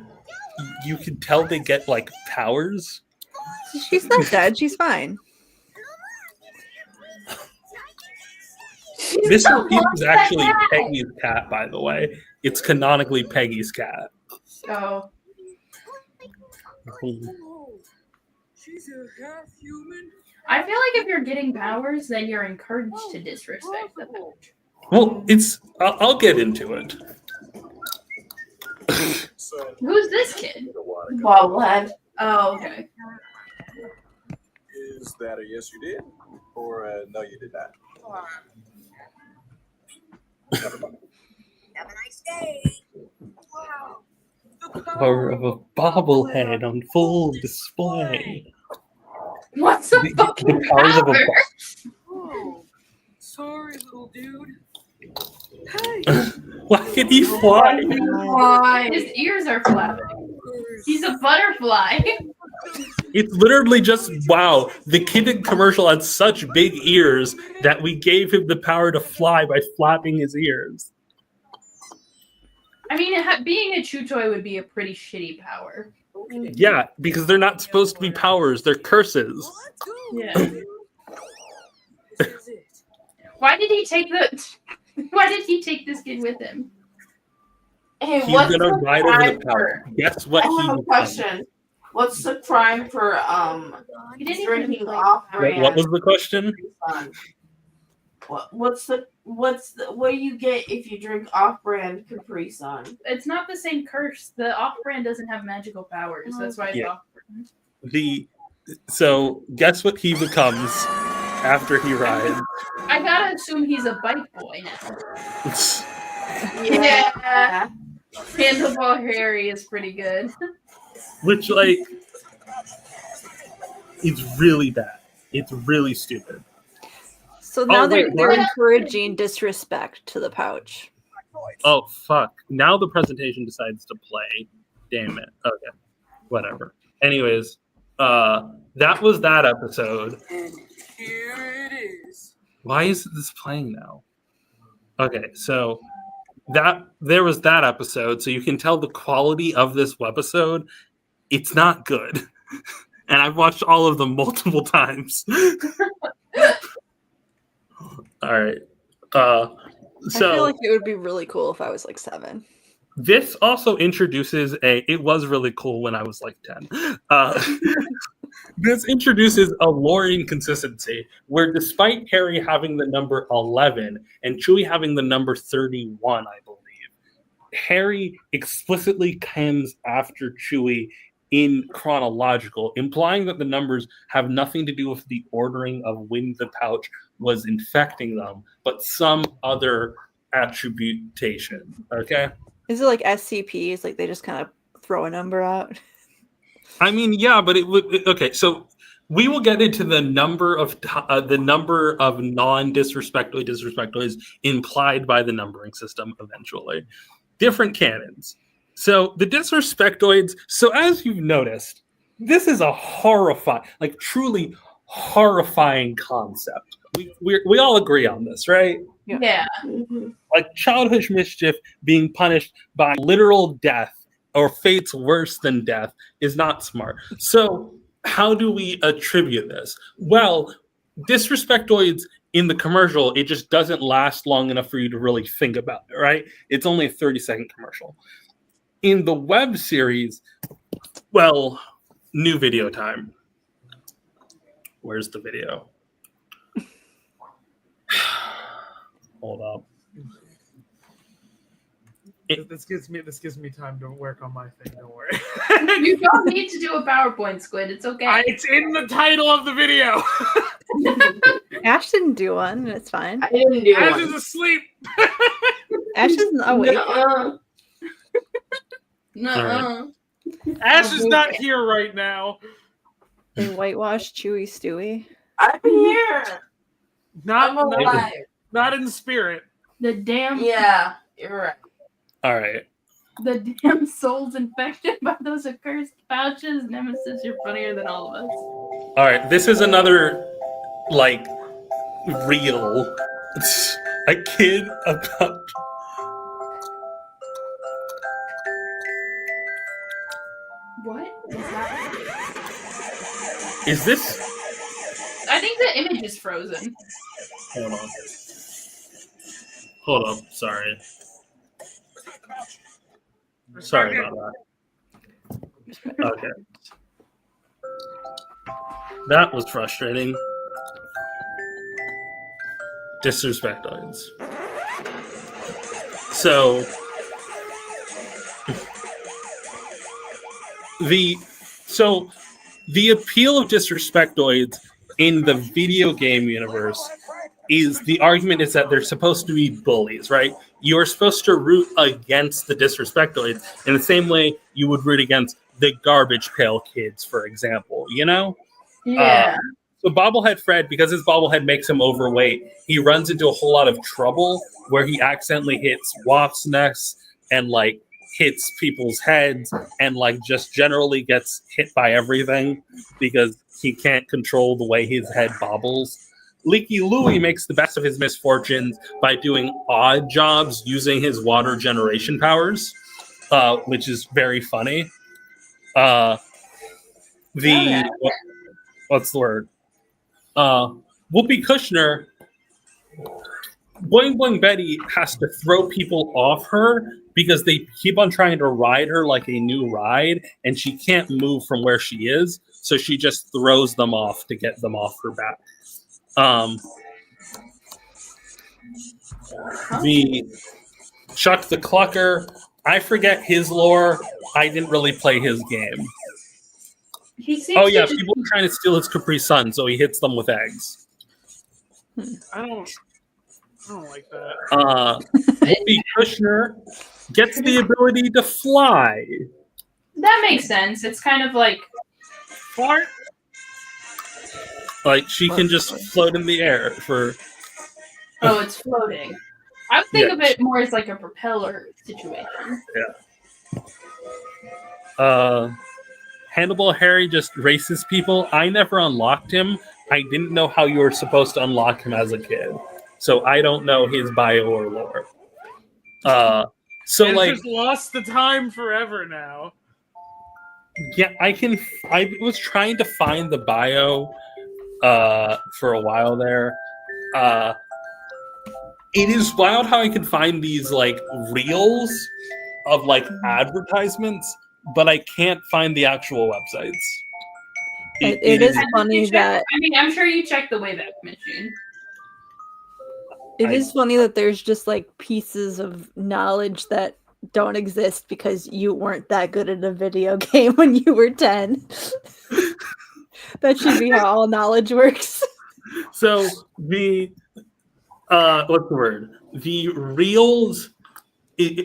you can tell they get like powers. She's not dead. She's fine. Mr. Peep is actually Peggy's cat, by the way. It's canonically Peggy's cat. Oh. I feel like if you're getting powers, then you're encouraged to disrespect the pouch. Well, it's. I'll get into it. Who's this kid? Bobblehead. Oh, okay. Is that a yes you did, or a no you did not? Never mind. Have a nice day. Wow. Power of a bobblehead on full display. What's the fucking powers of a power? Oh, sorry, little dude. Why can he fly? Why? His ears are flapping. He's a butterfly. It's literally just wow. The kid in commercial had such big ears that we gave him the power to fly by flapping his ears. I mean, being a chew toy would be a pretty shitty power. Yeah, because they're not supposed to be powers; they're curses. Yeah. Why did he take the? Why did he take this kid with him? Hey, He's what's gonna the ride over crime the power. for? Guess what? I have he a becomes. question. What's the crime for He didn't drinking even like off What, brand? what was the question? What do you get if you drink off brand Capri Sun? It's not the same curse. The off-brand doesn't have magical powers. That's why it's Yeah. off-brand. So guess what he becomes after he rides? I gotta assume he's a bike boy now. Yeah. Handlebar Harry is pretty good. Which like, it's really bad. It's really stupid. So now they're what? encouraging disrespect to the pouch. Oh fuck! Now the presentation decides to play. Damn it. Okay, whatever. Anyways, that was that episode. And here it is. Why is this playing now? Okay, so there was that episode. So you can tell the quality of this webisode. It's not good, and I've watched all of them multiple times. All right. I So feel like it would be really cool if I was like 7. this also introduces it was really cool when I was like 10. This introduces a lore inconsistency where despite Harry having the number 11 and Chewie having the number 31, I believe, Harry explicitly comes after Chewie in chronological, implying that the numbers have nothing to do with the ordering of when the pouch was infecting them, but some other attribution. Okay? Is it like SCPs? Like they just kind of throw a number out? I mean, yeah, but it would. Okay, so we will get into the number of non-disrespectoids implied by the numbering system eventually. Different canons. So the disrespectoids. So as you've noticed, this is a horrifying, like truly horrifying concept. We all agree on this, right? Yeah. Like childish mischief being punished by literal death or fates worse than death is not smart. So how do we attribute this? Well, disrespectoids in the commercial, it just doesn't last long enough for you to really think about it, right? It's only a 30-second commercial. In the web series, well, new video time. Where's the video? Hold up. This gives me time to work on my thing. Don't worry. You don't need to do a PowerPoint, Squid. It's okay. It's in the title of the video. Ash didn't do one. It's fine. I didn't do Ash one. is asleep. Ash isn't awake. Nuh-uh. Ash is not here right now. They whitewashed Chewy Stewie. I'm here. Not I'm alive. not in spirit. The damn Yeah, you're right. All right. the damn soul's infected by those accursed pouches. Nemesis, you're funnier than all of us. All right. This is another, like, reel. A kid about... What is that? Is this... I think the image is frozen. Hold on. Hold up. Sorry. Sorry about that. Okay. That was frustrating. Disrespectoids. So the appeal of disrespectoids in the video game universe is the argument is that they're supposed to be bullies, right? You're supposed to root against the disrespectoids in the same way you would root against the garbage pail kids, for example, you know? Yeah. So Bobblehead Fred, because his bobblehead makes him overweight, he runs into a whole lot of trouble where he accidentally hits wasps' nests and like hits people's heads and like just generally gets hit by everything because he can't control the way his head bobbles. Leaky Louie makes the best of his misfortunes by doing odd jobs using his water generation powers, which is very funny. What's the word? Whoopi Kushner, Boing Boing Betty has to throw people off her because they keep on trying to ride her like a new ride, and she can't move from where she is, so she just throws them off to get them off her back. The Chuck the Clucker, I forget his lore. I didn't really play his game. Oh yeah, people are trying to steal his Capri Sun, so he hits them with eggs. I don't like that. Whoopi Kushner gets the ability to fly. That makes sense. It's kind of like fart. Like she can just float in the air for. Oh, it's floating. I would think of it more as like a propeller situation. Yeah. Hannibal Harry just races people. I never unlocked him. I didn't know how you were supposed to unlock him as a kid, so I don't know his bio or lore. So I've like, just lost the time forever now. yeah, I was trying to find the bio for a while there. It is wild how I can find these like reels of like advertisements, but I can't find the actual websites. It is funny that I mean, I'm sure you checked the Wayback Machine. it is funny that there's just like pieces of knowledge that don't exist because you weren't that good at a video game when you were 10. That should be how all knowledge works. So the what's the word? The reels.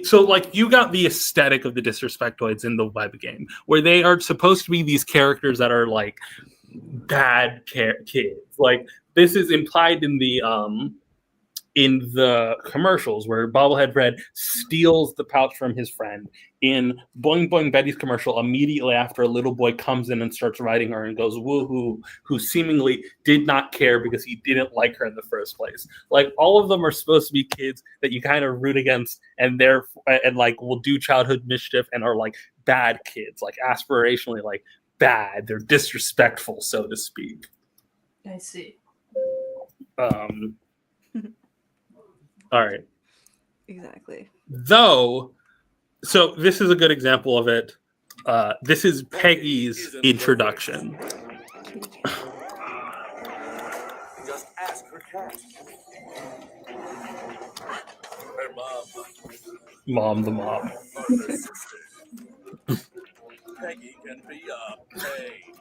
So like you got the aesthetic of the Disrespectoids in the web game, where they are supposed to be these characters that are like bad kids. Like this is implied in the commercials where Bobblehead Fred steals the pouch from his friend. In Boing Boing Betty's commercial, immediately after a little boy comes in and starts riding her and goes woohoo, who seemingly did not care because he didn't like her in the first place. Like all of them are supposed to be kids that you kind of root against and like will do childhood mischief and are like bad kids, like aspirationally like bad. They're disrespectful, so to speak. I see. All right. Exactly. Though, so this is a good example of it. This is Peggy's introduction. Just ask her cat. Her Mom, the mom. Peggy can be a pain.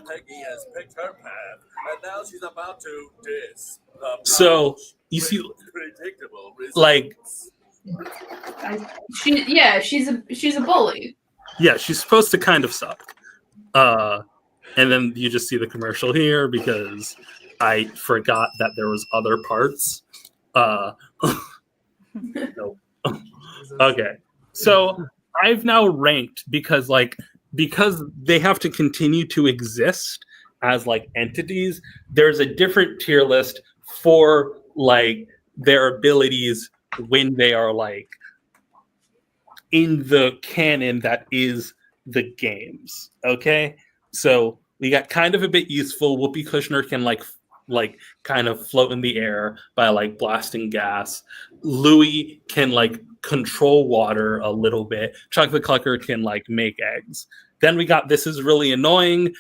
Peggy has picked her path, and now she's about to diss. So you see, Predictable like, she's a bully. yeah, she's supposed to kind of suck. And then you just see the commercial here because I forgot that there was other parts. Nope. Okay. So I've now ranked because they have to continue to exist as like entities. There's a different tier list for like their abilities when they are like in the canon that is the games. Okay. So we got kind of a bit useful. Whoopi Kushner can like kind of float in the air by like blasting gas. Louis can like control water a little bit. Chocolate Clucker can like make eggs. Then we got this is really annoying.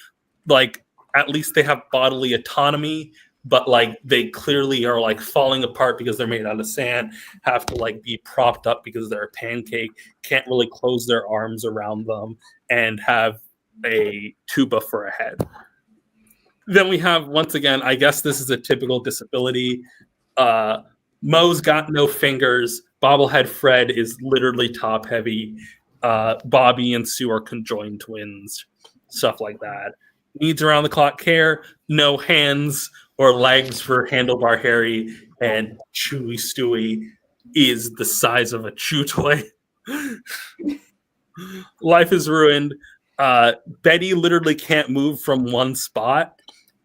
Like at least they have bodily autonomy, but like they clearly are like falling apart because they're made out of sand, have to like be propped up because they're a pancake, can't really close their arms around them, and have a tuba for a head. Then we have, once again, I guess this is a typical disability. Mo's got no fingers. Bobblehead Fred is literally top heavy. Bobby and Sue are conjoined twins. Stuff like that. Needs around the clock care. No hands or legs for Handlebar Harry. And Chewy Stewie is the size of a chew toy. Life is ruined. Betty literally can't move from one spot.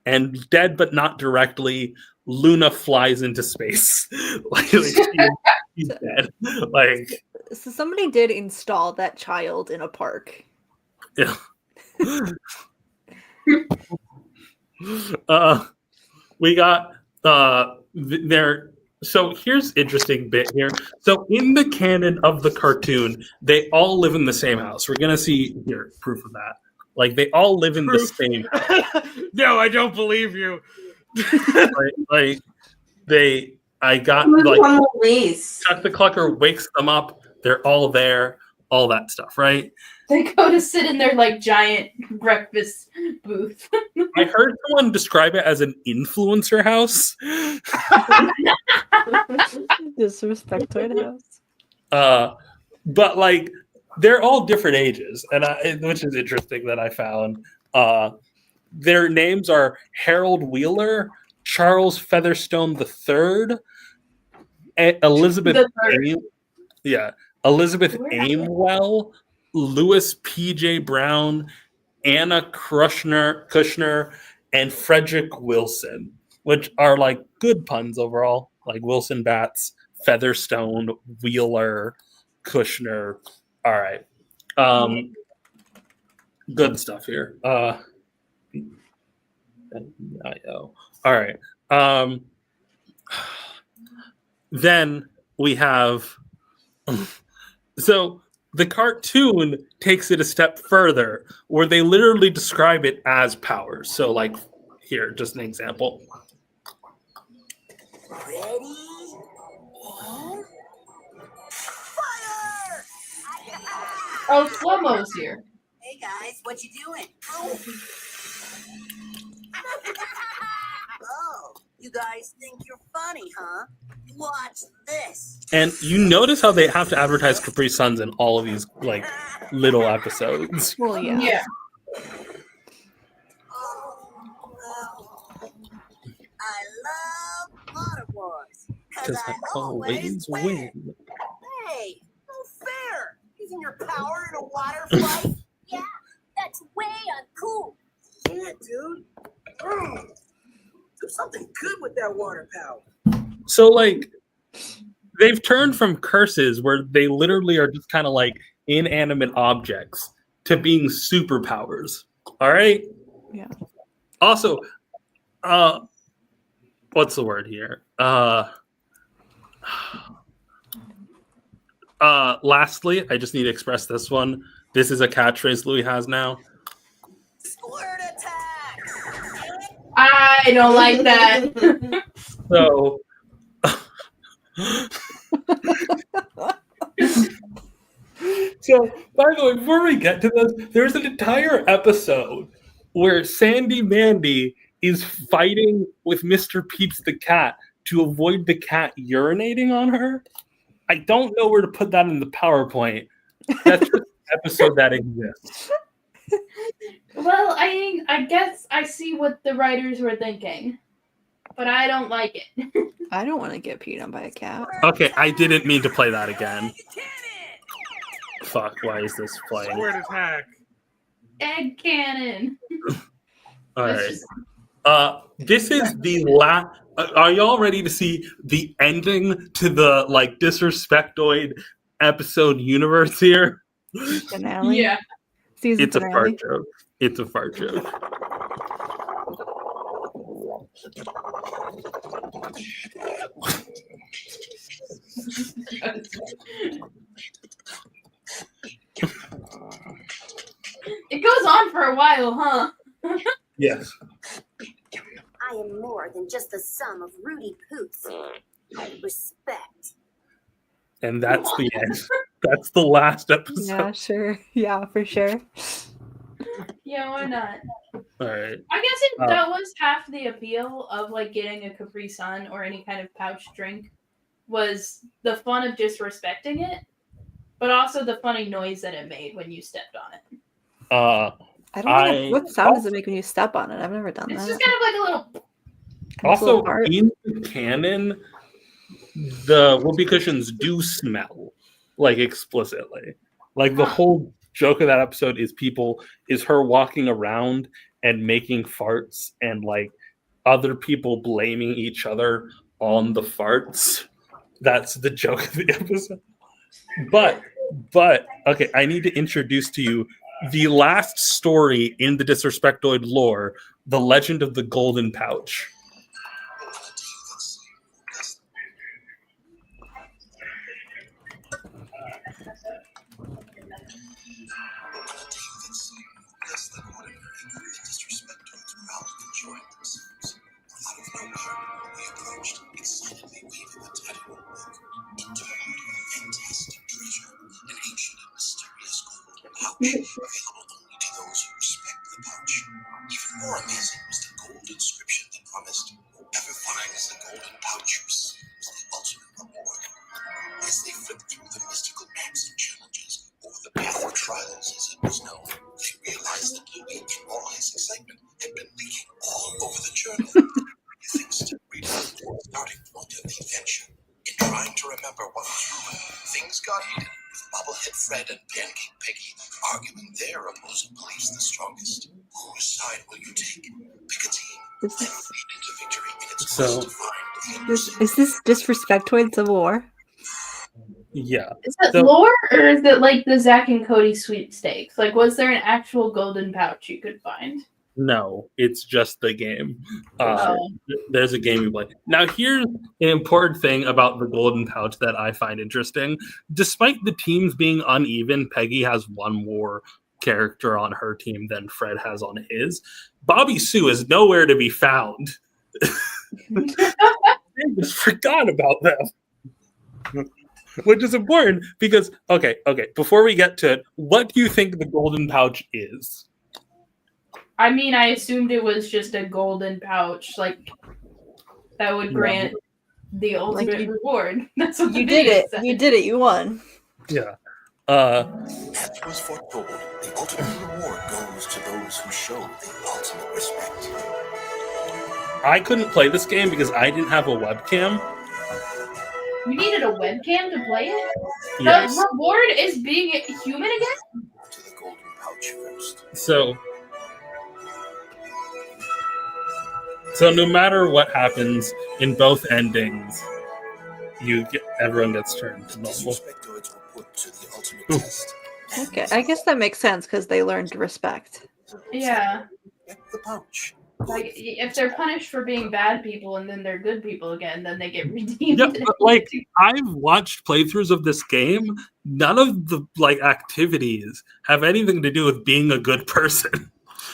And dead but not directly, Luna flies into space. She's dead. Like, so somebody did install that child in a park. Yeah. We got there. So here's interesting bit here. So in the canon of the cartoon, they all live in the same house. We're gonna see here proof of that. Like they all live in the same house. No, I don't believe you. I got like Chuck the Clucker wakes them up. They're all there. All that stuff, right? They go to sit in their like giant breakfast booth. I heard someone describe it as an influencer house. Disrespect to it house. But like they're all different ages, and which is interesting that I found. Their names are Harold Wheeler, Charles Featherstone III, Elizabeth Aimwell, Louis P.J. Brown, Anna Kushner, and Frederick Wilson, which are like good puns overall, like Wilson Bats, Featherstone, Wheeler, Kushner. All right. Good stuff here. All right. Then we have so the cartoon takes it a step further where they literally describe it as powers. So like here, just an example. Ready? And fire! Oh, slow-mo's here. Hey guys, what you doing? Oh, you guys think you're funny, huh? Watch this. And you notice how they have to advertise Capri Suns in all of these like little episodes. Well, yeah. Yeah. I love water wars. Because I always win. Hey, no fair. Using your power in a water fight? Yeah, that's way uncool. Yeah, dude. Do something good with that water power. So like they've turned from curses where they literally are just kind of like inanimate objects to being superpowers. All right? Yeah. Also, what's the word here? Lastly, I just need to express this one. This is a catchphrase Louis has now. Squirt attack! I don't like that. So, by the way, before we get to this, there's an entire episode where Sandy Mandy is fighting with Mr. Peeps the cat to avoid the cat urinating on her. I don't know where to put that in the PowerPoint. That's just an episode that exists. Well, I guess I see what the writers were thinking, but I don't like it. I don't want to get peed on by a cat. Okay, I didn't mean to play that again. Fuck, why is this playing? Squirt attack. Egg cannon. All right. This is the last. Are y'all ready to see the ending to the Disrespectoid episode universe here? Finale? Yeah. Season It's a finale. fart joke. It's a fart joke. It goes on for a while, huh? Yes. I am more than just the sum of Rudy Poots. Respect. And that's the end. That's the last episode. Yeah, sure. Yeah, for sure. Yeah, why not? All right. I guess that was half the appeal of getting a Capri Sun or any kind of pouch drink, was the fun of disrespecting it, but also the funny noise that it made when you stepped on it. I don't know. What sound does it make when you step on it? I've never done It's that. just kind of like a little. Also, in the canon, the whoopee cushions do smell explicitly. The whole joke of that episode is her walking around and making farts and other people blaming each other on the farts. That's the joke of the episode. But okay, I need to introduce to you the last story in the Disrespectoid lore, The Legend of the Golden Pouch. Available only to those who respect the pouch. Even more amazing was the gold inscription that promised whoever finds the golden pouch receives the ultimate reward. As they flipped through the mystical maps and challenges, or the path of trials as it was known, they realized that Louis, in all his excitement, had been leaking all over the journal. Thanks to reading the starting point of the adventure. In trying to remember what was rumored, things got heated, with Bobblehead Fred and Pancake Peggy arguing their opposing beliefs the strongest. Whose side will you take? Pick a team, then lead into victory in its quest to find the Is this Disrespectoid Civil War? Yeah. Is it lore, or is it the Zack and Cody sweepstakes? Was there an actual golden pouch you could find? No, it's just the game. There's a game you play. Now, here's an important thing about the Golden Pouch that I find interesting. Despite the teams being uneven, Peggy has one more character on her team than Fred has on his. Bobby Sue is nowhere to be found. They just forgot about them. Which is important because, okay, before we get to it, what do you think the Golden Pouch is? I mean, I assumed it was just a golden pouch, that would grant the ultimate reward. That's what You did it. said. You did it. You won. Yeah. As was foretold, the ultimate reward goes to those who show the ultimate respect. I couldn't play this game because I didn't have a webcam. You needed a webcam to play it? Yes. The reward is being a human again? To the golden pouch first. So no matter what happens in both endings, everyone gets turned to normal. Disrespectoids were put to the ultimate test. Okay, I guess that makes sense because they learned respect. Yeah. The pouch. Like, if they're punished for being bad people and then they're good people again, then they get redeemed. Yeah, but like I've watched playthroughs of this game. None of the like activities have anything to do with being a good person.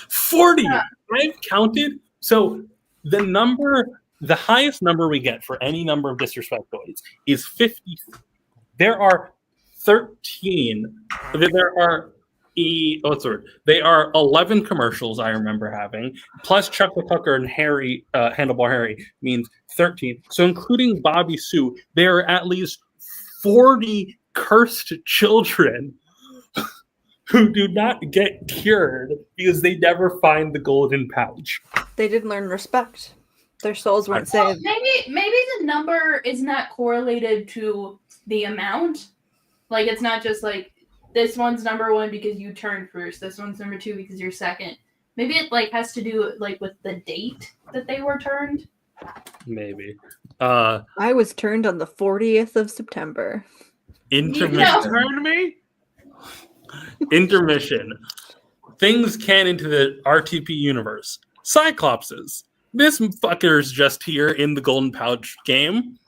40. I've counted. So the highest number we get for any number of disrespectoids is 50. There are 13. There are They are 11 commercials I remember having, plus Chuck the Tucker and Harry, Handlebar Harry means 13. So including Bobby Sue, there are at least 40 cursed children who do not get cured because they never find the golden pouch. They didn't learn respect. Their souls weren't Well, saved. maybe the number is not correlated to the amount. Like, it's not just like this one's number 1 because you turned first. This one's number 2 because you're second. Maybe it like has to do like with the date that they were turned. Maybe. I was turned on the 40th of September. Intermission. Turn me? Intermission. Things canon to the RTP universe. Cyclopses. This fucker's just here in the Golden Pouch game.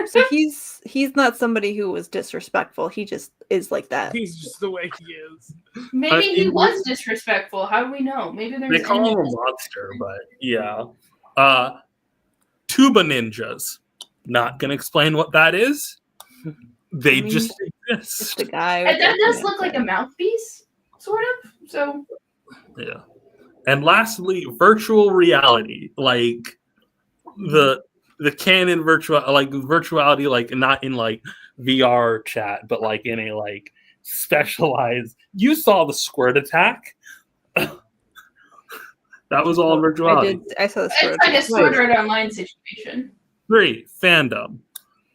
So he's not somebody who was disrespectful. He just is like that. He's just the way he is. Maybe he was disrespectful. How do we know? Maybe there's They call him a monster, but yeah. Tuba ninjas. Not gonna explain what that is. They just exist. It's the guy. That does look like a mouthpiece, sort of. So Yeah. And lastly, virtual reality, like the canon virtuality, like not in like VR chat, but like in a like specialized. You saw the squirt attack. That was all virtuality. I saw the it's like a Sword Art Online situation. 3, fandom.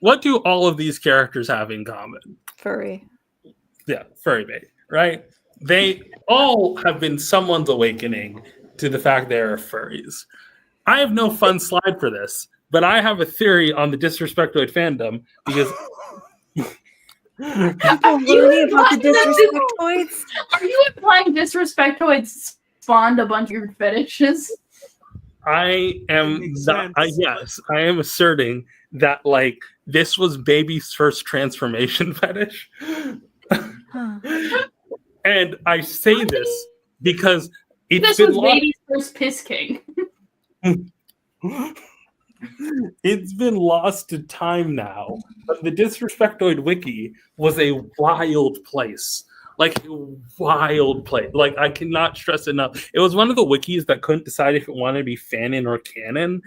What do all of these characters have in common? Furry. Yeah, furry bait, right? They all have been someone's awakening to the fact they are furries. I have no fun slide for this, but I have a theory on the Disrespectoid fandom because people learning about the Disrespectoids. Are you implying Disrespectoids spawned a bunch of your fetishes? I am I am asserting that like this was baby's first transformation fetish. And I say this because This was baby's first piss king. It's been lost to time now, but the Disrespectoid wiki was a wild place. Like a wild place. Like I cannot stress enough. It was one of the wikis that couldn't decide if it wanted to be fanon or canon,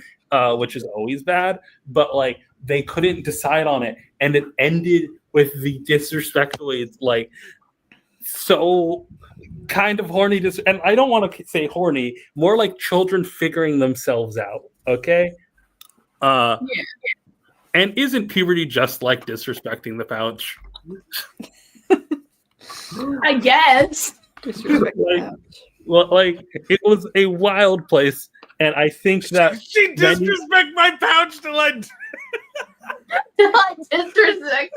which is always bad. But like they couldn't decide on it, and it ended with the Disrespectoids like so kind of horny. And I don't want to say horny, more like children figuring themselves out. Okay. Yeah. And isn't puberty just like disrespecting the pouch? I guess. Like it was a wild place, and I think that she disrespect my pouch till I disrespect.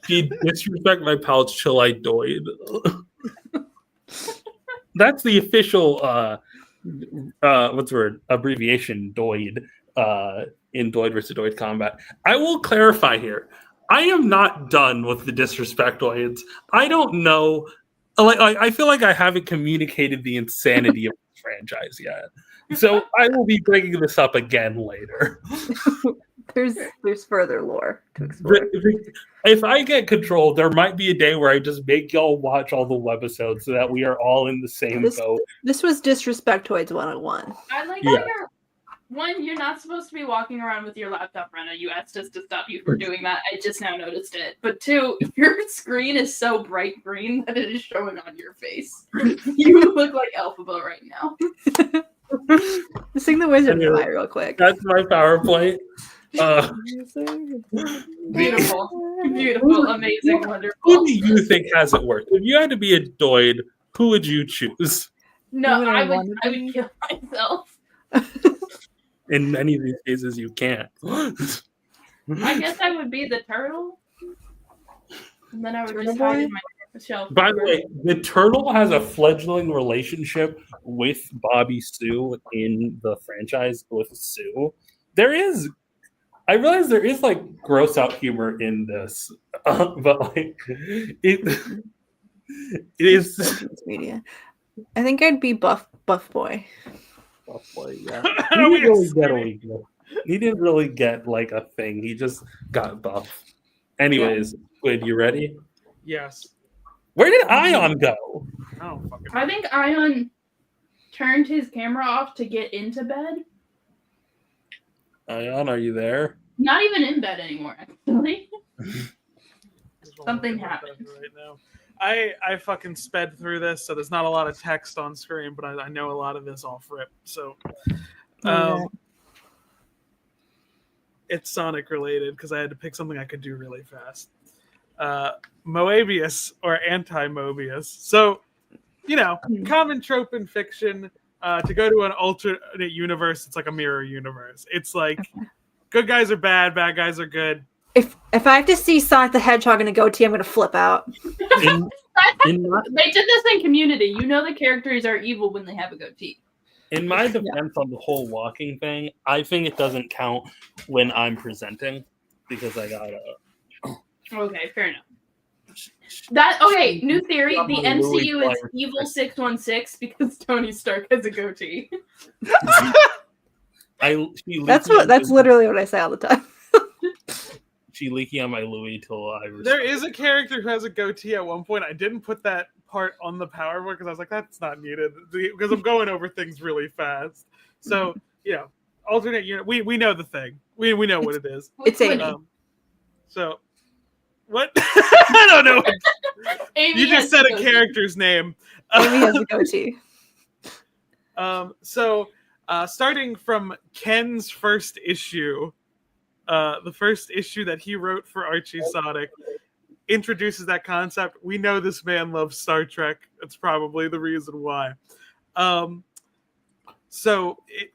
She disrespect my pouch till I doid. That's the official what's the word abbreviation doid in Doid vs. Doid combat. I will clarify here. I am not done with the Disrespectoids. I don't know. Like I feel like I haven't communicated the insanity of this franchise yet. So I will be bringing this up again later. There's further lore to explore. If I get control, there might be a day where I just make y'all watch all the webisodes so that we are all in the same boat. This was Disrespectoids 101. I like how you're not supposed to be walking around with your laptop, Rena. You asked us to stop you from doing that. I just now noticed it. But 2, your screen is so bright green that it is showing on your face. You look like Alphaba right now. Sing the Wizard Fly real quick. That's my PowerPoint. Beautiful, amazing, wonderful. Who do you think has it worse? If you had to be a doid, who would you choose? No, I would kill myself. In many of these cases, you can't. I guess I would be the turtle. And then I would just hide in my shelf. By the way, the turtle has a fledgling relationship with Bobby Sue in the franchise with Sue. I realize there is like gross out humor in this, but like it is Children's media. I think I'd be Buff Boy. Buff Boy, yeah. He didn't really get like a thing. He just got buff. Anyways, Squid, you ready? Yes. Where did Ayaan go? Oh, fucking. I think Ayaan turned his camera off to get into bed. Ayaan, are you there? Not even in bed anymore, actually. Something happened. Right now. I fucking sped through this, so there's not a lot of text on screen, but I know a lot of this off rip. So, it's Sonic related because I had to pick something I could do really fast. Moebius or anti-Mobius. So, common trope in fiction. To go to an alternate universe, it's like a mirror universe. It's like good guys are bad guys are good. If I have to see Sonic the Hedgehog in a goatee, I'm gonna flip out. They did this in Community. You know the characters are evil when they have a goatee. In my defense on the whole walking thing, I think it doesn't count when I'm presenting because I gotta. Okay, fair enough. New theory. The MCU is Evil 616 because Tony Stark has a goatee. That's literally what I say all the time. She leaky on my Louis till I. There is a character who has a goatee at one point. I didn't put that part on the PowerPoint because I was like, that's not needed because I'm going over things really fast. So alternate unit. We know the thing. We know what it is. It's Amy. So what? I don't know. Amy You just said a character's name. Amy has a goatee. Starting from Ken's first issue, the first issue that he wrote for Archie Sonic introduces that concept. We know this man loves Star Trek. That's probably the reason why.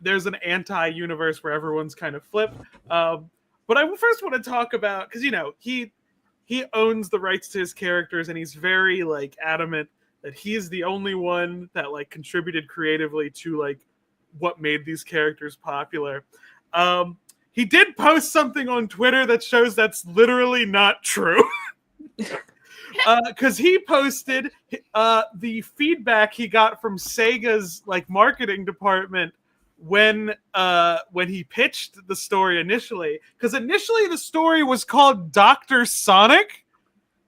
There's an anti-universe where everyone's kind of flipped. But I first want to talk about, because he owns the rights to his characters, and he's very adamant that he's the only one that contributed creatively to what made these characters popular. He did post something on Twitter that shows that's literally not true. Because he posted the feedback he got from Sega's marketing department when he pitched the story initially. Because initially the story was called Dr. Sonic,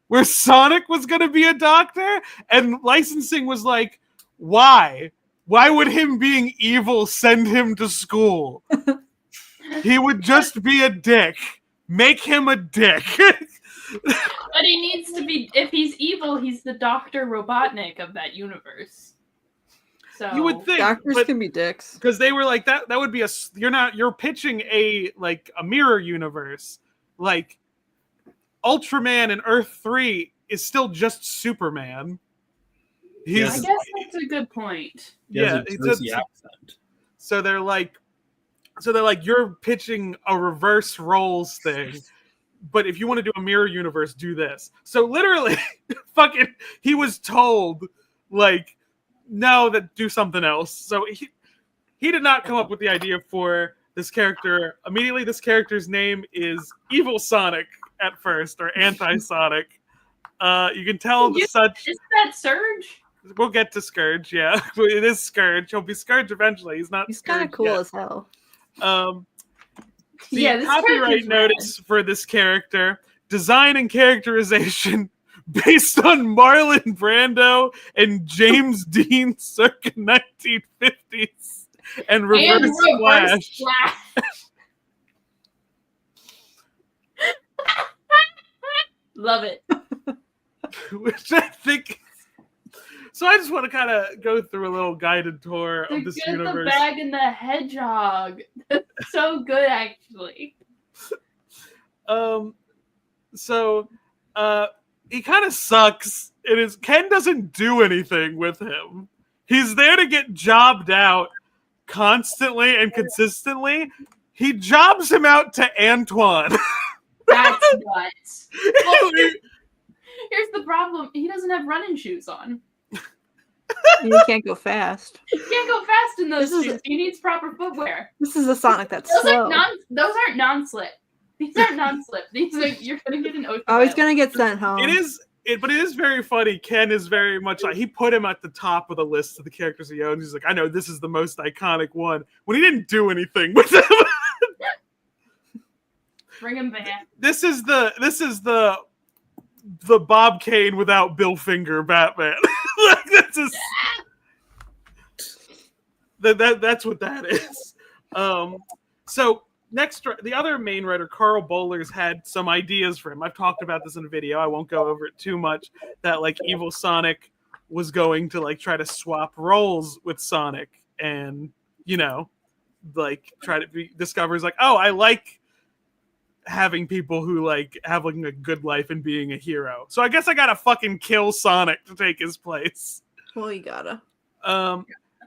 where Sonic was going to be a doctor, and licensing was like, why? Why would him being evil send him to school? He would just be a dick. Make him a dick. But he needs to be, if he's evil, he's the Dr. Robotnik of that universe. So you would think doctors can be dicks. Because they were like, that would be you're pitching a mirror universe. Ultraman in Earth 3 is still just Superman. I guess that's a good point. Yeah, it's the accent. So they're like, you're pitching a reverse roles thing, but if you want to do a mirror universe, do this. So literally, he was told no, do something else. So he did not come up with the idea for this character. Immediately, this character's name is Evil Sonic at first, or Anti-Sonic. You can tell Is that Surge? We'll get to Scourge, yeah. It is Scourge. He'll be Scourge eventually. He's kind of cool as hell. The copyright notice for this character, design and characterization based on Marlon Brando and James Dean circa 1950s and Reverse Flash. Love it. Which I think... So I just want to kind of go through a little guided tour of this universe. The Bag and the Hedgehog. That's so good, actually. He kind of sucks. Ken doesn't do anything with him. He's there to get jobbed out constantly and consistently. He jobs him out to Antoine. That's nuts. Here's the problem: he doesn't have running shoes on. You can't go fast. He can't go fast in those This is- shoes. He needs proper footwear. This is a Sonic that's Those slow. those aren't non-slip. These aren't non-slip. These are you're gonna get an ocean. Oh, he's gonna get sent home. But it is very funny. Ken is very much like, he put him at the top of the list of the characters he owns. He's like, I know this is the most iconic one, when he didn't do anything with him. Bring him back. This is the Bob Kane without Bill Finger Batman. Like, that's just that's what that is. So next, the other main writer, Carl Bowlers, had some ideas for him. I've talked about this in a video. I won't go over it too much. That like Evil Sonic was going to like try to swap roles with Sonic, and like try to discovers like, oh, I like having people who like have like a good life and being a hero. So I guess I gotta fucking kill Sonic to take his place. Well, you gotta.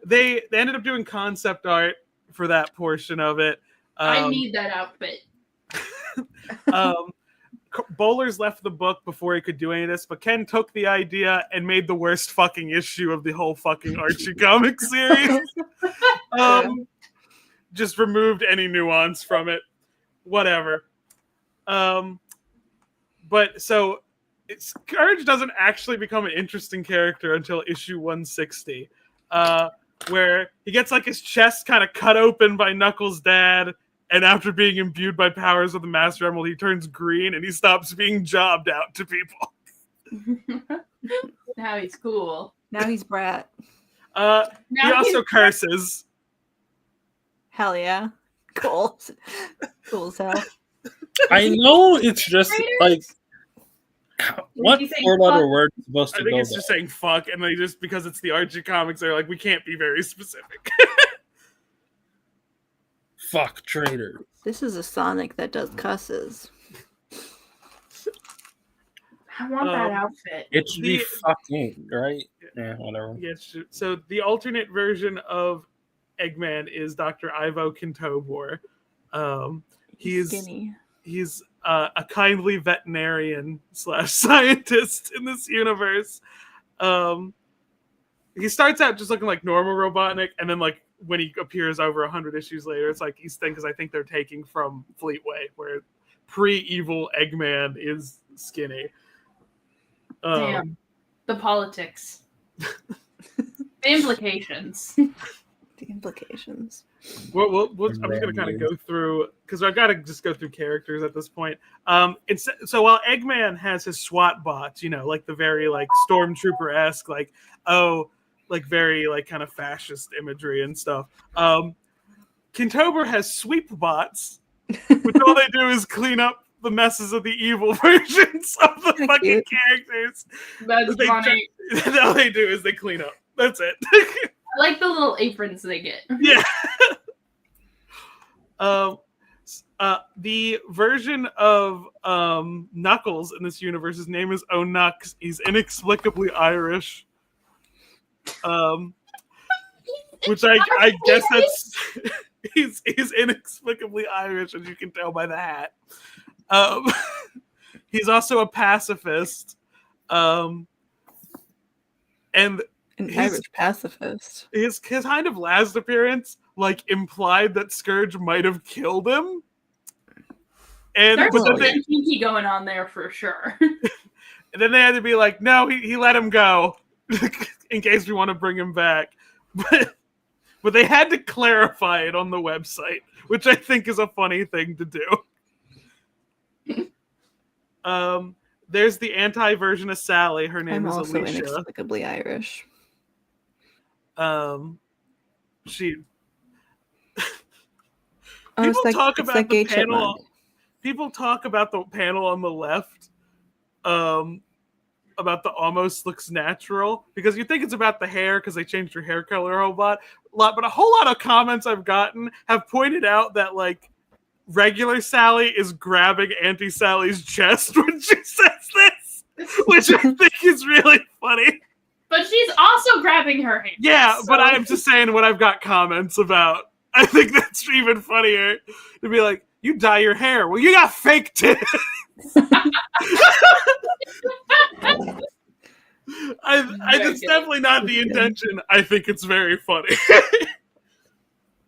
They ended up doing concept art for that portion of it. I need that outfit. Bowlers left the book before he could do any of this, but Ken took the idea and made the worst fucking issue of the whole fucking Archie comic series. Just removed any nuance from it. Whatever. But so Scourge doesn't actually become an interesting character until issue 160, where he gets like his chest kind of cut open by Knuckles' dad, and after being imbued by powers of the Master Emerald, he turns green and he stops being jobbed out to people. Now he's cool. Now he's Brat. He also curses. Hell yeah. Cool. Cool as hell. I know it's just like what four-letter word is supposed to I think go it's just saying fuck, and they just, because it's the Archie comics, they're like, we can't be very specific. Fuck traitor. This is a Sonic that does cusses. I want that outfit. It should be fucking, right? Yeah, whatever. Yes. So the alternate version of Eggman is Dr. Ivo Kintobor. He's skinny. He's a kindly veterinarian / scientist in this universe. He starts out just looking like normal Robotnik, and then like when he appears over 100 issues later, it's like he's because I think they're taking from Fleetway, where pre-evil Eggman is skinny. Damn. The politics. The implications. The implications. Well, I'm just gonna kind of go through, because I've got to just go through characters at this point. It's so while Eggman has his SWAT bots, like the very like stormtrooper-esque, like very like kind of fascist imagery and stuff. Kintobor has sweep bots, which all they do is clean up the messes of the evil versions of the fucking characters. That's funny. All they do is they clean up. That's it. I like the little aprons they get. Yeah. The version of Knuckles in this universe, his name is O'Nux. He's inexplicably Irish. Which I guess that's he's inexplicably Irish, as you can tell by the hat. He's also a pacifist. And An Irish pacifist. His kind of last appearance like implied that Scourge might have killed him. And There's but then something kinky going on there for sure. And then they had to be like, no, he let him go in case we want to bring him back. But they had to clarify it on the website, which I think is a funny thing to do. There's the anti-version of Sally. Her name is also Alicia. inexplicably Irish. She. It's People talk that about the gay panel. chipmunk. People talk about the panel on the left. About the almost looks natural, because you think it's about the hair because they changed her hair color a whole lot, but a whole lot of comments I've gotten have pointed out that like regular Sally is grabbing Auntie Sally's chest when she says this, which I think is really funny. But she's also grabbing her hand. Yeah, so. but I'm just saying what I've got comments about. I think that's even funnier to be like, You dye your hair. Well, you got fake tits. It's definitely not the intention. I think it's very funny.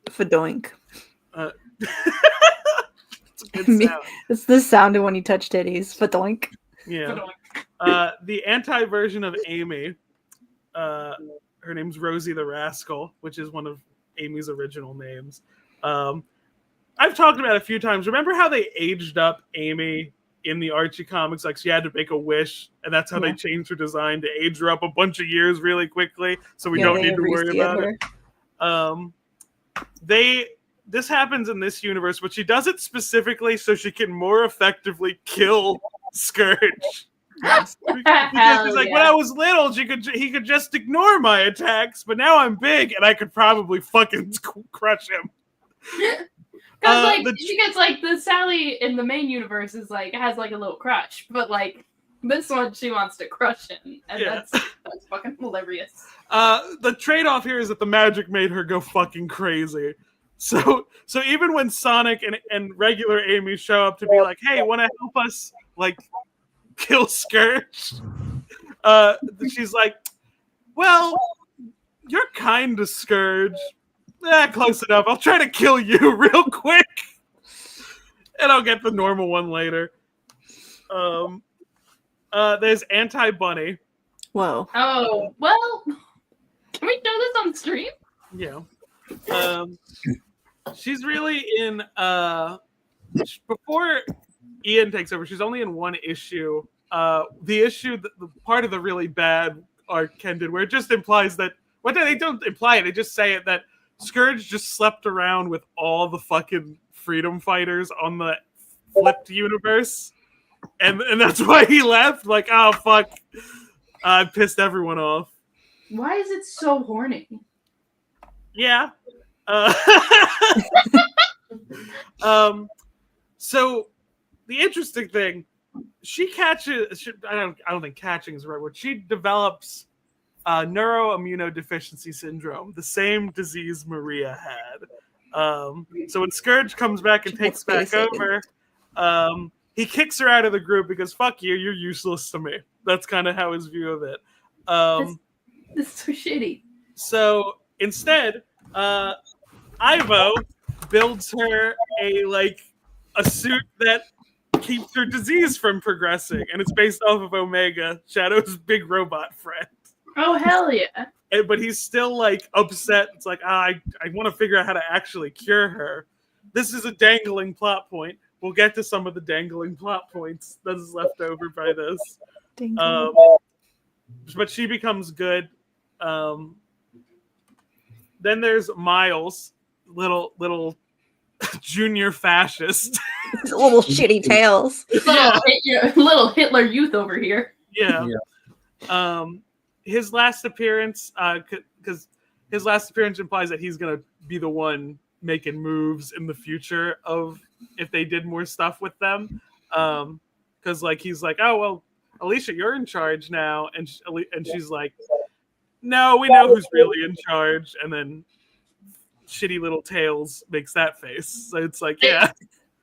Fadoink. It's a good sound. It's the sound of when you touch titties. Fadoink. Yeah. The anti-version of Amy, her name's Rosie the Rascal, which is one of Amy's original names. I've talked about it a few times. Remember how they aged up Amy in the Archie comics? Like she had to make a wish, and that's how they changed her design to age her up a bunch of years really quickly, so we don't need to worry about it. This happens in this universe, but she does it specifically so she can more effectively kill Scourge. Because she's like, when I was little, he could just ignore my attacks, but now I'm big and I could probably fucking crush him. Because because the Sally in the main universe is has a little crush, but this one she wants to crush him, and that's fucking hilarious. The trade-off here is that the magic made her go fucking crazy. So even when Sonic and regular Amy show up to be like, hey, want to help us kill Scourge? She's like, well, you're kind of Scourge. Close enough. I'll try to kill you real quick. And I'll get the normal one later. There's Anti-Bunny. Whoa. Oh, well, can we show this on stream? Yeah. She's really in before Ian takes over, she's only in one issue. The issue, the part of the really bad arc Ken did, where it just implies that they don't imply it, they just say it, that Scourge just slept around with all the fucking freedom fighters on the flipped universe. And that's why he left. Like, oh fuck. I pissed everyone off. Why is it so horny? Yeah. So the interesting thing, she catches. I don't think catching is the right word. She develops neuroimmunodeficiency syndrome, the same disease Maria had. So when Scourge comes back and takes back over, he kicks her out of the group because fuck you, you're useless to me. That's kind of how his view of it. This is so shitty. So instead, Ivo builds her a suit that keeps her disease from progressing, and it's based off of Omega, Shadow's big robot friend. Oh hell yeah! But he's still upset. It's like, I want to figure out how to actually cure her. This is a dangling plot point. We'll get to some of the dangling plot points that is left over by this. But she becomes good. Then there's Miles, little junior fascist. Little shitty tails. Little Hitler Youth over here. Yeah. His last appearance, because his last appearance implies that he's gonna be the one making moves in the future of if they did more stuff with them. Because he's like, oh well, Alicia, you're in charge now, and she's like, no, we know who's really in charge, and then shitty little Tails makes that face. So it's like, yeah.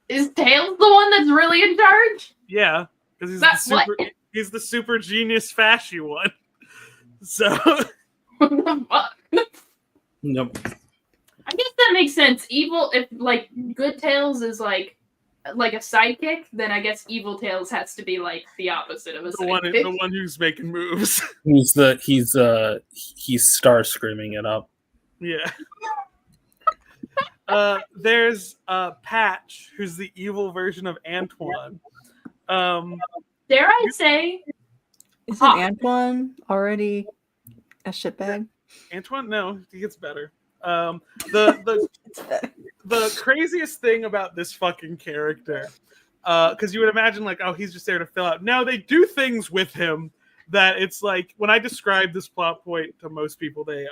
Is Tails the one that's really in charge? Yeah, because he's the super genius fashy one. So what the fuck? Nope. I guess that makes sense. Evil, if good Tails is a sidekick, then I guess Evil Tails has to be the opposite of a sidekick. The one who's making moves. He's star screaming it up. Yeah. There's Patch, who's the evil version of Antoine. Dare I say, isn't Antoine already a shitbag? Antoine, no, he gets better. The craziest thing about this fucking character, because you would imagine he's just there to fill out. No, they do things with him that it's when I describe this plot point to most people, they're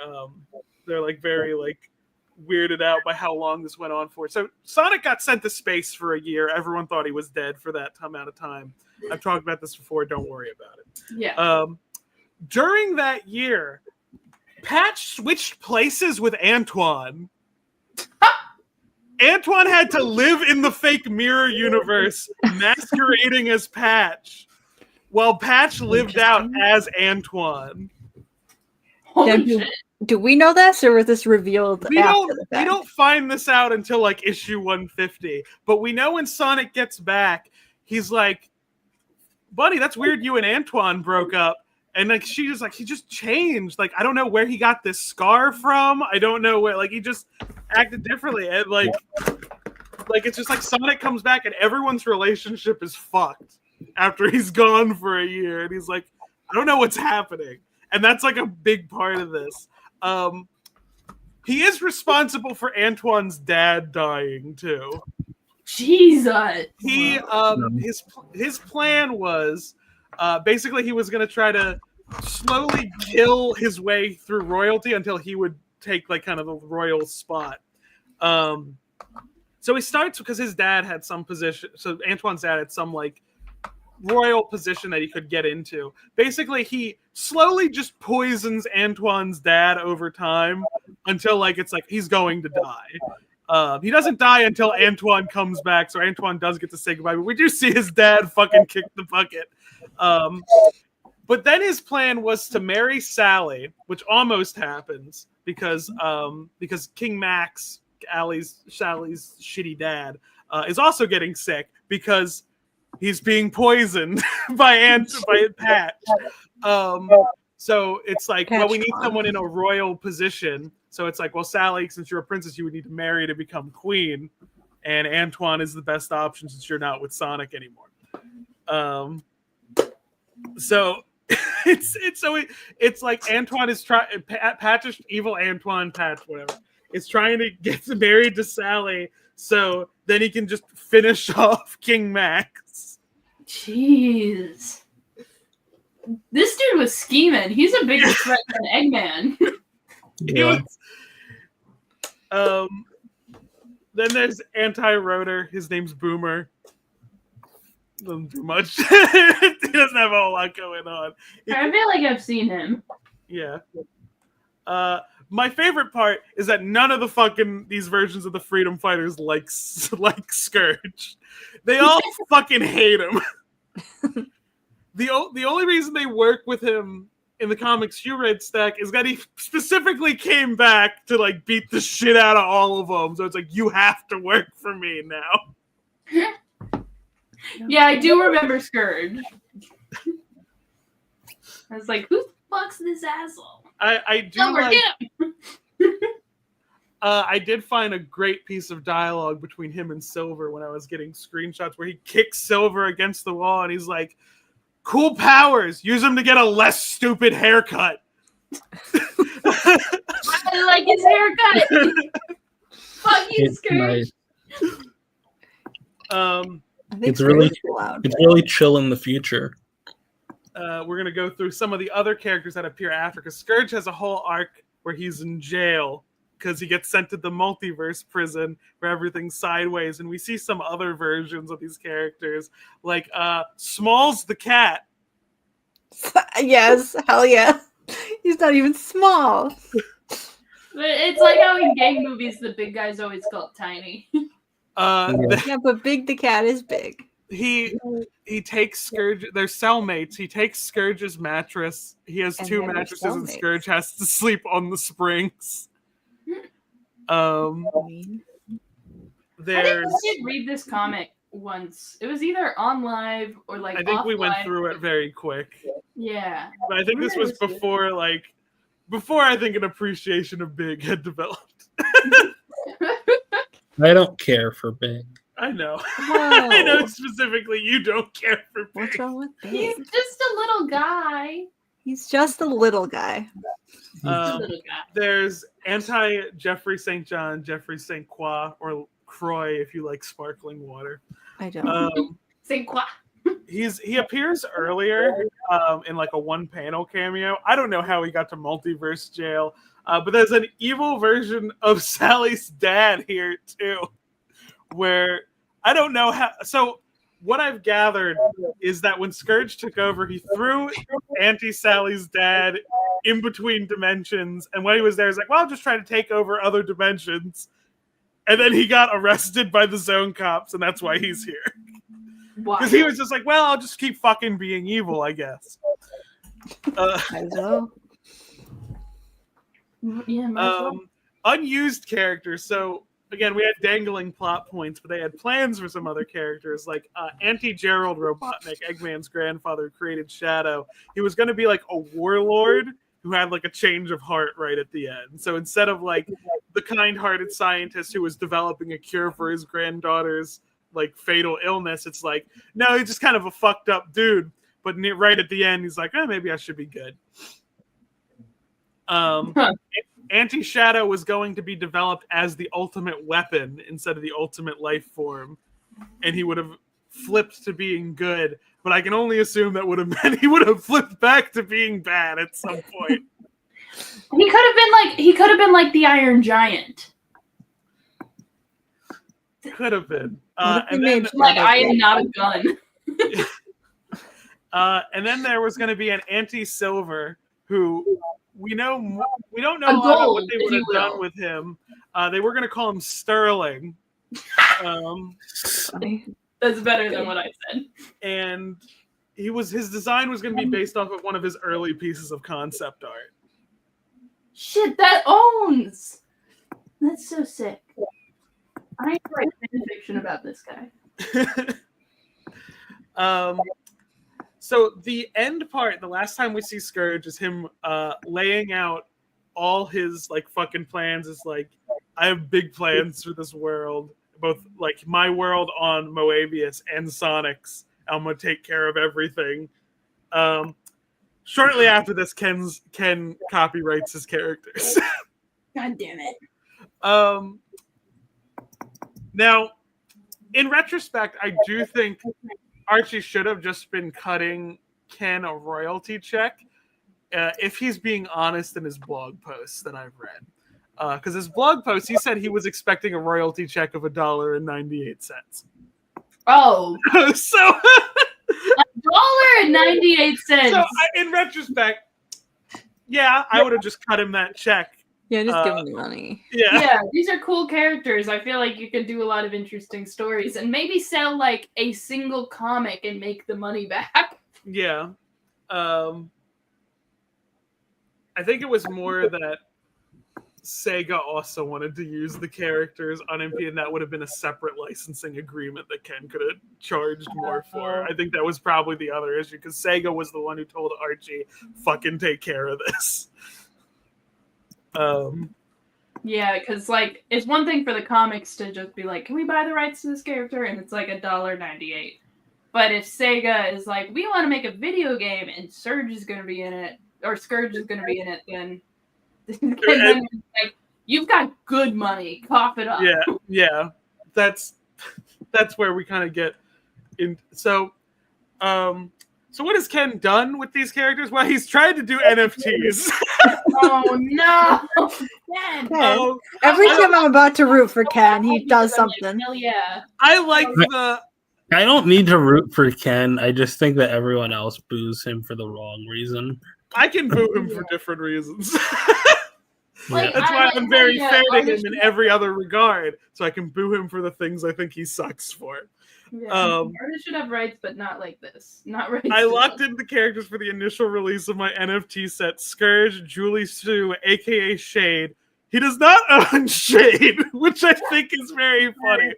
very weirded out by how long this went on for. So Sonic got sent to space for a year. Everyone thought he was dead for that amount of time. I've talked about this before. Don't worry about it. Yeah. During that year, Patch switched places with Antoine. Antoine had to live in the fake mirror universe, masquerading as Patch, while Patch lived out as Antoine. Now, do we know this, or was this revealed We after don't the we fact? don't find this out until like issue 150. But we know when Sonic gets back, he's like, "Buddy, that's weird. You and Antoine broke up." And like she just like he just changed. Like I don't know where he got this scar from. I don't know where. Like he just acted differently. And like it's just like Sonic comes back and everyone's relationship is fucked after he's gone for a year. And he's like, I don't know what's happening. And that's like a big part of this. He is responsible for Antoine's dad dying too. Jesus. He his plan was basically he was going to try to slowly kill his way through royalty until he would take like kind of the royal spot. So he starts because his dad had some position. So Antoine's dad had some like royal position that he could get into. Basically, he slowly just poisons Antoine's dad over time until like it's like he's going to die. He doesn't die until Antoine comes back, so Antoine does get to say goodbye. But we do see his dad fucking kick the bucket. But then his plan was to marry Sally, which almost happens because King Max, Sally's shitty dad, is also getting sick because he's being poisoned by Patch. So it's like, well, we need someone in a royal position. So it's like, well, Sally, since you're a princess, you would need to marry to become queen, and Antoine is the best option since you're not with Sonic anymore. So it's like Antoine is trying. Patch, evil Antoine, Patch, whatever, is trying to get married to Sally, so then he can just finish off King Max. Jeez. This dude was scheming. He's a bigger threat than Eggman. Yeah. Then there's Anti-Rotor. His name's Boomer. Doesn't do much. He doesn't have a whole lot going on. I feel like I've seen him. Yeah. My favorite part is that none of the these versions of the Freedom Fighters like Scourge. They all fucking hate him. The only reason they work with him in the comics you read, Stack, is that he specifically came back to like beat the shit out of all of them. So it's like, you have to work for me now. Yeah, I do remember Scourge. I was like, who the fuck's this asshole? I do like. I did find a great piece of dialogue between him and Silver when I was getting screenshots where he kicks Silver against the wall and he's like, "Cool powers, use them to get a less stupid haircut." I like his haircut. Fuck you, Scourge. It's really chill in the future. We're gonna go through some of the other characters that appear after, because Scourge has a whole arc where he's in jail because he gets sent to the multiverse prison where everything's sideways, and we see some other versions of these characters, like Smalls the cat. Yes, hell yeah. He's not even small. But it's like how in gang movies the big guy's always called tiny. Yeah, but Big the cat is big. He takes Scourge. They're cellmates. He takes Scourge's mattress. He has And two they're mattresses, and cellmates. Scourge has to sleep on the springs. I think There's. I did read this comic once. It was either on live or like I think we went offline. through it very quick. Yeah. But I think this was before I think an appreciation of Big had developed. I don't care for Big. I know. Whoa. I know specifically you don't care for Big. What's wrong with He's Big? just a little guy. He's just a little guy. There's anti-Jeffrey St. John, Jeffrey St. Croix, or Croix if you like sparkling water. I don't. Say quoi? He appears earlier in like a one panel cameo. I don't know how he got to multiverse jail, but there's an evil version of Sally's dad here too, where I don't know how. So what I've gathered is that when Scourge took over, he threw Sally's dad in between dimensions, and when he was there, he's like, "Well, I'll just try to take over other dimensions." And then he got arrested by the Zone cops, and that's why he's here. Because he was just like, well, I'll just keep fucking being evil, I guess. As well. Yeah, might as well. Unused characters. So again, we had dangling plot points, but they had plans for some other characters, like Auntie Gerald Robotnik, Eggman's grandfather, created Shadow. He was going to be like a warlord who had like a change of heart right at the end. So instead of like the kind-hearted scientist who was developing a cure for his granddaughter's like fatal illness, it's like, no, he's just kind of a fucked up dude. But right at the end, he's like, maybe I should be good. Anti-Shadow was going to be developed as the ultimate weapon instead of the ultimate life form, and he would have flipped to being good. But I can only assume that would have meant he would have flipped back to being bad at some point. He could have been like the Iron Giant. Could have been. And then, like, I am not a gun. And then there was going to be an Anti-Silver who we don't know A a lot about gold, what they if would you have will. done with him. They were going to call him Sterling. That's better than what I said. And his design was going to be based off of one of his early pieces of concept art. Shit, that owns. That's so sick. I need to write fan fiction about this guy. So the end part, the last time we see Scourge, is him laying out all his like fucking plans. Is like, I have big plans for this world, both like my world on Moebius and Sonic's. I'm gonna take care of everything. Shortly after this, Ken copyrights his characters. God damn it. Now, in retrospect, I do think Archie should have just been cutting Ken a royalty check if he's being honest in his blog posts that I've read. Because his blog post, he said he was expecting a royalty check of $1.98. Oh. So $1.98. So in retrospect, yeah, I would have just cut him that check. Yeah, just give him the money. Yeah, these are cool characters. I feel like you could do a lot of interesting stories and maybe sell like a single comic and make the money back. Yeah. I think it was more that Sega also wanted to use the characters unimpeded, and that would have been a separate licensing agreement that Ken could have charged more for. I think that was probably the other issue, because Sega was the one who told Archie, fucking take care of this. Yeah, because like it's one thing for the comics to just be like, can we buy the rights to this character? And it's like $1.98. But if Sega is like, we want to make a video game and Surge is going to be in it, or Scourge is going to be in it, then like, you've got good money. Cough it up. Yeah. That's where we kind of get in. So what has Ken done with these characters? Well, he's tried to do NFTs. Oh no! Ken. Ken. Every time I'm about to root for Ken, he does something. Hell yeah! I like the. I don't need to root for Ken. I just think that everyone else boos him for the wrong reason. I can boo him for different reasons. Like, That's why I'm very fair to him artists- in every other regard. So I can boo him for the things I think he sucks for. Yeah. Artists should have rights, but not like this. Not rights. I to locked them. in the characters for the initial release of my NFT set: Scourge, Julie Sue, aka Shade. He does not own Shade, which I think is very funny.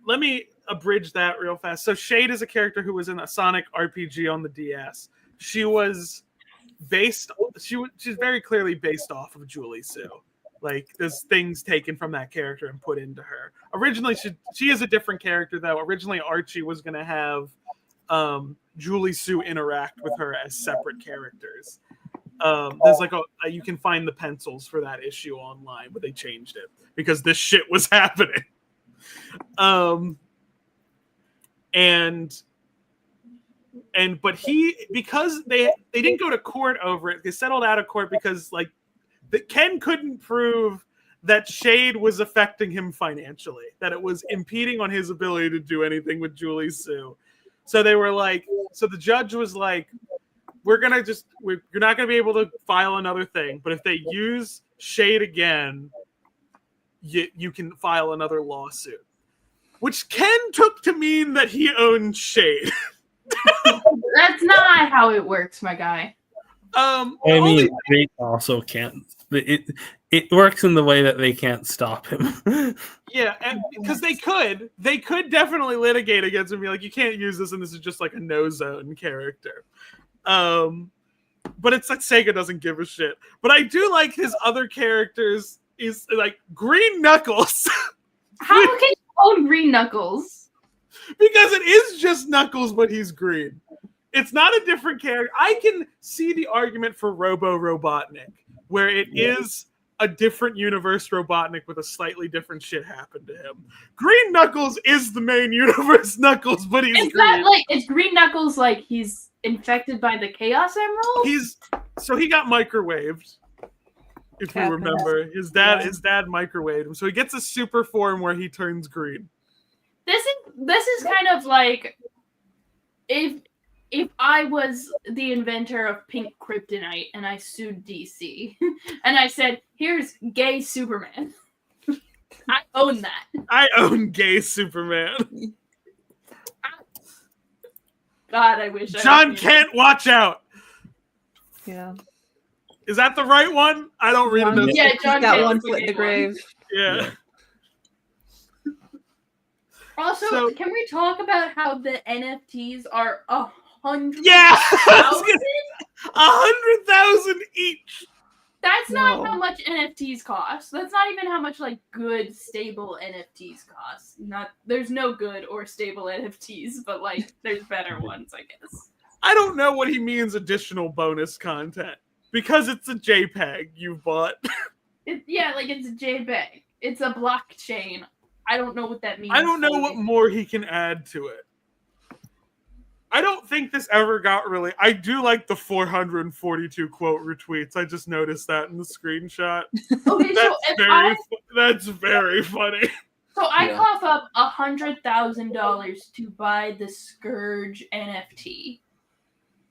Let me abridge that real fast. So Shade is a character who was in a Sonic RPG on the DS. She's very clearly based off of Julie Sue. Like, there's things taken from that character and put into her. Originally, she is a different character, though. Originally, Archie was going to have Julie Sue interact with her as separate characters. There's like you can find the pencils for that issue online, but they changed it because this shit was happening. But because they didn't go to court over it, they settled out of court because like Ken couldn't prove that Shade was affecting him financially, that it was impeding on his ability to do anything with Julie Sue. So they were like, so the judge was like, you're not gonna be able to file another thing, but if they use Shade again, you can file another lawsuit. Which Ken took to mean that he owned Shade. That's not how it works, my guy. I mean, they also can't. It works in the way that they can't stop him. Yeah, because they could definitely litigate against him, and be like, you can't use this, and this is just like a no zone character. But it's like Sega doesn't give a shit. But I do like his other characters is like Green Knuckles. How can you own Green Knuckles? Because it is just Knuckles, but he's green. It's not a different character. I can see the argument for Robo Robotnik, where it is a different universe Robotnik with a slightly different shit happen to him. Green Knuckles is the main universe Knuckles, but he's Is green. that like, is Green Knuckles like he's infected by the Chaos Emerald? He got microwaved. If you remember, his dad microwaved him, so he gets a super form where he turns green. This is kind of like if I was the inventor of pink kryptonite and I sued DC and I said, "Here's gay Superman," I own that. I own gay Superman. God, I wish. John Kent, watch out. Yeah. Is that the right one? I don't read enough. Yeah, John got Kent one is the foot in the gay one. grave. Yeah. Also, can we talk about how the NFTs are 100,000? Yeah, 100,000 each. That's not how much NFTs cost. That's not even how much like good stable NFTs cost. There's no good or stable NFTs, but like there's better ones, I guess. I don't know what he means additional bonus content because it's a JPEG you've bought. Yeah, like it's a JPEG. It's a blockchain. I don't know what that means. I don't know what more he can add to it. I don't think this ever got really. I do like the 442 quote retweets. I just noticed that in the screenshot. Okay, That's very funny. So I cough up $100,000 to buy the Scourge NFT,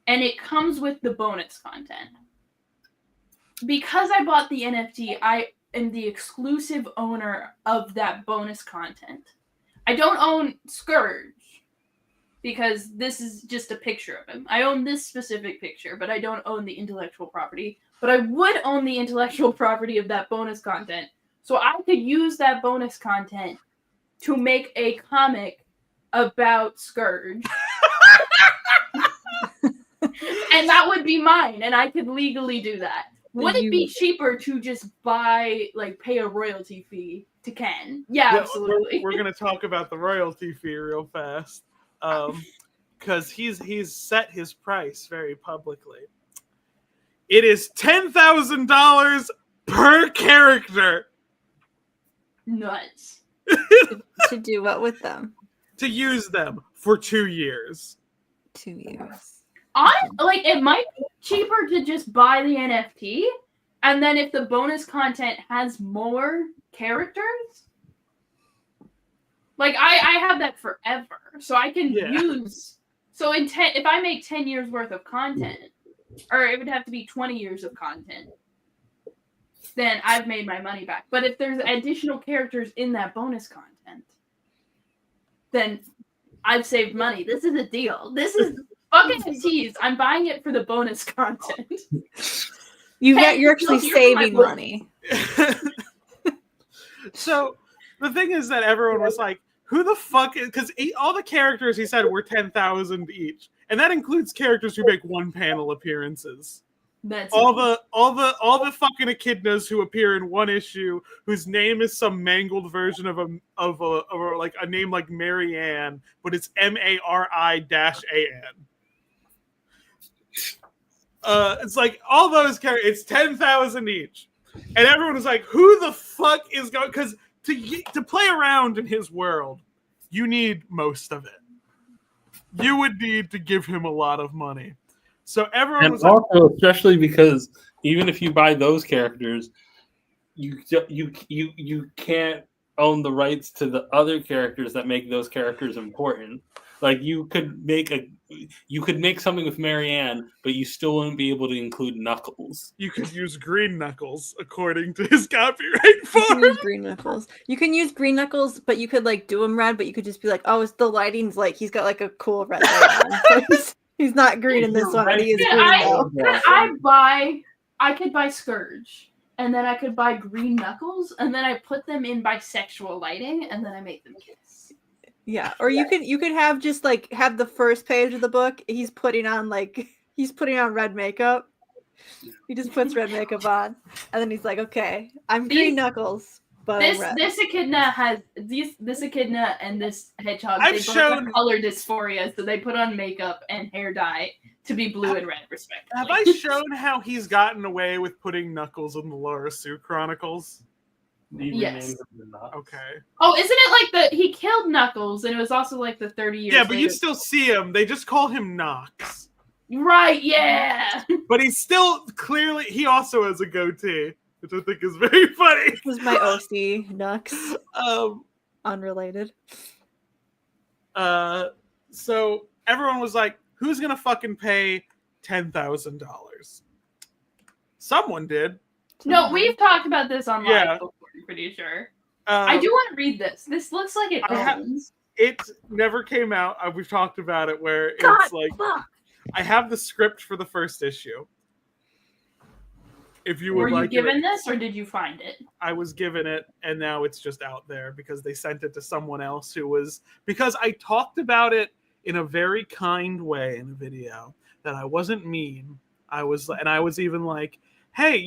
and it comes with the bonus content. Because I bought the NFT, I am the exclusive owner of that bonus content. I don't own Scourge because this is just a picture of him. I own this specific picture, but I don't own the intellectual property. But I would own the intellectual property of that bonus content. So I could use that bonus content to make a comic about Scourge. And that would be mine, and I could legally do that. Would it be cheaper to just pay a royalty fee to Ken? Yeah, absolutely. We're gonna talk about the royalty fee real fast, because he's set his price very publicly. It is $10,000 per character. Nuts. To do what with them? To use them for 2 years. 2 years. It might be cheaper to just buy the NFT, and then if the bonus content has more characters, I have that forever, so I can use. So if I make 10 years worth of content, or it would have to be 20 years of content, then I've made my money back. But if there's additional characters in that bonus content, then I've saved money. This is a deal. This is fucking NFTs. I'm buying it for the bonus content. You're actually saving money. So the thing is that everyone was like, who the fuck is, because all the characters he said were 10,000 each. And that includes characters who make one panel appearances. That's all the fucking echidnas who appear in one issue, whose name is some mangled version of a name like Marianne, but it's MARI-AN. It's like all those characters. It's 10,000 each, and everyone was like, "Who the fuck is going?" Because to play around in his world, you need most of it. You would need to give him a lot of money. So everyone was also, like, especially because even if you buy those characters, you can't own the rights to the other characters that make those characters important. Like you could make something with Marianne, but you still wouldn't be able to include Knuckles. You could use Green Knuckles according to his copyright You can form. use green knuckles. You can use green knuckles, but you could like do him red, but you could just be like, oh, it's the lighting's like he's got like a cool red light on. So he's not green in this one, but he is green now. I could buy Scourge, and then I could buy Green Knuckles, and then I put them in bisexual lighting, and then I make them kiss. Yeah, or you could have just like have the first page of the book. He's putting on red makeup. He just puts red makeup on, and then he's like, "Okay, I'm Green Knuckles, but I'm red." This echidna has this echidna and this hedgehog. I've They both shown- have color dysphoria, so they put on makeup and hair dye to be blue and red, respectively. Have I shown how he's gotten away with putting Knuckles in the Laura Sue Chronicles? Yes. Okay. Oh, isn't it like he killed Knuckles, and it was also like the 30 years. Yeah, but you later. still see him. They just call him Knox. Right? Yeah. But he's still clearly. He also has a goatee, which I think is very funny. This was my OC Nux. Unrelated. So everyone was like, "Who's gonna fucking pay $10,000?" Someone did. No, we've talked about this online Yeah. before, I'm pretty sure. I do want to read this. This looks like it owns. It never came out. We've talked about it where it's God, like fuck. I have the script for the first issue. If you would Were you like given it, this, or did you find it? I was given it, and now it's just out there because they sent it to someone else who was because I talked about it in a very kind way in the video that I wasn't mean. I was even like, hey,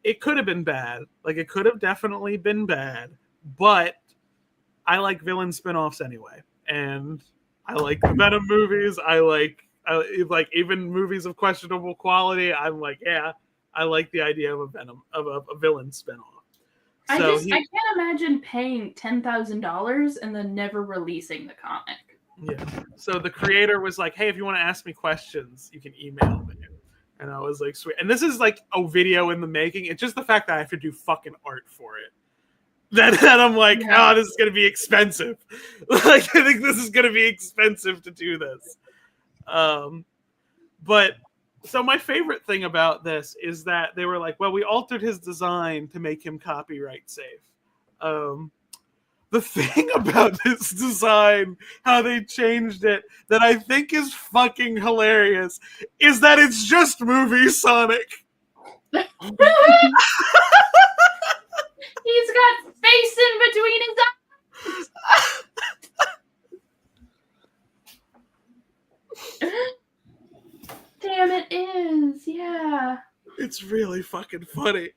it could have been bad. Like it could have definitely been bad, but I like villain spin-offs anyway. And I like the Venom movies. I like even movies of questionable quality. I'm like, yeah, I like the idea of a villain spin-off. I can't imagine paying $10,000 and then never releasing the comic. Yeah. So the creator was like, hey, if you want to ask me questions, you can email me. And I was like, sweet. And this is like a video in the making. It's just the fact that I have to do fucking art for it. That I'm like, this is going to be expensive. Like, I think this is going to be expensive to do this. But so my favorite thing about this is that they were like, well, we altered his design to make him copyright safe. The thing about this design, how they changed it, that I think is fucking hilarious, is that it's just movie Sonic. He's got space in between his eyes. Damn, it is. Yeah. It's really fucking funny.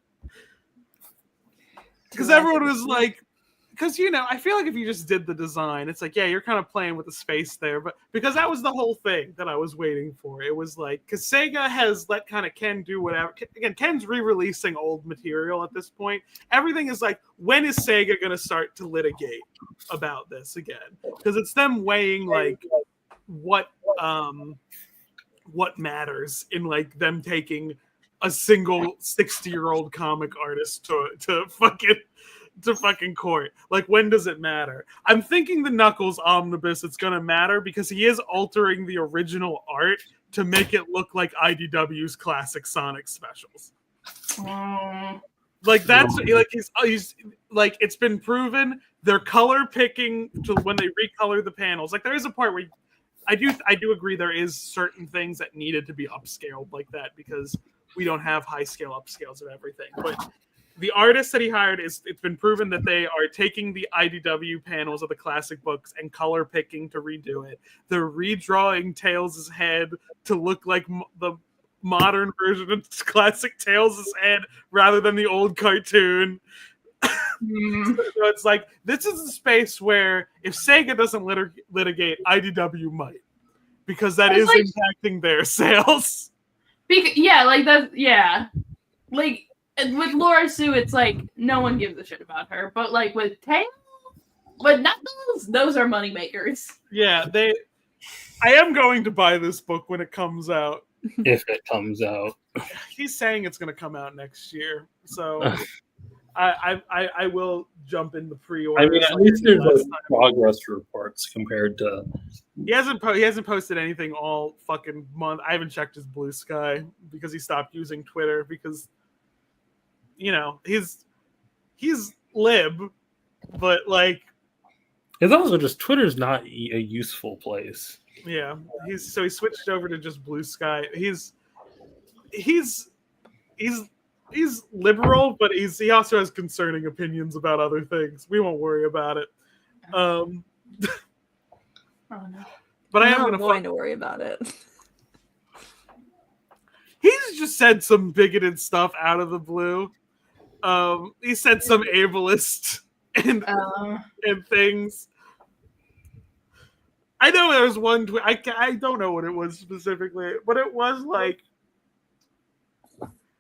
Because everyone was like, because, I feel like if you just did the design, it's like, yeah, you're kind of playing with the space there. But because that was the whole thing that I was waiting for. It was like, because Sega has let kind of Ken do whatever. Again, Ken's re-releasing old material at this point. Everything is like, when is Sega going to start to litigate about this again? Because it's them weighing, like, what matters in, like, them taking a single 60-year-old comic artist to fucking court. Like, when does it matter? I'm thinking the Knuckles omnibus, it's gonna matter because he is altering the original art to make it look like IDW's classic Sonic specials. Like, that's like he's like, it's been proven they're color picking to when they recolor the panels. Like, there is a part where I do agree there is certain things that needed to be upscaled like that because we don't have high scale upscales of everything. But the artists that he hired, it's been proven that they are taking the IDW panels of the classic books and color picking to redo it. They're redrawing Tails' head to look like the modern version of classic Tails' head rather than the old cartoon. So it's like, this is a space where if Sega doesn't litigate, IDW might. Because that is like, impacting their sales. Like, with Laura Sue, it's like no one gives a shit about her. But like with Tails, with Knuckles, those are money makers. Yeah, I am going to buy this book when it comes out. If it comes out. He's saying it's going to come out next year. So I will jump in the pre-order. I mean, at least there's like progress reports compared to. He hasn't posted anything all fucking month. I haven't checked his Blue Sky because he stopped using Twitter because, you know, he's lib, but like. It's also just Twitter's not a useful place. Yeah, he switched over to just Blue Sky. He's liberal, but he also has concerning opinions about other things. We won't worry about it. Oh no. But I I'm am not going to worry about it. He's just said some bigoted stuff out of the blue. He said some ableist and things. I know there was one tweet. I don't know what it was specifically, but it was like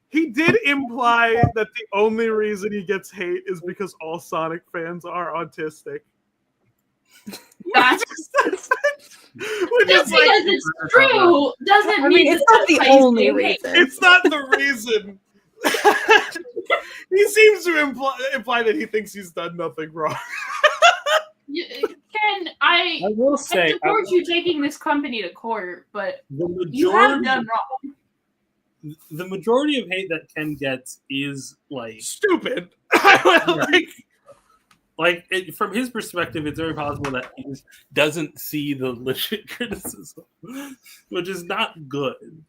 he did imply that the only reason he gets hate is because all Sonic fans are autistic. That's just because it's true doesn't mean it's not the only reason. It's not the reason. He seems to imply that he thinks he's done nothing wrong. Ken, I will say, I support you taking this company to court, but the you have majority, done wrong. the majority of hate that Ken gets is like stupid. From his perspective, it's very possible that he just doesn't see the legit criticism, which is not good.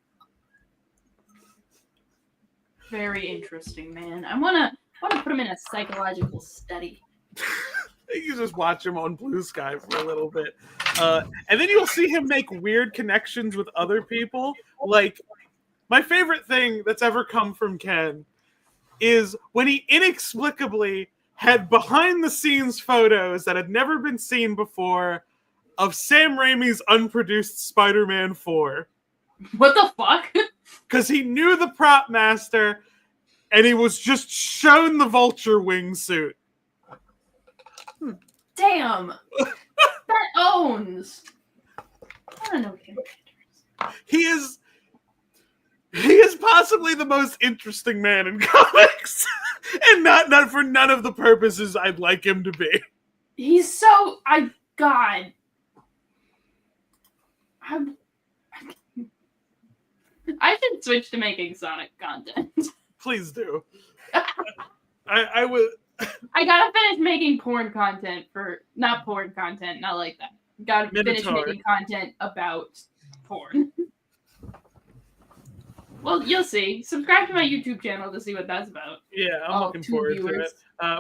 Very interesting, man. I wanna put him in a psychological study. You just watch him on Blue Sky for a little bit. And then you'll see him make weird connections with other people. Like, my favorite thing that's ever come from Ken is when he inexplicably had behind-the-scenes photos that had never been seen before of Sam Raimi's unproduced Spider-Man 4. What the fuck? Because he knew the prop master, and he was just shown the vulture wingsuit. Damn. That owns. I don't know. He is possibly the most interesting man in comics, and not for none of the purposes I'd like him to be. He's so God. I should switch to making Sonic content. Please do. I would. I gotta finish making porn content not porn content, not like that. Gotta finish making content about porn. Well, you'll see. Subscribe to my YouTube channel to see what that's about. Yeah, I'm looking forward to it.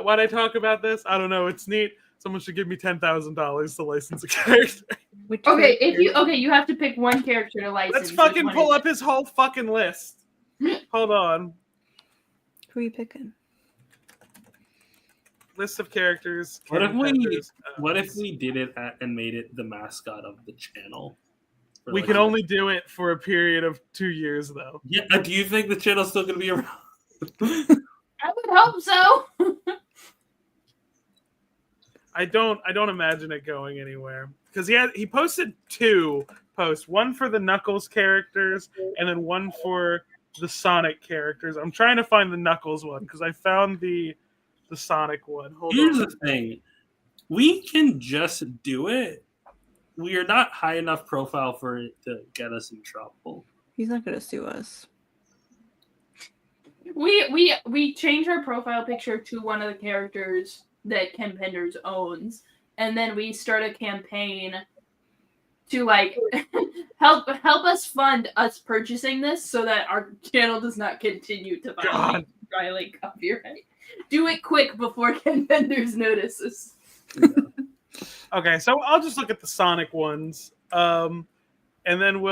Why'd I talk about this? I don't know. It's neat. Someone should give me $10,000 to license a character. You have to pick one character to license. Let's fucking pull up his whole fucking list. Hold on. Who are you picking? List of characters. What if we did it and made it the mascot of the channel? We can only do it for a period of 2 years, though. Yeah. Do you think the channel's still going to be around? I would hope so. I don't imagine it going anywhere because he posted 2 posts, one for the Knuckles characters and then one for the Sonic characters. I'm trying to find the Knuckles one because I found the Sonic one. Here's the thing. We can just do it. We are not high enough profile for it to get us in trouble. He's not going to sue us. We change our profile picture to one of the characters that Ken Penders owns, and then we start a campaign to help us fund us purchasing this so that our channel does not continue to violate copyright. Do it quick before Ken Penders notices. Yeah. Okay, so I'll just look at the Sonic ones, and then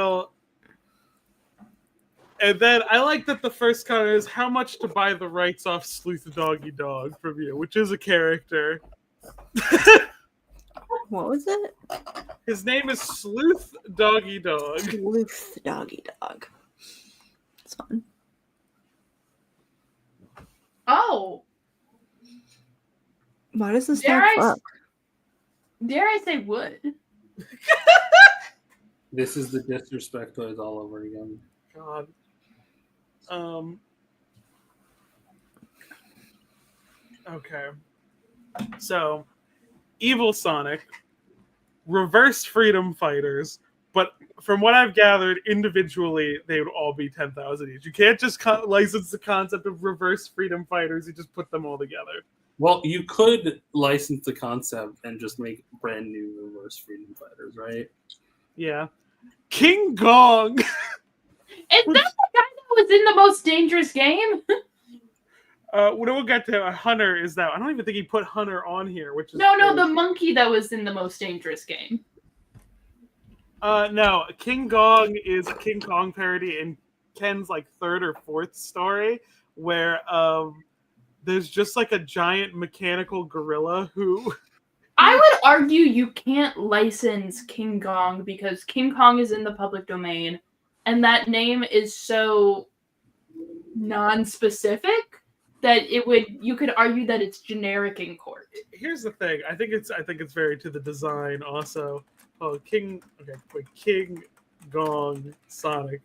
And then I like that the first comment is how much to buy the rights off Sleuth Doggy Dog from you, which is a character. What was it? His name is Sleuth Doggy Dog. Sleuth Doggy Dog. It's fun. Oh. Why does this Dare dog fuck? Dare I say would? This is the disrespect toys all over again. God. Okay. So, Evil Sonic, Reverse Freedom Fighters, but from what I've gathered, individually, they would all be 10,000 each. You can't just license the concept of Reverse Freedom Fighters, you just put them all together. Well, you could license the concept and just make brand new Reverse Freedom Fighters, right? Yeah. King Gong! Is that the guy that was in the most dangerous game? We'll get to Hunter is that. I don't even think he put Hunter on here, which is No, the monkey that was in the most dangerous game. No, King Gong is a King Kong parody in Ken's like third or fourth story, where there's just like a giant mechanical gorilla who. I would argue you can't license King Kong because King Kong is in the public domain, and that name is so non-specific that you could argue that it's generic in court. Here's the thing. I think it's very to the design also. Oh, King Gong Sonic.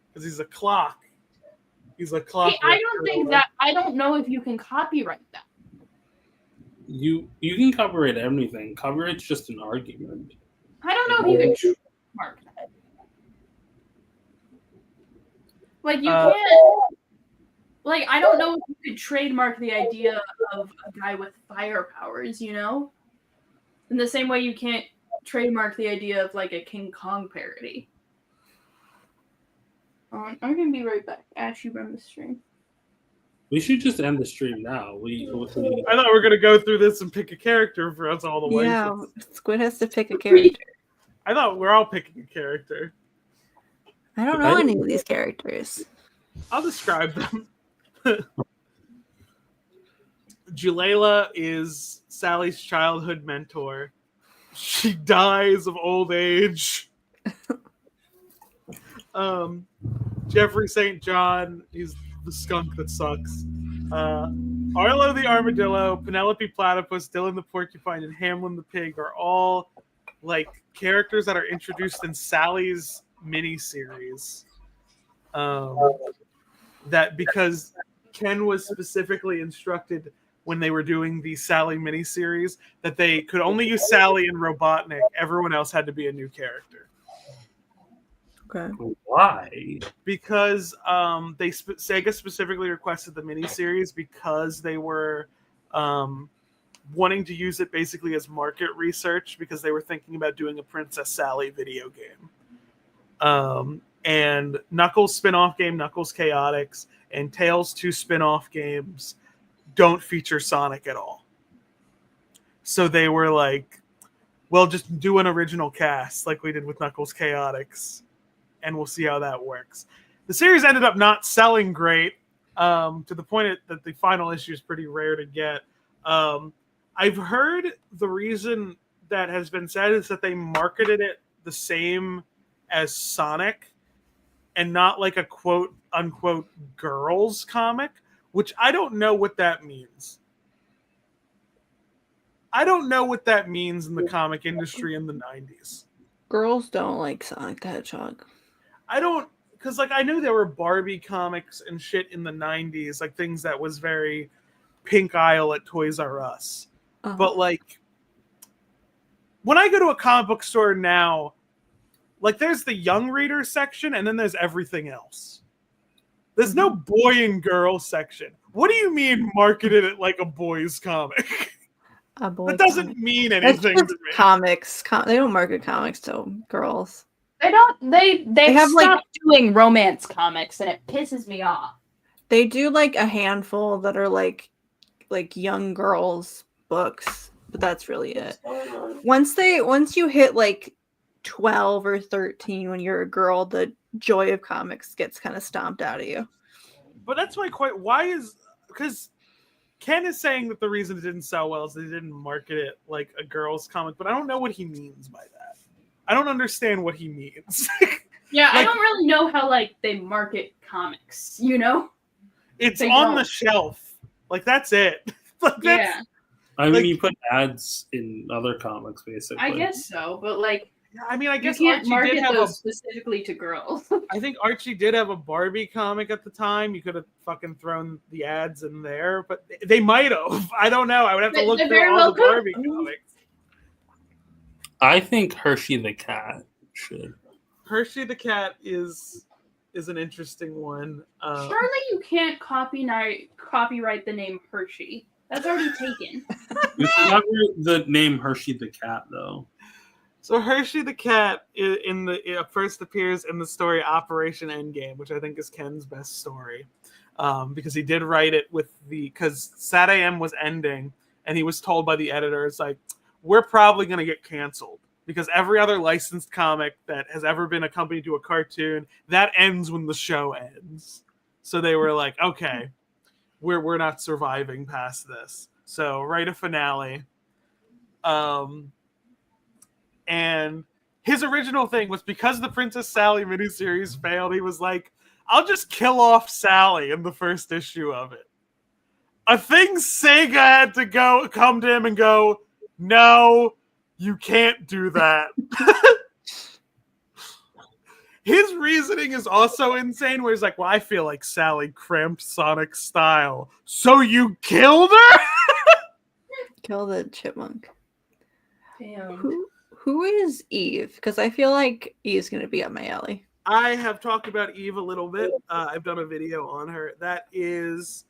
Because he's a clock. He's a clock. Hey, I don't know if you can copyright that. You can copyright everything. Copyright's just an argument. I don't know if you can trademark that. Like you can't. Like I don't know if you could trademark the idea of a guy with fire powers. You know, in the same way you can't trademark the idea of like a King Kong parody. I'm gonna be right back. Ash, you run the stream. We should just end the stream now. We I thought we were gonna go through this and pick a character for us all the way. Yeah, Squid has to pick a character. I thought we're all picking a character. I don't know any of these characters. I'll describe them. Julayla is Sally's childhood mentor. She dies of old age. Jeffrey St. John, he's the skunk that sucks. Arlo the armadillo, Penelope Platypus, Dylan the porcupine, and Hamlin the pig are all like characters that are introduced in Sally's miniseries. That because Ken was specifically instructed when they were doing the Sally miniseries that they could only use Sally and Robotnik. Everyone else had to be a new character. Okay. Why? Because Sega specifically requested the miniseries because they were wanting to use it basically as market research because they were thinking about doing a Princess Sally video game. And Knuckles spin-off game, Knuckles Chaotix, and Tails 2 spin-off games don't feature Sonic at all. So they were like, well, just do an original cast like we did with Knuckles Chaotix, and we'll see how that works. The series ended up not selling great, to the point that the final issue is pretty rare to get. I've heard the reason that has been said is that they marketed it the same as Sonic and not like a quote unquote girls comic, which I don't know what that means. I don't know what that means in the comic industry in the 90s. Girls don't like Sonic the Hedgehog. I don't, because like I knew there were Barbie comics and shit in the 90s, like things that was very pink aisle at Toys R Us. Uh-huh. But like when I go to a comic book store now, like there's the young reader section and then there's everything else. There's no boy and girl section. What do you mean marketed it like a boy's comic? A boy that doesn't comic. mean That's anything just to me. comics. They don't market comics to girls. They don't. They have, like- stopped doing romance comics, and it pisses me off. They do like a handful that are like young girls books, but that's really it. Once you hit like 12 or 13 when you're a girl, the joy of comics gets kind of stomped out of you. But that's because Ken is saying that the reason it didn't sell well is they didn't market it like a girl's comic, but I don't know what he means by that. I don't understand what he means. Yeah, I Like- don't really know how like they market comics. You know? It's They on don't. the shelf. Like that's it. Like, that's, Yeah, I mean, Like- you put ads in other comics, basically. I guess so. But like, I mean, I You guess can't Archie market did have those a. specifically to girls. I think Archie did have a Barbie comic at the time. You could have fucking thrown the ads in there, but they might have. I don't know. I would have to look They through very all well the could. Barbie comics. I think Hershey the cat should. Hershey the cat is an interesting one. Surely you can't copyright the name Hershey. That's already taken. You can never the name Hershey the cat though. So Hershey the cat first appears in the story Operation Endgame, which I think is Ken's best story, because he did write it because Sat AM was ending, and he was told by the editor, it's like, we're probably going to get canceled because every other licensed comic that has ever been accompanied to a cartoon, that ends when the show ends. So they were like, okay, we're not surviving past this. So write a finale. And his original thing was because the Princess Sally miniseries failed, he was like, I'll just kill off Sally in the first issue of it. A thing Sega had to come to him and go, no, you can't do that. His reasoning is also insane, where he's like, well, I feel like Sally cramped Sonic's style. So you killed her? Kill the chipmunk. Damn. Who is Eve? Because I feel like Eve's gonna be up my alley. I have talked about Eve a little bit. I've done a video on her. That is,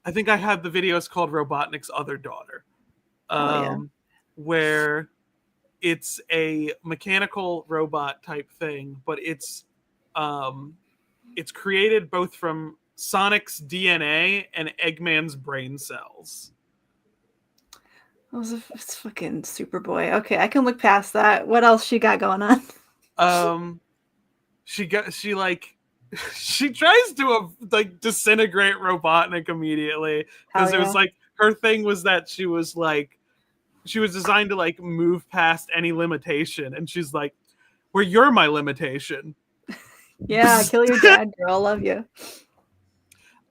I think I had the video. It's called Robotnik's Other Daughter, where it's a mechanical robot type thing, but it's created both from Sonic's DNA and Eggman's brain cells. It's fucking Superboy. Okay, I can look past that. What else she got going on? She tries to disintegrate Robotnik immediately, because it was like her thing was that she was designed to move past any limitation, and she's like, well, you're my limitation. Yeah, kill your dad, girl. Love you.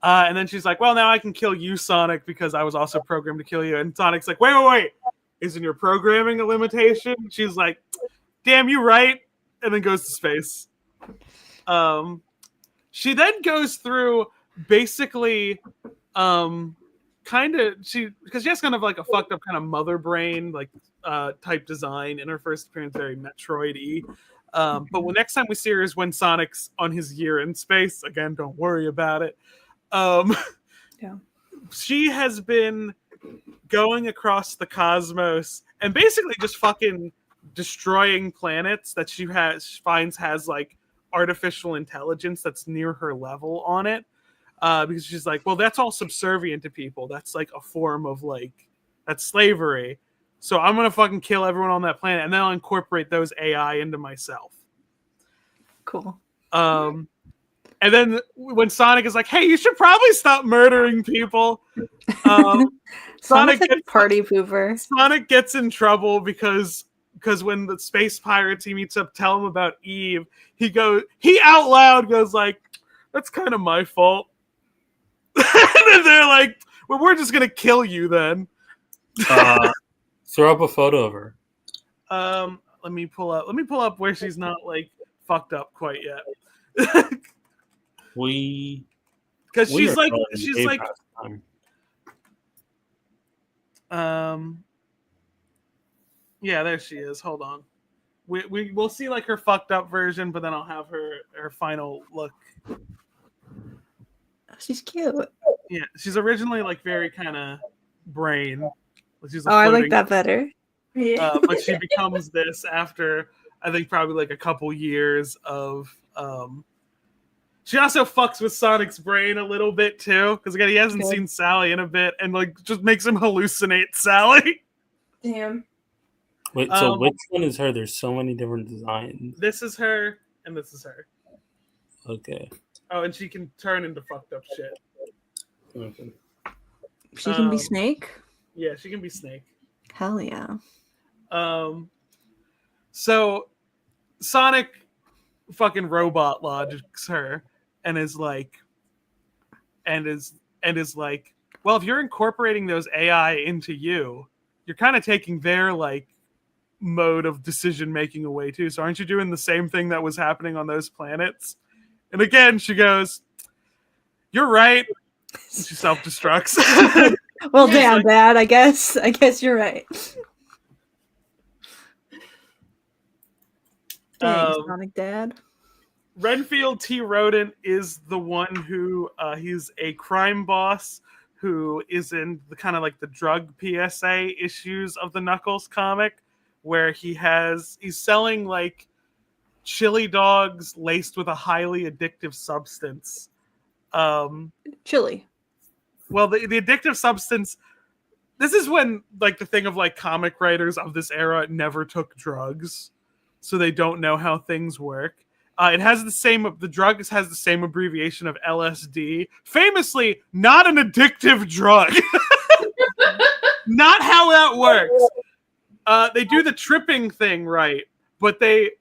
And then she's like, well, now I can kill you, Sonic, because I was also programmed to kill you. And Sonic's like, wait. Isn't your programming a limitation? She's like, damn, you right. And then goes to space. She then goes through basically because she has kind of like a fucked up kind of mother brain type design in her first appearance, very Metroid-y. But next time we see her is when Sonic's on his year in space. Again, don't worry about it. She has been going across the cosmos and basically just fucking destroying planets that she finds has artificial intelligence that's near her level on it, because she's like, well, that's all subservient to people. That's a form of that's slavery. So I'm gonna fucking kill everyone on that planet, and then I'll incorporate those AI into myself. Cool. And then when Sonic is like, hey, you should probably stop murdering people. Sonic gets party pooper. Sonic gets in trouble because when the space pirates he meets up tell him about Eve, he out loud goes like, that's kind of my fault. And then they're like, well, we're just gonna kill you then. Throw up a photo of her. Let me pull up where she's not fucked up quite yet. Because she's yeah, there she is. Hold on. We'll see her fucked up version, but then I'll have her final look. She's cute. Yeah, she's originally very kind of brain. I like that better. But she becomes this after I think probably a couple years of. She also fucks with Sonic's brain a little bit too, because again he hasn't seen Sally in a bit, and just makes him hallucinate Sally. Damn. Wait, so which one is her? There's so many different designs. This is her, and this is her. Okay. Oh, and she can turn into fucked up shit. Okay. She can be Snake? Yeah, she can be Snake. Hell yeah. So Sonic fucking robot logics her and is like, well, if you're incorporating those AI into you, you're kind of taking their mode of decision making away too. So aren't you doing the same thing that was happening on those planets? And again, she goes, "You're right." And she self-destructs. Well, damn, Dad. I guess you're right. Thanks, Sonic Dad. Renfield T. Rodent is the one who he's a crime boss who is in the kind of like the drug PSA issues of the Knuckles comic, where he's selling like chili dogs laced with a highly addictive substance. Chili. Well, the addictive substance. This is when like the thing of like comic writers of this era never took drugs, so they don't know how things work. It has the drug has the same abbreviation of LSD. Famously, not an addictive drug. Not how that works. They do the tripping thing right, but they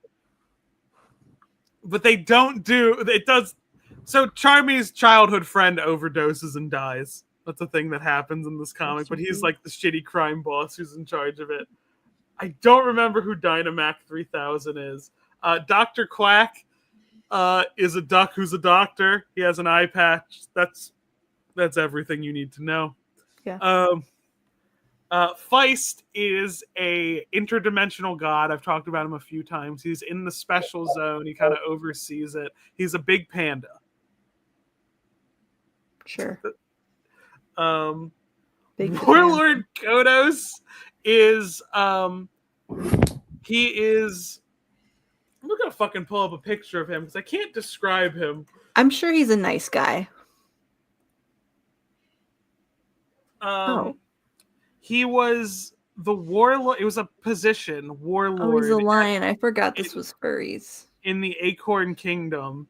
don't do it. Does so. Charmy's childhood friend overdoses and dies. That's a thing that happens in this comic. But he's like the shitty crime boss who's in charge of it. I don't remember who Dynamac 3000 is. Dr. Quack is a duck who's a doctor. He has an eye patch. That's everything you need to know. Yeah. Feist is a interdimensional god. I've talked about him a few times. He's in the special zone. He kind of oversees it. He's a big panda. Sure. Warlord Kodos is he is. I'm not gonna fucking pull up a picture of him because I can't describe him. I'm sure he's a nice guy. He was the warlord. It was a position, warlord. Oh, he's a lion. I forgot this was furries. In the Acorn Kingdom,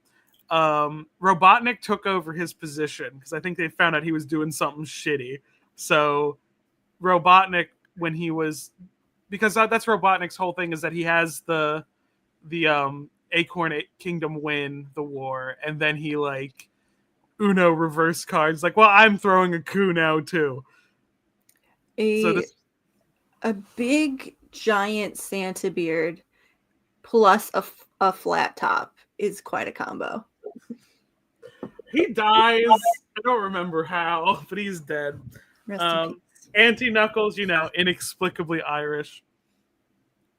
Robotnik took over his position because I think they found out he was doing something shitty. So Robotnik, when he was, because that's Robotnik's whole thing, is that he has the Acorn Kingdom win the war, and then he like Uno reverse cards like, well, I'm throwing a coup now too. A big giant Santa beard plus a flat top is quite a combo. He dies. I don't remember how, but he's dead. Auntie Knuckles, inexplicably Irish.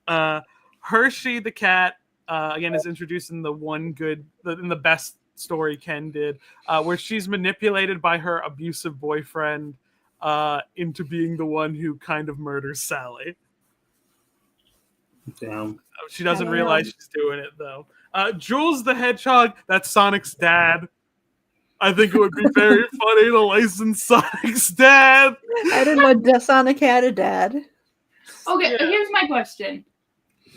Hershey the cat, again, is introduced in the best story Ken did, where she's manipulated by her abusive boyfriend into being the one who kind of murders Sally. Damn. She doesn't realize she's doing it, though. Jules the Hedgehog, that's Sonic's dad. I think it would be very funny to license Sonic's dad. I didn't know Sonic had a dad. Okay, here's my question.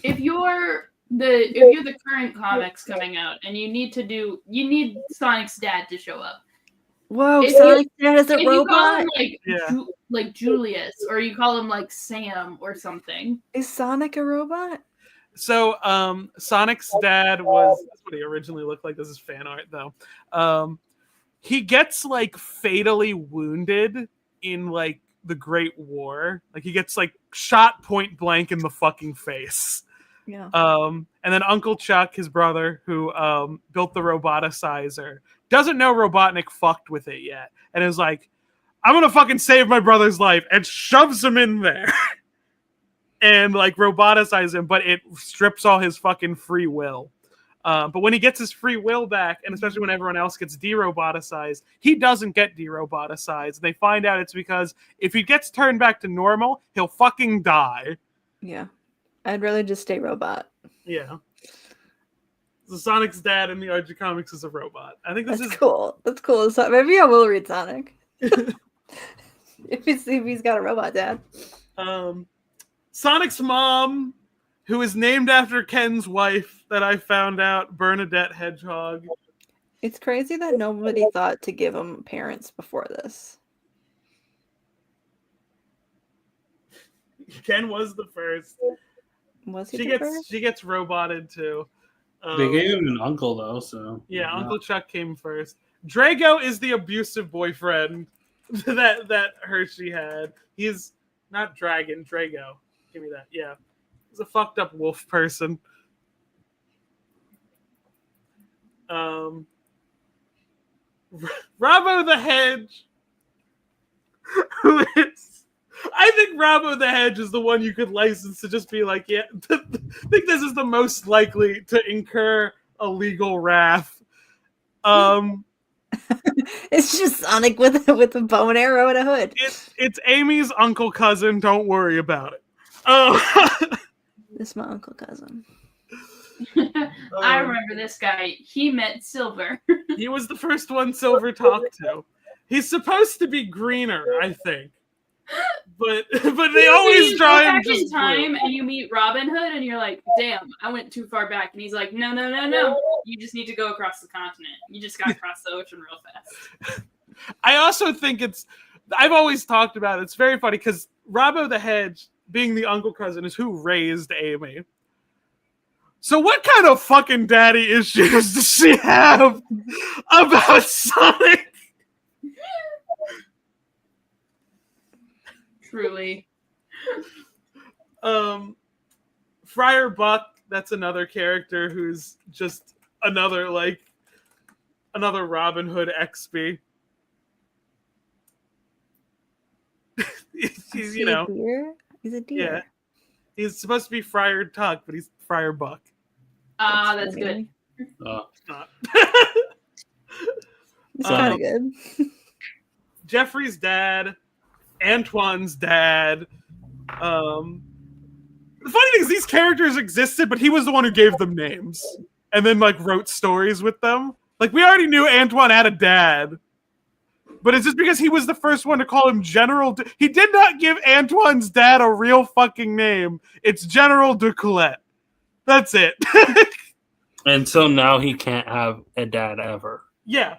If you're the current comics coming out and you need Sonic's dad to show up. Whoa, Sonic's dad is a if robot? You call him like Julius, or you call him like Sam or something. Is Sonic a robot? So Sonic's dad that's what he originally looked like. This is fan art though. He gets like fatally wounded in like the Great War. Like he gets like shot point blank in the fucking face. Yeah. And then Uncle Chuck, his brother, who built the roboticizer, doesn't know Robotnik fucked with it yet, and is like, I'm gonna fucking save my brother's life, and shoves him in there. And like roboticize him, but it strips all his fucking free will. But when he gets his free will back, and especially when everyone else gets de-roboticized, he doesn't get de-roboticized. They find out it's because if he gets turned back to normal, he'll fucking die. Yeah. I'd rather just stay robot. Yeah. So Sonic's dad in the Archie comics is a robot. I think this is cool. That's cool. So maybe I will read Sonic. if he's got a robot dad. Sonic's mom, who is named after Ken's wife, that I found out, Bernadette Hedgehog. It's crazy that nobody thought to give him parents before this. Ken was the first. Was he first? She gets roboted too. They gave him an uncle though, so yeah, Uncle Chuck came first. Drago is the abusive boyfriend that Hershey had. He's not Dragon, Drago. Give me that. Yeah. He's a fucked up wolf person. Robbo the Hedge, who is, I think Robbo the Hedge is the one you could license to just be like, yeah, I think this is the most likely to incur a legal wrath. It's just Sonic with a bow and arrow and a hood. It's Amy's uncle cousin. Don't worry about it. Oh, This is my uncle cousin. I remember this guy. He met Silver. He was the first one Silver talked to. He's supposed to be greener, I think. But they always You draw go him back in just time blue. and you meet Robin Hood and you're like, damn, I went too far back. And he's like, no. You just need to go across the continent. You just got to cross the ocean real fast. I also think I've always talked about it. It's very funny because Robbo the Hedge, being the uncle cousin, is who raised Amy. So what kind of fucking daddy issues does she have about Sonic? Truly. Friar Buck, that's another character who's just another Robin Hood XP. He's, you know, deer? He's a deer. yeah. He's supposed to be Friar Tuck, but he's Friar Buck. That's good. It's not. It's kind of good. Jeffrey's dad, Antoine's dad. The funny thing is these characters existed, but he was the one who gave them names and then like wrote stories with them. Like we already knew Antoine had a dad, but it's just because he was the first one to call him General. He did not give Antoine's dad a real fucking name. It's General de Colette. That's it. And so now he can't have a dad ever. Yeah,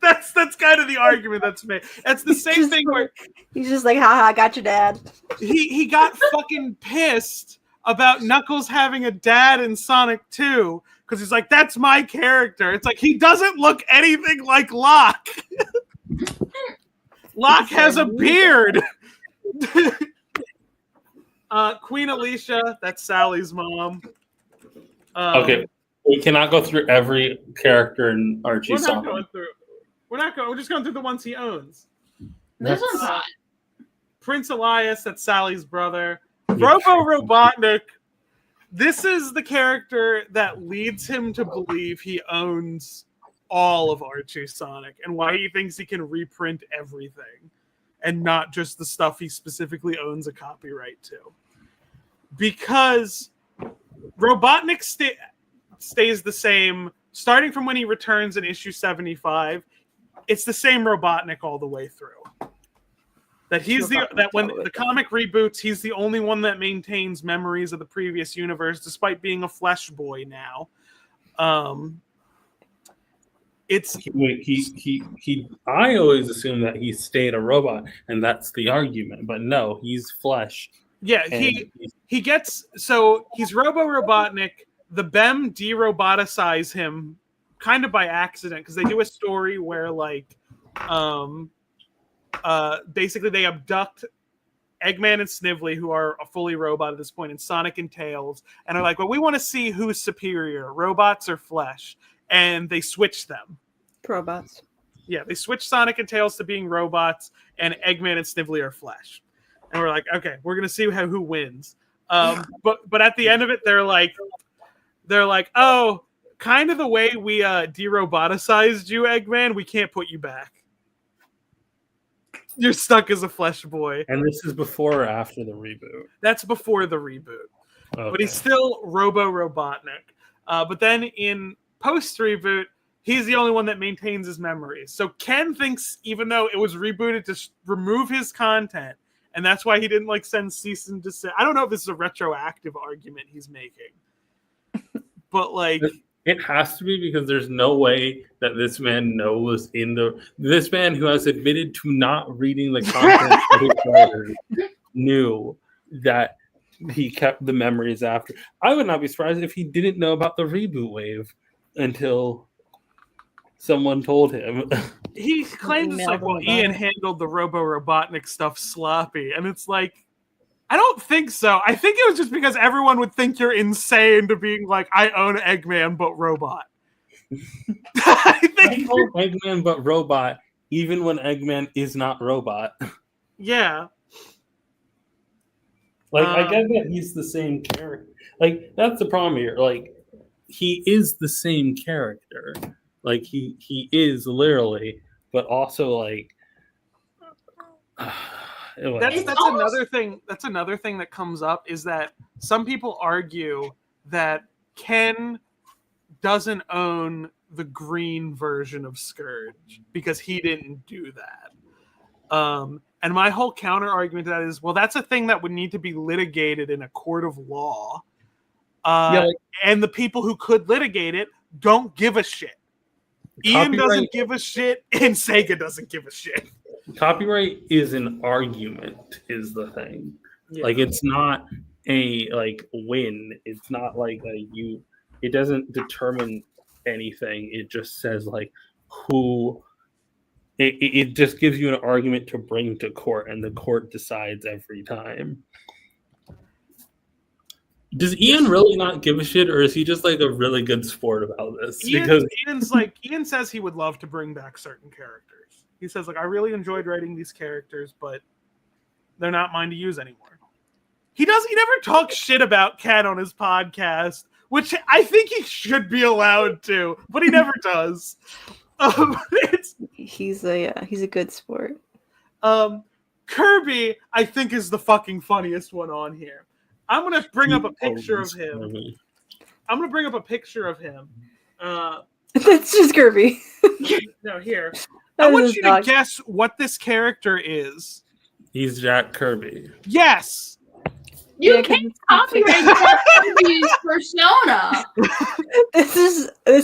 that's kind of the argument that's made. That's the same thing where He's just like, haha, I got your dad. he got fucking pissed about Knuckles having a dad in Sonic 2 because he's like, that's my character. It's like he doesn't look anything like Locke. Locke has a beard. Queen Alicia, that's Sally's mom. Okay, we cannot go through every character in Archie We're not Sonic. going through. We're just going through the ones he owns. This one's hot. Prince Elias, that's Sally's brother. Robo Robotnik. This is the character that leads him to believe he owns all of Archie Sonic and why he thinks he can reprint everything and not just the stuff he specifically owns a copyright to. Because Robotnik stays the same starting from when he returns in issue 75. It's the same Robotnik all the way through. That when the comic reboots, he's the only one that maintains memories of the previous universe, despite being a flesh boy now. I always assume that he stayed a robot, and that's the argument. But no, he's flesh. Yeah, he gets so he's Robo Robotnik. The BEM de-roboticize him kind of by accident because they do a story where basically they abduct Eggman and Snively, who are a fully robot at this point, and Sonic and Tails, and are like, well, we want to see who's superior, robots or flesh, and they switch them. Robots. Yeah, they switch Sonic and Tails to being robots, and Eggman and Snively are flesh. And we're like, okay, we're gonna see who wins. But at the end of it, they're like, oh, kind of the way we de-roboticized you, Eggman, we can't put you back. You're stuck as a flesh boy. And this is before or after the reboot? That's before the reboot. Okay. But he's still Robo Robotnik. But then in post-reboot, he's the only one that maintains his memories. So Ken thinks, even though it was rebooted to remove his content, and that's why he didn't send cease and desist. I don't know if this is a retroactive argument he's making. But it has to be, because there's no way that this man knows this man who has admitted to not reading the content of his writers knew that he kept the memories after. I would not be surprised if he didn't know about the reboot wave until someone told him. He claims it's Ian handled the Robo Robotnik stuff sloppy, and it's like, I don't think so. I think it was just because everyone would think you're insane to being like, I own Eggman but robot. I call Eggman but robot, even when Eggman is not robot. Yeah. Like, I get that he's the same character. Like, that's the problem here. Like, he is the same character. Like, he is literally, but also, like, that's another thing. That's another thing that comes up is that some people argue that Ken doesn't own the green version of Scourge because he didn't do that. And my whole counter argument to that is, well, that's a thing that would need to be litigated in a court of law. And the people who could litigate it don't give a shit. Ian doesn't give a shit, and Sega doesn't give a shit. Copyright is an argument, is the thing. Yeah. Like, it's not a win. It's not like it doesn't determine anything. It just says who. It just gives you an argument to bring to court, and the court decides every time. Does Ian really not give a shit, or is he just a really good sport about this? Ian says he would love to bring back certain characters. He says, I really enjoyed writing these characters, but they're not mine to use anymore. He never talks shit about Ken on his podcast, which I think he should be allowed to, but he never does. He's a good sport. Kirby, I think, is the fucking funniest one on here. I'm gonna bring up a picture of him. That's just Kirby. No, here. I want you to guess what this character is. He's Jack Kirby. Yes. You can't copyright Jack Kirby's persona. This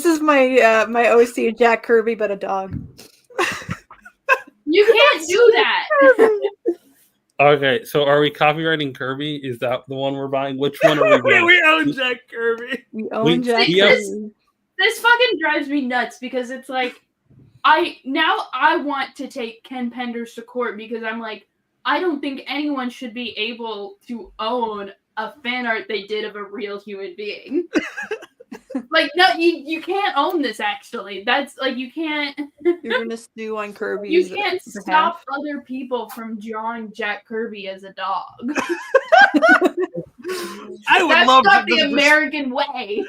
is my my OC Jack Kirby, but a dog. You can't do that. Okay, so are we copywriting Kirby? Is that the one we're buying? Which one are we buying? We own Jack Kirby. We own Jack Kirby. This fucking drives me nuts because it's I want to take Ken Penders to court because I'm I don't think anyone should be able to own a fan art they did of a real human being. No, you can't own this, actually. That's you can't. You're gonna sue on Kirby. You can't stop other people from drawing Jack Kirby as a dog. I would That's love not to the American way.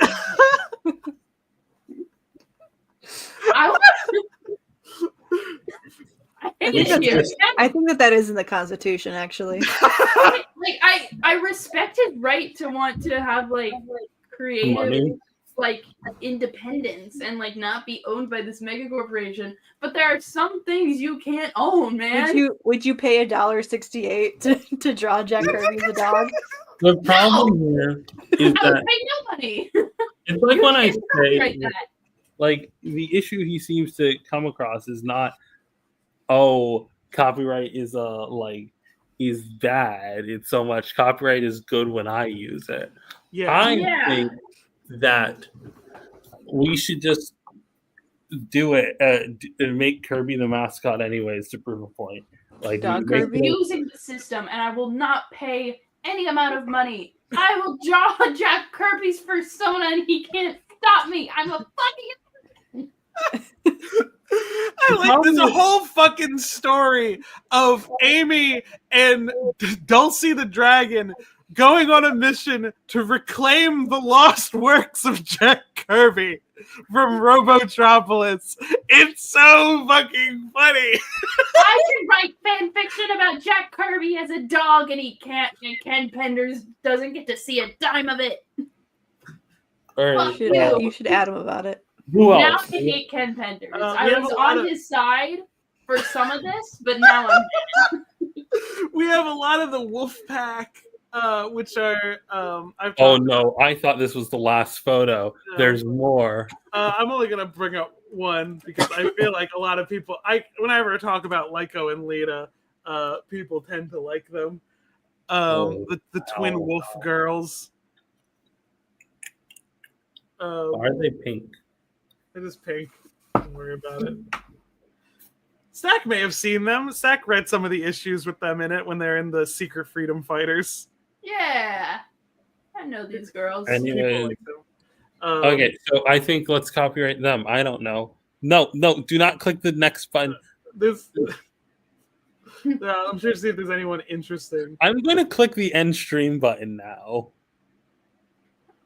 I think that is in the Constitution, actually. I respect his right to want to have creative money. Independence and not be owned by this mega corporation, but there are some things you can't own, man. Would you pay $1.68 to draw Jack Kirby as a dog? The problem here is I would that pay no money. it's when I say that. The issue he seems to come across is not copyright is is bad. It's so much copyright is good when I use it. I think that we should just do it and make Kirby the mascot anyways to prove a point. Using the system, and I will not pay any amount of money. I will draw Jack Kirby's persona, and he can't stop me. I'm a fucking. There's a whole fucking story of Amy and Dulcie the Dragon going on a mission to reclaim the lost works of Jack Kirby from Robotropolis. It's so fucking funny. I can write fan fiction about Jack Kirby as a dog, and he can't. And Ken Penders doesn't get to see a dime of it. You should add him about it. Who Now else? I hate Ken Penders. I was on his side for some of this, but now I'm dead. We have a lot of the Wolf Pack, which are no, I thought this was the last photo. No. There's more. I'm only gonna bring up one because I feel like a lot of people whenever I talk about Lyco and Lita, people tend to like them. The twin wolf girls. Why are they pink? It is pink. Don't worry about it. Stack may have seen them. Stack read some of the issues with them in it when they're in the Secret Freedom Fighters. Yeah. I know these girls. Anyway, okay, so I think let's copyright them. I don't know. No, do not click the next button. This. I'm sure to see if there's anyone interesting. I'm going to click the end stream button now.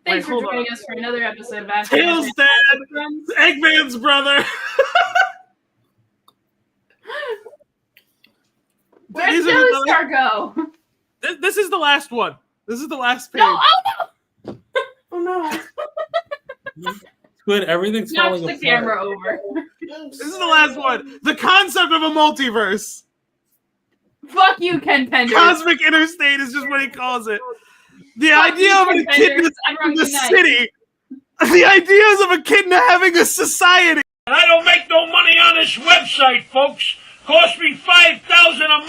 Thanks for joining us for another episode of Ask Tails Dad, Eggman's brother. Where did Daystar go? This is the last one. This is the last page. No, oh no! Squid, everything's Knock falling the apart. camera over. This is the last one. The concept of a multiverse. Fuck you, Ken Penders. Cosmic Interstate is just what he calls it. The Fuck idea you, of a Ken kid Penders. in Everyone the good night. city. The ideas of a kid having a society. I don't make no money on this website, folks. Cost me $5,000 a